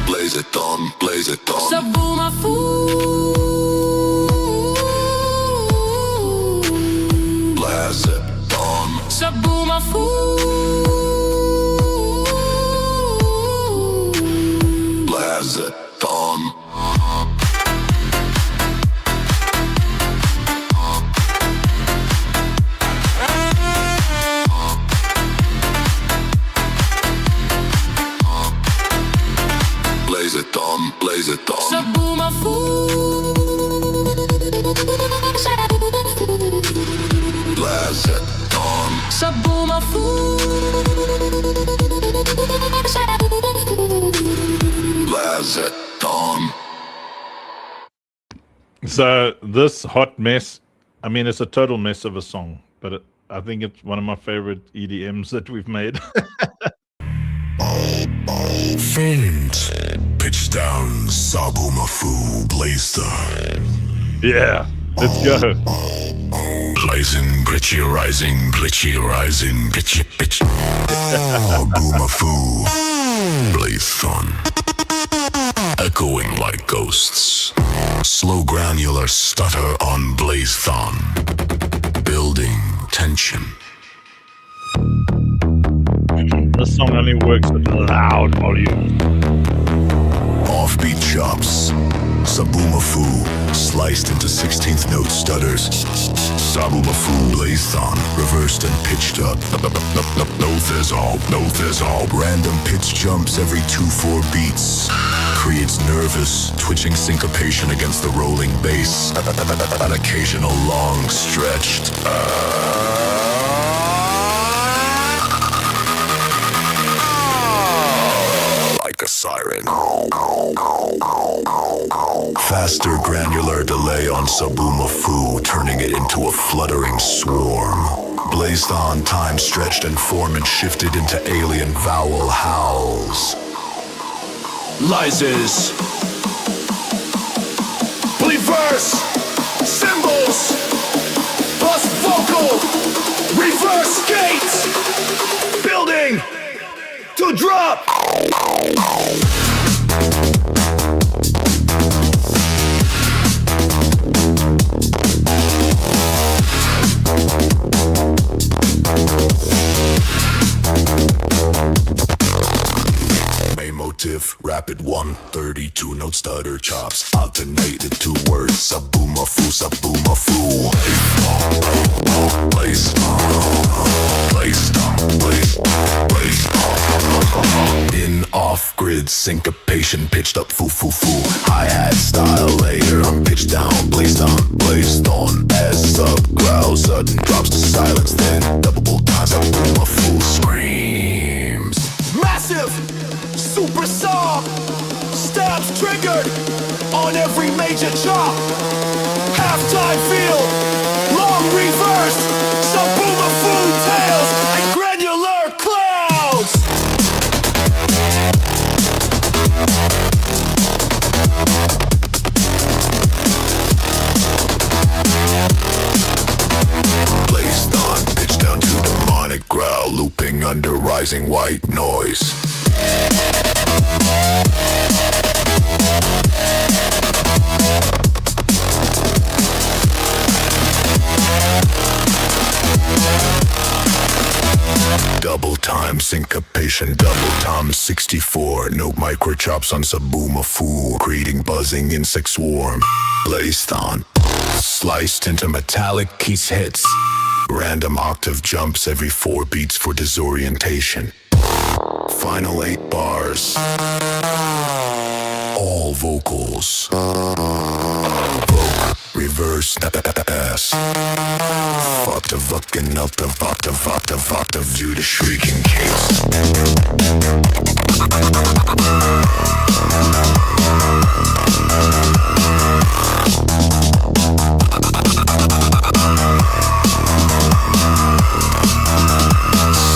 Blazathon. Blazathon. Sabuma Fu. Blazathon. Sabuma Fu. Blazathon. blaze it on, blaze it on. Sabuma fool. Blaze it on. Sabuma fool. Blaze it on. So this hot mess, I mean, it's a total mess of a song, but I think it's one of my favorite EDMs that we've made. Friends, pitch down, Sabumafu, blaze the. Yeah, let's go. Blazing, glitchy rising, glitchy, pitch. Sabumafu, blaze on. Echoing like ghosts. Slow granular stutter on Blaze-thon. Building tension. This song only works with loud volume. Offbeat chops. Sabumafu, sliced into 16th note stutters. Sabumafu, Blaze-thon, reversed and pitched up. No there's all. Random pitch jumps every 2-4 beats. Creates nervous, twitching syncopation against the rolling bass. An occasional long stretched. Like a siren. Faster granular delay on Sabumafu, turning it into a fluttering swarm. Blazed on, time stretched and form and shifted into alien vowel howls. Lyses. Reverse. Cymbals. Plus vocal. Reverse gates. Building. To drop. Motive, rapid 132 note stutter chops, alternated 2 words, Sabumafu, Sabumafu. Blaze, in off-grid syncopation, pitched up foo. Hi-hat style layer on pitch down, blazed on as sub growl, sudden drops to silence, then double time, Sabumafu screams. Massive! Super saw, stabs triggered on every major chop. Halftime feel, long reverse, Sabumafu tails and granular clouds. Blazed on, pitch down to demonic growl, looping under rising white noise. Double time syncopation, double time 64. No micro chops on Sabumafu, creating buzzing insect swarm. Blaze-thon, sliced into metallic keys hits. Random octave jumps every 4 beats for disorientation. Final 8 bars. All vocals. Voc, reverse, ass. Octave, octave, due to shrieking case.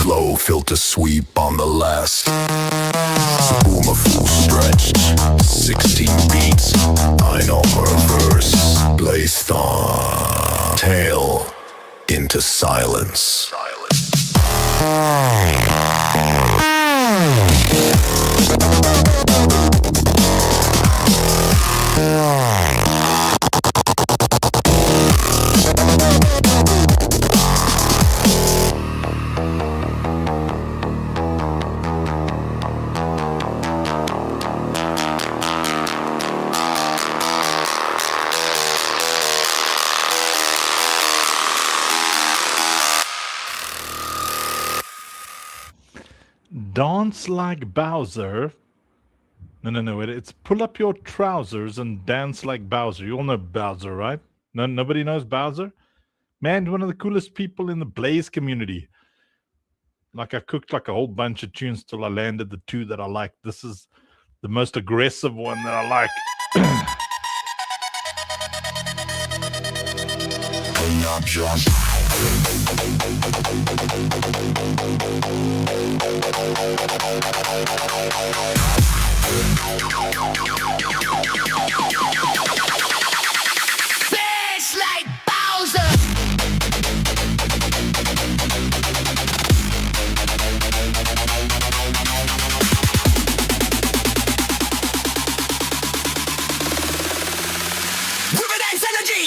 Slow filter sweep on the last. Sabumafu stretched, 16 beats. I know reverse, Blaze-thon. Tail into silence. Dance Like Bowser No. It's pull up your trousers and dance like Bowser. You all know Bowser, right? No, nobody knows Bowser? Man, one of the coolest people in the Blaze community. Like, I cooked like a whole bunch of tunes till I landed the two that I like. This is the most aggressive one that I like. Bass like Bowser. Riverdance energy.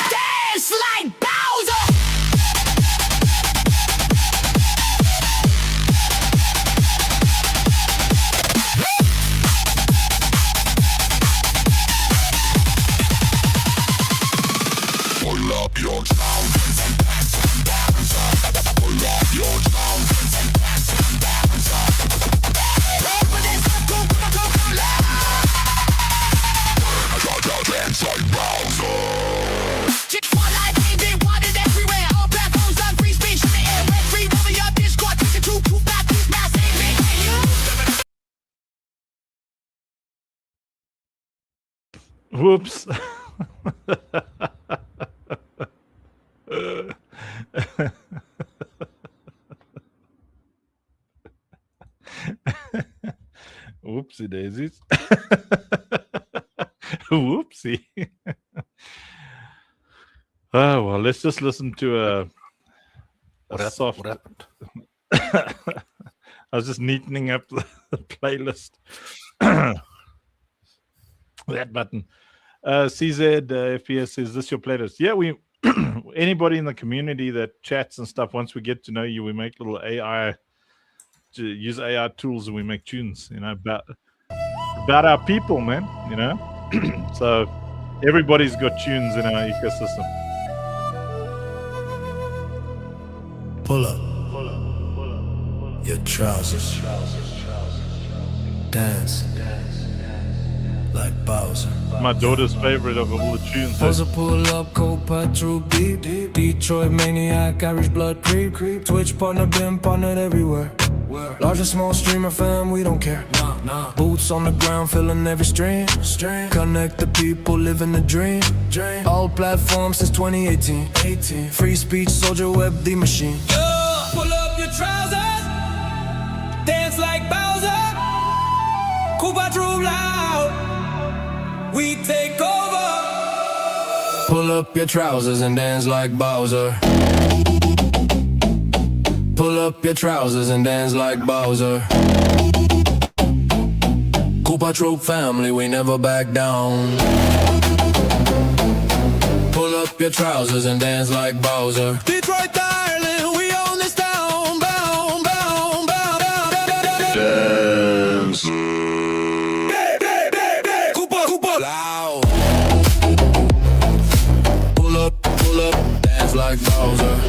Dance like Bowser. Pull up your trousers and dance and dance. Pull up your trousers and dance and dance. Dance like Bowser. One life, they wanted everywhere. All platforms on free speech in the air. Red free, over your Discord. Take it to proof that these mass ain't me. Whoops. Whoopsie daisies. Whoopsie. Oh, well, let's just listen to a soft. What happened? I was just neatening up the playlist. That button. CZ FPS, is this your playlist? Yeah, we anybody in the community that chats and stuff, once we get to know you, we make little AI, use AI tools, and we make tunes, you know, about our people, man, you know. So everybody's got tunes in our ecosystem. Pull up your trousers, dance like Bowser. My daughter's favorite of all the tunes. Pose a pull up, co-patrol beat. Detroit maniac, Irish blood creep. Twitch partner, been partnered everywhere. Large and small streamer fam, we don't care. Boots on the ground, feeling every stream. Connect the people, living the dream. All platforms since 2018. Free speech, soldier, web, the machine. Pull up your trousers, dance like Bowser. Koopa Troop loud, we take over. Pull up your trousers and dance like Bowser. Pull up your trousers and dance like Bowser. Koopa Troop family, we never back down. Pull up your trousers and dance like Bowser. Detroit, Ireland, we own this town. Bound. Dance. Koopa loud. Pull up, dance like Bowser.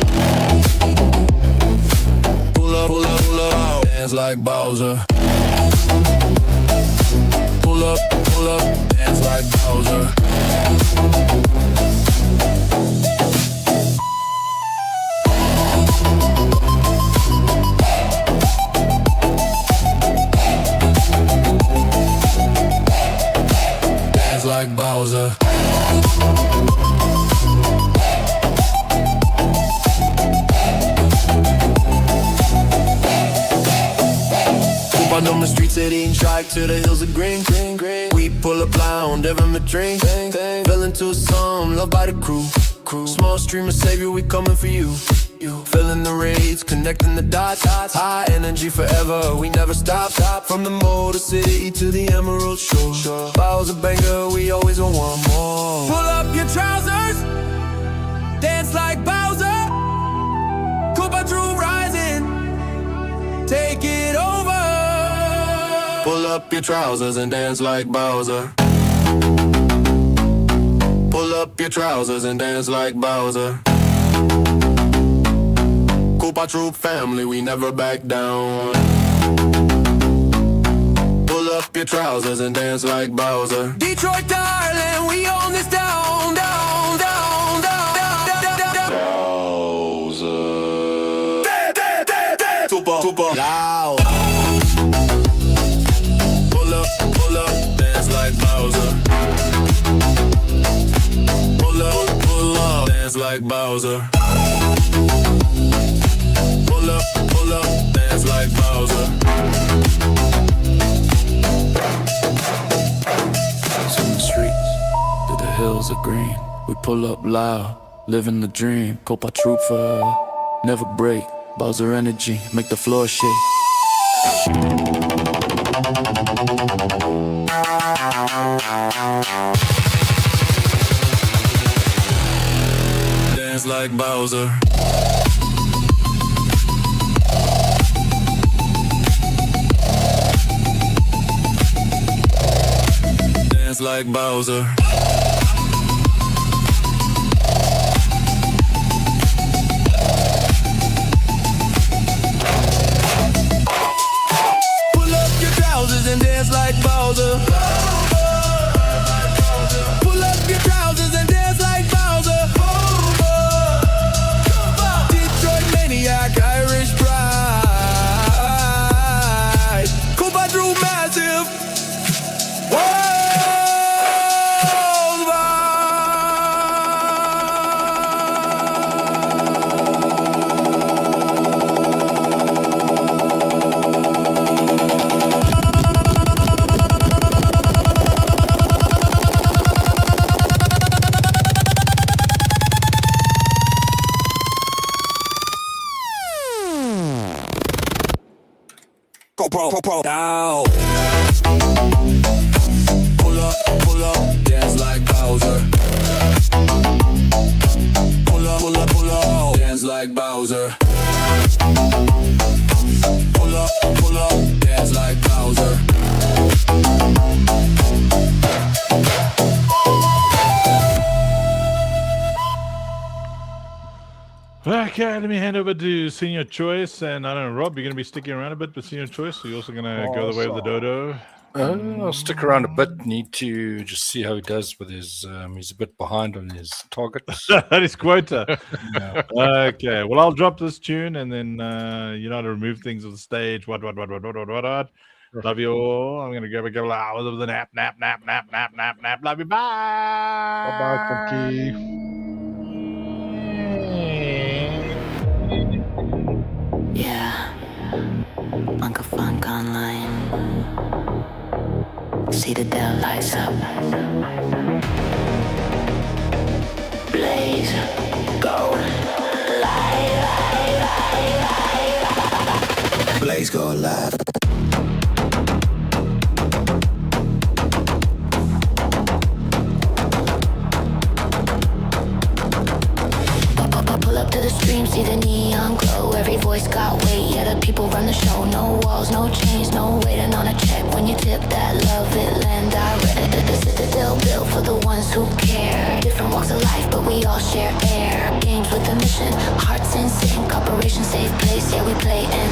Pull up, dance like Bowser. Pull up, dance like Bowser. Dance like Bowser. On the streets, it ain't strike to the hills of green. We pull up loud down, living the dream. Feeling to some, loved by the crew. Small stream of savior, we coming for you. Feeling the raids, connecting the dots. High energy forever, we never stop. From the Motor City to the Emerald Shore. Bowels of banger, we always want one more. Pull up your trousers, dance like Bowser. Cooper Drew rising, take it over. Pull up your trousers and dance like Bowser. Pull up your trousers and dance like Bowser. Koopa Troop family, we never back down. Pull up your trousers and dance like Bowser. Detroit, darling, we own this down, down, down, down, down, down, down, down. Bowser. Super loud. Pull up, dance like Bowser. Pull up, dance like Bowser. Pull up, dance like Bowser. In the streets, through the hills of green, we pull up loud, living the dream. Copa Trooper, never break. Bowser energy, make the floor shake. Dance like Bowser. Dance like Bowser. Pull up your trousers and dance like Bowser. Pull up your trousers and dance like Bowser. Detroit maniac, Irish pride. Koopa Drew massive. Whoa! Pro down. Pull up, dance like Bowser. Pull up, dance like Bowser. Pull up, dance like Bowser. Okay, let me hand over to Senior Choice, and I don't know, Rob, you're going to be sticking around a bit with Senior Choice, so you're also going to go the way of the dodo? I'll stick around a bit. Need to just see how he does with his. He's a bit behind on his targets. His quota. Yeah. Okay, well, I'll drop this tune, and then you know how to remove things off the stage. What. Love you all. I'm going to go a couple hours of the nap. Love you. Bye. Bye-bye, Funky. Yeah, Uncle Funk online. Citadel lights up. Blaze, go, live. Blaze, go live. Pull up to the stream, see the neon glow. Every voice got weight, yeah, the people run the show. No walls, no chains, no waiting on a check. When you tip that love, it land direct. The Citadel built for the ones who care. Different walks of life, but we all share air. Games with a mission, hearts in sync. Operation safe place, yeah, we play and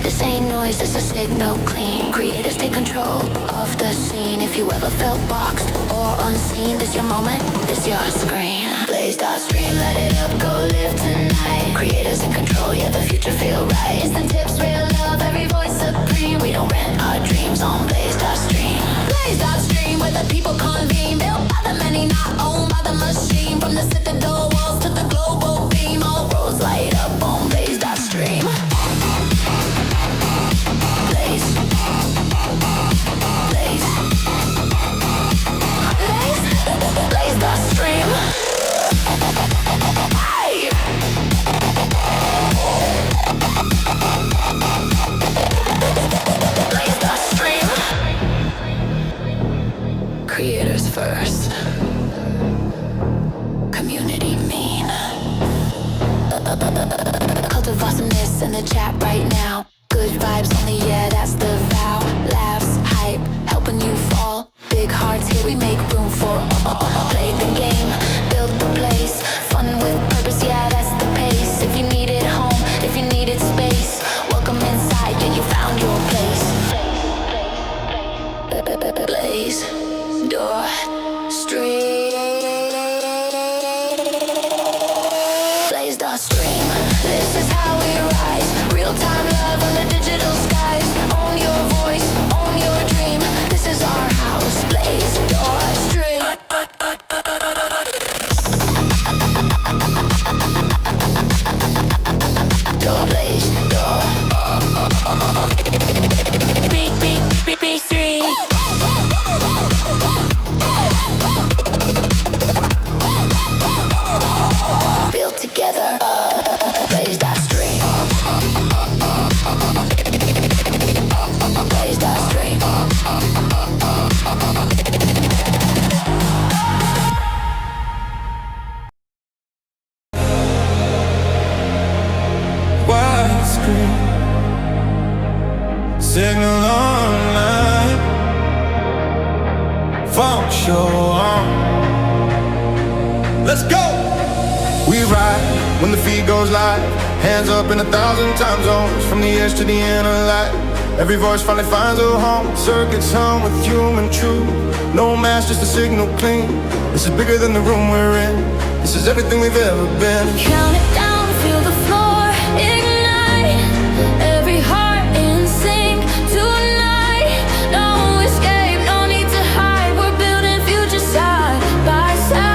this ain't noise, this a signal clean. Creators take control of the scene. If you ever felt boxed or unseen, this your moment, this your screen. Blaze.stream, let it up, go live tonight. Creators in control, yeah, the future feel right. Instant tips, real love, every voice supreme. We don't rent our dreams on Blaze.stream. Blaze.stream, where the people convene. Built by the many, not owned by the machine. From the Citadel walls to the global beam, all roads light up on Blaze.stream. Blaze. Blaze. community mean? Cult of awesomeness in the chat right now. Good vibes only, yeah, that's the vow. Laughs, hype, helping you fall. Big hearts, here we make room for all. Play the game, build the place. Fun with purpose, yeah, that's the pace. If you needed home, if you needed space, welcome inside, yeah, you found your place. Blaze, door, street. Blaze the stream. This is how we rise. Real-time love on the digital skies. Own your voice, own your dream. This is our house. Blaze your stream. Door, blaze, door. Beat, beat, beat, beat, street. Built together, blaze that stream. Blaze that stream. Widescreen signal online. Funk show on. Let's go. We ride when the feed goes live. Hands up in 1,000 time zones. From the edge to the inner light. Every voice finally finds a home. Circuits hum with human truth. No mask, just a signal clean. This is bigger than the room we're in. This is everything we've ever been. Count it down, feel the floor ignite. Every heart in sync tonight. No escape, no need to hide. We're building future side by side.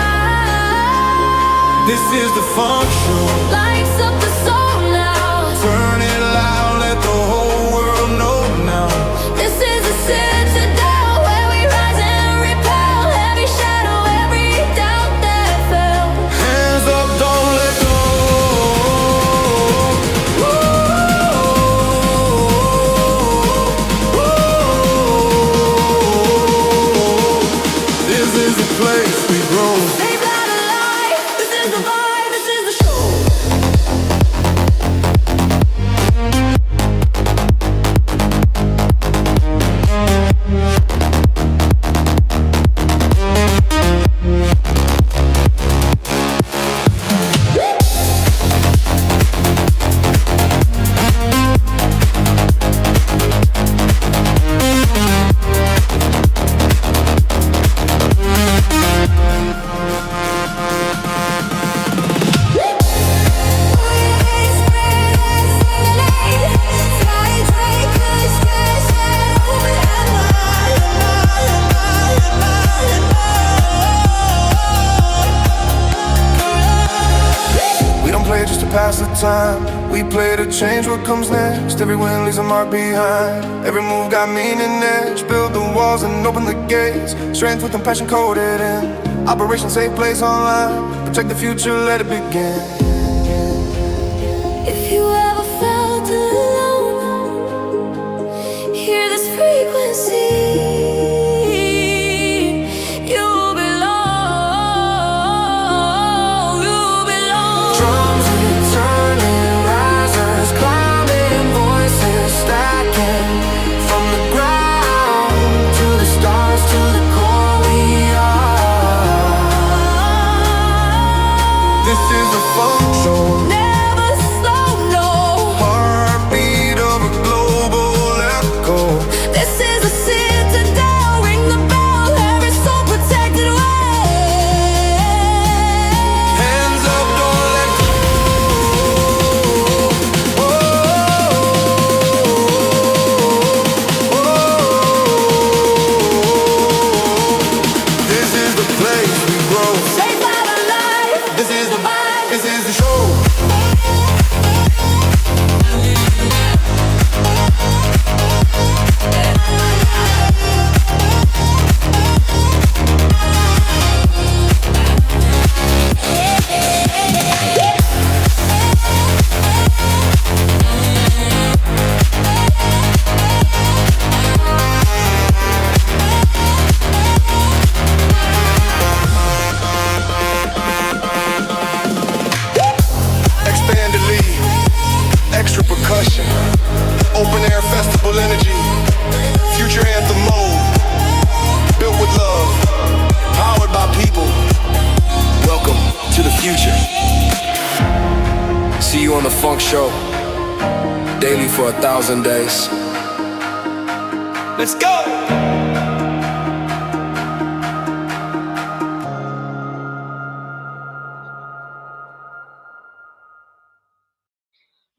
This is the funk show. Lights up the soul now. Turn it loud, let the whole world know now. This is a citadel where we rise and repel every shadow, every doubt that fell. Hands up, don't let go. This is the place we grow. Save that alive. This is the vibe. This is the show. We don't play just to pass the time. We play to change what comes next. Every win leaves a mark behind. Every move got meaning edge. Build the walls and open the gates. Strength with compassion coded in. Operation Safe Place Online. Protect the future, let it begin. If you ever felt alone, hear this frequency. You belong. You belong. Drums returning, risers climbing, voices stacking. From the ground to the stars, to the core we are. This is the funk show. Never slow, no. Heartbeat of a global echo. This is a citadel. Ring the bell. Every soul protected way. Hands up, don't let go. This is the place we grow. Save that alive. This is the vibe. This is the show. Rebel energy, future anthem mode. Built with love, powered by people. Welcome to the future. See you on the Funk Show, daily for 1,000 days. Let's go!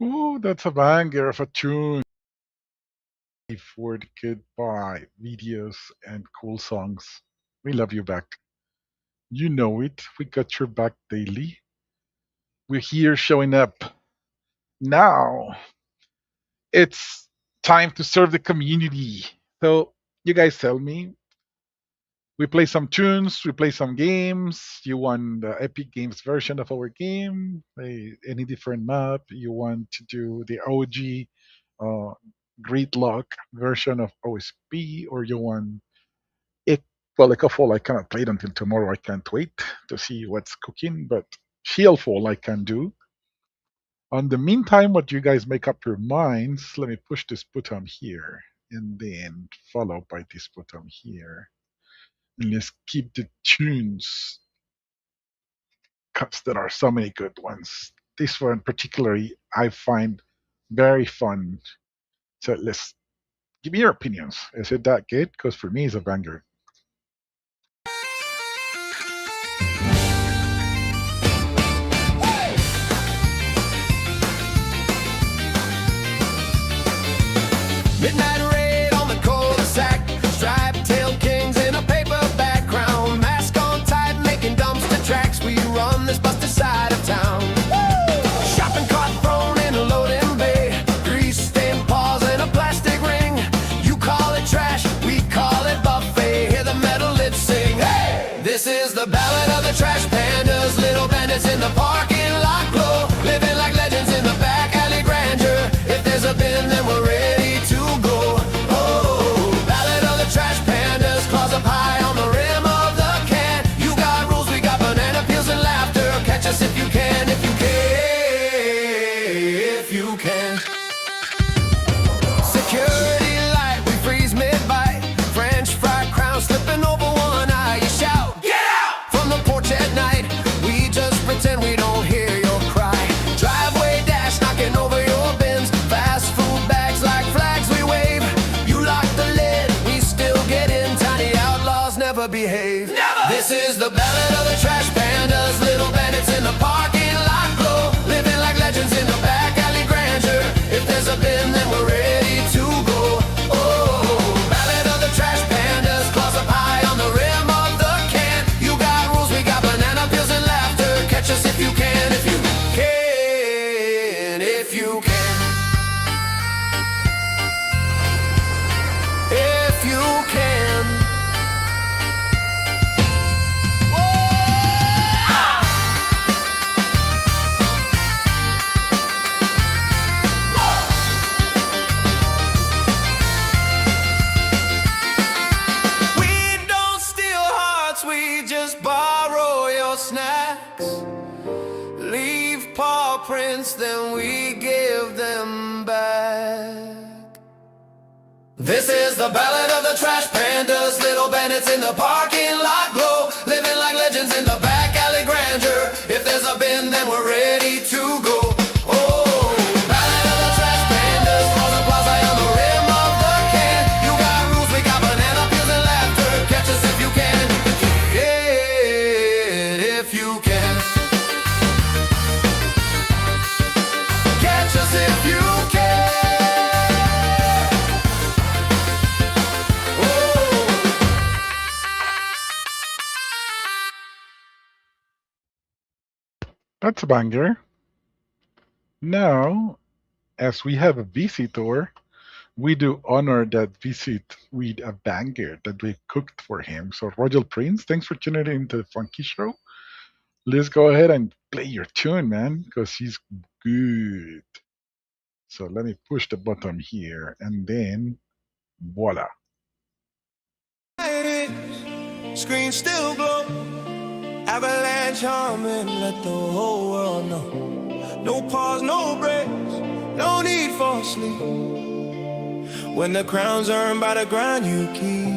Ooh, that's a banger of a tune. For the goodbye videos and cool songs. We love you back. You know it. We got your back daily. We're here showing up. Now it's time to serve the community. So you guys tell me. We play some tunes, we play some games. You want the Epic Games version of our game? Any different map? You want to do the OG Great Luck version of OSP, or you want it? Well, like a fall, I cannot play it until tomorrow. I can't wait to see what's cooking, but Shieldfall I can do. On the meantime, what you guys make up your minds, let me push this button here, and then followed by this button here. And let's keep the tunes, because there are so many good ones. This one particularly I find very fun. So let's give me your opinions. Is it that good? Because for me, it's a banger. Midnight raid on the cul-de-sac. Stripe-tailed kings in a paper background. Mask on tight, making dumpster tracks. We run this busted side of town. Shopping cart thrown in a loading bay. Grease-stained paws in a plastic ring. You call it trash, we call it buffet. Hear the metal lips sing. Hey! This is the ballad of the trash pandas. Little bandits in the parking lot glow. Living like legends in the back alley grandeur. If there's a bin, then we're ready to go. Oh, ballad of the trash pandas. Claws up high on the rim of the can. You got rules, we got banana peels and laughter. Catch us if you can, if you can, if you can. Security light, we freeze mid-bite. French fry crown slipping over one eye. You shout, get out! From the porch at night. We just pretend we don't hear your cry. Driveway dash knocking over your bins. Fast food bags like flags we wave. You lock the lid, we still get in. Tiny outlaws never behave. Never! This is the ballad of the trash pandas. Little bandits in the parking lot glow. Living like legends in the back alley grandeur. If there's a bin, then we're ready to go. Oh, ballad of the trash pandas. Claws up high on the rim of the can. You got rules, we got banana peels and laughter. Catch us if you can, if you can, if you can. If you can. We don't steal hearts, we just borrow your snacks. Leave paw prints, then we give them back. This is the ballad of the trash pandas. Little bandits in the parking lot glow. Living like legends in the back alley grandeur. If there's a bin, then we're ready to go. Oh, ballad of the trash pandas. Claws and claws high on the rim of the can. You got rules, we got banana peels and laughter. Catch us if you can. Yeah, if you can. Catch us if you can. That's a banger. Now, as we have a visitor, we do honor that visit with a banger that we cooked for him. So, Royal Prince, thanks for tuning in to the Funky Show. Let's go ahead and play your tune, man, because he's good. So, let me push the button here, and then voila. Screen still glow. Avalanche humming, let the whole world know. No pause, no breaks, no need for sleep. When the crown's earned by the grind you keep.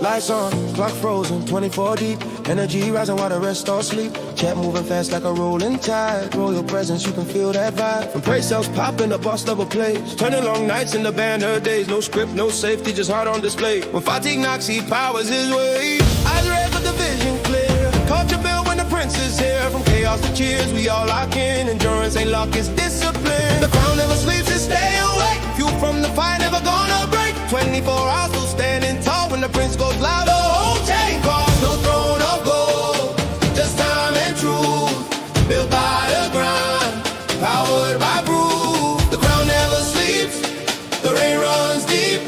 Lights on, clock frozen, 24 deep. Energy rising while the rest all sleep. Chat moving fast like a rolling tide. Royal presence, you can feel that vibe. From praise cells popping, the boss level plays. Turning long nights into banner days. No script, no safety, just heart on display. When fatigue knocks, he powers his way. Eyes red but the vision clear. Culture built when the prince is here. From chaos to cheers, we all lock in. Endurance ain't luck, it's discipline. The crown never sleeps, it stay awake. Fuel from the fire, never gonna break. 24 hours, still standing tall. When the prince goes loud, the whole chain calls. No throne of gold, just time and truth. Built by the grind, powered by proof. The crown never sleeps, the rain runs deep.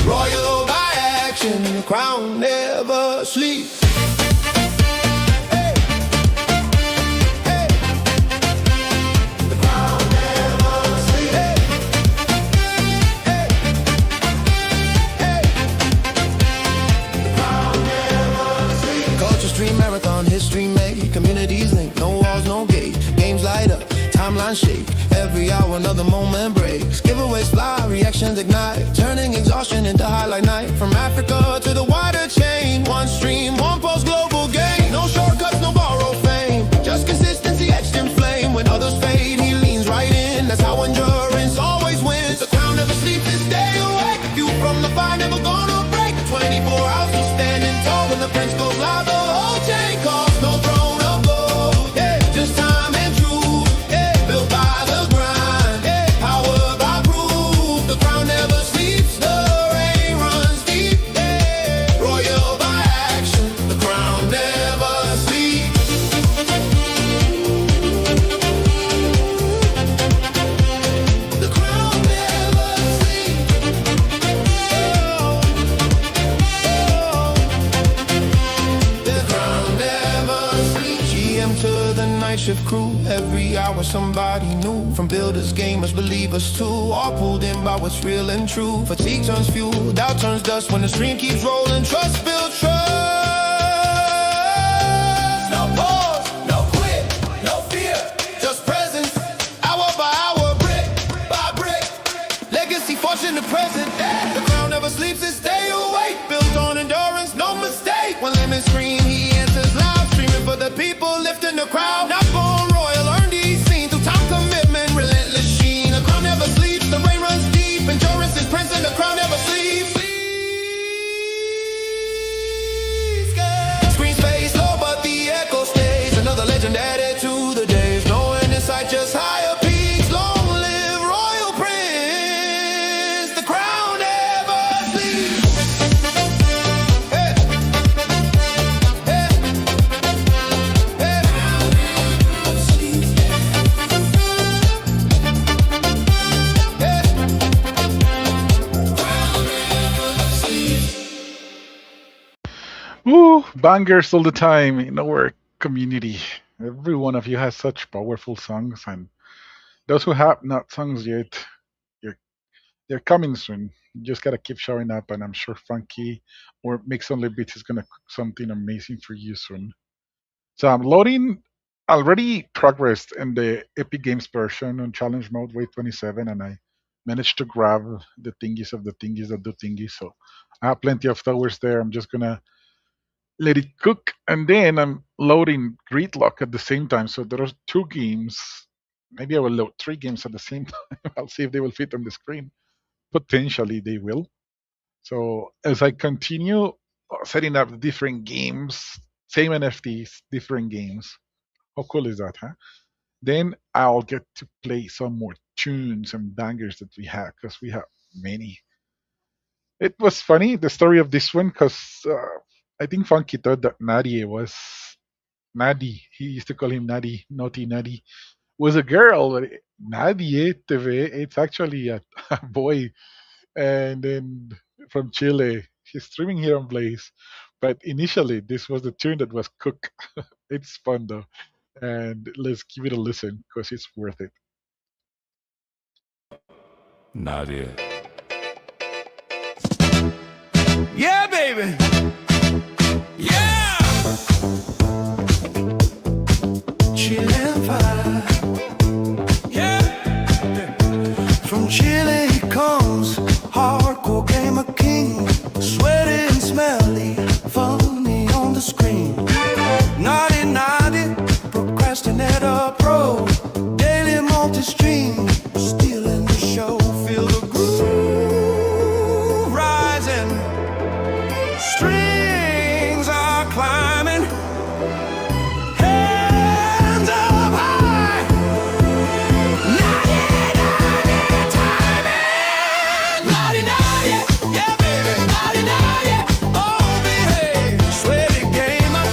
Royal by action, the crown never sleeps. Marathon history made, communities linked, no walls, no gate. Games light up, timeline shake. Every hour another moment breaks. Giveaways fly, reactions ignite. Turning exhaustion into highlight night. From Africa to the wider chain. One stream, one post, global gain. No shortcuts, no borrowed fame. Just consistency etched in flame. When others fade, he leans right in. That's how endurance always wins. The crown never sleeps, this day awake. View from the fire, never gonna break. 24 hours, still standing tall. When the prince goes live, the whole chain calls. No throne of gold, yeah. Just time and truth, yeah. Built by the grind, yeah. Powered by proof. The crown never sleeps, the rain runs deep, yeah. Royal by action, the crown never sleeps. The crown never sleeps. The crown never sleeps. GM to the night shift crew. Every hour somebody new. From builders, gamers, believers too. All pulled in by what's real and true. Fatigue turns fuel, doubt turns dust. When the stream keeps rolling, trust builds trust. No pause, no quit, no fear. Just presence, hour by hour, brick by brick. Legacy fortune the present. The crown never sleeps, it stay awake. Built on endurance, no mistake. When lemons scream, he answers loud. Streaming for the people, lifting the crowd. Not born royal, earned these scenes. Through time commitment, relentless sheen. The crown never sleeps, the rain runs deep. Endurance is prince and the crown never sleeps. Screen space low, but the echo stays. Another legend added to the days. No end in sight, just higher peaks. Long live royal prince. The crown never sleeps. Hey. Hey. Hey. Woo, bangers all the time in our community. Every one of you has such powerful songs, and those who have not songs yet, you're, they're coming soon. You just gotta keep showing up, and I'm sure Funky or Mix Only Beats is gonna cook something amazing for you soon. So I'm loading. Already progressed in the Epic Games version on challenge mode, wave 27, and I managed to grab the thingies of the thingies that do thingies. So I have plenty of towers there. I'm just gonna let it cook, and then I'm loading Gridlock at the same time. So there are two games. Maybe I will load three games at the same time. I'll see if they will fit on the screen. Potentially they will. So as I continue setting up the different games, same NFTs, different games. How cool is that, huh? Then I'll get to play some more tunes and bangers that we have, because we have many. It was funny, the story of this one, because I think Funky thought that Nadie was Nadi. He used to call him Nadi, naughty Nadi. Was a girl, but Nadie TV, it's actually a, a boy. And then from Chile, he's streaming here on Blaze. But initially, this was the tune that was cooked. It's fun though. And let's give it a listen because it's worth it. Nadia. Yeah, baby. Yeah. Chillin' vibe. Yeah. From Chile he comes are pro. Daily multi-stream, stealing the show. Feel the groove rising. Strings are climbing. Hands up high. 90-90 timing. 90-90, yeah baby. 90-90, yeah. Oh, behave. Sweaty gamer.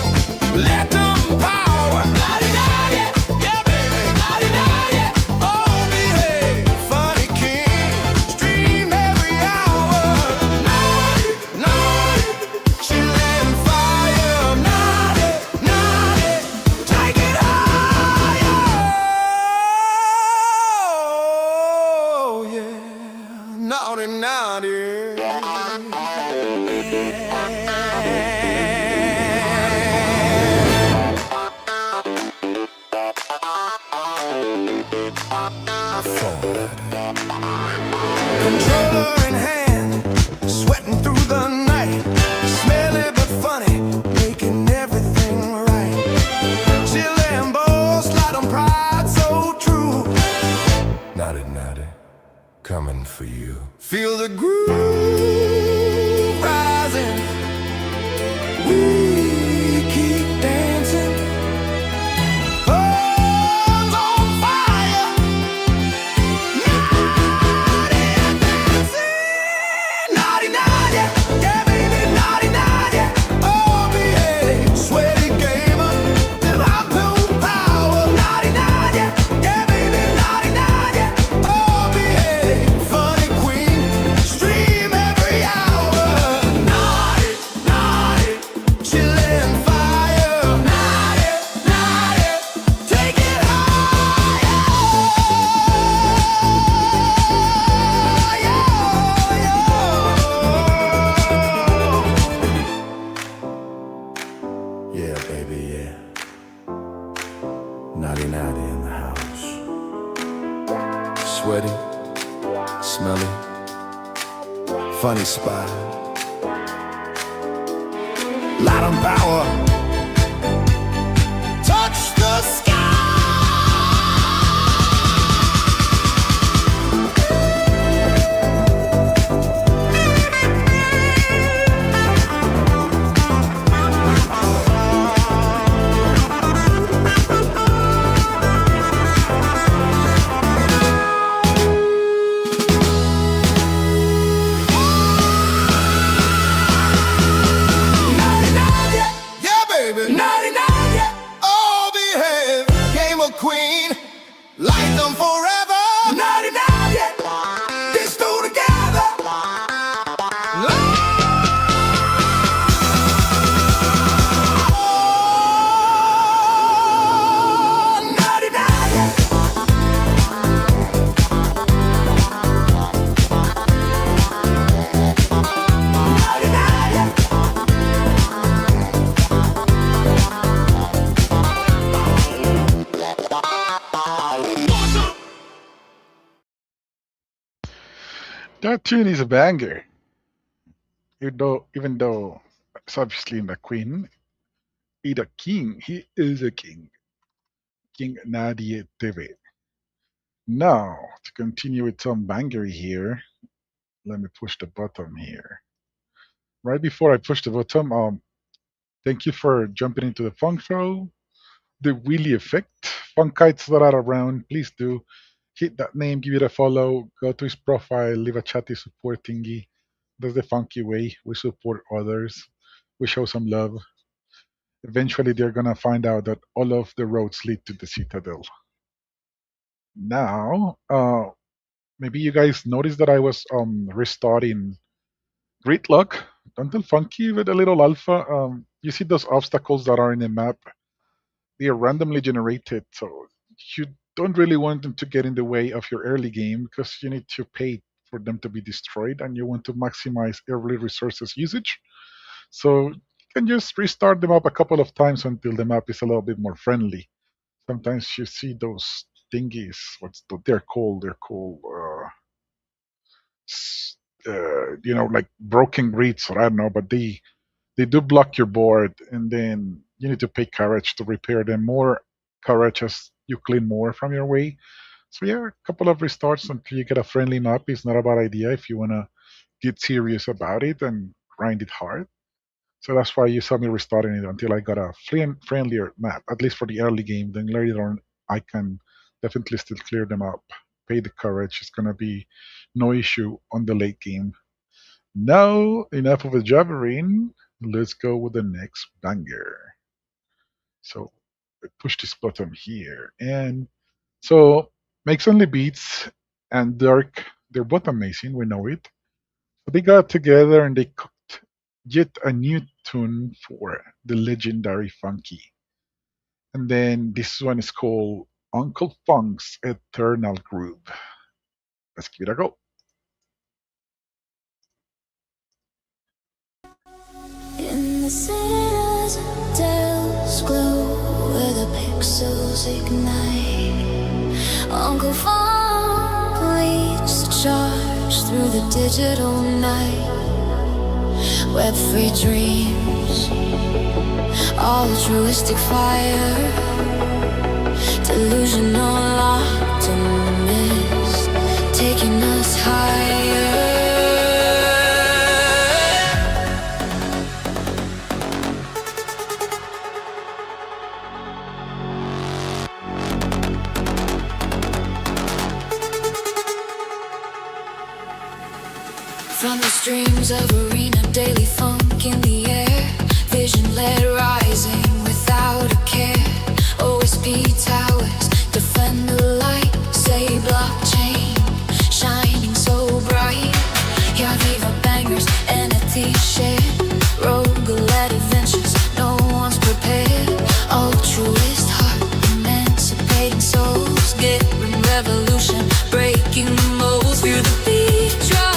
Let them power. 90-90, yeah baby. 90-90, oh, behave. Funny king. Stream every hour. 90-90. She laying fire. 90-90. Take it higher. Oh, yeah. 90-90. Controller in hand, sweating through the night. Smelly but funny, making everything right. She Lambo, slide on pride, so true. 90-90, coming for you. Feel the groove rising. We keep dancing. Arms on fire. 90-90, yeah baby, 90-90. Oh, behave. Sweaty gamer, till I lose power. 90-90, yeah baby, 90-90. Oh, behave. Funny queen, stream every hour. 90-90, she laying fire. 90-90, take it Yeah, baby, yeah. 90-90 in the house. Sweaty, smelly, funny spot. Light on power. Touch the sky. Yeah, baby. 90-90. Oh, behave. Game of queen. Light them forever. 90-90. This two together. Oh, 90-90. That tune is a banger. Even though it's obviously not a queen, he's a king. He is a king. King Nadia TV. Now, to continue with some bangery here, let me push the button here. Right before I push the button, thank you for jumping into the funk show. The Wheelie Effect. Funkites that are around, please do hit that name, give it a follow, go to his profile, leave a chatty support thingy. That's the funky way. We support others. We show some love. Eventually, they're gonna find out that all of the roads lead to the Citadel. Now, maybe you guys noticed that I was restarting Gridlock until Funky with a little alpha. You see those obstacles that are in the map? They are randomly generated, so you don't really want them to get in the way of your early game because you need to pay for them to be destroyed, and you want to maximize early resources usage. So you can just restart them up a couple of times until the map is a little bit more friendly. Sometimes you see those thingies. They're called? They're called. Like broken grids, or I don't know, but they do block your board, and then you need to pay courage to repair them. More courage as you clean more from your way. So yeah, a couple of restarts until you get a friendly map is not a bad idea if you wanna get serious about it and grind it hard. So that's why you saw me restarting it until I got a friendlier map, at least for the early game. Then later on, I can definitely still clear them up. Pay the courage. It's gonna be no issue on the late game. Now, enough of the jabbering. Let's go with the next banger. So I push this button here, and so Makes Only Beats and Dirk, they're both amazing. We know it. So they got together and they cooked yet a new tune for the legendary Funky. And then this one is called Uncle Funk's Eternal Groove. Let's give it a go. In the citadel's glow, where the pixels ignite, Uncle Funk leads the charge through the digital night. Web-free dreams, altruistic fire, delusional optimist, taking us higher. From the streams of arena, daily funk in the air, vision-led rising without a care. OSP towers defend the light, say blockchain shining so bright. Yeah, viva bangers, NFTs shared, rogue-led adventures, no one's prepared. Altruist heart, emancipating souls, getting revolution, breaking the molds. Feel the beat drop.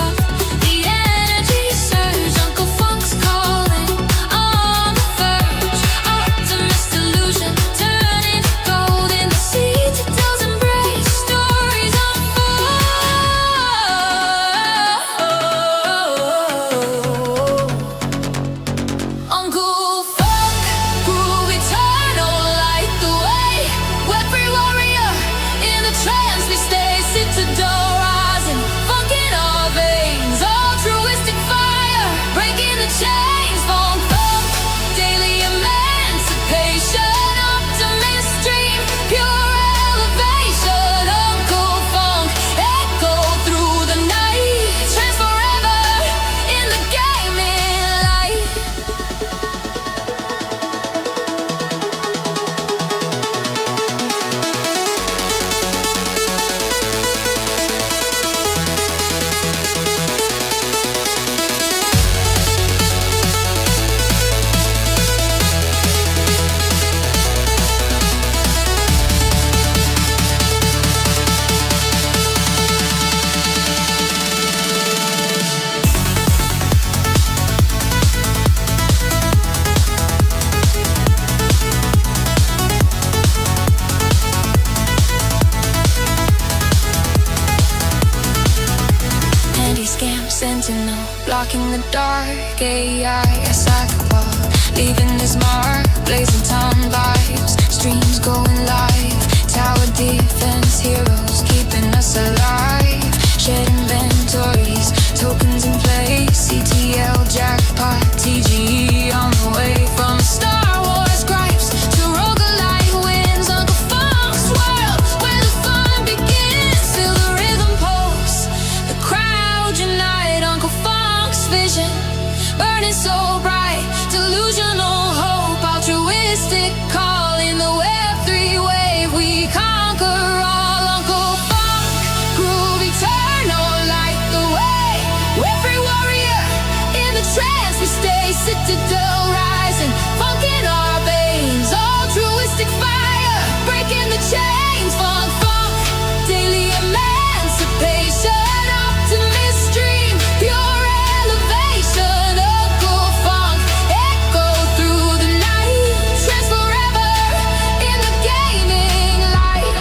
Sentinel, blocking the dark, AI, a psychopath, leaving his mark, blazing time vibes, streams going live, tower defense heroes, keeping us alive, shared inventories, tokens in place, CTL jackpot, TGE on the way, from Star Wars gripes to roguelite wins, Uncle Funk's world, where the fun begins, feel the rhythm pulse, the crowd unite. Uncle Funk's vision, burning so bright, delusional hope, altruistic call in the Web3 wave, we conquer all. Uncle Funk, groove eternal, light the way, Web3 warrior, in the trance we stay, Citadel rising, funk in our veins, altruistic fire, breaking the chains, funk, daily emancipation, optimist dream, pure elevation, Uncle Funk, echo through the night, trance forever in the gaming light.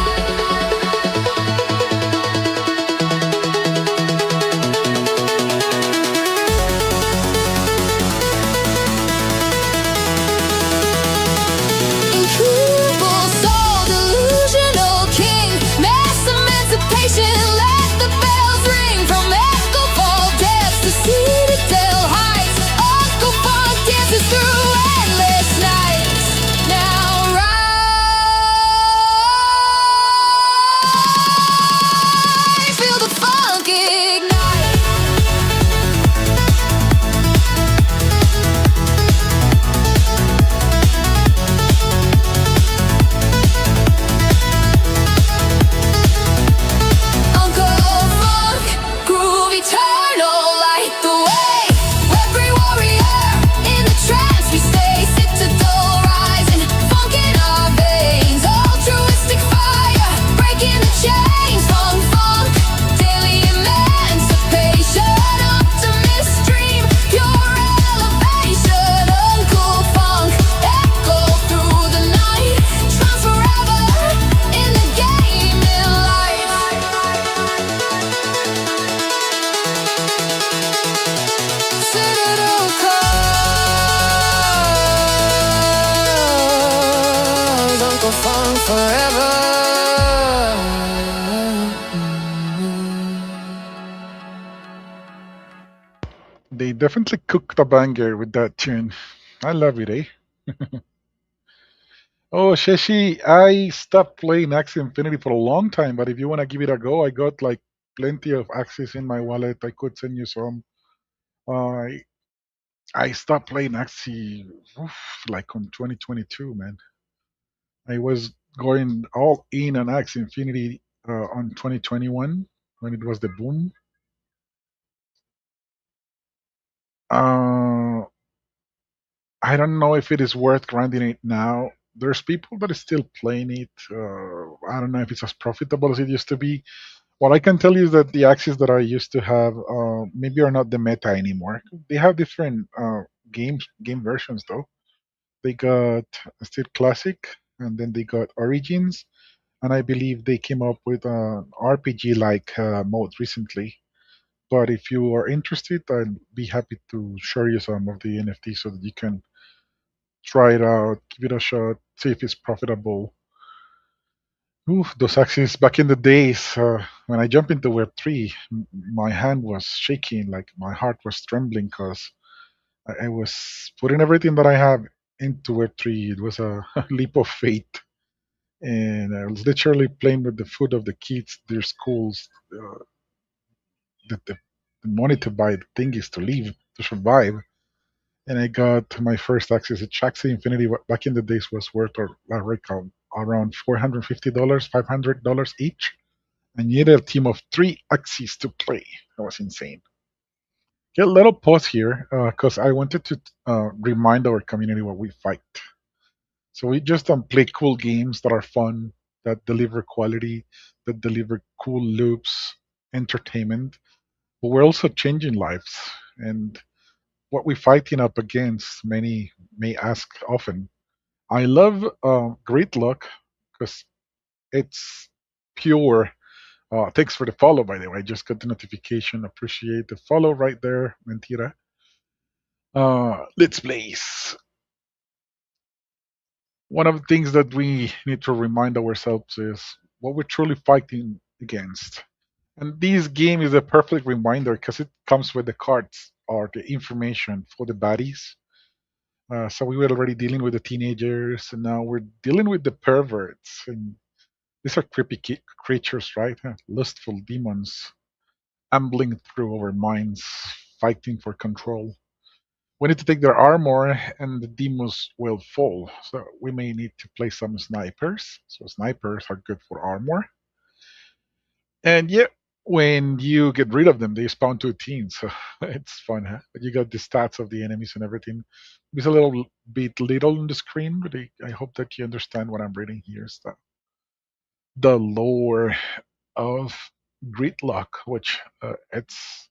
go fun forever. They definitely cooked a banger with that tune. I love it, eh? Oh, Sheshi, I stopped playing Axie Infinity for a long time, but if you want to give it a go, I got like plenty of Axies in my wallet. I could send you some. I I stopped playing Axie like on 2022, man. I was going all in on Axie Infinity on 2021 when it was the boom. Uh, I don't know if it is worth grinding it now. There's people that are still playing it. I don't know if it's as profitable as it used to be. What I can tell you is that the axes that I used to have maybe are not the meta anymore. They have different game versions though. They got still classic, and then they got origins, and I believe they came up with an RPG like mode recently. But if you are interested, I'd be happy to show you some of the NFTs so that you can try it out, give it a shot, see if it's profitable. Oof, those axes back in the days when I jumped into Web3, my hand was shaking, like my heart was trembling because I was putting everything that I have into Web3. It was a leap of faith. And I was literally playing with the food of the kids, their schools, the money to buy the things to live, to survive. And I got my first access. Axie Infinity back in the days was worth around $450, $500 each. And you needed a team of 3 Axies to play. That was insane. Get a little pause here because I wanted to remind our community what we fight. So we just don't play cool games that are fun, that deliver quality, that deliver cool loops, entertainment, but we're also changing lives. And what we're fighting up against, many may ask often. I love Great Luck because it's pure. Thanks for the follow, by the way. I just got the notification. Appreciate the follow right there, Mentira. Let's place. One of the things that we need to remind ourselves is what we're truly fighting against. And this game is a perfect reminder because it comes with the cards or the information for the baddies. So we were already dealing with the teenagers, and now we're dealing with the perverts. And these are creepy creatures, right? Lustful demons ambling through our minds, fighting for control. We need to take their armor, and the demons will fall. So we may need to play some snipers. So snipers are good for armor. And yeah, when you get rid of them, they spawn 2 teams. So it's fun, huh? But you got the stats of the enemies and everything. It's a little bit little on the screen, but I hope that you understand what I'm reading here. Is the lore of Gridlock, which it's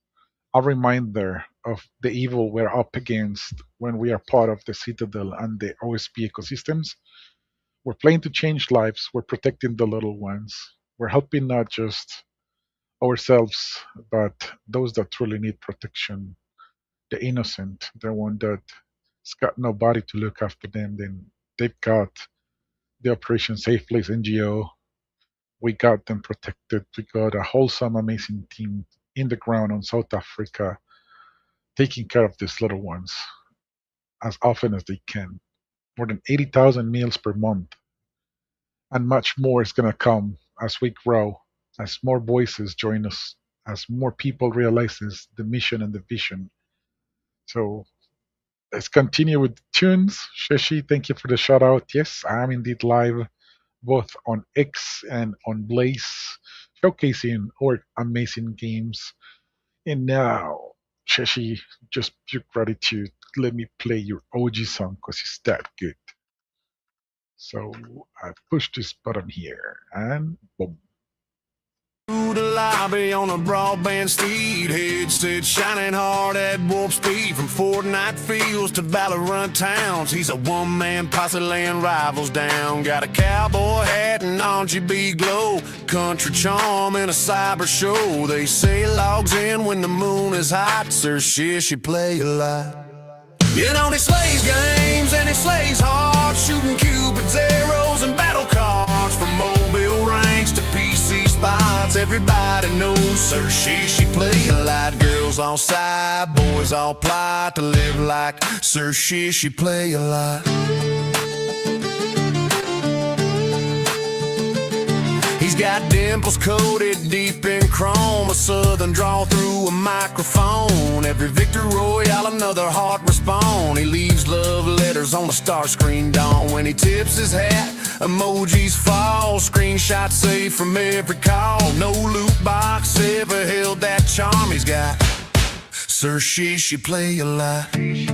a reminder of the evil we're up against when we are part of the Citadel and the OSP ecosystems. We're playing to change lives. We're protecting the little ones. We're helping not just ourselves, but those that truly need protection, the innocent, the one that's got nobody to look after them. Then they've got the Operation Safe Place NGO. We got them protected. We got a wholesome, amazing team in the ground on South Africa taking care of these little ones as often as they can. More than 80,000 meals per month. And much more is going to come as we grow, as more voices join us, as more people realizes the mission and the vision. So let's continue with the tunes. Shashi, thank you for the shout out. Yes, I am indeed live both on X and on Blaze, showcasing our amazing games. And now, Shashi, just pure gratitude. Let me play your OG song because it's that good. So I push this button here and boom. Through the lobby on a broadband steed, headset shining hard at warp speed. From Fortnite fields to Valorant towns, he's a one-man posse laying rivals down. Got a cowboy hat and RGB glow, country charm and a cyber show. They say logs in when the moon is hot, sir shit she play a lot. You know he slays games and he slays hard, shooting cupids, arrows and battle Sir, she play a lot. Girls on side, boys all plot to live like Sir, she play a lot. He's got dimples coated deep in chrome, a southern drawl through a microphone. Every Victor Royale, another heart respond. He leaves love letters on the star screen dawn. When he tips his hat, emojis fall. Screenshots saved from every call. No loot box ever held that charm he's got. Sir, she play a lot. He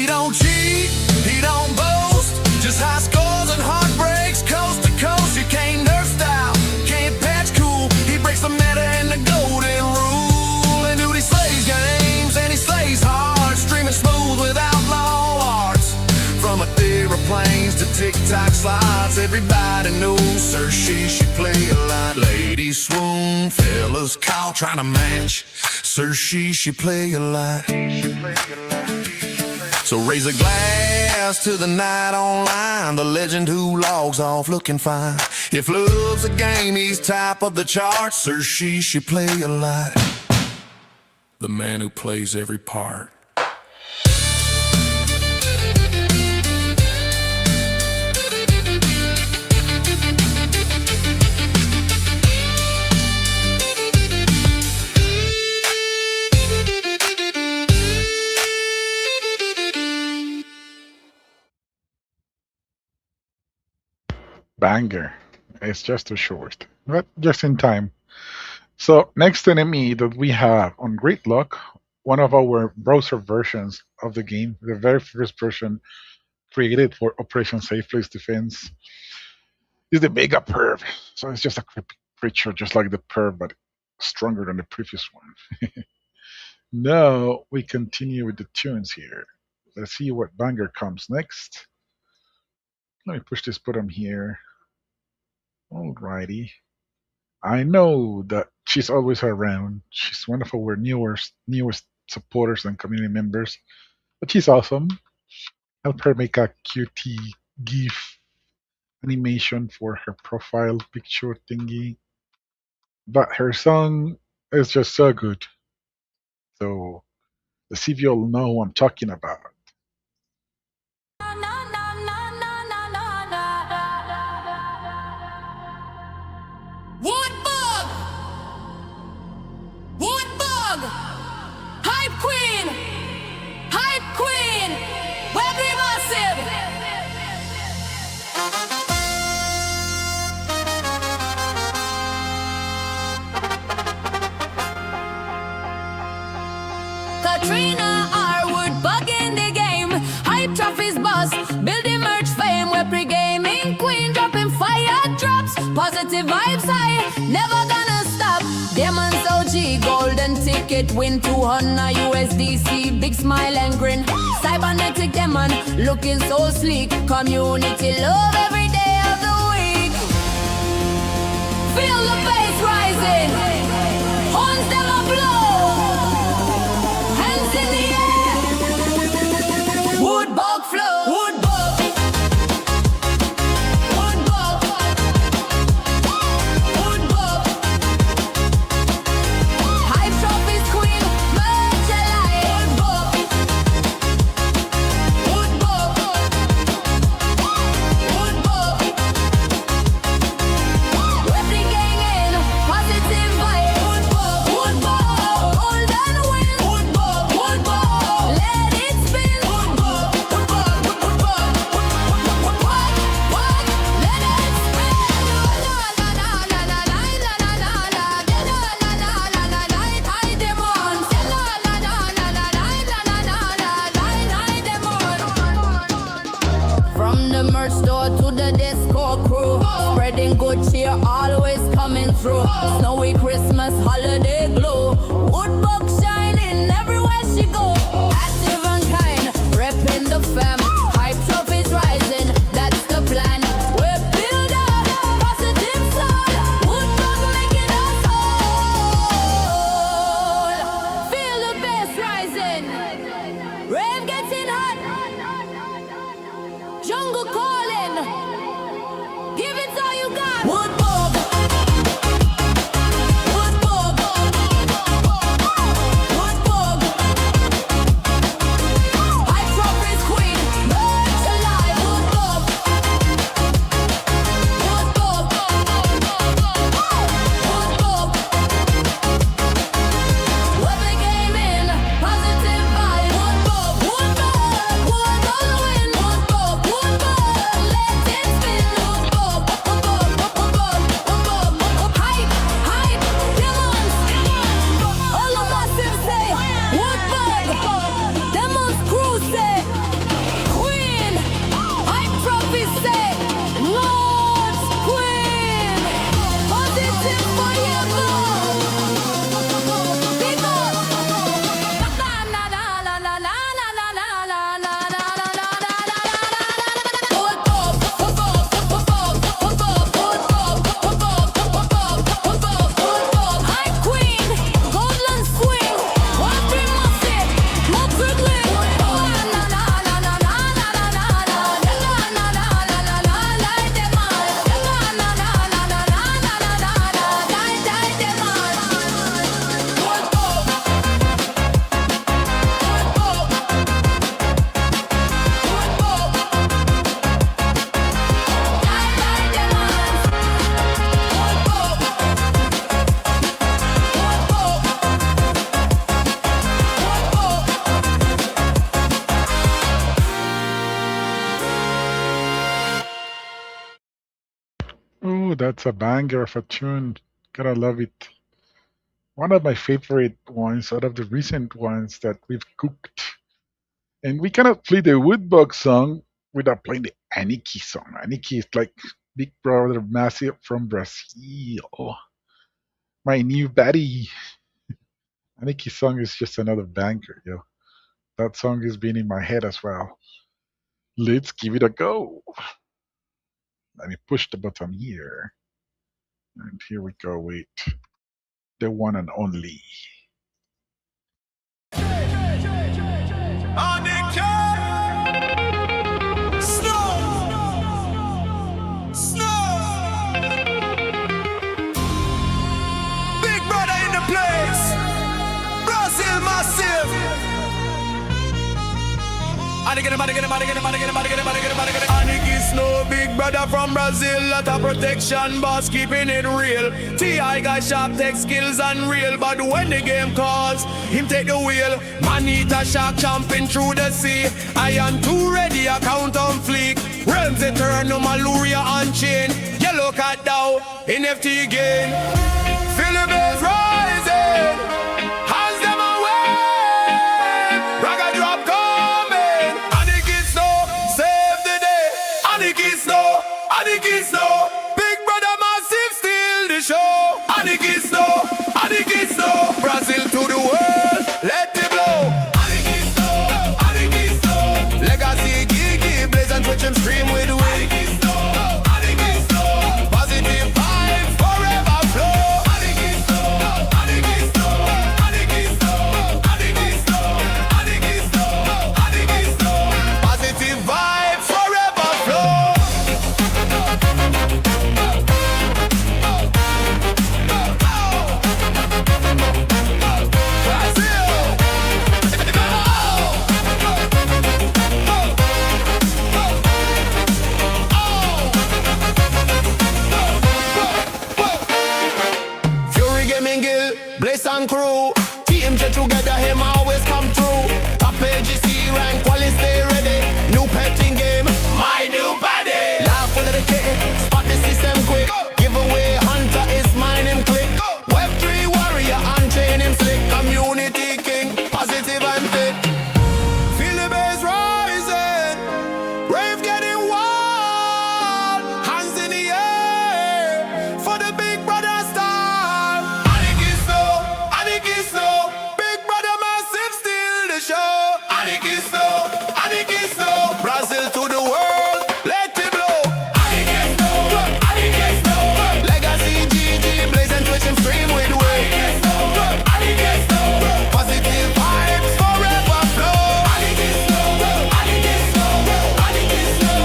don't cheat, he don't boast, just high scores and heartbreaks coast to coast. You can't nerf style, can't patch cool. He breaks the meta and the golden rule. And dude, he slays games and he slays hard, streaming smooth with outlaw arts. From aeroplanes to TikTok slides, everybody knows Sir, she play a lot. Ladies swoon, fellas call, trying to match. Sir, she play a lot. So raise a glass to the night online, the legend who logs off looking fine. If love's a game, he's top of the charts. Sir, she play a lot. The man who plays every part. Banger. It's just too short, but just in time. So next enemy that we have on Great Luck, one of our browser versions of the game, the very first version created for Operation Safe Place Defense, is the Mega Perv. So it's just a creature just like the Perv, but stronger than the previous one. Now we continue with the tunes here. Let's see what banger comes next. Let me push this button here. Alrighty. I know that she's always around. She's one of our newest supporters and community members. But she's awesome. Help her make a cutie GIF animation for her profile picture thingy. But her song is just so good. So let's see if you all know who I'm talking about. Woodbug! Woodbug! Hype Queen! Hype Queen! Webby Massive! Katrina R. Woodbug in the game. Hype trophies boss. Building merch fame. We're pre-gaming queen. Dropping fire drops. Positive vibes high. Never gonna stop. Demons OG. Golden ticket. Win 200 USDC. Big smile and grin. Cybernetic demon. Looking so sleek. Community love every day of the week. Feel the bass rising. Horns never blow. Hands in the air. Woodbug flow. Woodbug. Woodbug. Woodbug. Hype trophies queen. Merch alive. Woodbug. Woodbug. Woodbug. With the gang in. Positive vibe. Woodbug. Woodbug. Golden win. Woodbug. Woodbug. Let it spin. Woodbug. Woodbug. Woodbug. What? Let it spin. From the merch store to the disco crew, spreading good cheer, always coming through. Snowy Christmas holiday glow. Woodbug shining everywhere she go. Active and kind, repping the fam. Hype trophies rising, that's the plan. We build a positive soul. Woodbug making us whole. Feel the bass rising. Rave getting hot. Jungle calling. Give it all you got. Woodbug. Oh, that's a banger of a tune. Gotta love it. One of my favorite ones out of the recent ones that we've cooked. And we cannot play the Woodbug song without playing the Aniki song. Aniki is like Big Brother Massive from Brazil. My new baddie. Aniki song is just another banger, yo. That song has been in my head as well. Let's give it a go. Let me push the button here. And here we go with the one and only. Big brother in the place. Brazil massive. Aniki Snow, big brother from Brazil, lot of protection, boss keeping it real. T.I. got sharp tech skills unreal, but when the game calls, him take the wheel. Man eat a shark jumping through the sea. I am too ready, account on fleek. Realms eternal, Maluria on chain. Yellow cat down, NFT gain. Feel the bass rising. Hands them away. Raga drop coming. Aniki Snow, save the day. Aniki Snow, Aniki Snow. Big brother massive steal the show. Aniki Snow, Aniki Snow. Brazil to the world, let it blow. Aniki Snow, Aniki Snow. Legacy geeky, blaze and twitch and stream with the wind. Aniki Snow, Aniki Snow. Positive vibes forever flow. Aniki Snow, Aniki Snow. Aniki Snow, Aniki Snow. Aniki Snow, Aniki Snow. Positive vibes forever flow. Fury Gaming Guild, Blaze and crew. Team get together, him always come through. Top AGC rank, quality stay ready. New petting game, my new body. Laugh full of the kit, spot the system quick. Giveaway hunter is mine him click. Web3 warrior, unchain him slick. Community king, positive and fit. Feel the bass rising. Rave getting wild. Hands in the air for the big brother star. Aniki Snow, Aniki Snow. Big brother massive steal the show. Aniki Snow, Aniki Snow. Brazil to the world, let it blow. Aniki Snow, Aniki Snow. Legacy GG, blaze and twitch and stream with way. Aniki Snow, Aniki Snow. Positive vibes forever flow. Aniki Snow, Aniki Snow. Aniki Snow,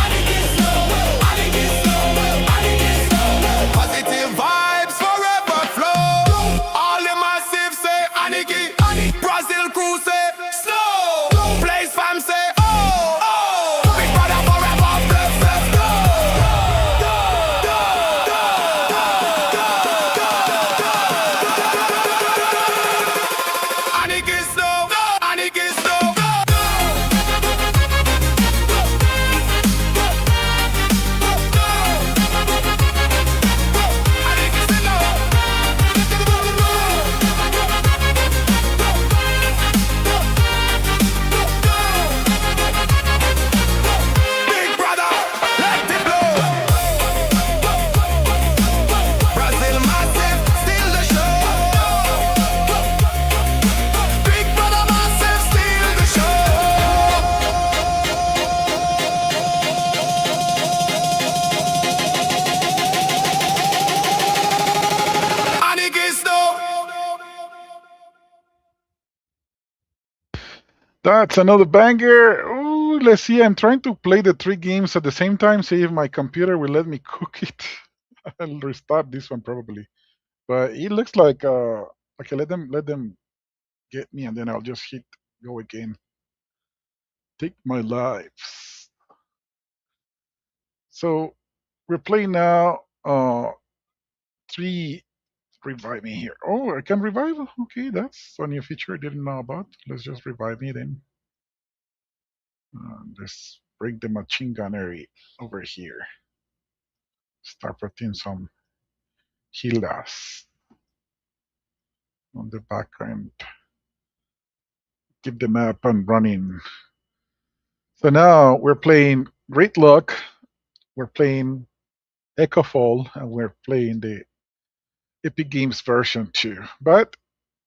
Aniki Snow. Aniki Snow, Aniki Snow. Positive vibes forever flow. All the massive say Aniki. Brazil crew say Snow. Blaze fam say oh. Big brother forever bless us go. Aniki Snow, Aniki Snow. Big brother, let it blow. Brazil massive, steal the show. Big brother massive, steal the show. Aniki Snow. That's another banger. Ooh, let's see. I'm trying to play the three games at the same time, see if my computer will let me cook it. I'll restart this one probably. But it looks like okay, let them get me and then I'll just hit go again. Take my lives. So we're playing now three revive me here. Oh, I can revive? Okay, that's a new feature I didn't know about. Let's just revive me then. Let's bring the machine gunnery over here. start putting some healers on the back end. Keep the map and running. So now we're playing Great Luck, we're playing Echofall, and we're playing the Epic Games version 2. But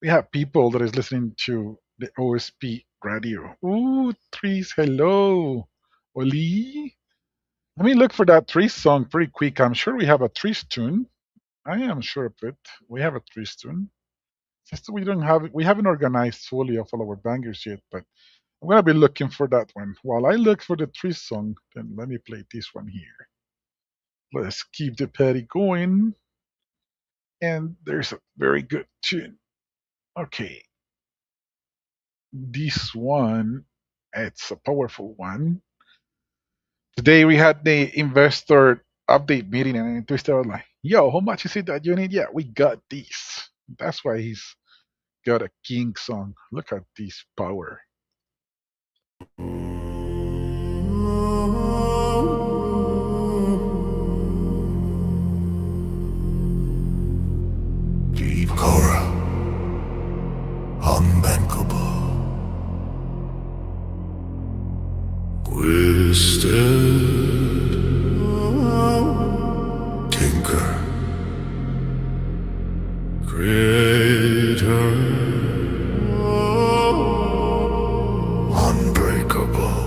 we have people that is listening to the OSP radio. Ooh, Trees, hello. Oli. Let me look for that Trees song pretty quick. I'm sure we have a Trees tune. I am sure of it. We have a Trees tune. Just we haven't organized fully of all our bangers yet, but I'm gonna be looking for that one. While I look for the Trees song, then let me play this one here. Let's keep the party going. And there's a very good tune. Okay. This one, it's a powerful one. Today we had the investor update meeting, and Twister was like, yo, how much is it that you need? Yeah, we got this. That's why he's got a king song. Look at this power. Deep Cora, unbankable. Twisted Tinker, Creator, unbreakable.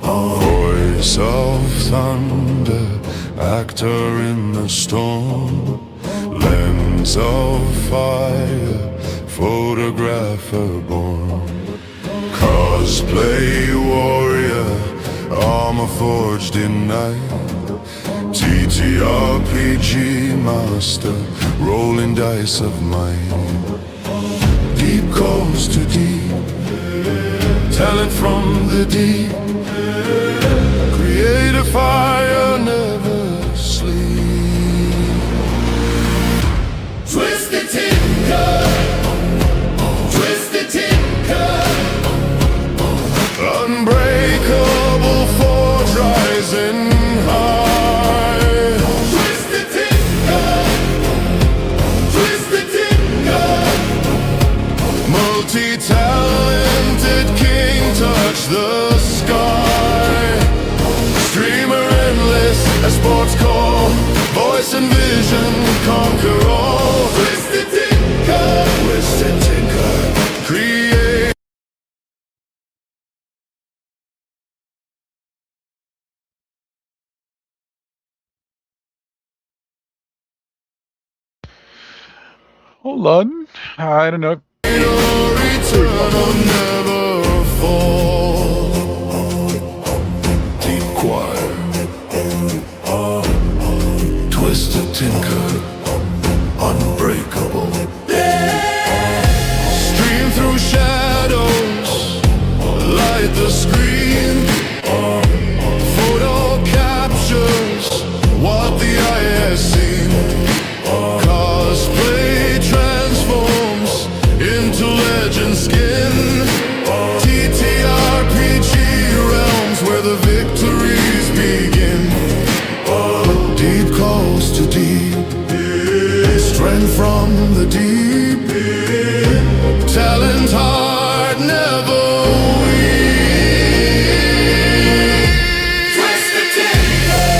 Voice of thunder, actor in the storm, lens of fire, photographer born, cosplay warrior, armor forged in night, TTRPG master, rolling dice of mine. Deep calls to deep, talent from the deep, create a fire, never sleep. Twisted Tinker, Twisted Tinker, Unbreakable forge rising high. Twisted Tinker, Twisted Tinker, Multi-talented king, touch the sky. Streamer endless, a sports call, voice and vision, conquer all. Twisted Tinker, Twisted Tinker, create. Hold on. I don't know. Eternal, never fall. Deep choir, Twisted Tinker, unbreakable. Stream through shadows, light the screen. Photo captures what the eye has seen. Cosplay transforms into legend skin. TTRPG realms where the victories begin. Deep calls to deep, strength from the deep. Talent hard, never weak. Twisted Tinker,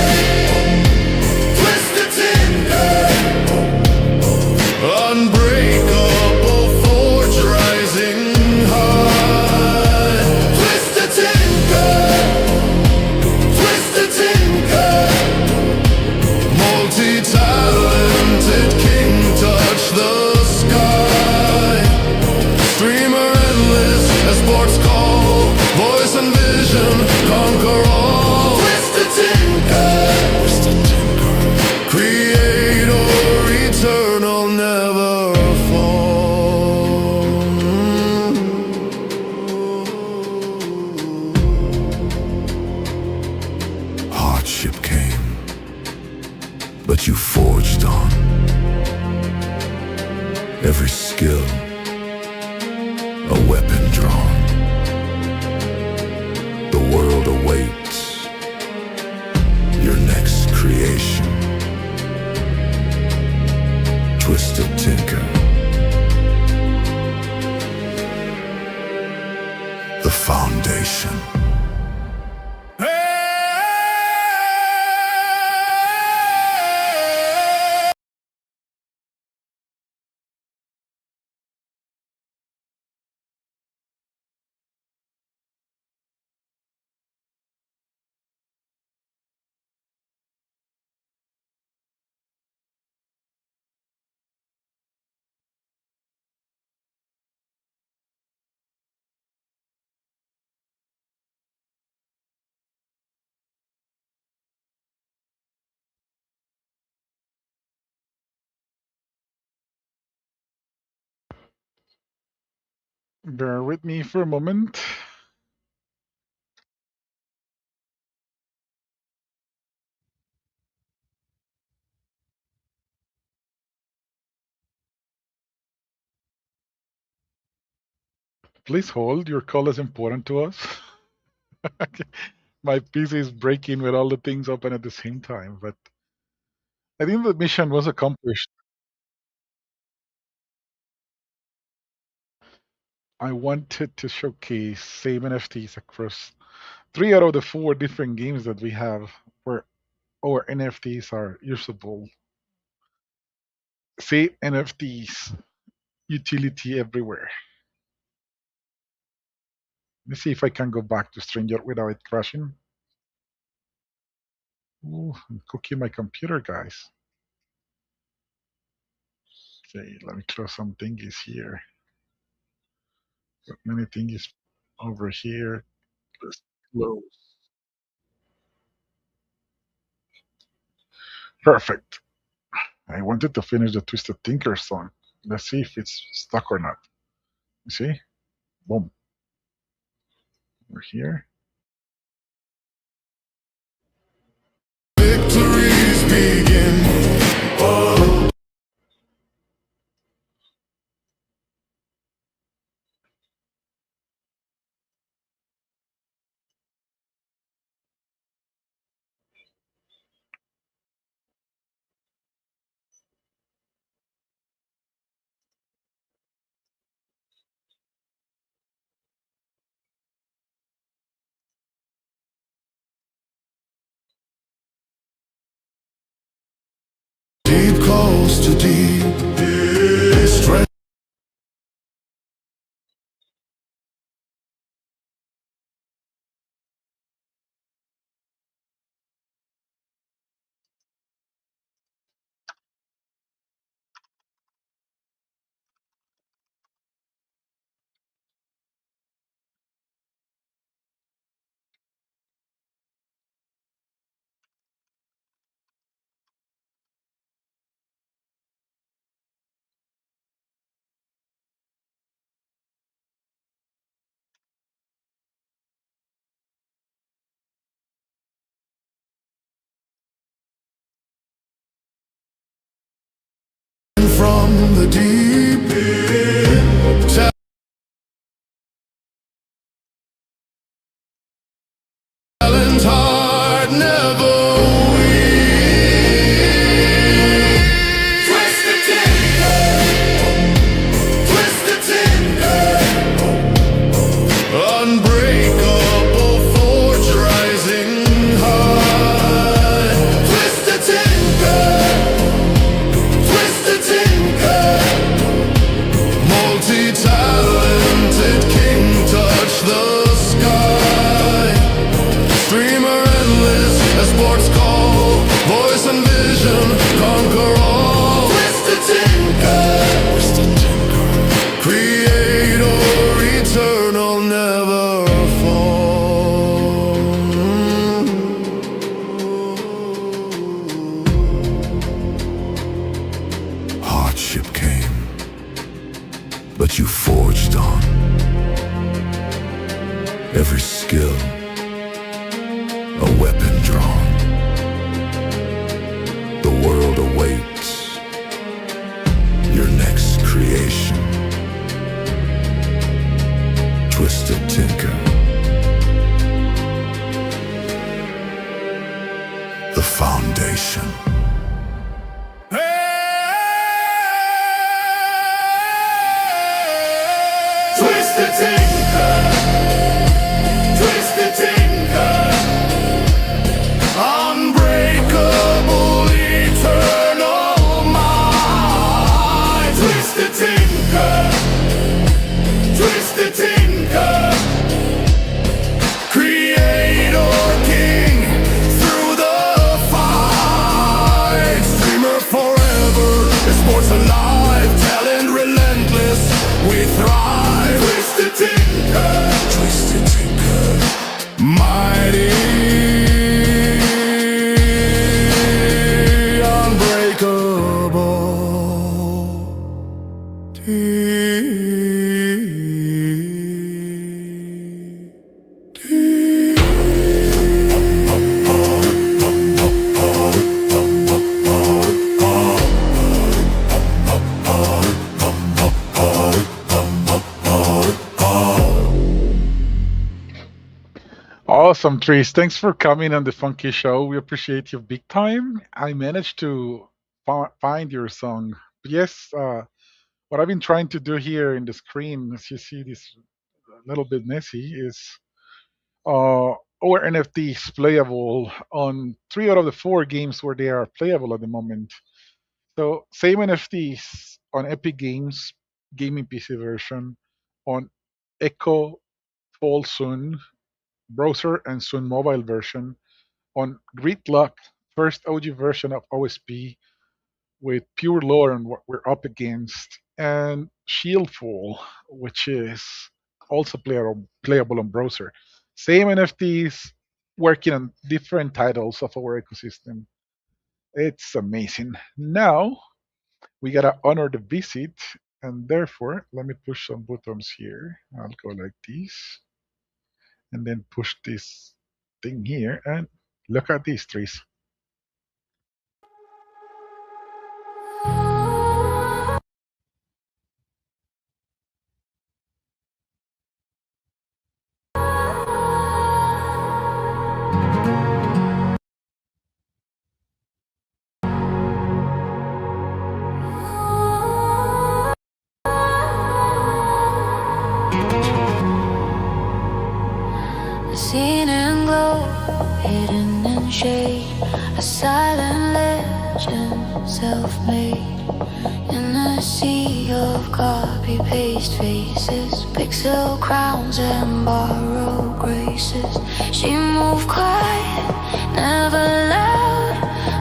Twisted Tinker, but you forged on. Every skill, a weapon drawn. The world awaits your next creation. Twisted Tinker. The foundation. Bear with me for a moment. Please hold. Your call is important to us. My PC is breaking with all the things open at the same time, but I think the mission was accomplished. I wanted to showcase same NFTs across 3 out of the 4 different games that we have where our NFTs are usable. Same NFTs, utility everywhere. Let me see if I can go back to Stranger without it crashing. Ooh, I'm cooking my computer, guys. Okay, let me close some thingies here. Got many thingies over here. Let's close. Perfect. I wanted to finish the Twisted Tinker song. Let's see if it's stuck or not. You see? Boom. We're here. Victories begin. Oh. Deep calls to deep. Strength. From the deep. Talent heart never weak. Twist the tinker. Twist the tinker. Unbreakable forge rising high. Twist the tinker. Twist the tinker. Multi-talented king touch the sky. Dreamer endless as sports call. Voice and vision conquer all. Twist the tinker. Creator eternal never fall. Hardship came, but you forged on. Every skill, a weapon drawn. The world Awesome, Trees. Thanks for coming on the Funky Show. We appreciate you big time. I managed to find your song. Yes, what I've been trying to do here in the screen, as you see this a little bit messy, is our NFTs playable on 3 out of the 4 games where they are playable at the moment. So same NFTs on Epic Games gaming PC version, on Echo Fall Soon browser and soon mobile version, on Great Luck first OG version of OSP with pure lore and what we're up against, and Shieldfall, which is also playable on browser. Same NFTs working on different titles of our ecosystem. It's amazing. Now we gotta honor the visit, and therefore let me push some buttons here. I'll go like this, and then push this thing here, and look at these trees. Seen in glow, hidden in shade, a silent legend, self-made. In a sea of copy-paste faces, pixel crowns and borrowed graces. She moved quiet, never loud,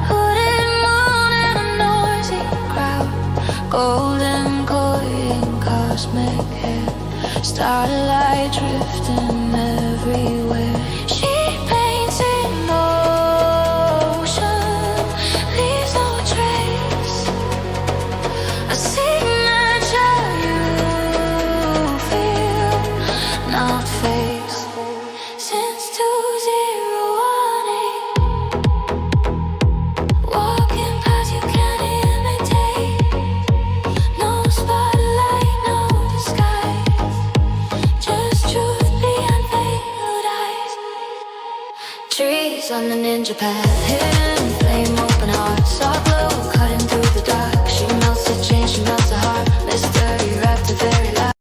hooded moon in a noisy crowd. Golden coin, cosmic hair, starlight drifting everywhere. She paints in motion, leaves no trace. A signature you feel, not face. Since 2018, walking past you can't imitate. No spotlight, no disguise, just truth beyond veiled eyes. Trees on the ninja path, hidden flame, open heart, saw glow cutting through the dark. She melts the chain, she melts the heart. Mystery wrapped the very life.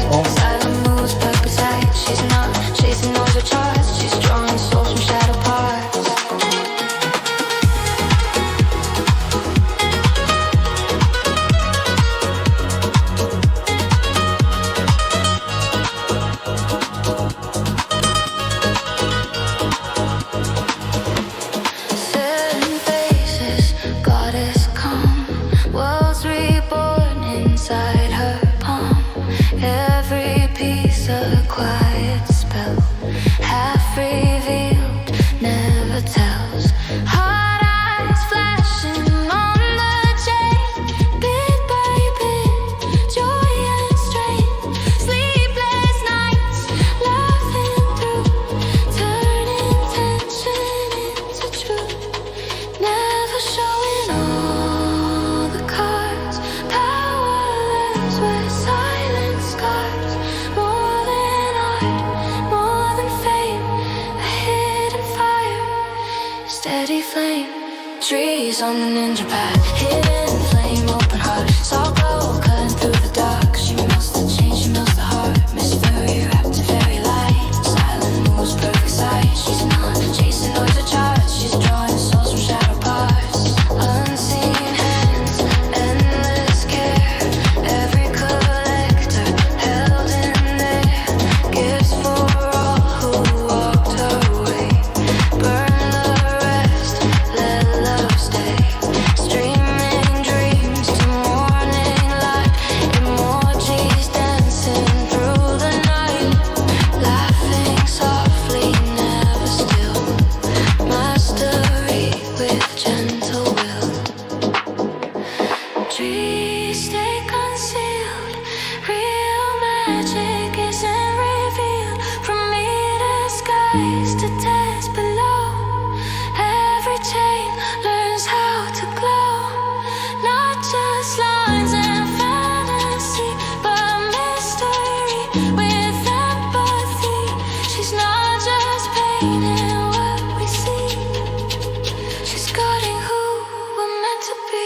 Silent moves, purpose eyes. She's not chasing those with charts. She's drawing souls from shadow parts. Seven faces, goddess calm. Worlds reborn inside her palm. Every piece a quiet spell, half revealed, never tells. Hard eyes flashing on the chain, bit by bit, joy and strain. Sleepless nights, laughing through, turning tension into truth. Never showing all the cards, powerless with silent scars. More than art, more than fame, a hidden fire, steady flame. Trees on the ninja path, hidden flame, open heart, saw glow cutting through the dark. She melts the chain, she melts the heart. Mystery wrapped in fairy light, silent moves, perfect sight. She's not trees stay concealed. Real magic isn't revealed. From meter skies to tents below, every chain learns how to glow. Not just lines and fantasy, but mystery with empathy. She's not just painting what we see, she's guarding who we're meant to be.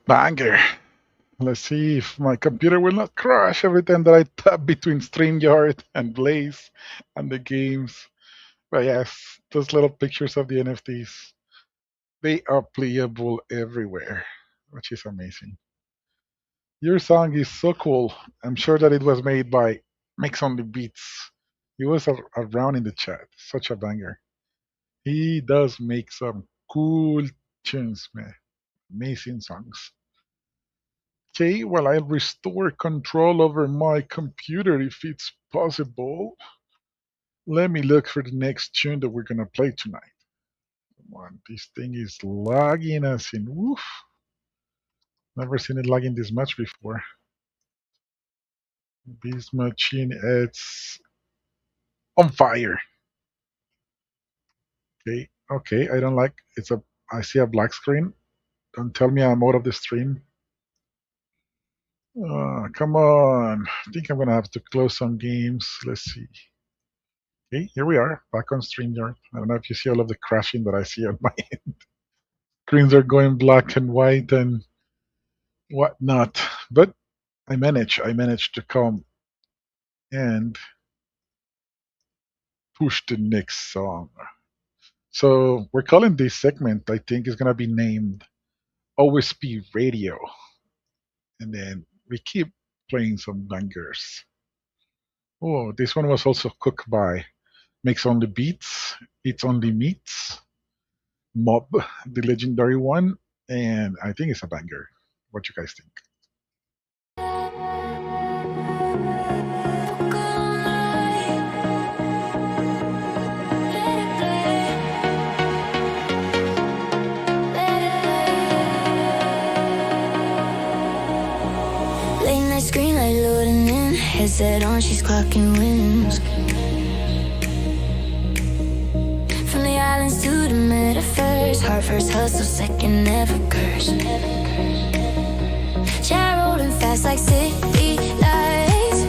Banger. Let's see if my computer will not crash every time that I tap between StreamYard and Blaze and the games. But yes, those little pictures of the NFTs, they are playable everywhere, which is amazing. Your song is so cool. I'm sure that it was made by Mix Only Beats. He was around in the chat. Such a banger. He does make some cool tunes, man. Amazing songs. Okay, well, I'll restore control over my computer if it's possible. Let me look for the next tune that we're gonna play tonight. Come on, this thing is lagging us in. Woof. Never seen it lagging this much before. This machine, it's on fire. Okay, okay, I don't like I see a black screen. Don't tell me I'm out of the stream. Come on. I think I'm gonna have to close some games. Let's see. Okay, here we are, back on StreamYard. I don't know if you see all of the crashing that I see on my end. Screens are going black and white and whatnot. But I managed to come and push the next song. So we're calling this segment, I think, is gonna be named OSP Radio. And then we keep playing some bangers. Oh, this one was also cooked by Makes Only Beats, It's Only Meats, Mob, the legendary one, and I think it's a banger. What you guys think? Late night screen light loading in, headset on, she's clocking wins. From the islands to the metaverse, heart first hustle, second never curse. Chat rolling fast like city lights,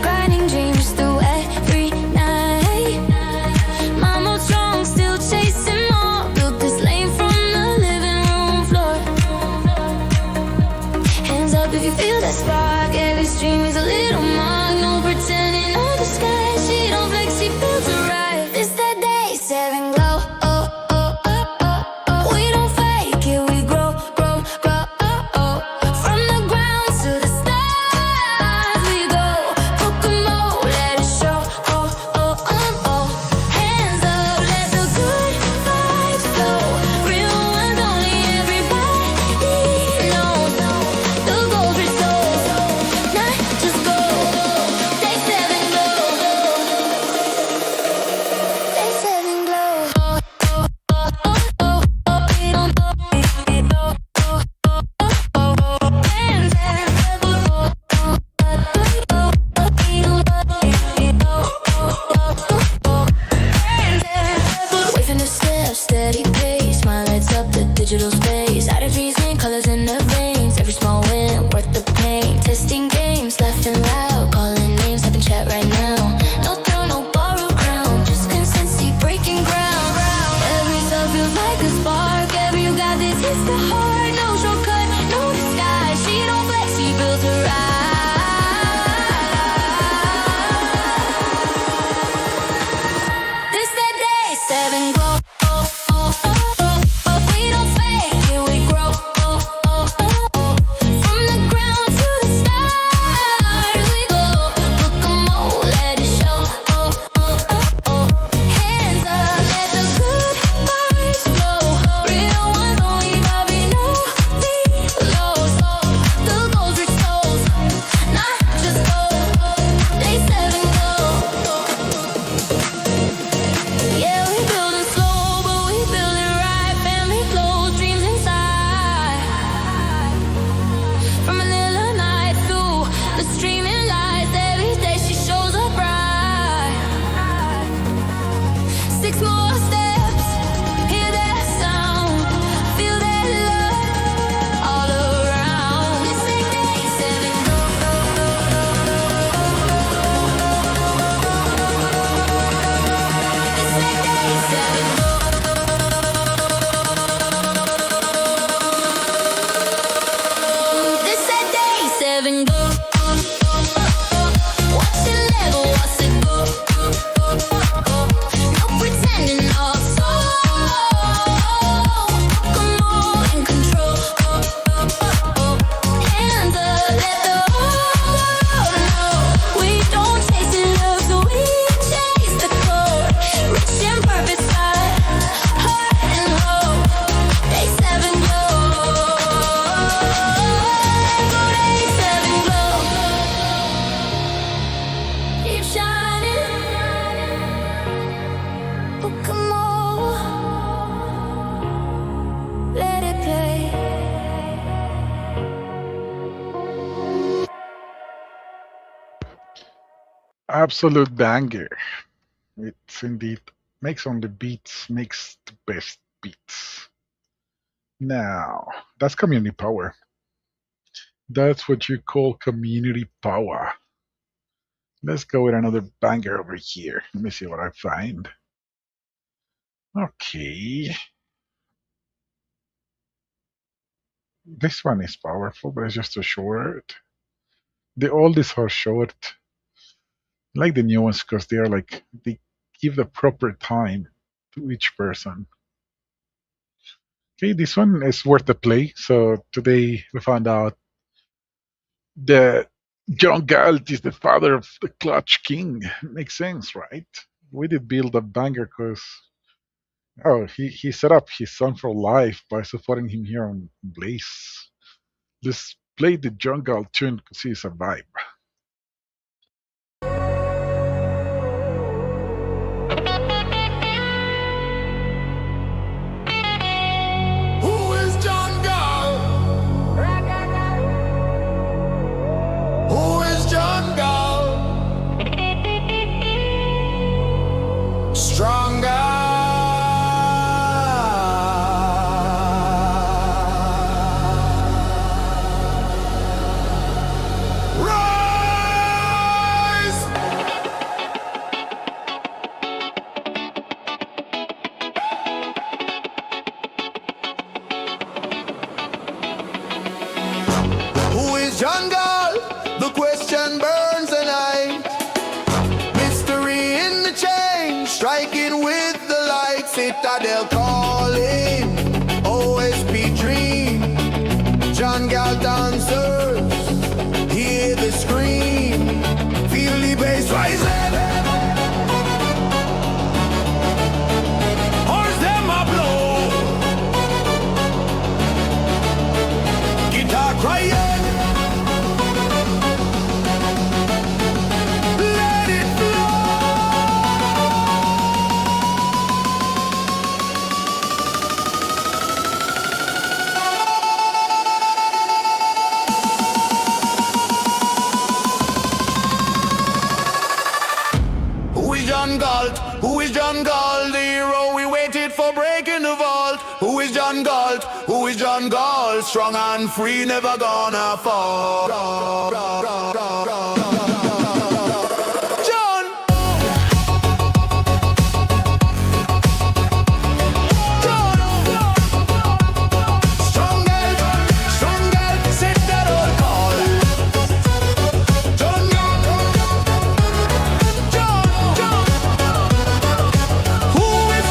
grinding dreams through every night. Mama strong, still chasing more, built this lane from the living room floor. Hands up if you feel that spark, every stream is a little mark. No pretending on the sky, she don't flex, she feels it right. It's that day 7 glow. We don't fake it, we grow. From the ground to the stars. absolute banger. It's indeed makes only beats, makes the best beats. Now, that's community power. That's what you call community power. Let's go with another banger over here. Let me see what I find. Okay. This one is powerful, but it's just too short. The oldies are short. I like the new ones because they are like, they give the proper time to each person. Okay, this one is worth the play. So today we found out that John Galt is the father of the Clutch King. Makes sense, right? We did build a banger because he set up his son for life by supporting him here on Blaze. Let's play the John Galt tune because he's a vibe. Who is John Galt? Who is John Galt? Stronger. Rise! Who is John Galt? The question burns the night. Mystery in the change, striking with the light. Citadel calling, OSP dream. John Galt answers, hear the scream. Feel the bass rising. Horns them a blow. Guitar crying. Let it Who is John Galt? Who is John Galt? The hero we waited for breaking the vault. Who is John Galt? Who is John Galt? Strong and free, never gonna fall. John! Strong Galt, set that old call. John Who is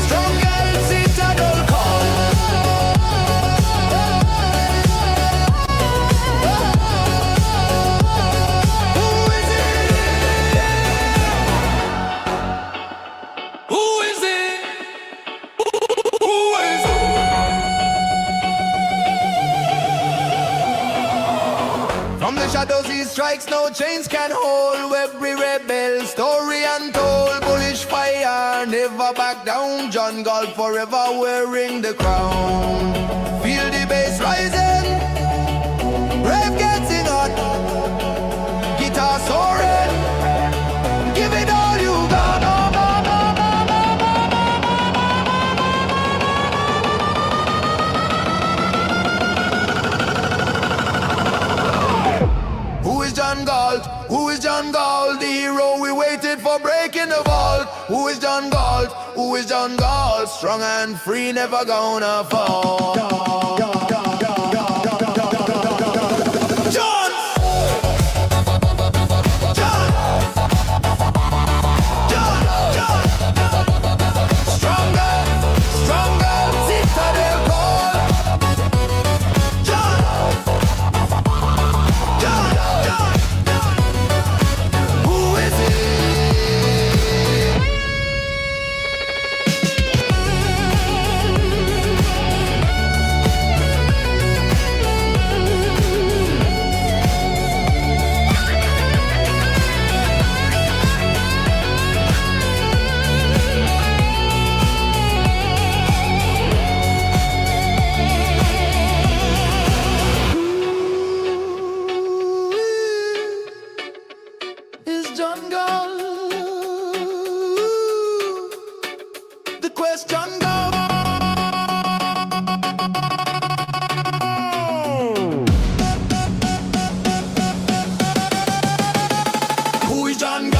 Strong Galt, Citadel call. Who is it? Who is it? From the shadows he strikes, no chains can hold. Every rebel story untold. Bullish fire, never back down. John Galt forever wearing the crown. Feel the bass rising, rave getting hot. Guitar soaring, give it all you got. Who is John Galt? Who is John Galt? The hero we waited for breaking the vault. Who is John Galt? Who is John Galt? Strong and free, never gonna fall. John! Stronger, Citadel call. Who is it? is jungle? Who is jungle?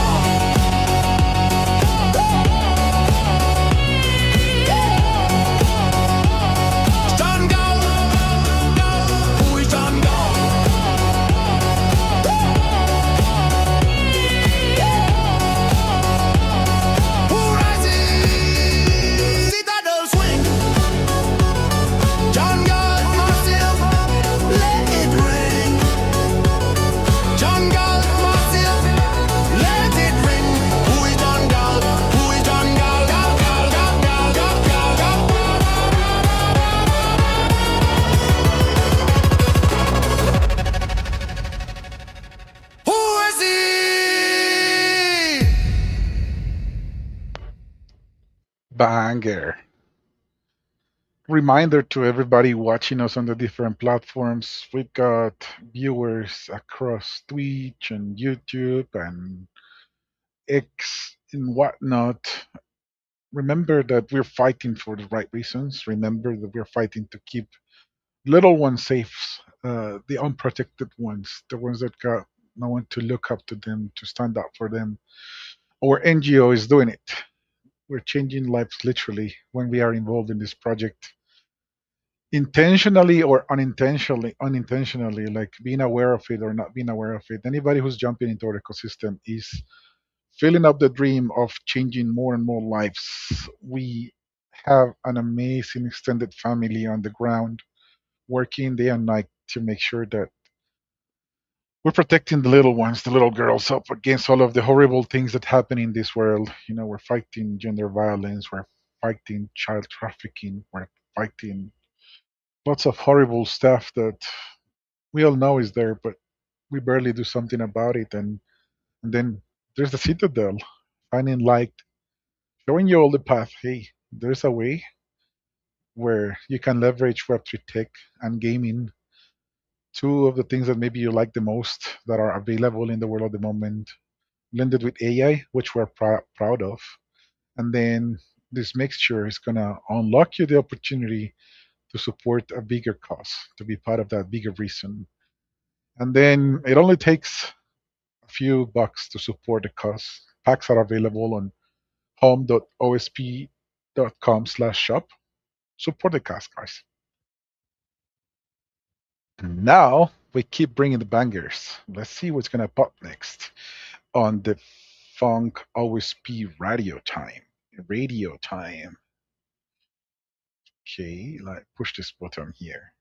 Citadel swing. Jungle massive, let it ring. Jungle massive, let it ring. Who is jungle? Who is jungle? Gal, gal, gal, gal, gal, gal, gal. Who is he? Banger. Reminder to everybody watching us on the different platforms. We've got viewers across Twitch and YouTube and X and whatnot. Remember that we're fighting for the right reasons. Remember that we're fighting to keep little ones safe, the unprotected ones, the ones that got no one to look up to them, to stand up for them. Our NGO is doing it. We're changing lives literally when we are involved in this project, intentionally or unintentionally, like being aware of it or not being aware of it. Anybody who's jumping into our ecosystem is filling up the dream of changing more and more lives. We have an amazing extended family on the ground working day and night to make sure that we're protecting the little ones, the little girls, up against all of the horrible things that happen in this world. You know, we're fighting gender violence, we're fighting child trafficking, we're fighting lots of horrible stuff that we all know is there, but we barely do something about it. And then there's the Citadel, finding light, showing you all the path. Hey, there's a way where you can leverage Web3 tech and gaming, two of the things that maybe you like the most that are available in the world at the moment, blended with AI, which we're proud of. And then this mixture is going to unlock you the opportunity to support a bigger cause, to be part of that bigger reason. And then it only takes a few bucks to support the cause. Packs are available on home.osp.com/shop. Support the cause, guys. And now we keep bringing the bangers. Let's see what's going to pop next on the Funk OSP radio time. Radio time. Okay, like push this button here.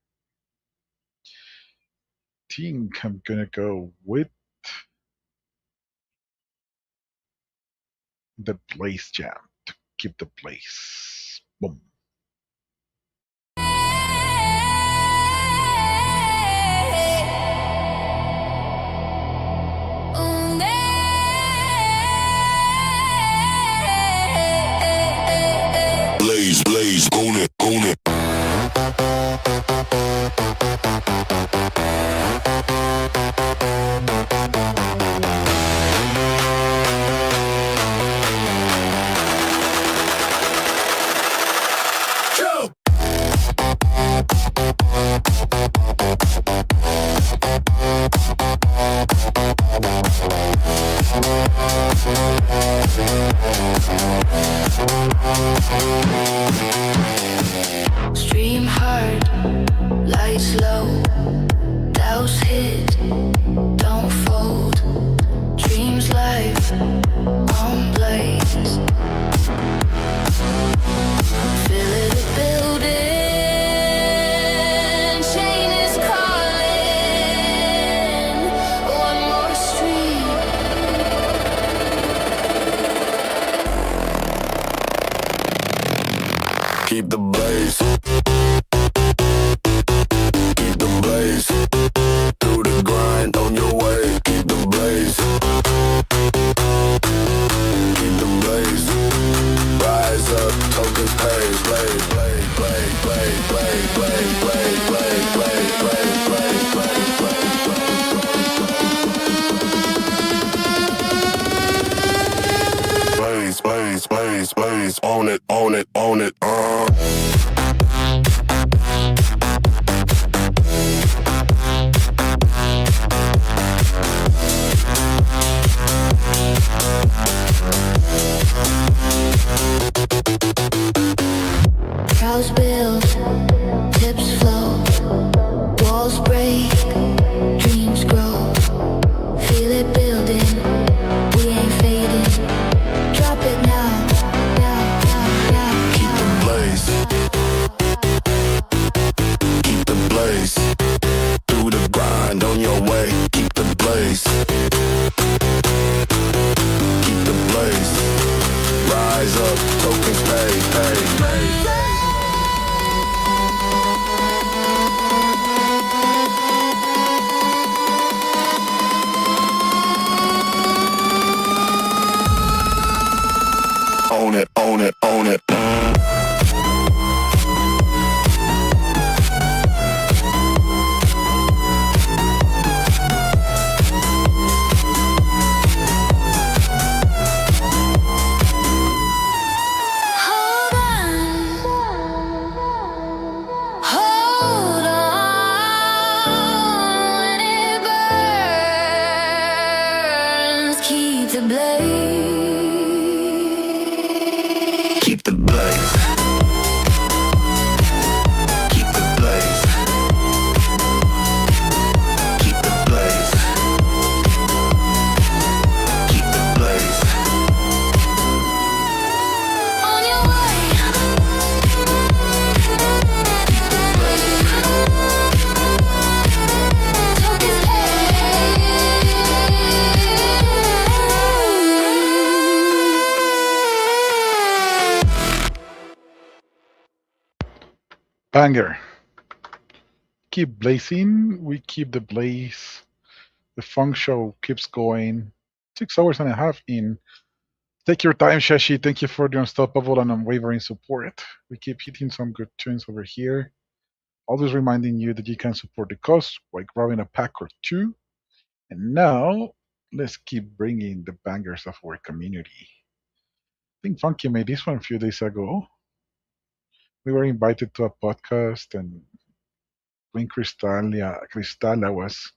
Think I'm gonna go with the Blaze Jam to keep the place. Boom. Blaze, blaze, own it, own it. Stream hard, lights low, douse hit, don't fold. Dreams life on blaze. Feel it building, chain is calling. One more stream. Keep the blaze. Keep the blaze. Do the grind on your way. Keep the blaze. Keep the blaze. Rise up, tokens blaze, blaze, blaze, blaze, blaze, blaze, blaze, blaze, blaze, blaze, blaze, blaze, blaze, blaze, blaze, blaze, blaze. blaze, blaze, own it, own it, own it. Crowds build, tips flow, walls break, dreams grow. Feel it building, we ain't fading. Drop it now, now, now, now. Keep the blaze. Keep the blaze. Through the grind on your way. Keep the blaze. Keep the blaze. Rise up, tokens pay, pay, pay. Own it, own it, own it. Hold on, hold on. When it burns, keep the blaze. Keep the blaze. Keep the blaze. Keep the blaze. Keep the blaze. On your way. Banger. Keep blazing. We keep the blaze. The funk show keeps going. 6 hours and a half in. Take your time, Shashi. Thank you for the unstoppable and unwavering support. We keep hitting some good tunes over here. Always reminding you that you can support the cause by grabbing a pack or two. And now, let's keep bringing the bangers of our community. I think Funky made this one a few days ago. We were invited to a podcast, and Queen Cristala was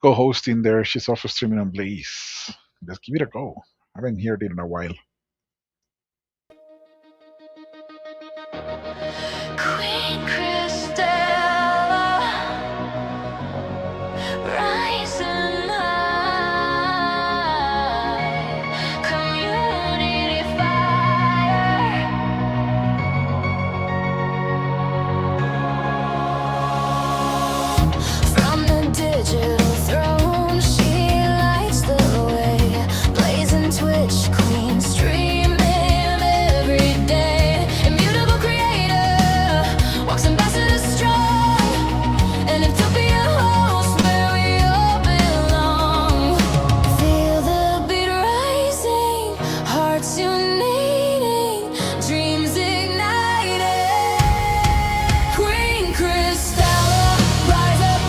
co-hosting there. She's also streaming on Blaze. Let's give it a go. I haven't heard it in a while. Queen Cristela, rising high, community fire. From the digital throne, she lights the way, blazing Twitch queen, streaming every day. Immutable creator, walks ambassador strong, an utopia host where we all belong. Feel the beat rising, hearts uniting, dreams igniting. Queen Cristela, rise up,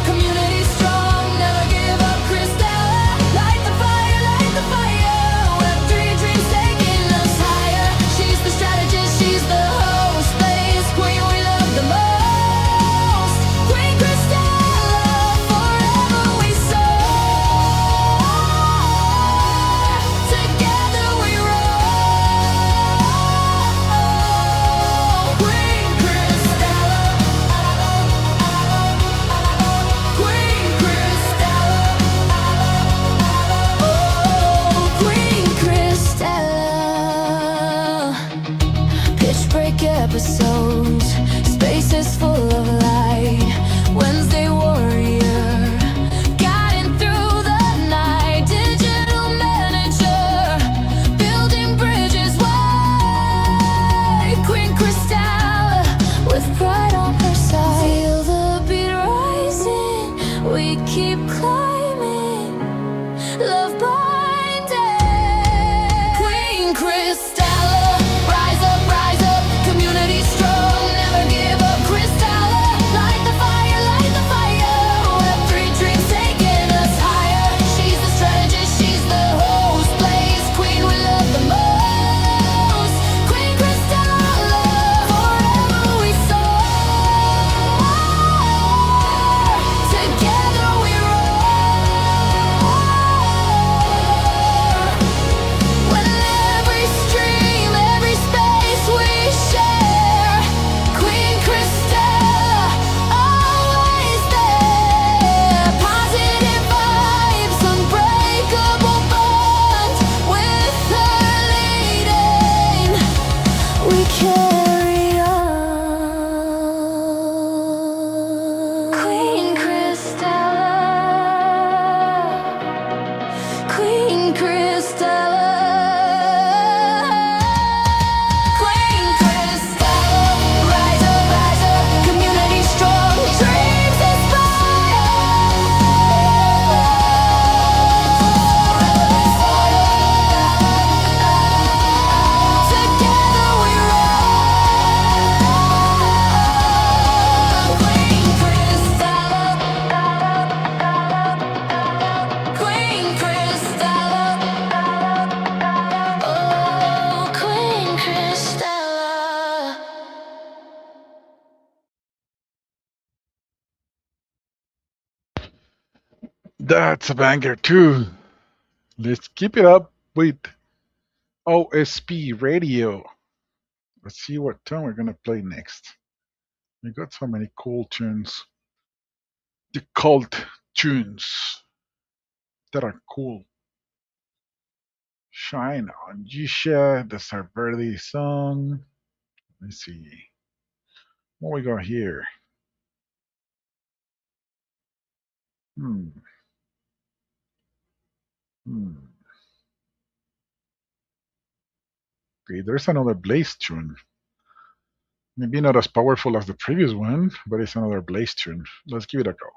community strong, never give up. Cristela, light the fire, Web3 dreams taking us higher. She's the strategist, she's the host, Blaze queen we love the most. Queen Cristela, forever we soar. Together we roar. That's a banger too. Let's keep it up with OSP Radio. Let's see what tune we're gonna play next. We got so many cool tunes. The cult tunes that are cool. Shine on Yisha, the Sarverdi song. Let's see. What we got here? Hmm. Hmm. Okay, there's another Blaze tune. Maybe not as powerful as the previous one, but it's another Blaze tune. Let's give it a go.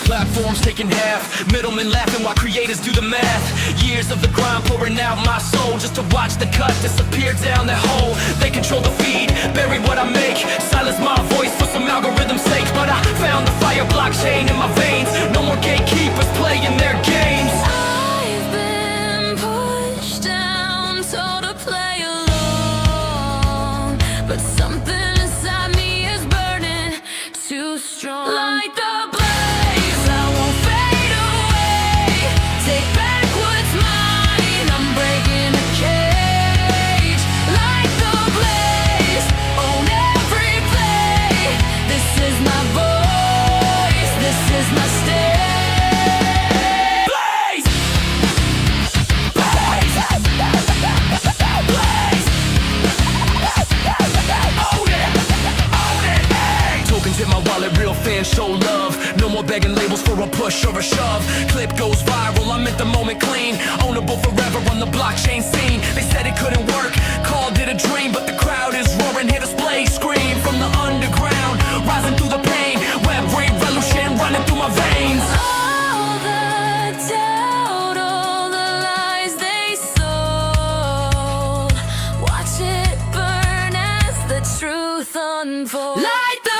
Platforms taking half, middlemen laughing while creators do the math. Years of the grind pouring out my soul just to watch the cut disappear down that hole. They control the feed, bury what I make, silence my voice for some algorithm's sake. But I found the fire blockchain in my veins, no more gatekeepers playing their games. I've been pushed down, told to play along, but something inside me is burning too strong. Like the show love, no more begging labels for a push or a shove. Clip goes viral, I meant the moment clean, ownable forever on the blockchain scene. They said it couldn't work, called it a dream, but the crowd is roaring, hear display scream from the underground, rising through the pain, web revolution running through my veins. All the doubt, all the lies they sold, watch it burn as the truth unfolds. Light the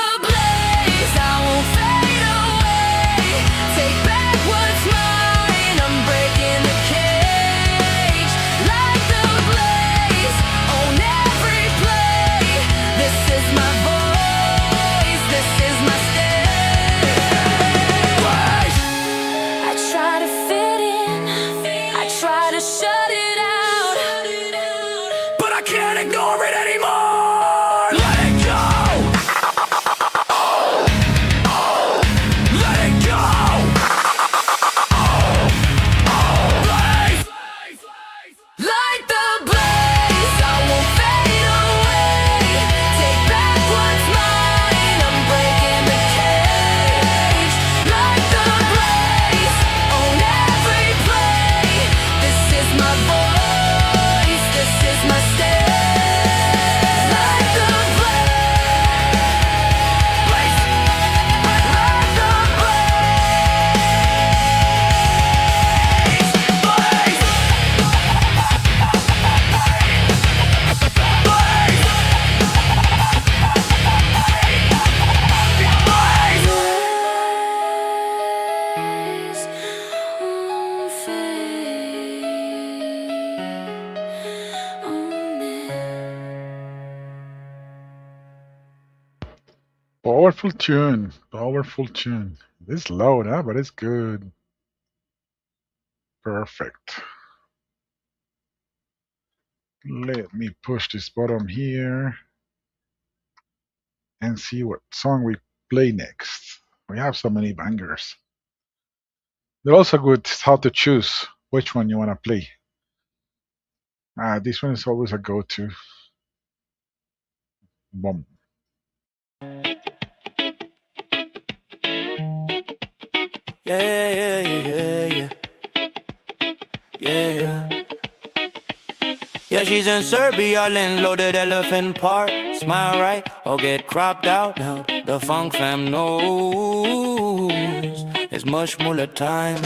Powerful tune. Powerful tune. It's loud, huh? But it's good. Perfect. Let me push this button here and see what song we play next. We have so many bangers. They're also good how to choose which one you want to play. This one is always a go-to. Boom. Yeah, she's in Serbia, in loaded elephant park. Smile right or get cropped out. Now the funk fam knows It's mush moolah time.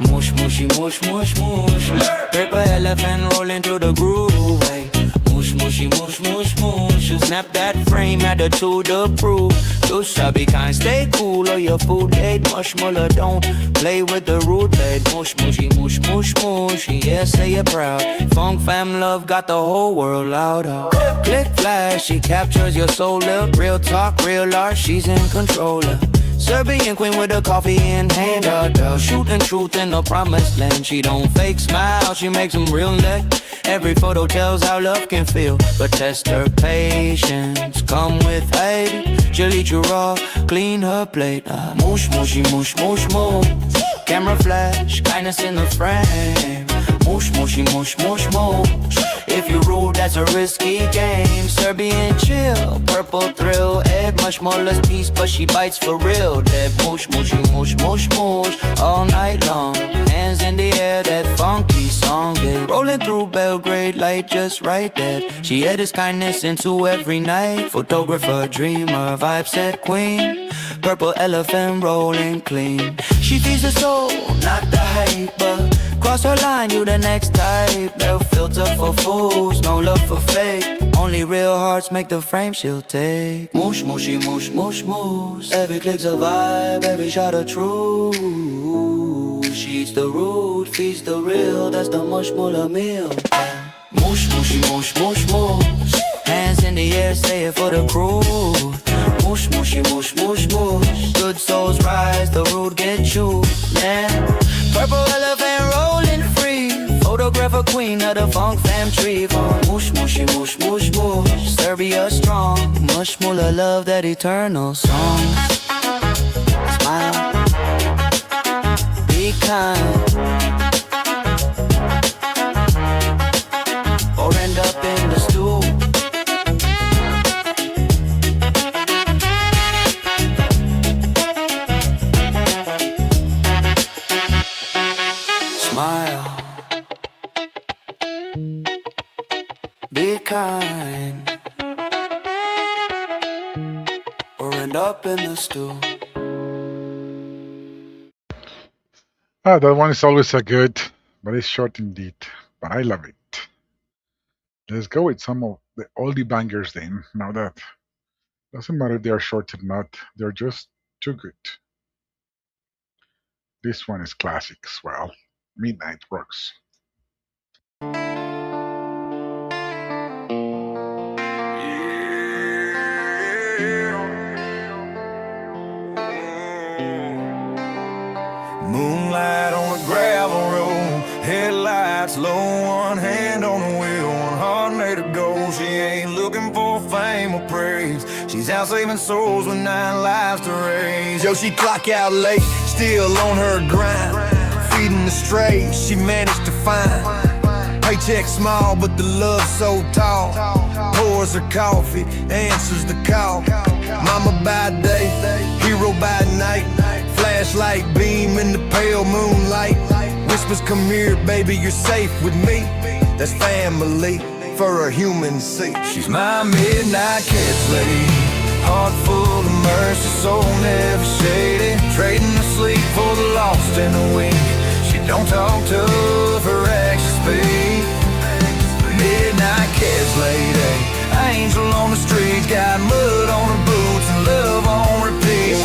Mush, mushy, mush, mush, mush. Paper elephant rolling through the groove. Hey. Mush, mushy, mush, mush, mush. Snap that frame, attitude approved. You shall be kind, stay cool, or your food late. Mush moolah, don't play with the root blade. Mush, mushy, mush, mush, mush. Yeah, say it proud. Funk fam love got the whole world loud. Click flash, she captures your soul. Real talk, real art, she's in control. Serbian queen with a coffee in hand, girl. Shooting truth in the promised land. She don't fake smile, she makes them real neck. Every photo tells how love can feel, but test her patience. Come with hate, she'll eat you raw, clean her plate. Moosh, mushy, moosh, moosh, moosh. Camera flash, kindness in the frame. Moosh, mushy, moosh, moosh, moosh. If you rude, that's a risky game. Serbian chill, purple thrill. Ed much more less peace, but she bites for real. That moosh, mushy, moosh, moosh, moosh. All night long, hands in the air, that funky song. Yeah. Rolling through Belgrade, light just right there. She edits kindness into every night. Photographer, dreamer, vibe set queen. Purple elephant rolling clean. She feeds the soul, not the hype, but cross her line, you the next type. No filter for fools, no love for fake. Only real hearts make the frame she'll take. Moosh, mushy, moosh, moosh, moosh. Every click's a vibe, every shot a truth. She eats the root, feeds the real. That's the mush moolah meal. Moosh, mushy, moosh, moosh, moosh. Hands in the air, say it for the crew. Moosh, mushy, moosh, moosh, moosh. Good souls rise, the root get chewed. Yeah. Purple elephant rolling free. Photographer queen of the funk fam tree. Moosh, mushy, moosh, moosh, moosh. Serbia strong. Mush moolah love that eternal song. Smile. Be kind. Or end up in the stool. Smile. Be kind. Or end up in the stew. That one is always a good, but it's short indeed. But I love it. Let's go with some of the oldie bangers then. Now that doesn't matter if they are short or not, they're just too good. This one is classic as well. Midnight Rocks. Moonlight on a gravel road, headlights low, one hand on the wheel, one heart made of gold. She ain't looking for fame or praise. She's out saving souls with 9 lives to raise. Yo, she clock out late, still on her grind, feeding the strays she managed to find. Paycheck small, but the love so tall. Pours her coffee, answers the call. Mama by day, hero by night. Flashlight beam in the pale moonlight. Whispers, come here, baby, you're safe with me. That's family for a human sake. She's my midnight catch lady. Heart full of mercy, soul never shady. Trading the sleep for the lost and the weak. She don't talk tough, her actions speak. Midnight catch lady. Angel on the streets, got mud on her boots and love on repeat.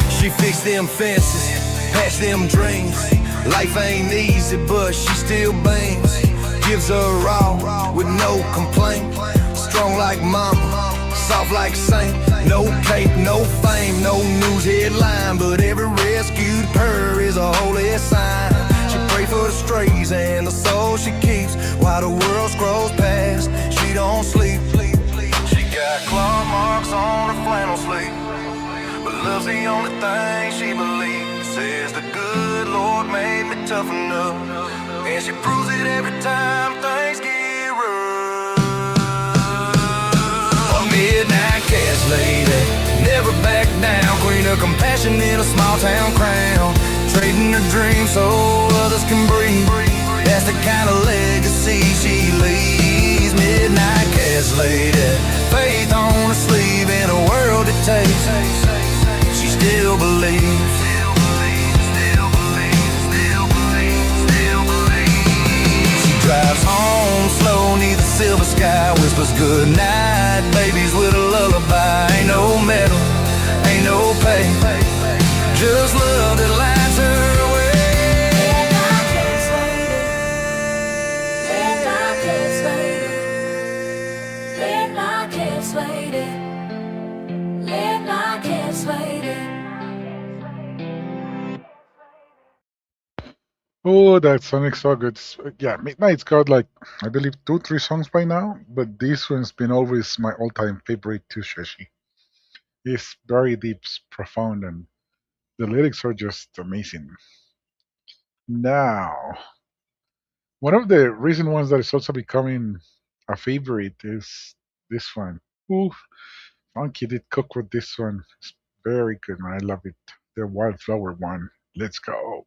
She fixed them fences, patched them dreams. Life ain't easy, but she still bangs. Gives her raw with no complaint. Strong like mama, soft like saint. No cape, no fame, no news headline, but every rescued purr is a holy sign. She pray for the strays and the soul she keeps while the world scrolls past. She don't sleep. She got claw marks on her flannel sleeve, but love's the only thing she believes. Says the good Lord made me tough enough, and she proves it every time things get rough. A midnight catch lady, never back down. Queen of compassion in a small town crown. Trading her dreams so others can breathe. That's the kind of legacy she leaves. Midnight catch lady, faith on her sleeve. takes. She still believes. She drives home slow, neath the silver sky, whispers good night, babies with a lullaby. Ain't no metal, ain't no pay, just love that lights her way. Oh, that song's so good. Yeah, Midnight's got like, I believe 2-3 songs by now, but this one's been always my all-time favorite too, Shashi. It's very deep, profound, and the lyrics are just amazing. Now, one of the recent ones that is also becoming a favorite is this one. Ooh, Funky did cook with this one. It's very good, man. I love it. The Wildflower one. Let's go.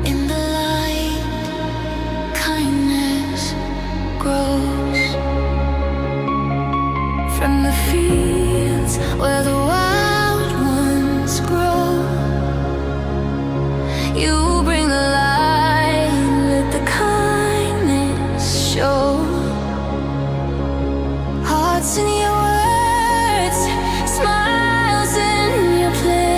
In the light, kindness grows from the fields where the wild ones grow. You bring the light, let the kindness show. Hearts in your words, smiles in your play.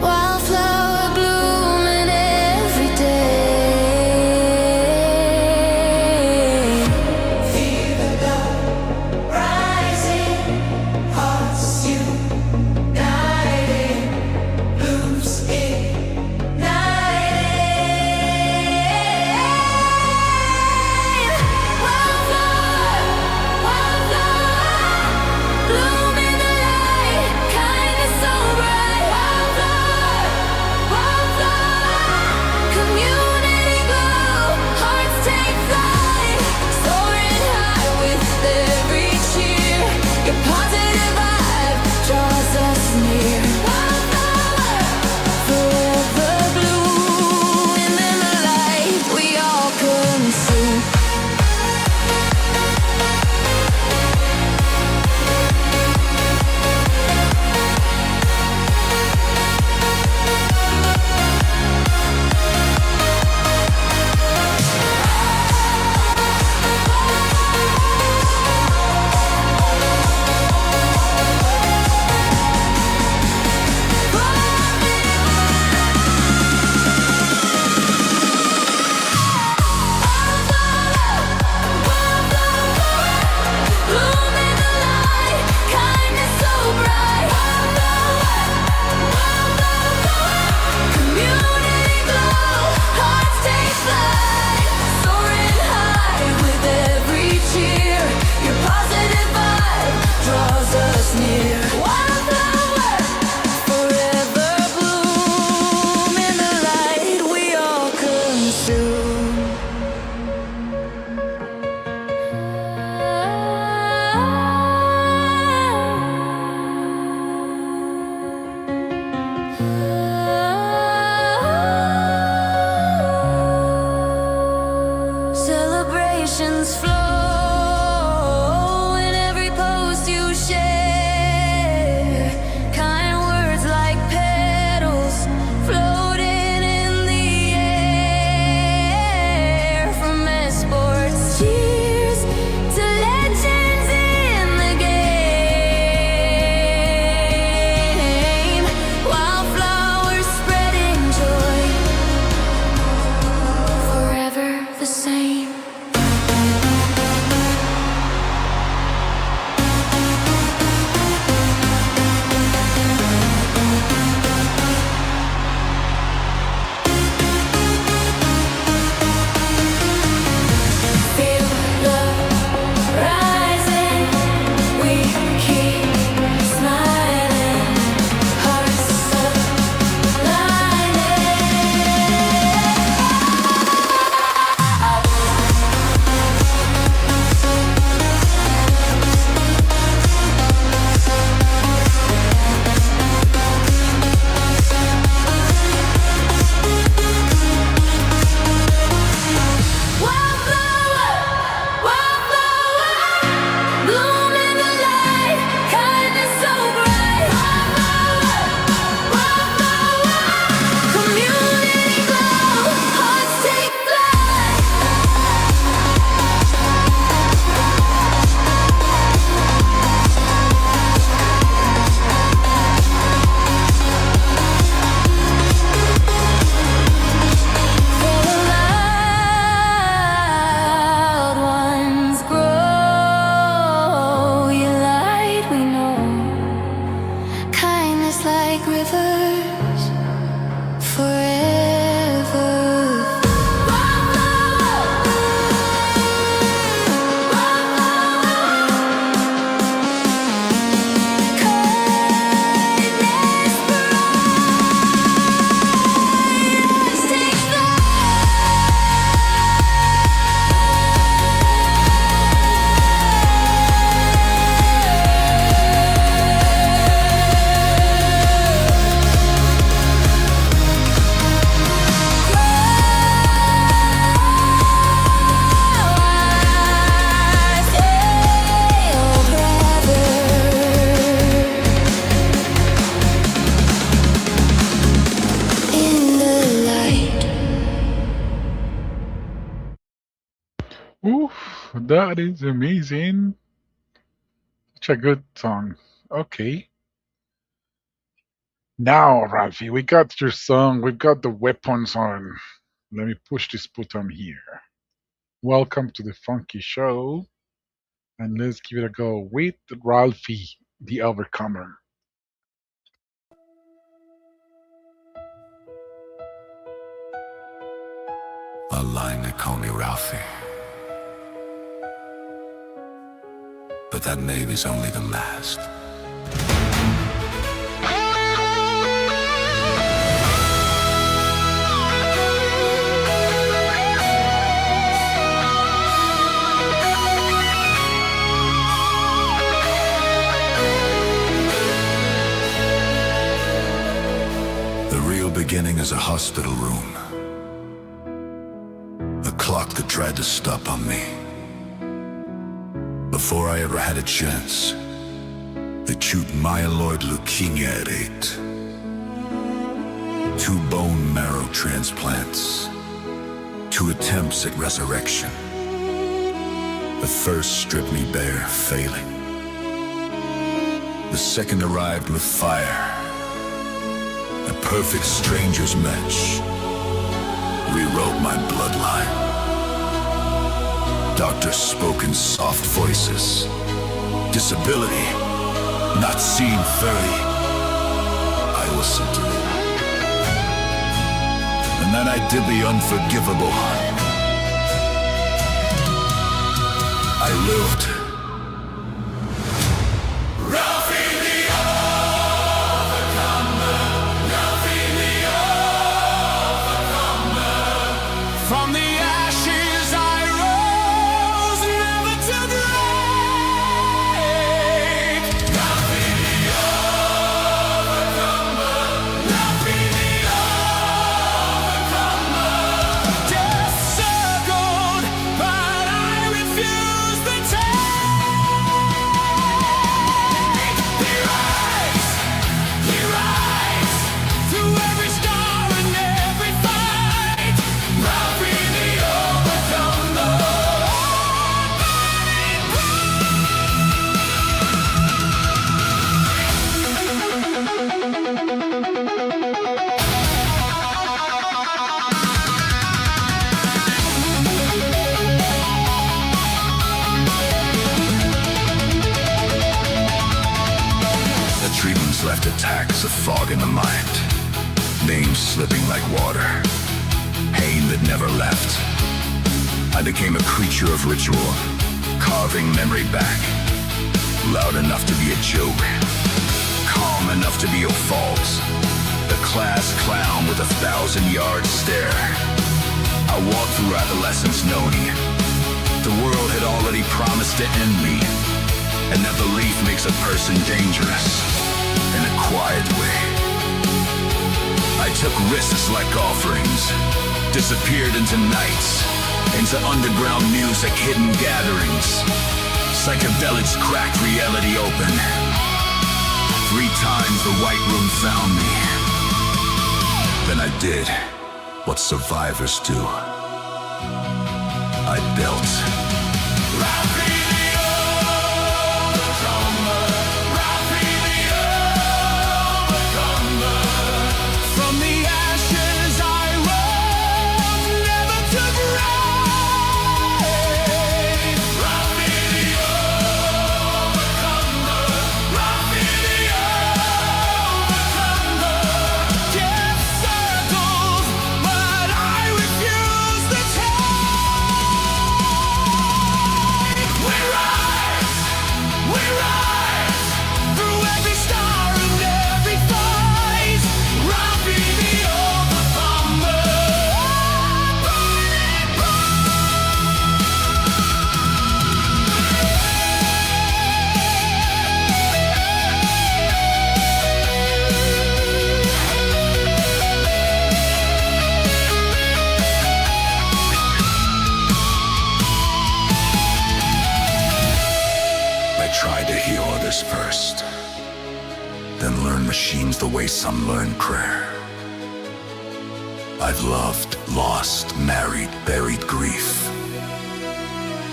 Wildflower blooming every day. Feel the love. that is amazing. Such a good song. Okay. Now, Ralphie, we got your song. We've got the weapons on. Let me push this button here. Welcome to the Funky Show. And let's give it a go with Ralphie, the Overcomer. Online, they call me Ralphie. But that name is only the mask. The real beginning is a hospital room. A clock that tried to stop on me. Before I ever had a chance, acute myeloid leukemia at 8. 2 bone marrow transplants. 2 attempts at resurrection. The first stripped me bare, failing. The second arrived with fire. A perfect stranger's match. Rewrote my bloodline. Doctors spoke in soft voices. Disability, not seen 30. I listened. And then I did the unforgivable. I lived. From the ashes I rose, never to break. Nothing the overcomer, nothing the overcomer. Death circled, but I refused the take. He rise, through every star and every fight. Ralphie the overcomer. The treatments left attacks of fog in the mind. Names slipping like water. Pain that never left. I became a creature of ritual, carving memory back. Loud enough to be a joke. Calm enough to be your fault. The class clown with 1,000-yard stare. I walked through adolescence knowing the world had already promised to end me. And that belief makes a person dangerous in a quiet way. I took risks like offerings, disappeared into nights, into underground music, hidden gatherings. Psychedelics cracked reality open. 3 times the White Room found me. Then I did what survivors do. I built. Ralphie the overcomer, Ralphie the overcomer. From the ashes I rose, never to break. Ralphie the overcomer, Ralphie the overcomer. Death circles, but I refuse the take. We rise, through every star and every fight. Ralphie the overcomer. I tried to heal others first, then learn machines the way some learn prayer. I've loved, lost, married, buried grief.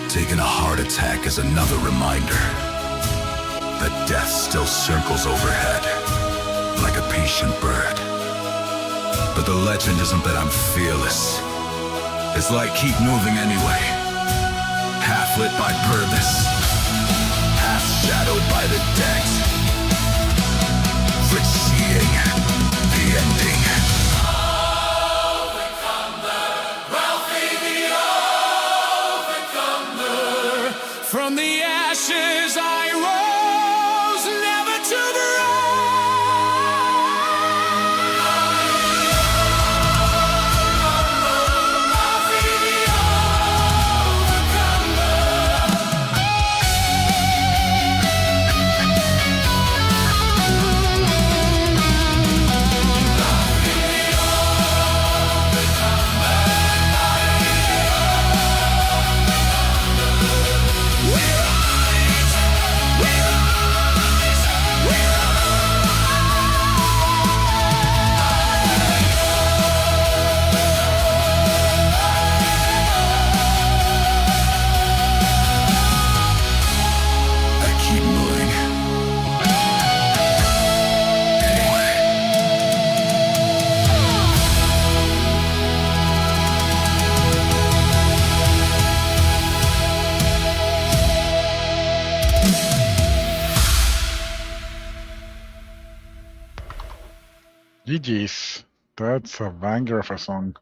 Taking a heart attack is another reminder that death still circles overhead like a patient bird. But the legend isn't that I'm fearless. It's like keep moving anyway. Half lit by purpose, half shadowed by the dead. Foreseeing the ending. From the ashes I rose, never to GG's. That's a banger of a song.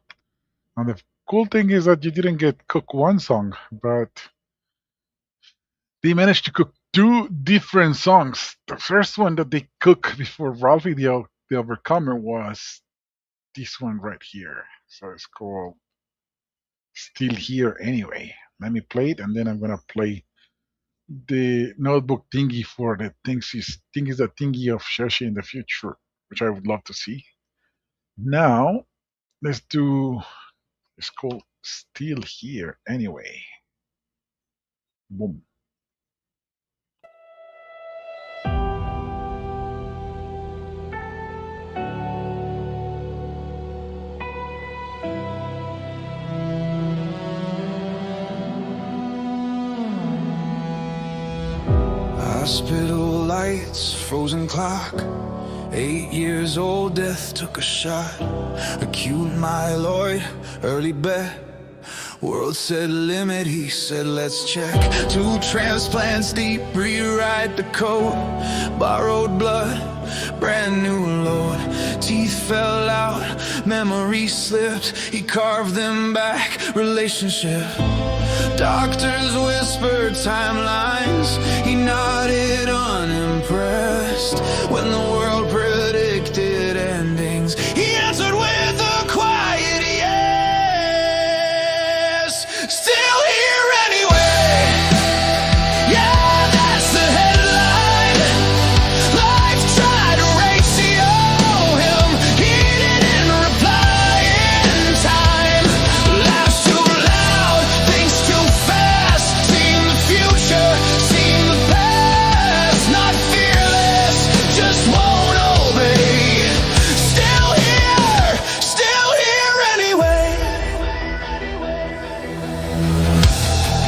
And the cool thing is that you didn't get cook one song, but they managed to cook two different songs. The first one that they cooked before Ralphie the Overcomer was this one right here. So it's called Still Here Anyway. Let me play it, and then I'm gonna play the notebook thingy for the things is the thingy of Shashi in the future, which I would love to see. Now let's do, it's called Still Here Anyway. Boom. Hospital lights, frozen clock. 8 years old, death took a shot. Acute myeloid, early bet. World said limit, he said let's check. 2 transplants deep, rewrite the code. Borrowed blood, brand new load. Teeth fell out, memory slipped. He carved them back, relationship. Doctors whispered timelines. He nodded unimpressed. When the world predicted endings, he answered with a quiet yes. Still here anyway. Yeah, that's the headline. Life tried to ratio him. He didn't reply in time. Laughs too loud, thinks too fast. Seen the future, seen the past. Not fearless, just won't obey. Still here anyway.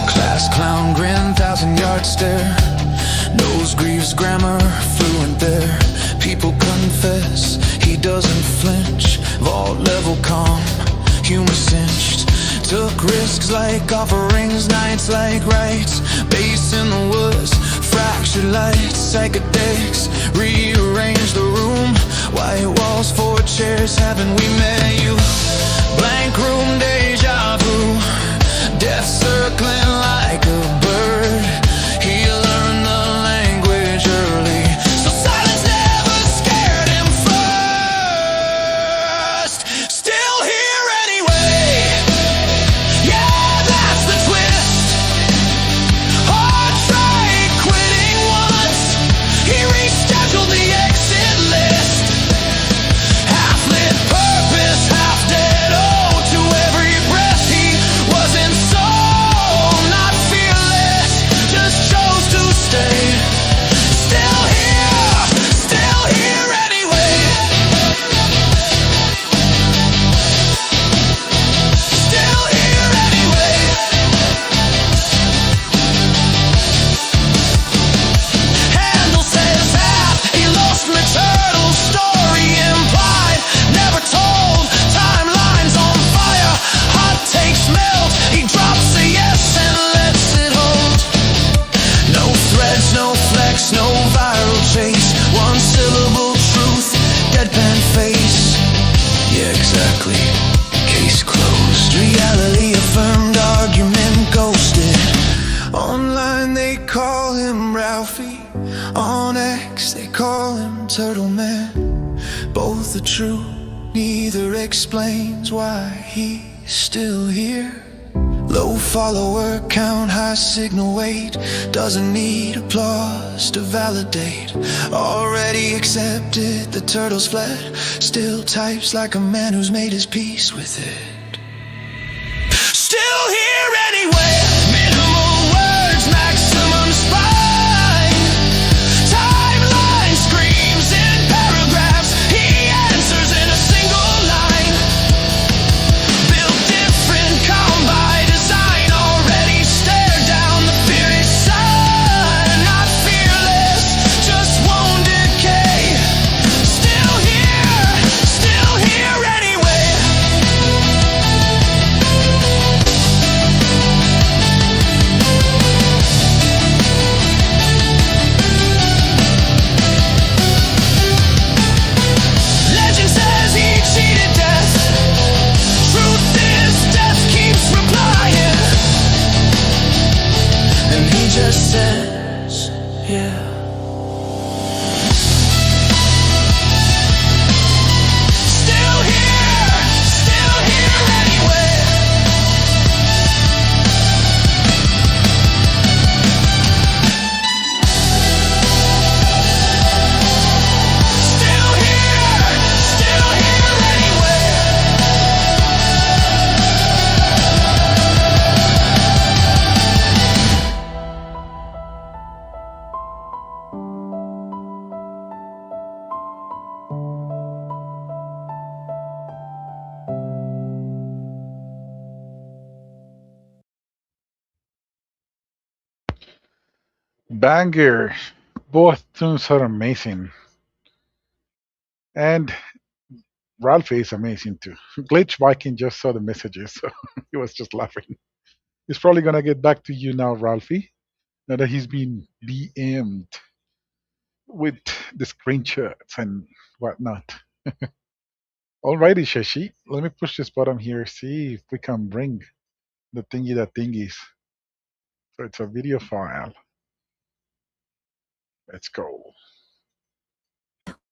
Class clown grin, 1,000-yard stare. Knows grieves grammar, fluent there. People confess, he doesn't flinch. Vault level calm, humor cinched. Took risks like offerings, nights like rights. Base in the woods, fractured lights. Psychedelics, rearrange the room. White walls, 4 chairs, haven't we met you? Blank room, deja vu. Death circling like a bird. He learned the language early, so silence never scared him first. Still here anyway. Yeah, that's the twist. Hard tried quitting once. He rescheduled the exit list. Half-lit purpose, half-dead ode to every breath. He wasn't so not fearless, just exactly. Case closed. Reality affirmed, argument ghosted. Online they call him Ralphie. On X they call him Turtle Man. Both are true, neither explains why he's still here. Low follower count, high signal weight. Doesn't need applause to validate. Already accepted, the turtle's fled. Still types like a man who's made his peace with it. Still here anyway. Minimal words, maximum spine. Timeline screams in paragraphs. He answers in a single line. Built different, calm by design. Already stared down the furious sun. Not fearless, just won't decay. Still here anyway. Legend says he cheated death. Truth is, death keeps replying. And he just says, yeah. Still here anyway. Still here anyway. Banger. Both tunes are amazing. And Ralphie is amazing too. Glitch Viking just saw the messages, so he was just laughing. He's probably gonna get back to you now, Ralphie, now that he's been DM'd with the screenshots and whatnot. Alrighty, Shashi. Let me push this button here, see if we can bring the thingy that thingies. So it's a video file. Let's go.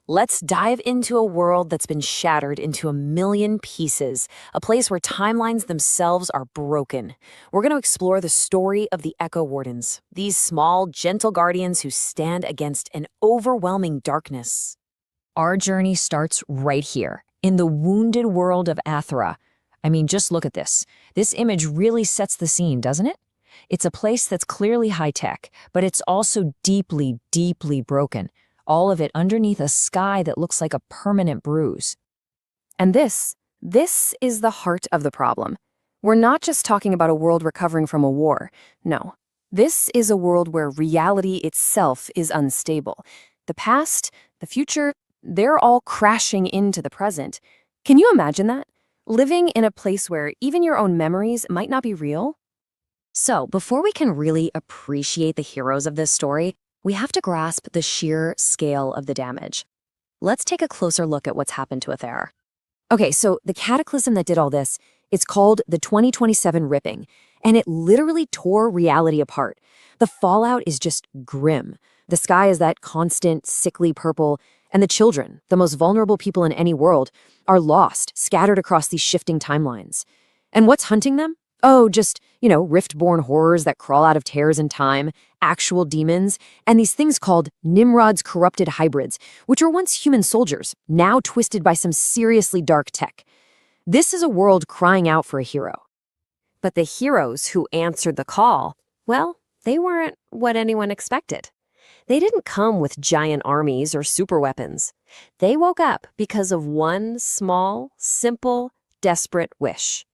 Let's dive into a world that's been shattered into a million pieces, a place where timelines themselves are broken. We're going to explore the story of the Echo Wardens, these small, gentle guardians who stand against an overwhelming darkness. Our journey starts right here, in the wounded world of Athera. I mean, just look at this. This image really sets the scene, doesn't it? It's a place that's clearly high-tech, but it's also deeply, deeply broken. All of it underneath a sky that looks like a permanent bruise. And this is the heart of the problem. We're not just talking about a world recovering from a war. No, this is a world where reality itself is unstable. The past, the future, they're all crashing into the present. Can you imagine that? Living in a place where even your own memories might not be real? So, before we can really appreciate the heroes of this story, we have to grasp the sheer scale of the damage. Let's take a closer look at what's happened to Athera. Okay, so the cataclysm that did all this, it's called the 2027 Ripping, and it literally tore reality apart. The fallout is just grim. The sky is that constant, sickly purple, and the children, the most vulnerable people in any world, are lost, scattered across these shifting timelines. And what's hunting them? Oh, just, rift-born horrors that crawl out of tears in time, actual demons, and these things called Nimrod's corrupted hybrids, which were once human soldiers, now twisted by some seriously dark tech. This is a world crying out for a hero. But the heroes who answered the call, well, they weren't what anyone expected. They didn't come with giant armies or superweapons. They woke up because of one small, simple, desperate wish.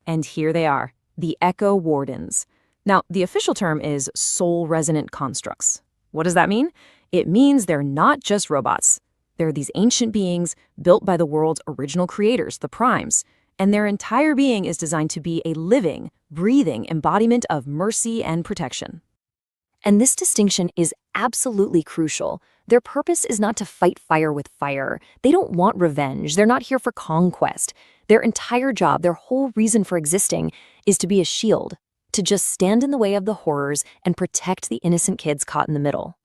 And here they are, the Echo Wardens. Now, the official term is soul-resonant constructs. What does that mean? It means they're not just robots. They're these ancient beings built by the world's original creators, the Primes, and their entire being is designed to be a living, breathing embodiment of mercy and protection. And this distinction is absolutely crucial. Their purpose is not to fight fire with fire. They don't want revenge. They're not here for conquest. Their entire job, their whole reason for existing, is to be a shield, to just stand in the way of the horrors and protect the innocent kids caught in the middle.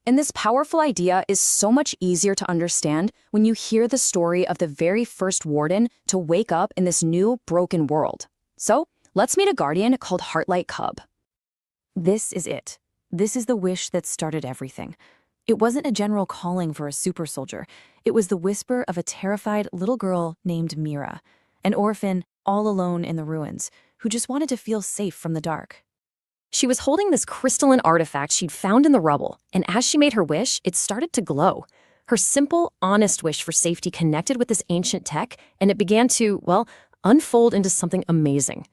And this powerful idea is so much easier to understand when you hear the story of the very first warden to wake up in this new, broken world. So, let's meet a guardian called Heartlight Cub. This is it. This is the wish that started everything. It wasn't a general calling for a super soldier. It was the whisper of a terrified little girl named Mira, an orphan all alone in the ruins, who just wanted to feel safe from the dark. She was holding this crystalline artifact she'd found in the rubble, and as she made her wish, it started to glow. Her simple, honest wish for safety connected with this ancient tech, and it began to, well, unfold into something amazing.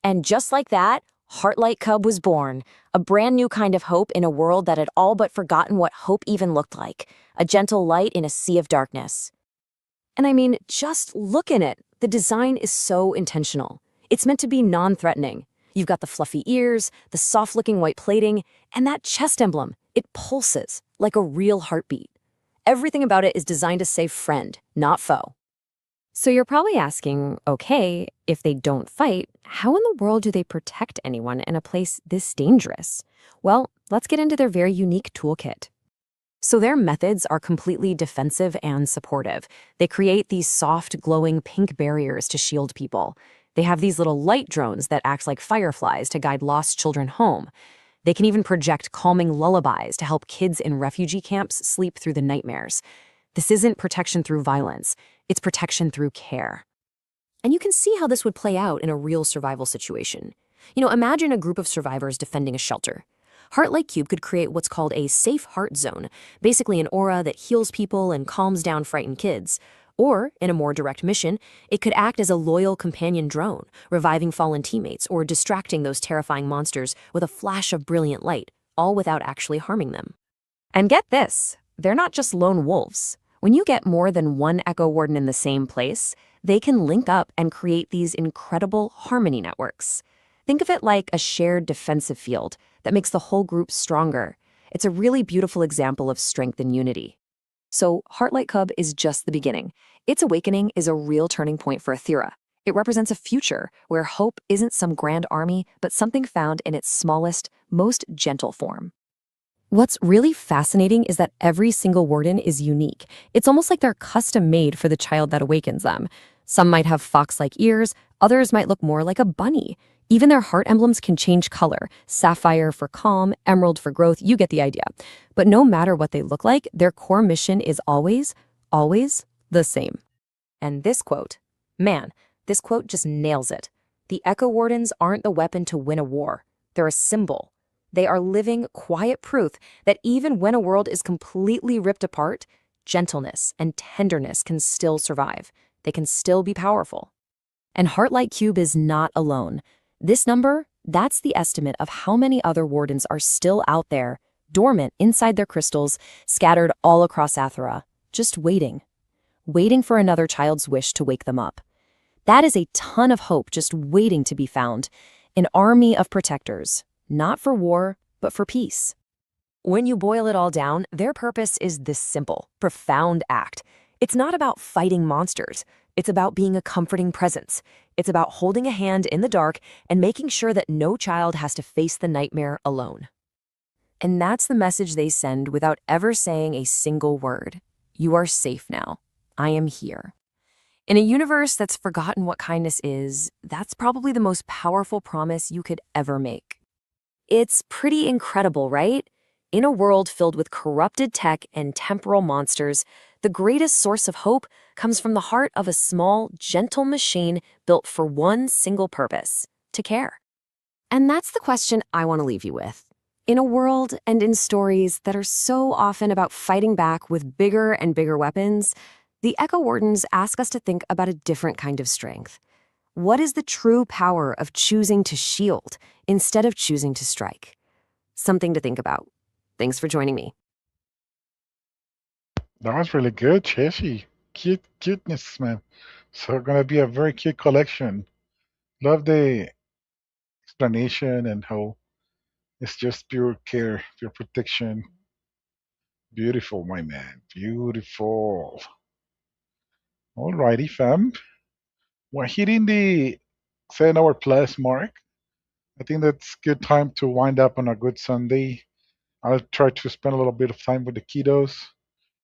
And just like that, Heartlight Cub was born, a brand new kind of hope in a world that had all but forgotten what hope even looked like, a gentle light in a sea of darkness. And I mean, just look in it. The design is so intentional. It's meant to be non-threatening. You've got the fluffy ears, the soft-looking white plating, and that chest emblem. It pulses like a real heartbeat. Everything about it is designed to say friend, not foe. So you're probably asking, okay, if they don't fight, how in the world do they protect anyone in a place this dangerous? Well, let's get into their very unique toolkit. So their methods are completely defensive and supportive. They create these soft, glowing pink barriers to shield people. They have these little light drones that act like fireflies to guide lost children home. They can even project calming lullabies to help kids in refugee camps sleep through the nightmares. This isn't protection through violence. It's protection through care. And you can see how this would play out in a real survival situation. Imagine a group of survivors defending a shelter. Heartlight Cube could create what's called a safe heart zone, basically an aura that heals people and calms down frightened kids. Or, in a more direct mission, it could act as a loyal companion drone, reviving fallen teammates or distracting those terrifying monsters with a flash of brilliant light, all without actually harming them. And get this, they're not just lone wolves. When you get more than one Echo Warden in the same place, they can link up and create these incredible harmony networks. Think of it like a shared defensive field that makes the whole group stronger. It's a really beautiful example of strength and unity. So Heartlight Cub is just the beginning. Its awakening is a real turning point for Aethera. It represents a future where hope isn't some grand army, but something found in its smallest, most gentle form. What's really fascinating is that every single warden is unique. It's almost like they're custom-made for the child that awakens them. Some might have fox-like ears, others might look more like a bunny. Even their heart emblems can change color, sapphire for calm, emerald for growth, you get the idea. But no matter what they look like, their core mission is always, always the same. And this quote just nails it. The Echo Wardens aren't the weapon to win a war. They're a symbol. They are living, quiet proof that even when a world is completely ripped apart, gentleness and tenderness can still survive. They can still be powerful. And Heartlight Cube is not alone. This number, that's the estimate of how many other wardens are still out there, dormant inside their crystals, scattered all across Aethera, just waiting for another child's wish to wake them up. That is a ton of hope just waiting to be found. An army of protectors, not for war, but for peace. When you boil it all down, their purpose is this simple, profound act. It's not about fighting monsters. It's about being a comforting presence. It's about holding a hand in the dark and making sure that no child has to face the nightmare alone. And that's the message they send without ever saying a single word. You are safe now. I am here. In a universe that's forgotten what kindness is, that's probably the most powerful promise you could ever make. It's pretty incredible, right? In a world filled with corrupted tech and temporal monsters, the greatest source of hope comes from the heart of a small, gentle machine built for one single purpose: to care. And that's the question I want to leave you with. In a world and in stories that are so often about fighting back with bigger and bigger weapons, the Echo Wardens ask us to think about a different kind of strength. What is the true power of choosing to shield instead of choosing to strike? Something to think about. Thanks for joining me. That was really good, Chessy. Cuteness, man. So gonna be a very cute collection. Love the explanation and how It's just pure care, pure protection. Beautiful, my man. Beautiful. Alrighty, fam. We're hitting the 7 hour plus mark. I think that's good time to wind up on a good Sunday. I'll try to spend a little bit of time with the kiddos.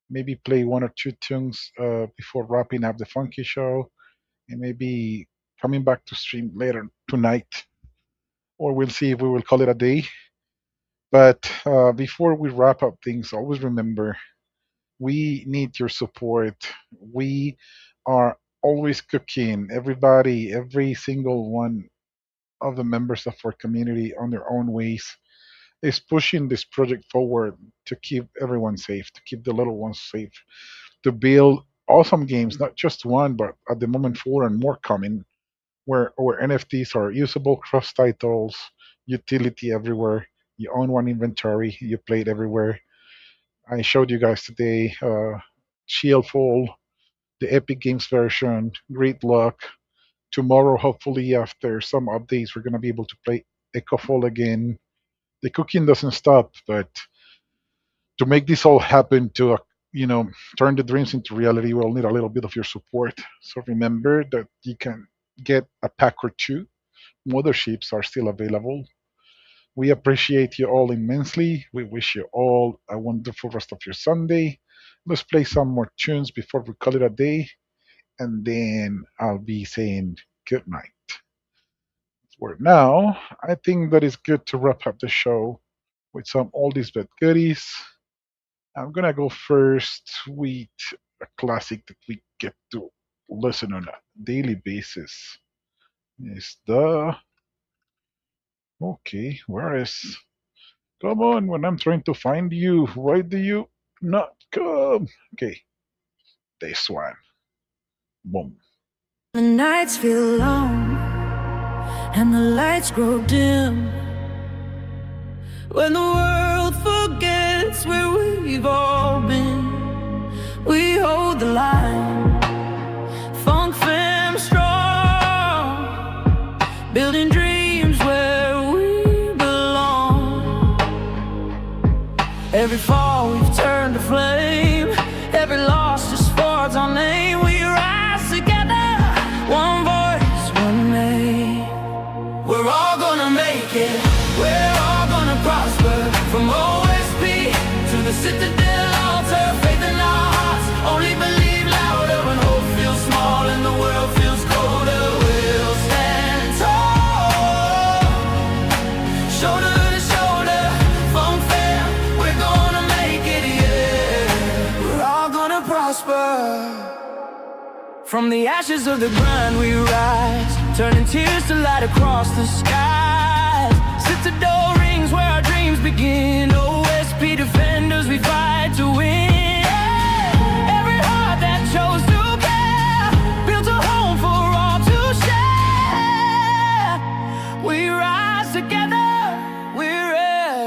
Maybe play one or two tunes before wrapping up the funky show, and maybe coming back to stream later tonight, or we'll see if we will call it a day. But before we wrap up things, always remember we need your support. We are always cooking. Everybody, every single one of the members of our community on their own ways is pushing this project forward to keep everyone safe, to keep the little ones safe, to build awesome games, not just one, but at the moment four and more coming, where NFTs are usable cross titles, utility everywhere. You own one inventory, you play it everywhere. I showed you guys today Shieldfall, the Epic Games version. Great luck. Tomorrow, hopefully, after some updates, we're going to be able to play Echofall again. The cooking doesn't stop, but to make this all happen, to turn the dreams into reality, we'll need a little bit of your support. So remember that you can get a pack or two. Motherships are still available. We appreciate you all immensely. We wish you all a wonderful rest of your Sunday. Let's play some more tunes before we call it a day, and then I'll be saying good night. For now, I think that it's good to wrap up the show with some oldies but goodies. I'm gonna go first with a classic that we get to listen on a daily basis. Is the okay? Where is? Come on, when I'm trying to find you, why do you not come? Okay, this one. Boom. The nights feel long and the lights grow dim. When the world forgets where we've all been, we hold the line. Funk fam strong, building dreams where we belong. Every fall we've turned to flame, every loss just forged our name. We rise together, one voice, one name. We're all gonna make it, we're all gonna prosper. From OSP to the Citadel altar, faith in our hearts, only believe louder when hope feels small and the world feels colder. We'll stand tall, shoulder to shoulder, funk fam, we're gonna make it, yeah. We're all gonna prosper. From the ashes of the grind we rise, turning tears to light across the skies. Citadel rings where our dreams begin. OSP defenders, we fight to win. Every heart that chose to care built a home for all to share. We rise together, we're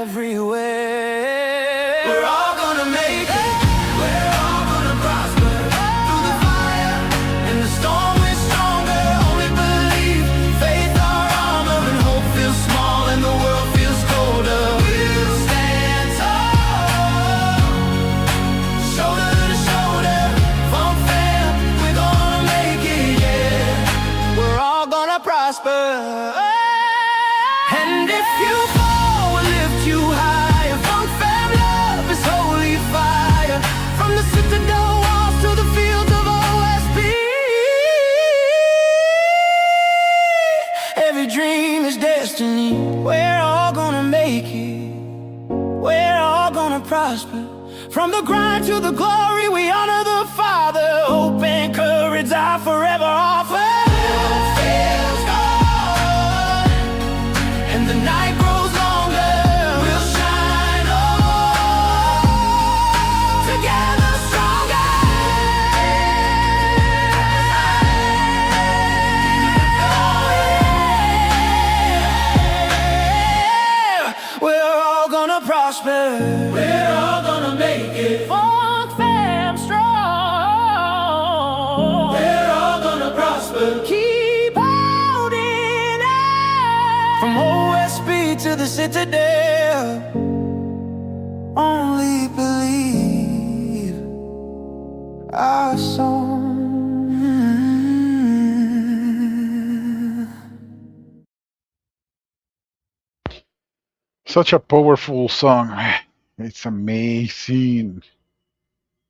everywhere. We're all gonna make it, we're all gonna prosper. Through the fire and the storm, we're stronger. Only believe, faith our armor. When hope feels small and the world feels colder, we'll stand tall, shoulder to shoulder, funk fam, we're gonna make it, yeah. We're all gonna prosper. And if you fall, we'll lift you higher. Funk fam love is holy fire. From the Citadel walls to the fields of OSP, every dream is destiny. We're all gonna make it, we're all gonna prosper. From the grind to the glory, we honor the Father. Hope and courage I forever offer. Feels gone, and the night grows longer. We'll shine on, together stronger. Oh yeah, we're all gonna prosper. We're all gonna make it. Funk fam strong. We're all gonna prosper. Keep holding on. From OSP to the Citadel. yeah. Only believe our song. Such a powerful song. It's amazing.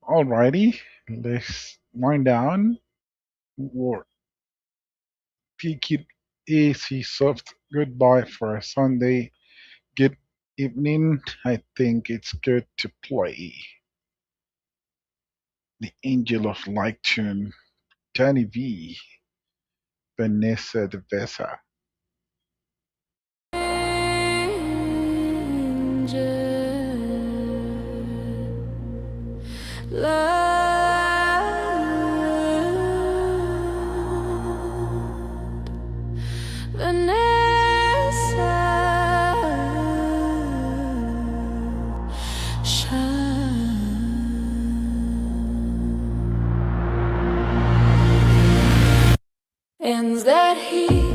Alrighty, let's wind down or take it easy, soft goodbye for a Sunday. Good evening. I think it's good to play the Angel of Light tune, Danny V, Vanessa de Vesa. Ends that heat,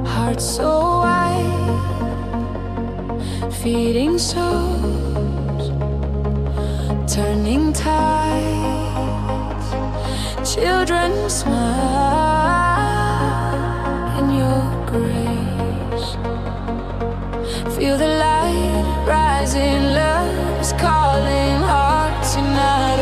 heart so wide, feeding souls, turning tides, children smile in your grace. Feel the light rising, love is calling, hearts united.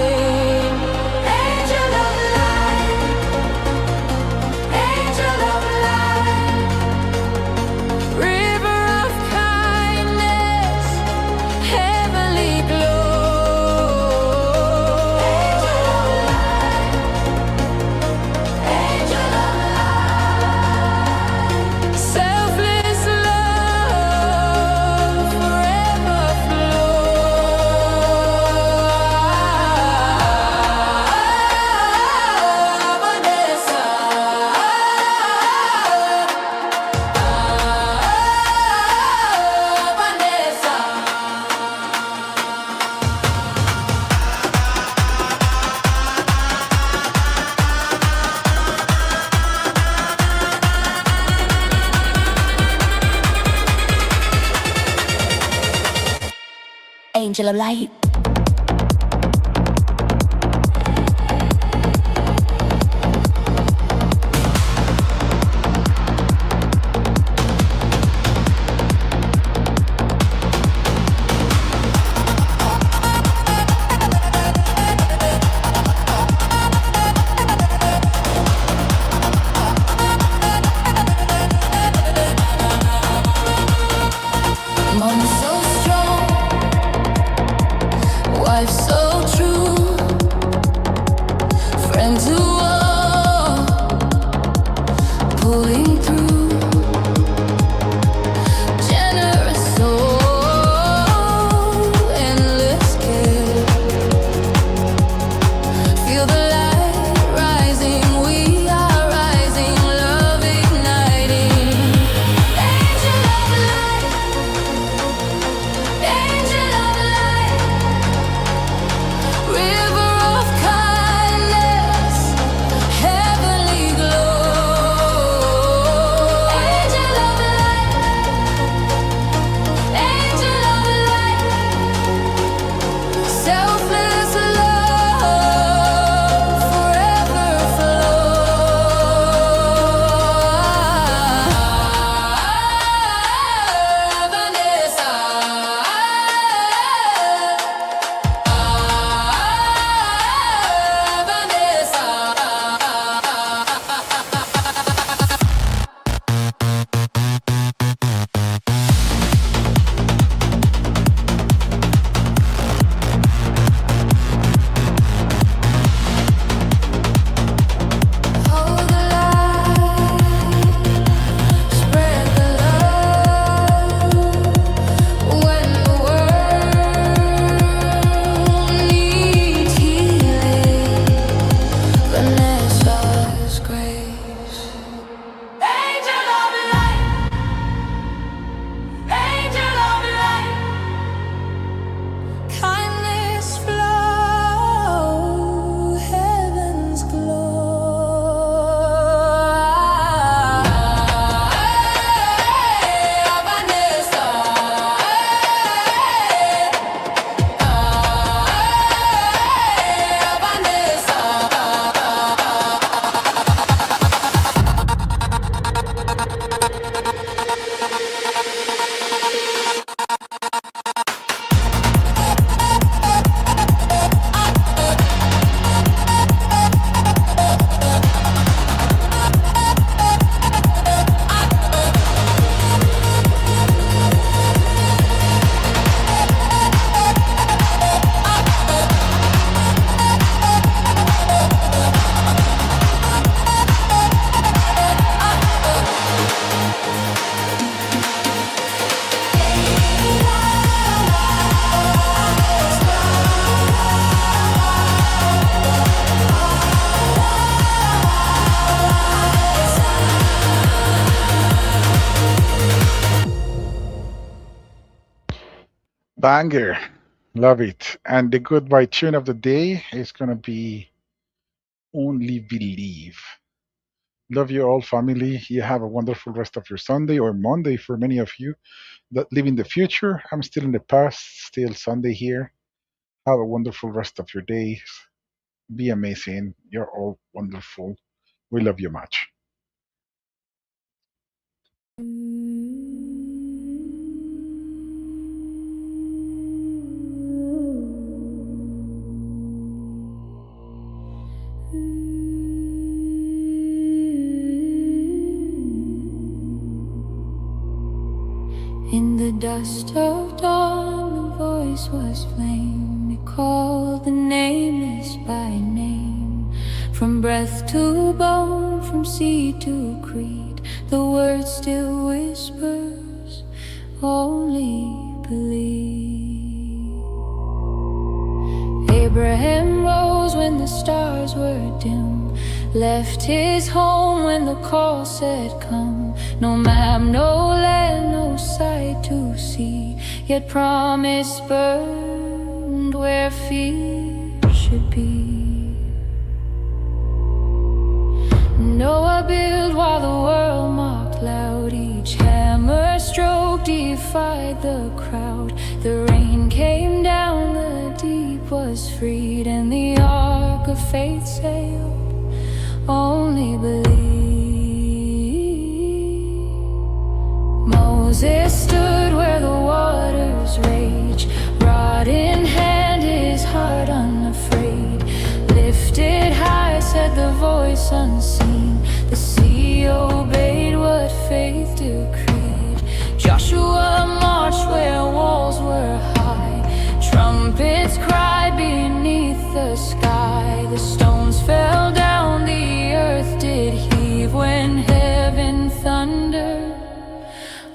Angel of light. Mom so strong, wife so true, friend to all, pulling through, generous soul, endless care. Feel the light rising, we are rising, love igniting. Angel of light, angel of light. Banger. Love it. And the goodbye tune of the day is going to be Only Believe. Love you all, family. You have a wonderful rest of your Sunday or Monday for many of you that live in the future. I'm still in the past, still Sunday here. Have a wonderful rest of your days. Be amazing. You're all wonderful. We love you much. In the dust of dawn, the voice was flame. It called the nameless by name. From breath to bone, from seed to creed, the word still whispers, only believe. Abraham rose when the stars were dim, left his home when the call said come. No map, no land, no sight to see, yet promise burned where fear should be. Noah built while the world mocked loud. Each hammer stroke defied the crowd. The rain came down, the deep was freed, and the ark of faith sailed, only believe. Moses stood where the waters rage, rod in hand, his heart unafraid. Lifted high, said the voice unseen. The sea obeyed what faith decreed. Joshua marched where walls were high. Trumpets cried beneath the sky. The stones fell down, the earth did heave when heaven thundered.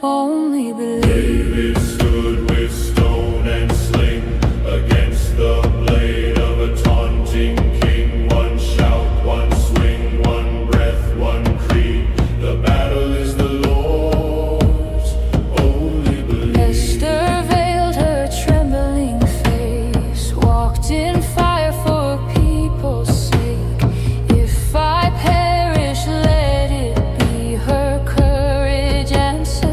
Only believe. David stood with stone and sling against the blade of a taunting king. One shout, one swing, one breath, one creed. The battle is the Lord's. Only believe. Esther veiled her trembling face, walked in fire for people's sake. If I perish, let it be. Her courage answered.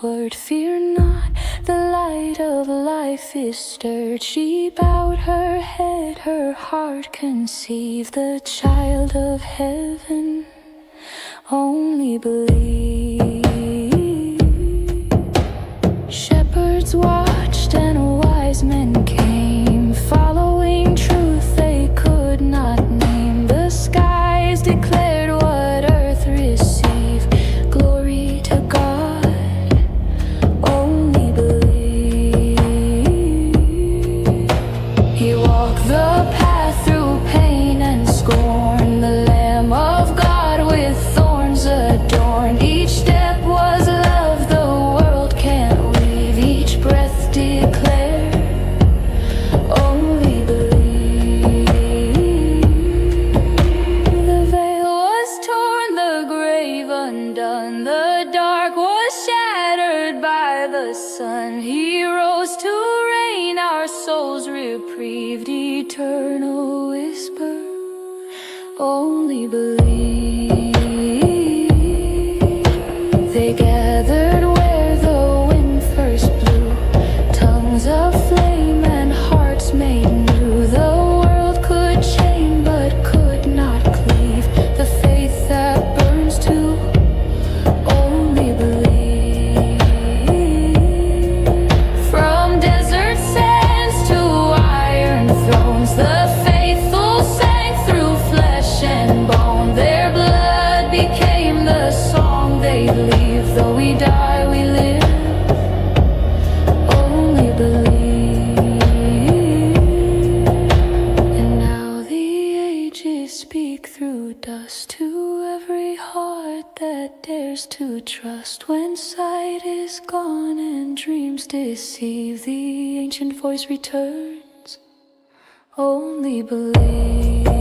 Word, fear not, the light of life is stirred. She bowed her head, her heart conceived the child of heaven. Only believe. Shepherds watched and wise men came, following truth they could not name. The skies declared what earth received. Glory to God. The path through pain and scorn, the Lamb of God with thorns adorned. Each step was love the world can't weave. Each breath declared, only believe. The veil was torn, the grave undone. The dark was shattered by the sun. He rose to reign, our souls reprieved. Eternal whisper, only believe. They gathered where the wind first blew, tongues of flame and hearts made new. The world could chain but could not cleave. The faith that burns to only believe. trust when sight is gone and dreams deceive. The ancient voice returns. Only believe.